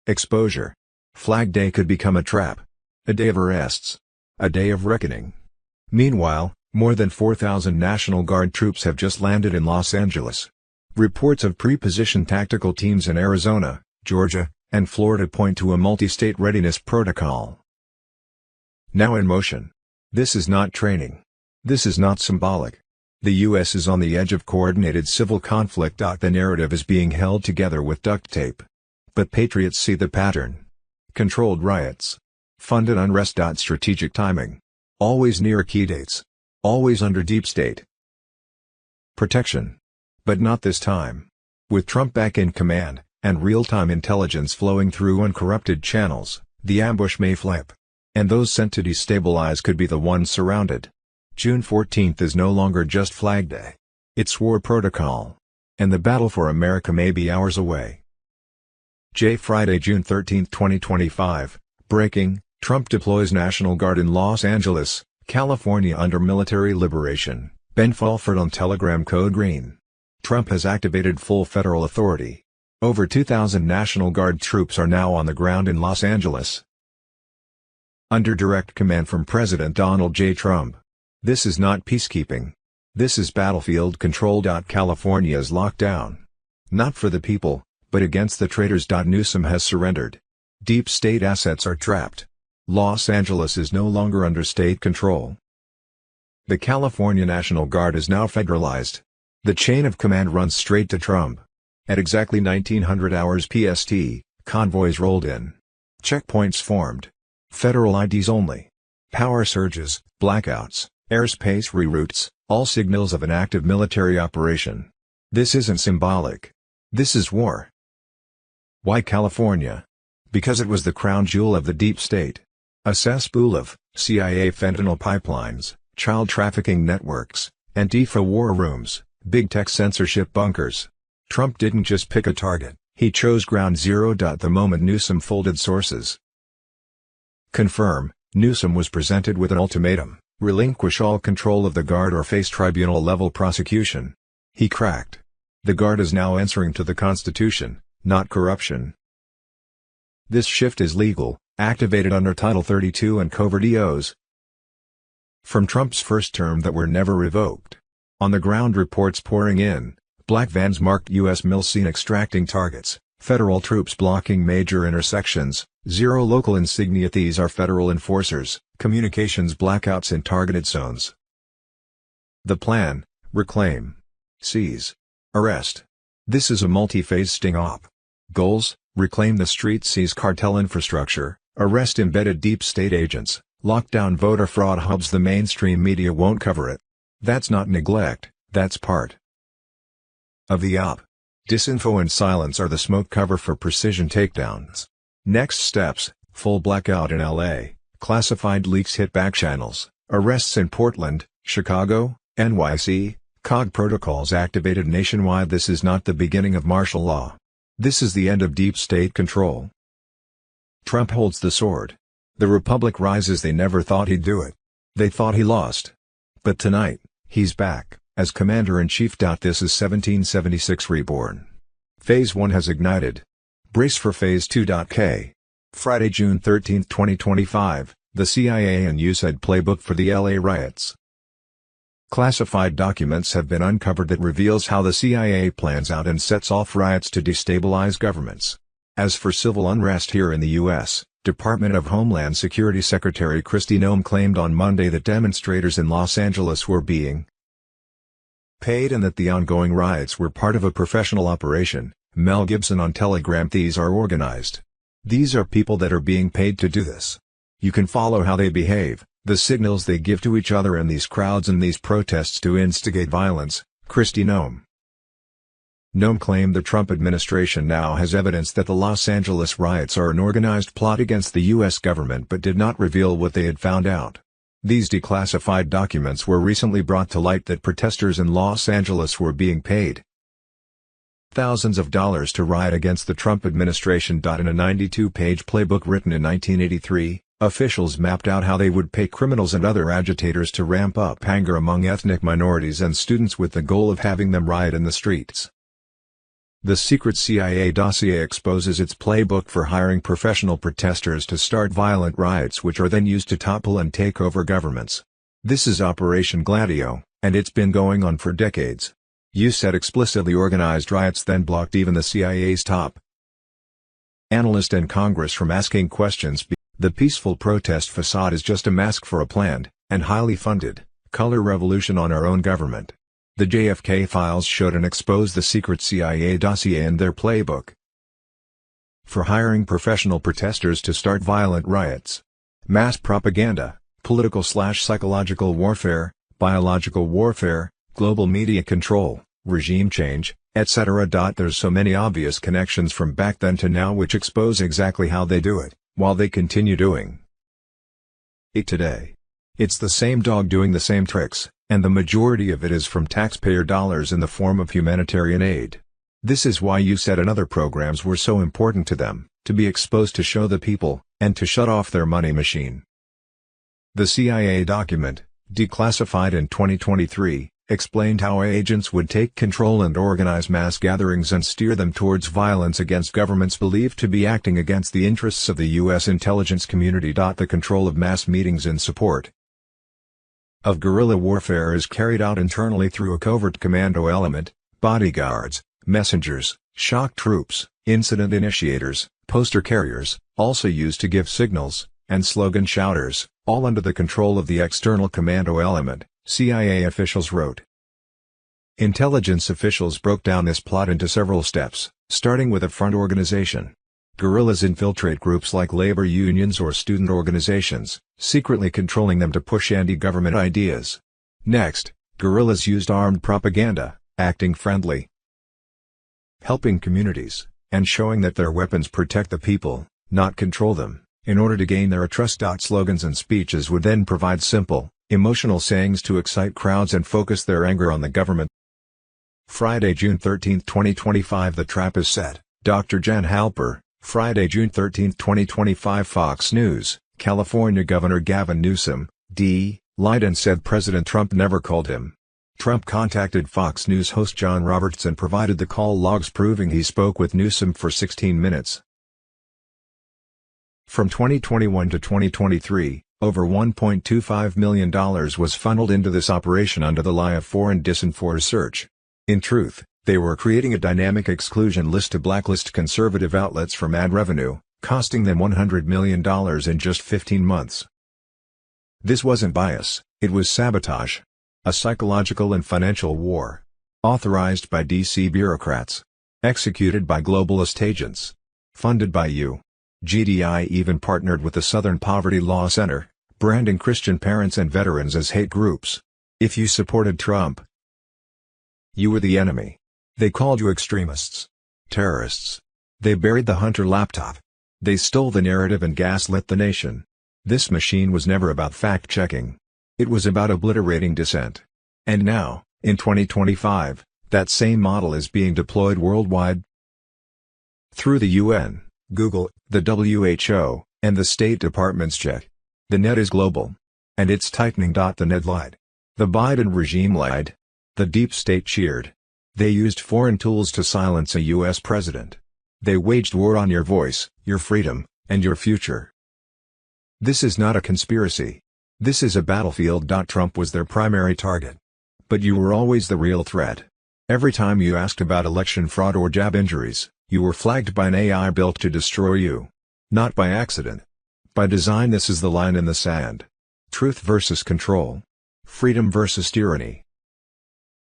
exposure. Flag Day could become a trap. A day of arrests. A day of reckoning. Meanwhile, more than 4,000 National Guard troops have just landed in Los Angeles. Reports of pre-positioned tactical teams in Arizona, Georgia, and Florida point to a multi-state readiness protocol now in motion. This is not training. This is not symbolic. The U.S. is on the edge of coordinated civil conflict. The narrative is being held together with duct tape. But patriots see the pattern. Controlled riots. Funded unrest. Strategic timing. Always near key dates. Always under deep state protection. But not this time. With Trump back in command, and real-time intelligence flowing through uncorrupted channels, the ambush may flip. And those sent to destabilize could be the ones surrounded. June 14 is no longer just Flag Day. It's war protocol. And the battle for America may be hours away. Friday, June 13, 2025, breaking, Trump deploys National Guard in Los Angeles, California under military liberation. Ben Fulford on Telegram. Code Green. Trump has activated full federal authority. Over 2,000 National Guard troops are now on the ground in Los Angeles, under direct command from President Donald J. Trump. This is not peacekeeping. This is battlefield control. California is locked down. Not for the people, but against the traitors. Newsom has surrendered. Deep state assets are trapped. Los Angeles is no longer under state control. The California National Guard is now federalized. The chain of command runs straight to Trump. At exactly 1900 hours PST, convoys rolled in. Checkpoints formed. Federal IDs only. Power surges, blackouts, airspace reroutes, all signals of an active military operation. This isn't symbolic. This is war. Why California? Because it was the crown jewel of the deep state. A cesspool of CIA fentanyl pipelines, child trafficking networks, Antifa war rooms, big tech censorship bunkers. Trump didn't just pick a target, he chose ground zero. The moment Newsom folded sources confirm, Newsom was presented with an ultimatum: relinquish all control of the Guard or face tribunal-level prosecution. He cracked. The Guard is now answering to the Constitution, not corruption. This shift is legal, activated under Title 32 and covert EOs from Trump's first term that were never revoked. On the ground, reports pouring in: black vans marked U.S. mills seen extracting targets, federal troops blocking major intersections, zero local insignia. These are federal enforcers, communications blackouts in targeted zones. The plan: reclaim, seize, arrest. This is a multi-phase sting op. Goals: reclaim the streets, seize cartel infrastructure, arrest embedded deep state agents, lock down voter fraud hubs. The mainstream media won't cover it. That's not neglect, that's part of the op. Disinfo and silence are the smoke cover for precision takedowns. Next steps: full blackout in LA, classified leaks hit back channels, arrests in Portland, Chicago, NYC, COG protocols activated nationwide. This is not the beginning of martial law. This is the end of deep state control. Trump holds the sword. The Republic rises. They never thought he'd do it. They thought he lost. But tonight, he's back as Commander-in-Chief. This is 1776 reborn. Phase 1 has ignited. Brace for Phase 2. Friday, June 13, 2025, the CIA and USAID playbook for the LA riots. Classified documents have been uncovered that reveals how the CIA plans out and sets off riots to destabilize governments. As for civil unrest here in the U.S., Department of Homeland Security Secretary Kristi Noem claimed on Monday that demonstrators in Los Angeles were being paid and that the ongoing riots were part of a professional operation. Mel Gibson on Telegram: these are organized. These are people that are being paid to do this. You can follow how they behave, the signals they give to each other and these crowds and these protests to instigate violence. Kristi Noem. Noem claimed the Trump administration now has evidence that the Los Angeles riots are an organized plot against the U.S. government, but did not reveal what they had found out. These declassified documents were recently brought to light that protesters in Los Angeles were being paid thousands of dollars to riot against the Trump administration. In a 92-page playbook written in 1983, officials mapped out how they would pay criminals and other agitators to ramp up anger among ethnic minorities and students with the goal of having them riot in the streets. The secret CIA dossier exposes its playbook for hiring professional protesters to start violent riots which are then used to topple and take over governments. This is Operation Gladio, and it's been going on for decades. USAID explicitly organized riots, then blocked even the CIA's top analyst and Congress from asking questions. The peaceful protest facade is just a mask for a planned, and highly funded, color revolution on our own government. The JFK files showed and exposed the secret CIA dossier and their playbook for hiring professional protesters to start violent riots. Mass propaganda, political/psychological warfare, biological warfare, global media control, regime change, etc. There's so many obvious connections from back then to now which expose exactly how they do it, while they continue doing it today. It's the same dog doing the same tricks, and the majority of it is from taxpayer dollars in the form of humanitarian aid. This is why USAID and other programs were so important to them, to be exposed to show the people, and to shut off their money machine. The CIA document, declassified in 2023, explained how agents would take control and organize mass gatherings and steer them towards violence against governments believed to be acting against the interests of the U.S. intelligence community. The control of mass meetings in support of guerrilla warfare is carried out internally through a covert commando element, bodyguards, messengers, shock troops, incident initiators, poster carriers, also used to give signals, and slogan shouters, all under the control of the external commando element, CIA officials wrote. Intelligence officials broke down this plot into several steps, starting with a front organization. Guerrillas infiltrate groups like labor unions or student organizations, secretly controlling them to push anti-government ideas. Next, guerrillas used armed propaganda, acting friendly, helping communities, and showing that their weapons protect the people, not control them. In order to gain their trust. Slogans and speeches would then provide simple, emotional sayings to excite crowds and focus their anger on the government. Friday, June 13, 2025. The trap is set. Dr. Jan Halper. Friday, June 13, 2025. Fox News. California Governor Gavin Newsom, D., lied and said President Trump never called him. Trump contacted Fox News host John Roberts and provided the call logs proving he spoke with Newsom for 16 minutes. From 2021 to 2023, over $1.25 million was funneled into this operation under the lie of foreign disinfo research. In truth, they were creating a dynamic exclusion list to blacklist conservative outlets from ad revenue, costing them $100 million in just 15 months. This wasn't bias, it was sabotage. A psychological and financial war. Authorized by DC bureaucrats. Executed by globalist agents. Funded by you. GDI even partnered with the Southern Poverty Law Center, branding Christian parents and veterans as hate groups. If you supported Trump, you were the enemy. They called you extremists. Terrorists. They buried the Hunter laptop. They stole the narrative and gaslit the nation. This machine was never about fact-checking. It was about obliterating dissent. And now, in 2025, that same model is being deployed worldwide. Through the UN, Google, the WHO, and the State Department's check. The net is global. And it's tightening. The net lied. The Biden regime lied. The deep state cheered. They used foreign tools to silence a U.S. president. They waged war on your voice, your freedom, and your future. This is not a conspiracy. This is a battlefield. Trump was their primary target. But you were always the real threat. Every time you asked about election fraud or jab injuries, you were flagged by an AI built to destroy you. Not by accident. By design. This is the line in the sand. Truth versus control. Freedom versus tyranny.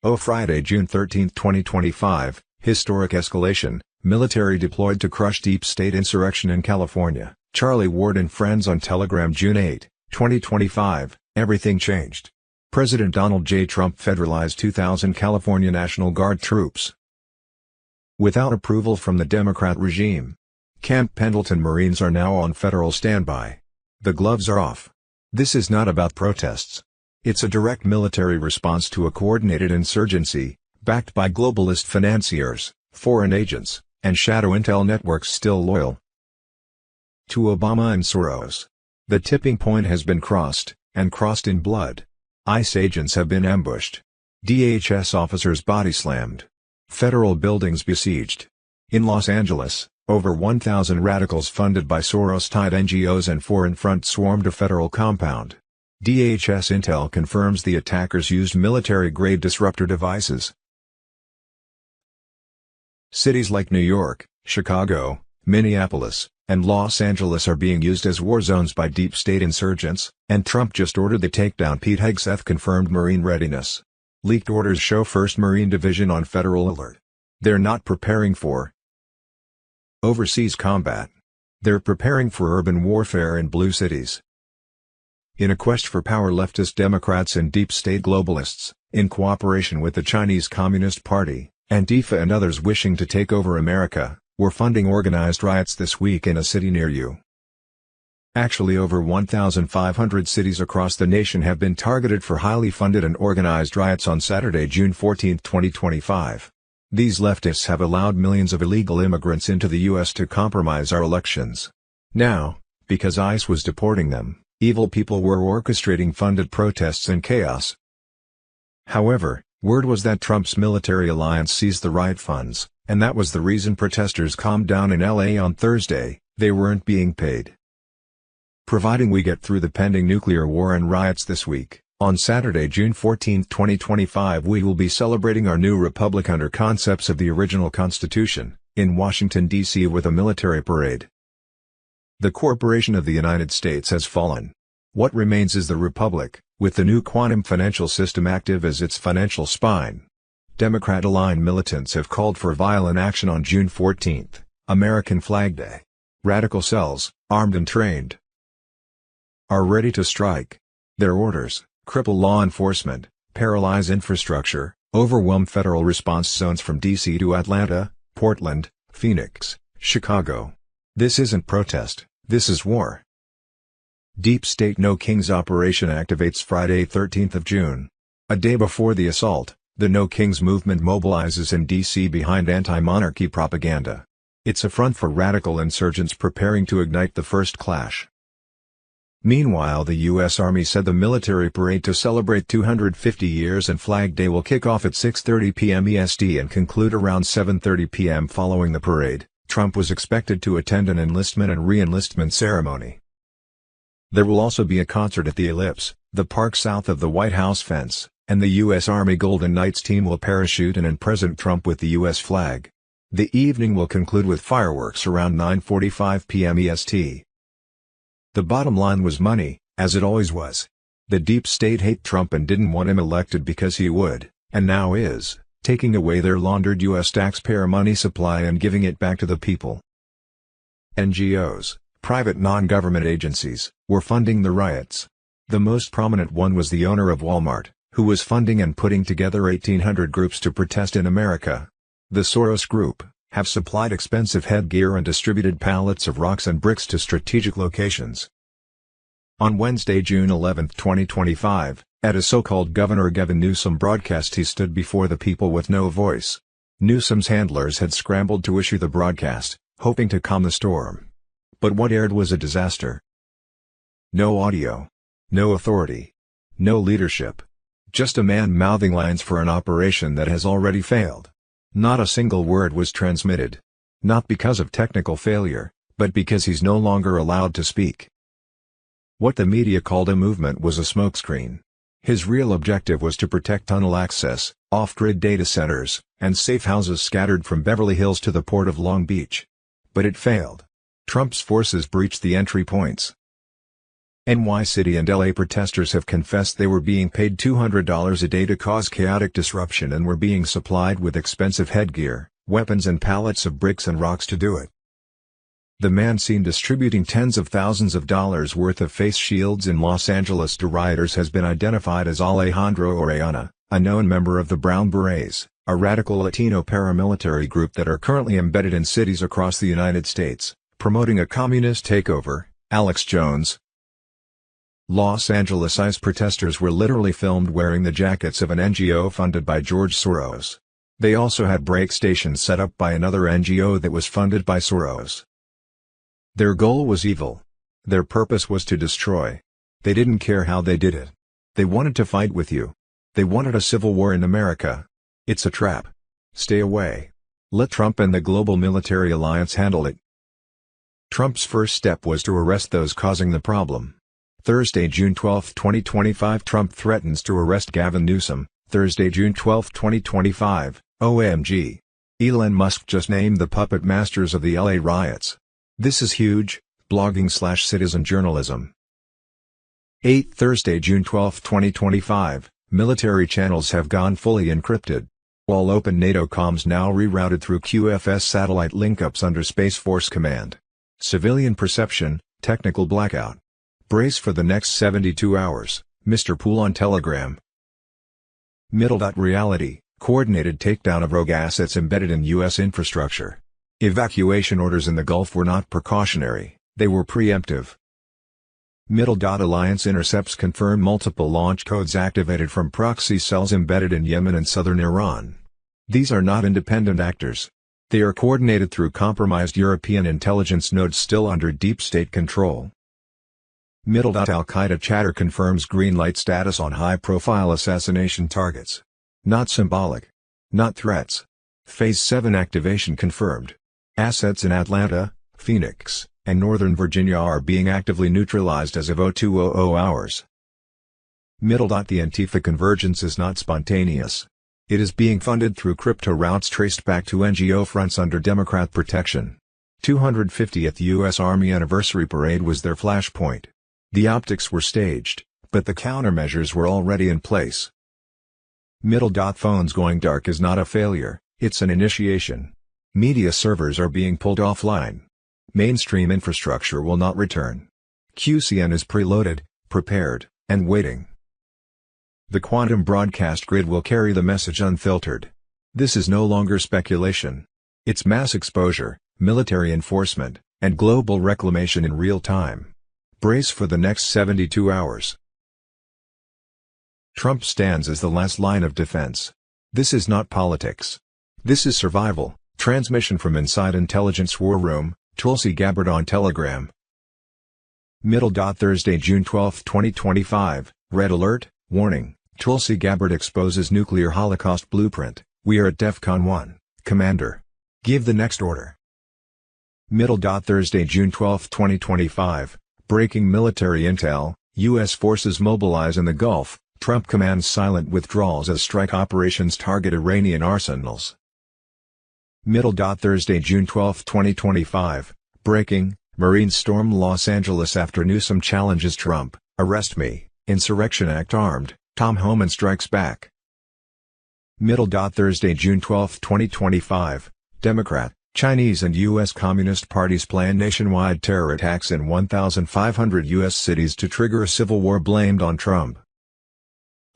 Oh, Friday, June 13, 2025, historic escalation, military deployed to crush deep state insurrection in California. Charlie Ward and friends on Telegram. June 8, 2025, everything changed. President Donald J. Trump federalized 2,000 California National Guard troops. Without approval from the Democrat regime. Camp Pendleton Marines are now on federal standby. The gloves are off. This is not about protests. It's a direct military response to a coordinated insurgency, backed by globalist financiers, foreign agents, and shadow intel networks still loyal to Obama and Soros. The tipping point has been crossed, and crossed in blood. ICE agents have been ambushed. DHS officers body slammed. Federal buildings besieged. In Los Angeles, over 1,000 radicals funded by Soros-tied NGOs and Foreign Front swarmed a federal compound. DHS intel confirms the attackers used military-grade disruptor devices. Cities like New York, Chicago, Minneapolis, and Los Angeles are being used as war zones by deep state insurgents, and Trump just ordered the takedown. Pete Hegseth confirmed Marine readiness. Leaked orders show 1st Marine Division on federal alert. They're not preparing for overseas combat. They're preparing for urban warfare in blue cities. In a quest for power, leftist Democrats and deep state globalists, in cooperation with the Chinese Communist Party, Antifa and others wishing to take over America, were funding organized riots this week in a city near you. Actually, over 1,500 cities across the nation have been targeted for highly funded and organized riots on Saturday, June 14, 2025. These leftists have allowed millions of illegal immigrants into the U.S. to compromise our elections. Now, because ICE was deporting them, evil people were orchestrating funded protests and chaos. However, word was that Trump's military alliance seized the riot funds, and that was the reason protesters calmed down in LA on Thursday. They weren't being paid. Providing we get through the pending nuclear war and riots this week, on Saturday, June 14, 2025, we will be celebrating our new republic under concepts of the original Constitution, in Washington, D.C. with a military parade. The corporation of the United States has fallen. What remains is the republic, with the new quantum financial system active as its financial spine. Democrat-aligned militants have called for violent action on June 14, American Flag Day. Radical cells, armed and trained, are ready to strike. Their orders: cripple law enforcement, paralyze infrastructure, overwhelm federal response zones from D.C. to Atlanta, Portland, Phoenix, Chicago. This isn't protest, this is war. Deep State No Kings operation activates Friday 13th of June. A day before the assault, the No Kings movement mobilizes in D.C. behind anti-monarchy propaganda. It's a front for radical insurgents preparing to ignite the first clash. Meanwhile, the U.S. Army said the military parade to celebrate 250 years and Flag Day will kick off at 6:30 p.m. EST and conclude around 7:30 p.m. Following the parade, Trump was expected to attend an enlistment and re-enlistment ceremony. There will also be a concert at the Ellipse, the park south of the White House fence, and the U.S. Army Golden Knights team will parachute in and present Trump with the U.S. flag. The evening will conclude with fireworks around 9:45 p.m. EST. The bottom line was money, as it always was. The deep state hate Trump and didn't want him elected because he would, and now is, taking away their laundered U.S. taxpayer money supply and giving it back to the people. NGOs, private non-government agencies, were funding the riots. The most prominent one was the owner of Walmart, who was funding and putting together 1,800 groups to protest in America. The Soros Group have supplied expensive headgear and distributed pallets of rocks and bricks to strategic locations. On Wednesday, June 11, 2025, at a so-called Governor Gavin Newsom broadcast, he stood before the people with no voice. Newsom's handlers had scrambled to issue the broadcast, hoping to calm the storm. But what aired was a disaster. No audio. No authority. No leadership. Just a man mouthing lines for an operation that has already failed. Not a single word was transmitted. Not because of technical failure, but because he's no longer allowed to speak. What the media called a movement was a smokescreen. His real objective was to protect tunnel access, off-grid data centers, and safe houses scattered from Beverly Hills to the port of Long Beach. But it failed. Trump's forces breached the entry points. NY City and LA protesters have confessed they were being paid $200 a day to cause chaotic disruption and were being supplied with expensive headgear, weapons and pallets of bricks and rocks to do it. The man seen distributing tens of thousands of dollars worth of face shields in Los Angeles to rioters has been identified as Alejandro Orellana, a known member of the Brown Berets, a radical Latino paramilitary group that are currently embedded in cities across the United States, promoting a communist takeover. Alex Jones. Los Angeles ICE protesters were literally filmed wearing the jackets of an NGO funded by George Soros. They also had break stations set up by another NGO that was funded by Soros. Their goal was evil. Their purpose was to destroy. They didn't care how they did it. They wanted to fight with you. They wanted a civil war in America. It's a trap. Stay away. Let Trump and the global military alliance handle it. Trump's first step was to arrest those causing the problem. Thursday, June 12, 2025, Trump threatens to arrest Gavin Newsom. Thursday, June 12, 2025, OMG. Elon Musk just named the puppet masters of the LA riots. This is huge. Blogging/citizen journalism. 8 Thursday, June 12, 2025, military channels have gone fully encrypted. All open NATO comms now rerouted through QFS satellite linkups under Space Force Command. Civilian perception, technical blackout. Brace for the next 72 hours, Mr. Pool on Telegram. Reality, coordinated takedown of rogue assets embedded in U.S. infrastructure. Evacuation orders in the Gulf were not precautionary, they were preemptive. Alliance intercepts confirm multiple launch codes activated from proxy cells embedded in Yemen and southern Iran. These are not independent actors. They are coordinated through compromised European intelligence nodes still under deep state control. Al-Qaeda chatter confirms green light status on high-profile assassination targets. Not symbolic. Not threats. Phase 7 activation confirmed. Assets in Atlanta, Phoenix, and Northern Virginia are being actively neutralized as of 0200 hours. The Antifa convergence is not spontaneous. It is being funded through crypto routes traced back to NGO fronts under Democrat protection. 250th U.S. Army Anniversary Parade was their flashpoint. The optics were staged, but the countermeasures were already in place. Phones going dark is not a failure, it's an initiation. Media servers are being pulled offline. Mainstream infrastructure will not return. QCN is preloaded, prepared, and waiting. The quantum broadcast grid will carry the message unfiltered. This is no longer speculation. It's mass exposure, military enforcement, and global reclamation in real time. Brace for the next 72 hours. Trump stands as the last line of defense. This is not politics. This is survival. Transmission from inside Intelligence War Room, Tulsi Gabbard on Telegram. Thursday, June 12, 2025, Red Alert, Warning, Tulsi Gabbard exposes nuclear holocaust blueprint, we are at DEFCON 1, Commander. Give the next order. Thursday, June 12, 2025, breaking military intel, U.S. forces mobilize in the Gulf, Trump commands silent withdrawals as strike operations target Iranian arsenals. Thursday, June 12, 2025, breaking, Marines storm Los Angeles after Newsom challenges Trump, arrest me, Insurrection Act armed, Tom Homan strikes back. Thursday, June 12, 2025, Democrat, Chinese and U.S. Communist parties plan nationwide terror attacks in 1,500 U.S. cities to trigger a civil war blamed on Trump.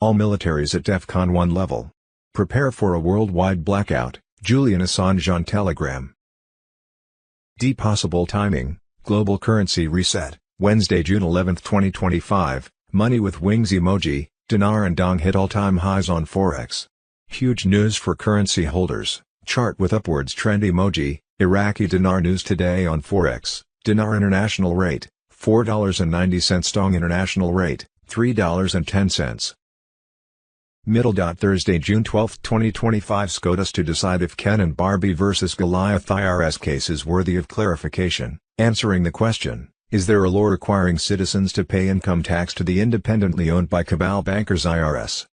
All militaries at DEFCON 1 level. Prepare for a worldwide blackout, Julian Assange on Telegram. Possible timing, global currency reset, Wednesday, June 11, 2025, money with wings emoji, dinar and dong hit all-time highs on Forex. Huge news for currency holders, chart with upwards trend emoji, Iraqi dinar news today on Forex, dinar international rate, $4.90, dong international rate, $3.10. Thursday, June 12, 2025, SCOTUS to decide if Ken and Barbie vs. Goliath IRS case is worthy of clarification, answering the question, is there a law requiring citizens to pay income tax to the independently owned by cabal bankers IRS?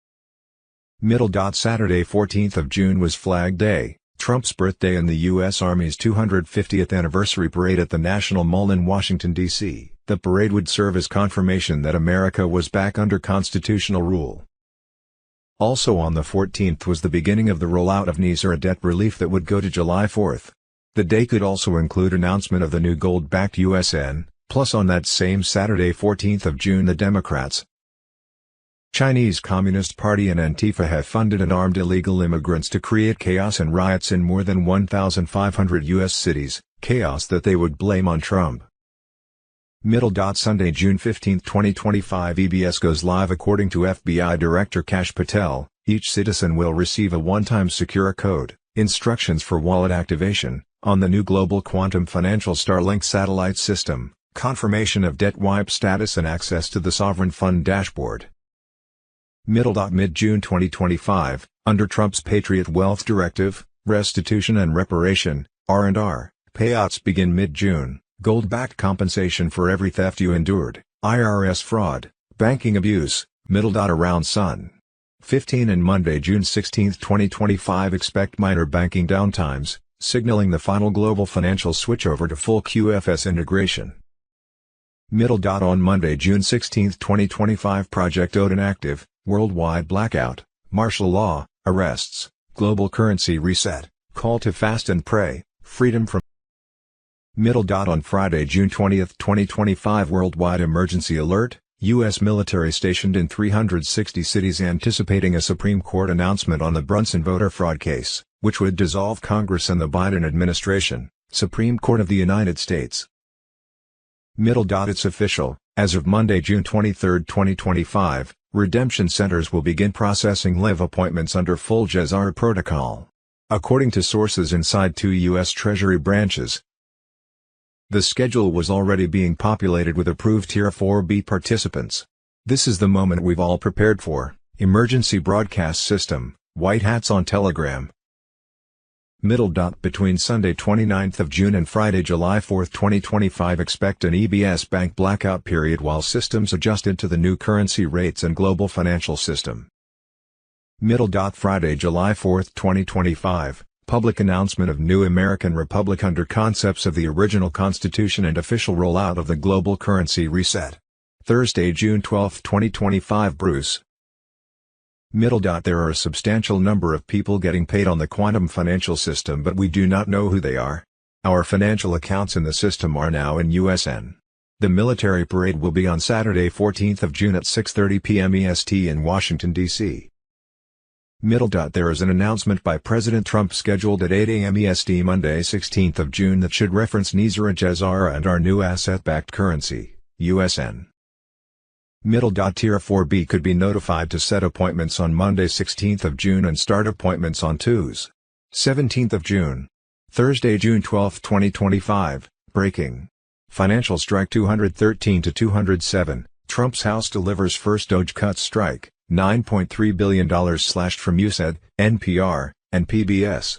Saturday, 14th of June was Flag Day, Trump's birthday and the U.S. Army's 250th anniversary parade at the National Mall in Washington, D.C. The parade would serve as confirmation that America was back under constitutional rule. Also on the 14th was the beginning of the rollout of NESARA debt relief that would go to July 4th. The day could also include announcement of the new gold-backed USN, plus on that same Saturday 14th of June the Democrats, Chinese Communist Party and Antifa have funded and armed illegal immigrants to create chaos and riots in more than 1,500 U.S. cities, chaos that they would blame on Trump. Sunday, June 15, 2025, EBS goes live. According to FBI Director Kash Patel, each citizen will receive a one-time secure code, instructions for wallet activation, on the new global quantum financial Starlink satellite system, confirmation of debt wipe status and access to the sovereign fund dashboard. Mid-June 2025, under Trump's Patriot Wealth Directive, restitution and reparation, R&R, payouts begin mid-June. Gold-backed compensation for every theft you endured, IRS fraud, banking abuse, around Sun. 15 and Monday, June 16, 2025, expect minor banking downtimes, signaling the final global financial switchover to full QFS integration. On Monday, June 16, 2025, Project Odin active, worldwide blackout, martial law, arrests, global currency reset, call to fast and pray, freedom from on Friday, June 20, 2025, worldwide emergency alert, U.S. military stationed in 360 cities anticipating a Supreme Court announcement on the Brunson voter fraud case, which would dissolve Congress and the Biden administration, Supreme Court of the United States. It's official, as of Monday, June 23, 2025, redemption centers will begin processing live appointments under full GESARA protocol. According to sources inside 2 U.S. Treasury branches, the schedule was already being populated with approved Tier 4B participants. This is the moment we've all prepared for, emergency broadcast system, white hats on Telegram. Between Sunday 29th of June and Friday July 4, 2025, expect an EBS bank blackout period while systems adjusted to the new currency rates and global financial system. Friday July 4, 2025. Public announcement of new American Republic under concepts of the original Constitution and official rollout of the global currency reset. Thursday, June 12, 2025, Bruce. There are a substantial number of people getting paid on the quantum financial system, but we do not know who they are. Our financial accounts in the system are now in USN. The military parade will be on Saturday, 14th of June at 6:30 p.m. EST in Washington, D.C. There is an announcement by President Trump scheduled at 8 a.m. EST Monday 16th of June that should reference NESARA GESARA and our new asset-backed currency, USN. Middle. Tier 4B could be notified to set appointments on Monday 16th of June and start appointments on Tuesday 17th of June. Thursday, June 12, 2025, breaking. Financial strike 213 to 207, Trump's House delivers first DOGE cuts strike, $9.3 billion slashed from USAID, NPR, and PBS.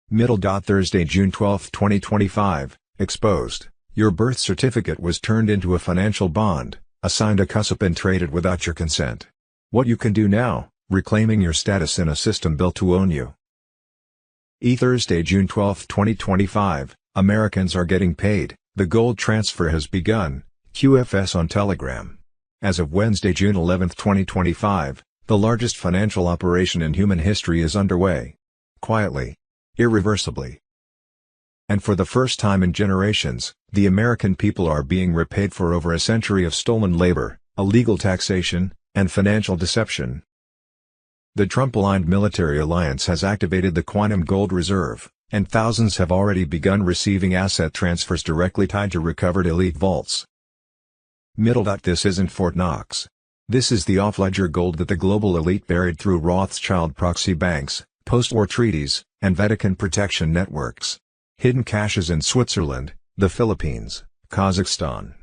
Middle. Thursday, June 12, 2025, exposed. Your birth certificate was turned into a financial bond, assigned a CUSIP and traded without your consent. What you can do now, reclaiming your status in a system built to own you. Thursday, June 12, 2025, Americans are getting paid, the gold transfer has begun, QFS on Telegram. As of Wednesday, June 11, 2025, the largest financial operation in human history is underway. Quietly. Irreversibly. And for the first time in generations, the American people are being repaid for over a century of stolen labor, illegal taxation, and financial deception. The Trump-aligned military alliance has activated the quantum gold reserve, and thousands have already begun receiving asset transfers directly tied to recovered elite vaults. Middle. This isn't Fort Knox. This is the off-ledger gold that the global elite buried through Rothschild proxy banks, post-war treaties, and Vatican protection networks. Hidden caches in Switzerland, the Philippines, Kazakhstan,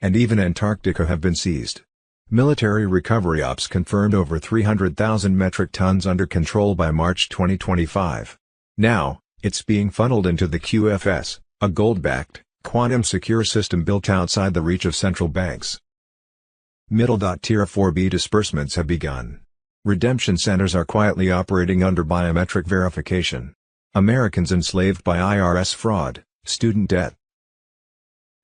and even Antarctica have been seized. Military recovery ops confirmed over 300,000 metric tons under control by March 2025. Now, it's being funneled into the QFS, a gold-backed, quantum-secure system built outside the reach of central banks. Middle. Tier 4B disbursements have begun. Redemption centers are quietly operating under biometric verification. Americans enslaved by IRS fraud, student debt,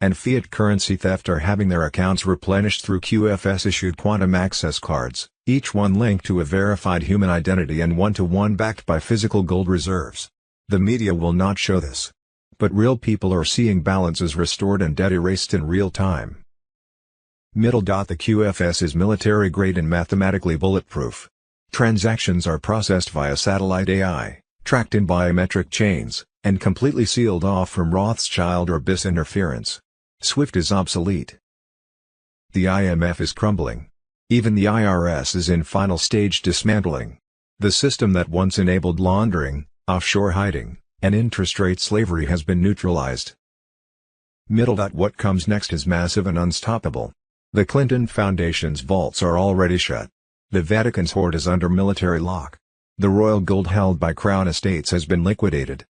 and fiat currency theft are having their accounts replenished through QFS-issued quantum access cards, each one linked to a verified human identity and one-to-one backed by physical gold reserves. The media will not show this. But real people are seeing balances restored and debt erased in real time. Middle. The QFS is military-grade and mathematically bulletproof. Transactions are processed via satellite AI, tracked in biometric chains, and completely sealed off from Rothschild or BIS interference. SWIFT is obsolete. The IMF is crumbling. Even the IRS is in final stage dismantling. The system that once enabled laundering, offshore hiding, and interest rate slavery has been neutralized. Middle. What comes next is massive and unstoppable. The Clinton Foundation's vaults are already shut. The Vatican's hoard is under military lock. The royal gold held by Crown estates has been liquidated.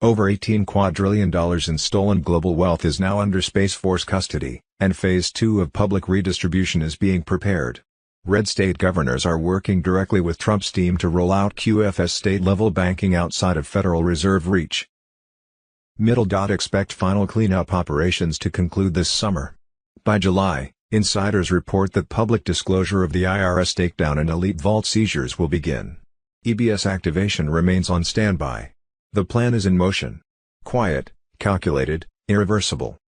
Over $18 quadrillion in stolen global wealth is now under Space Force custody, and Phase 2 of public redistribution is being prepared. Red state governors are working directly with Trump's team to roll out QFS state-level banking outside of Federal Reserve reach. Middle. Expect final cleanup operations to conclude this summer. By July, insiders report that public disclosure of the IRS takedown and elite vault seizures will begin. EBS activation remains on standby. The plan is in motion. Quiet, calculated, irreversible.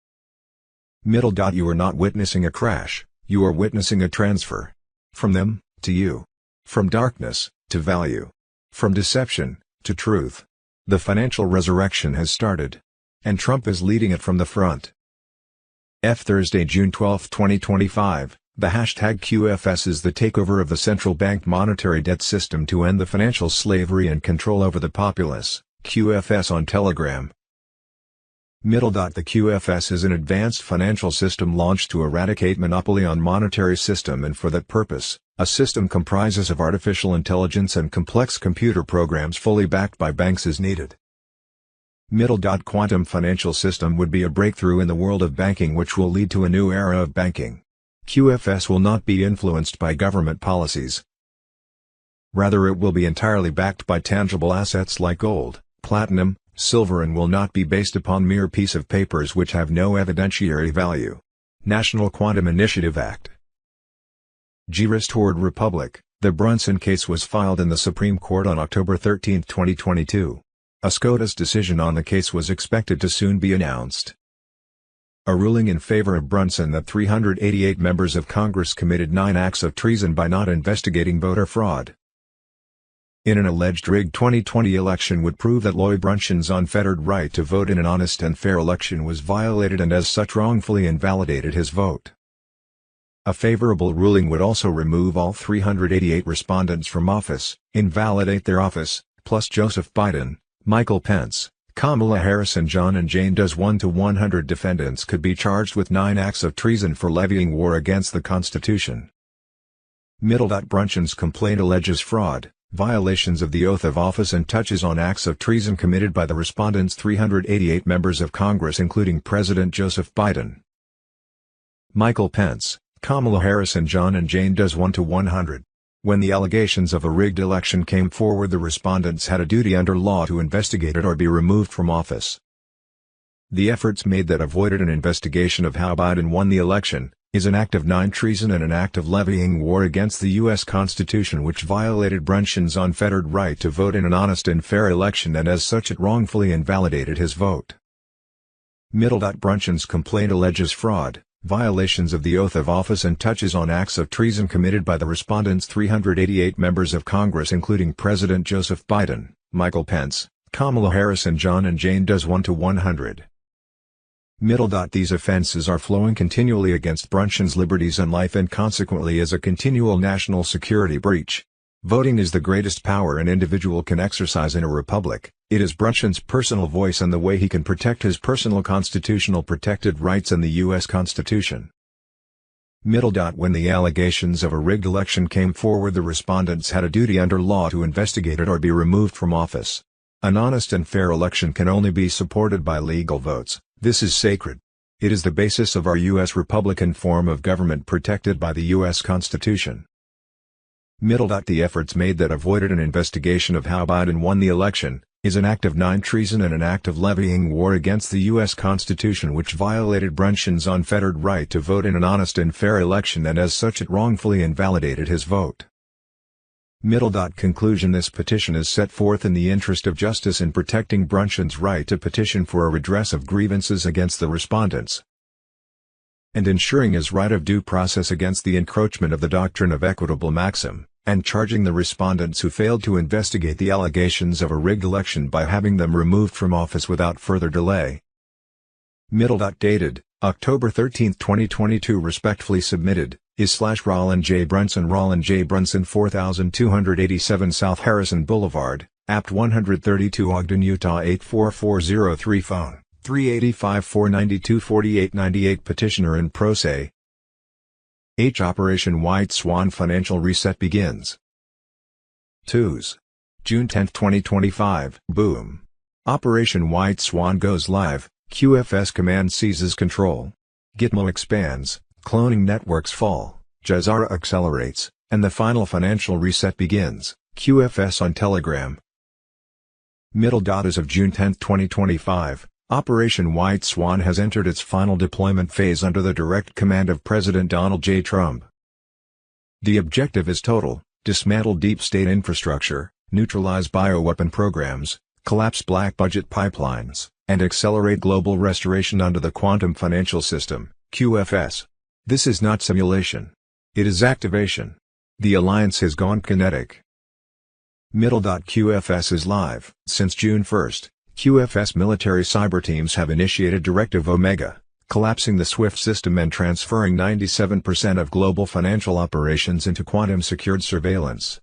Middle. You are not witnessing a crash, you are witnessing a transfer. From them, to you. From darkness, to value. From deception, to truth. The financial resurrection has started. And Trump is leading it from the front. Thursday, June 12, 2025, the hashtag QFS is the takeover of the central bank monetary debt system to end the financial slavery and control over the populace. QFS on Telegram. Middle. The QFS is an advanced financial system launched to eradicate monopoly on monetary system, and for that purpose, a system comprises of artificial intelligence and complex computer programs fully backed by banks is needed. Middle. Quantum financial system would be a breakthrough in the world of banking which will lead to a new era of banking. QFS will not be influenced by government policies. Rather, it will be entirely backed by tangible assets like gold, platinum, silver, and will not be based upon mere piece of papers which have no evidentiary value. National Quantum Initiative Act. Restored Republic. The Brunson case was filed in the Supreme Court on October 13, 2022. A SCOTUS decision on the case was expected to soon be announced. A ruling in favor of Brunson that 388 members of Congress committed 9 acts of treason by not investigating voter fraud. in an alleged rigged 2020 election would prove that Brunson's unfettered right to vote in an honest and fair election was violated and as such wrongfully invalidated his vote. A favorable ruling would also remove all 388 respondents from office, invalidate their office, plus Joseph Biden, Michael Pence, Kamala Harris and John and Jane Doe's 1 to 100 defendants could be charged with 9 acts of treason for levying war against the Constitution. Brunson's complaint alleges fraud, violations of the oath of office and touches on acts of treason committed by the respondents' 388 members of Congress including President Joseph Biden, Michael Pence, Kamala Harris and John and Jane Doe's 1 to 100. When the allegations of a rigged election came forward, the respondents had a duty under law to investigate it or be removed from office. The efforts made that avoided an investigation of how Biden won the election is an act of treason and an act of levying war against the U.S. Constitution which violated Brunson's unfettered right to vote in an honest and fair election and as such it wrongfully invalidated his vote. Brunson's complaint alleges fraud, violations of the oath of office and touches on acts of treason committed by the respondents' 388 members of Congress including President Joseph Biden, Michael Pence, Kamala Harris and John and Jane Doe's 1 to 100. These offenses are flowing continually against Brunson's liberties and life and consequently is a continual national security breach. Voting is the greatest power an individual can exercise in a republic. It is Brunson's personal voice and the way he can protect his personal constitutional protected rights and the U.S. Constitution. When the allegations of a rigged election came forward, the respondents had a duty under law to investigate it or be removed from office. An honest and fair election can only be supported by legal votes. This is sacred. It is the basis of our U.S. Republican form of government protected by the U.S. Constitution. The efforts made that avoided an investigation of how Biden won the election is an act of treason and an act of levying war against the U.S. Constitution which violated Brunson's unfettered right to vote in an honest and fair election and as such it wrongfully invalidated his vote. Conclusion: this petition is set forth in the interest of justice in protecting Brunson's right to petition for a redress of grievances against the respondents and ensuring his right of due process against the encroachment of the doctrine of equitable maxim, and charging the respondents who failed to investigate the allegations of a rigged election by having them removed from office without further delay. Dated, October 13, 2022. Respectfully submitted, /Rollin J. Brunson 4287 South Harrison Boulevard, Apt 132 Ogden, Utah 84403 Phone, 385-492-4898 Petitioner in pro se. Operation White Swan Financial Reset begins. Twos. June 10, 2025. Boom. Operation White Swan goes live, QFS command seizes control. Gitmo expands, cloning networks fall, GESARA accelerates, and the final financial reset begins, QFS on Telegram. As of June 10, 2025, Operation White Swan has entered its final deployment phase under the direct command of President Donald J. Trump. The objective is total: dismantle deep state infrastructure, neutralize bioweapon programs, collapse black budget pipelines, and accelerate global restoration under the quantum financial system, QFS. This is not simulation. It is activation. The alliance has gone kinetic. QFS is live. Since June 1st, QFS military cyber teams have initiated Directive Omega, collapsing the SWIFT system and transferring 97% of global financial operations into quantum-secured surveillance.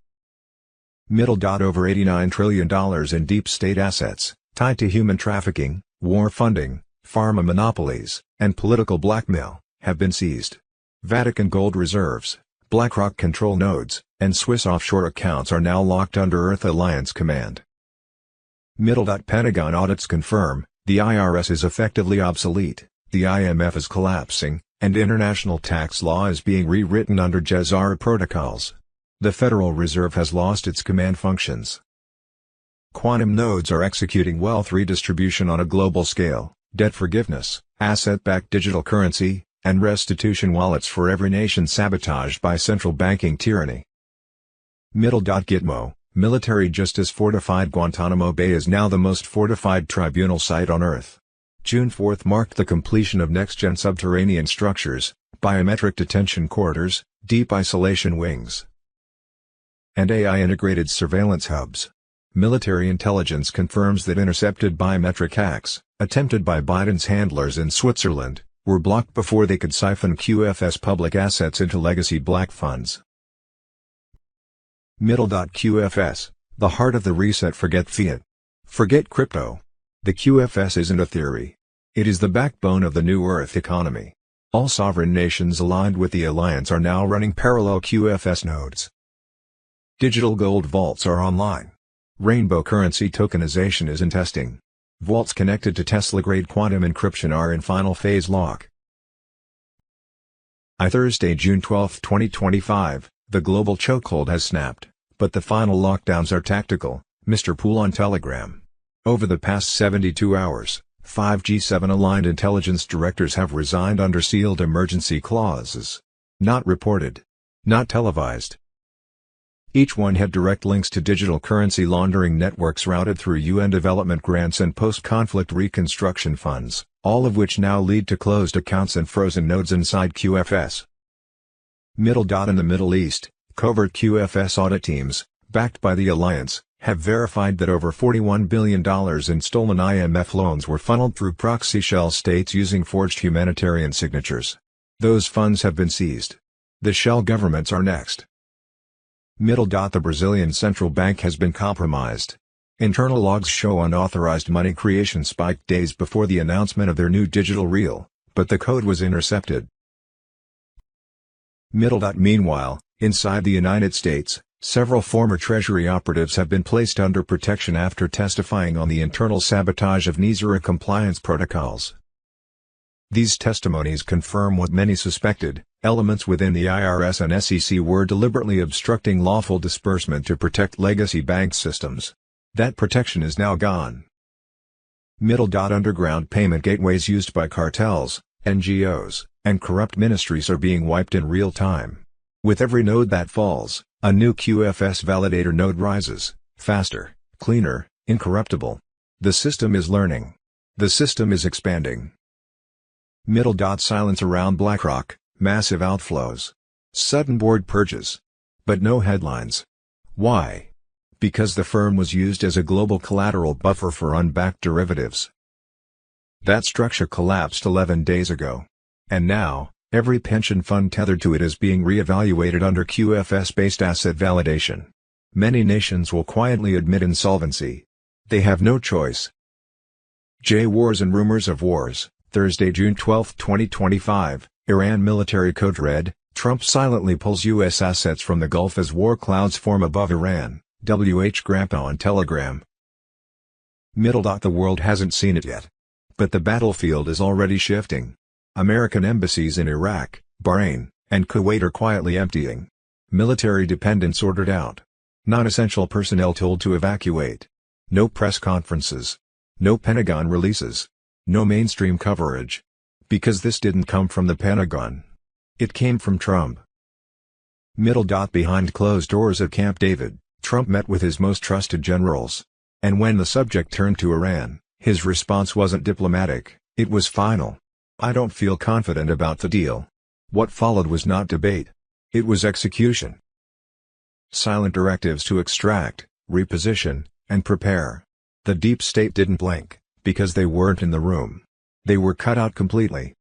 Over $89 trillion in deep state assets, tied to human trafficking, war funding, pharma monopolies, and political blackmail, have been seized. Vatican gold reserves, BlackRock control nodes, and Swiss offshore accounts are now locked under Earth Alliance command. Pentagon audits confirm, the IRS is effectively obsolete, the IMF is collapsing, and international tax law is being rewritten under GESARA protocols. The Federal Reserve has lost its command functions. Quantum nodes are executing wealth redistribution on a global scale, debt forgiveness, asset-backed digital currency, and restitution wallets for every nation sabotaged by central banking tyranny. Gitmo, military justice fortified. Guantanamo Bay is now the most fortified tribunal site on Earth. June 4 marked the completion of next-gen subterranean structures, biometric detention quarters, deep isolation wings, and AI-integrated surveillance hubs. Military intelligence confirms that intercepted biometric hacks, attempted by Biden's handlers in Switzerland, were blocked before they could siphon QFS public assets into legacy black funds. QFS, the heart of the reset. Forget fiat. Forget crypto. The QFS isn't a theory. It is the backbone of the new Earth economy. All sovereign nations aligned with the alliance are now running parallel QFS nodes. Digital gold vaults are online. Rainbow currency tokenization is in testing. Vaults connected to Tesla-grade quantum encryption are in final phase lock. Thursday, June 12, 2025, the global chokehold has snapped, but the final lockdowns are tactical, Mr. Poole on Telegram. Over the past 72 hours, 5 G7-aligned intelligence directors have resigned under sealed emergency clauses. Not reported. Not televised. Each one had direct links to digital currency laundering networks routed through UN development grants and post-conflict reconstruction funds, all of which now lead to closed accounts and frozen nodes inside QFS. In the Middle East, covert QFS audit teams, backed by the alliance, have verified that over $41 billion in stolen IMF loans were funneled through proxy shell states using forged humanitarian signatures. Those funds have been seized. The shell governments are next. The Brazilian central bank has been compromised. Internal logs show unauthorized money creation spiked days before the announcement of their new digital real, but the code was intercepted. Meanwhile, inside the United States, several former Treasury operatives have been placed under protection after testifying on the internal sabotage of NESARA compliance protocols. These testimonies confirm what many suspected: elements within the IRS and SEC were deliberately obstructing lawful disbursement to protect legacy bank systems. That protection is now gone. Underground payment gateways used by cartels, NGOs, and corrupt ministries are being wiped in real time. With every node that falls, a new QFS validator node rises, faster, cleaner, incorruptible. The system is learning. The system is expanding. Silence around BlackRock, massive outflows. Sudden board purges. But no headlines. Why? Because the firm was used as a global collateral buffer for unbacked derivatives. That structure collapsed 11 days ago. And now, every pension fund tethered to it is being re-evaluated under QFS-based asset validation. Many nations will quietly admit insolvency. They have no choice. Wars and rumors of wars. Thursday, June 12, 2025, Iran military code red, Trump silently pulls U.S. assets from the Gulf as war clouds form above Iran, W.H. Grandpa on Telegram. The world hasn't seen it yet. But the battlefield is already shifting. American embassies in Iraq, Bahrain, and Kuwait are quietly emptying. Military dependents ordered out. Non-essential personnel told to evacuate. No press conferences. No Pentagon releases. No mainstream coverage. Because this didn't come from the Pentagon. It came from Trump. Behind closed doors at Camp David, Trump met with his most trusted generals. And when the subject turned to Iran, his response wasn't diplomatic, it was final. I don't feel confident about the deal. What followed was not debate. It was execution. Silent directives to extract, reposition, and prepare. The deep state didn't blink, because they weren't in the room. They were cut out completely.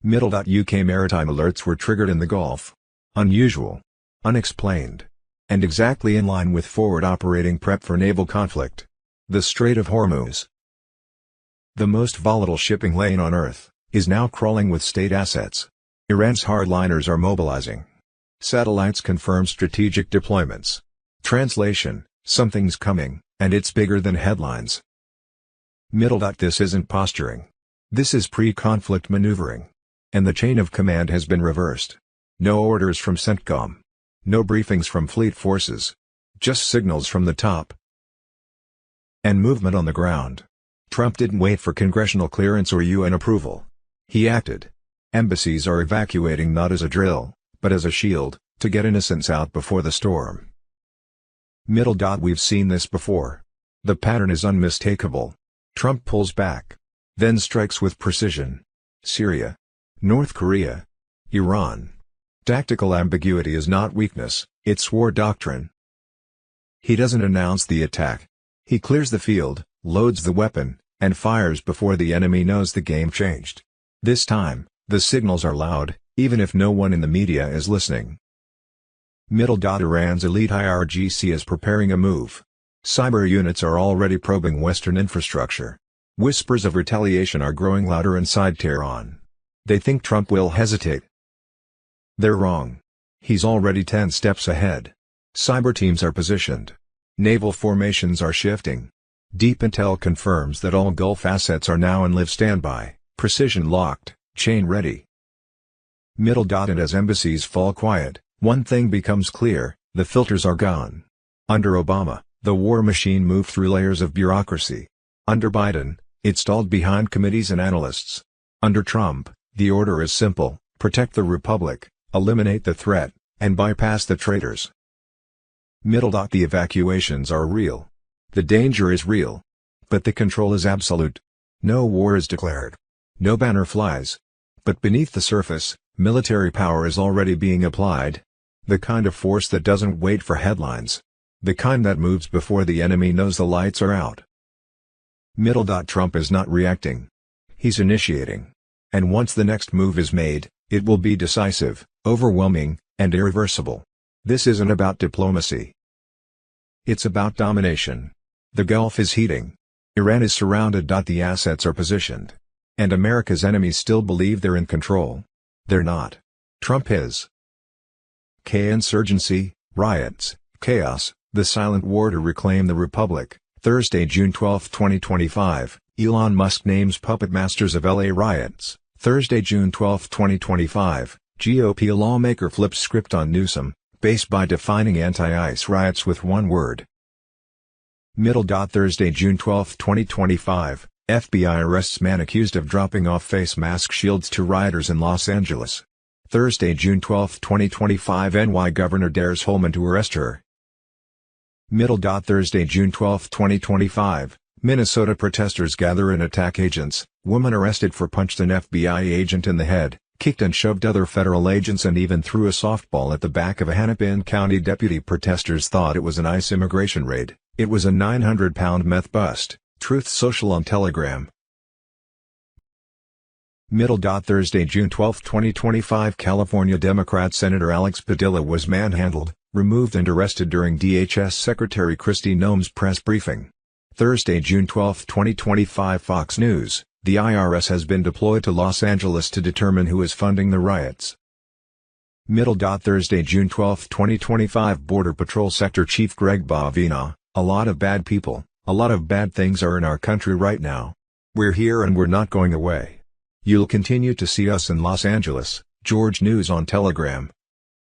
UK maritime alerts were triggered in the Gulf. Unusual. Unexplained. And exactly in line with forward operating prep for naval conflict. The Strait of Hormuz, the most volatile shipping lane on Earth, is now crawling with state assets. Iran's hardliners are mobilizing. Satellites confirm strategic deployments. Translation: something's coming, and it's bigger than headlines. This isn't posturing. This is pre-conflict maneuvering. And the chain of command has been reversed. No orders from CENTCOM. No briefings from fleet forces. Just signals from the top. And movement on the ground. Trump didn't wait for congressional clearance or UN approval. He acted. Embassies are evacuating not as a drill, but as a shield, to get innocents out before the storm. We've seen this before. The pattern is unmistakable. Trump pulls back. Then strikes with precision. Syria. North Korea. Iran. Tactical ambiguity is not weakness, it's war doctrine. He doesn't announce the attack. He clears the field, loads the weapon, and fires before the enemy knows the game changed. This time, the signals are loud, even if no one in the media is listening. Iran's elite IRGC is preparing a move. Cyber units are already probing Western infrastructure. Whispers of retaliation are growing louder inside Tehran. They think Trump will hesitate. They're wrong. He's already 10 steps ahead. Cyber teams are positioned. Naval formations are shifting. Deep intel confirms that all Gulf assets are now in live standby, precision locked, chain ready. And as embassies fall quiet, one thing becomes clear: the filters are gone. Under Obama, the war machine moved through layers of bureaucracy. Under Biden, it stalled behind committees and analysts. Under Trump, the order is simple: protect the republic, eliminate the threat, and bypass the traitors. The evacuations are real. The danger is real. But the control is absolute. No war is declared. No banner flies. But beneath the surface, military power is already being applied. The kind of force that doesn't wait for headlines. The kind that moves before the enemy knows the lights are out. Trump is not reacting. He's initiating. And once the next move is made, it will be decisive, overwhelming, and irreversible. This isn't about diplomacy. It's about domination. The Gulf is heating. Iran is surrounded. The assets are positioned. And America's enemies still believe they're in control. They're not. Trump is. Insurgency, riots, chaos, the silent war to reclaim the republic. Thursday, June 12, 2025, Elon Musk names puppet masters of LA riots. Thursday, June 12, 2025, GOP lawmaker flips script on Newsom, base by defining anti-ICE riots with one word. Thursday, June 12, 2025, FBI arrests man accused of dropping off face mask shields to rioters in Los Angeles. Thursday, June 12, 2025, NY Governor dares Holman to arrest her. Thursday, June 12, 2025, Minnesota protesters gather and attack agents. Woman arrested for punched an FBI agent in the head, kicked and shoved other federal agents and even threw a softball at the back of a Hennepin County deputy. Protesters thought it was an ICE immigration raid. It was a 900-pound meth bust. Truth Social on Telegram. Thursday, June 12, 2025, California Democrat Senator Alex Padilla was manhandled, removed and arrested during DHS Secretary Kristi Noem's press briefing. Thursday, June 12, 2025, Fox News, the IRS has been deployed to Los Angeles to determine who is funding the riots. Thursday, June 12, 2025, Border Patrol Sector Chief Greg Bavina, a lot of bad people, a lot of bad things are in our country right now. We're here and we're not going away. You'll continue to see us in Los Angeles. George News on Telegram.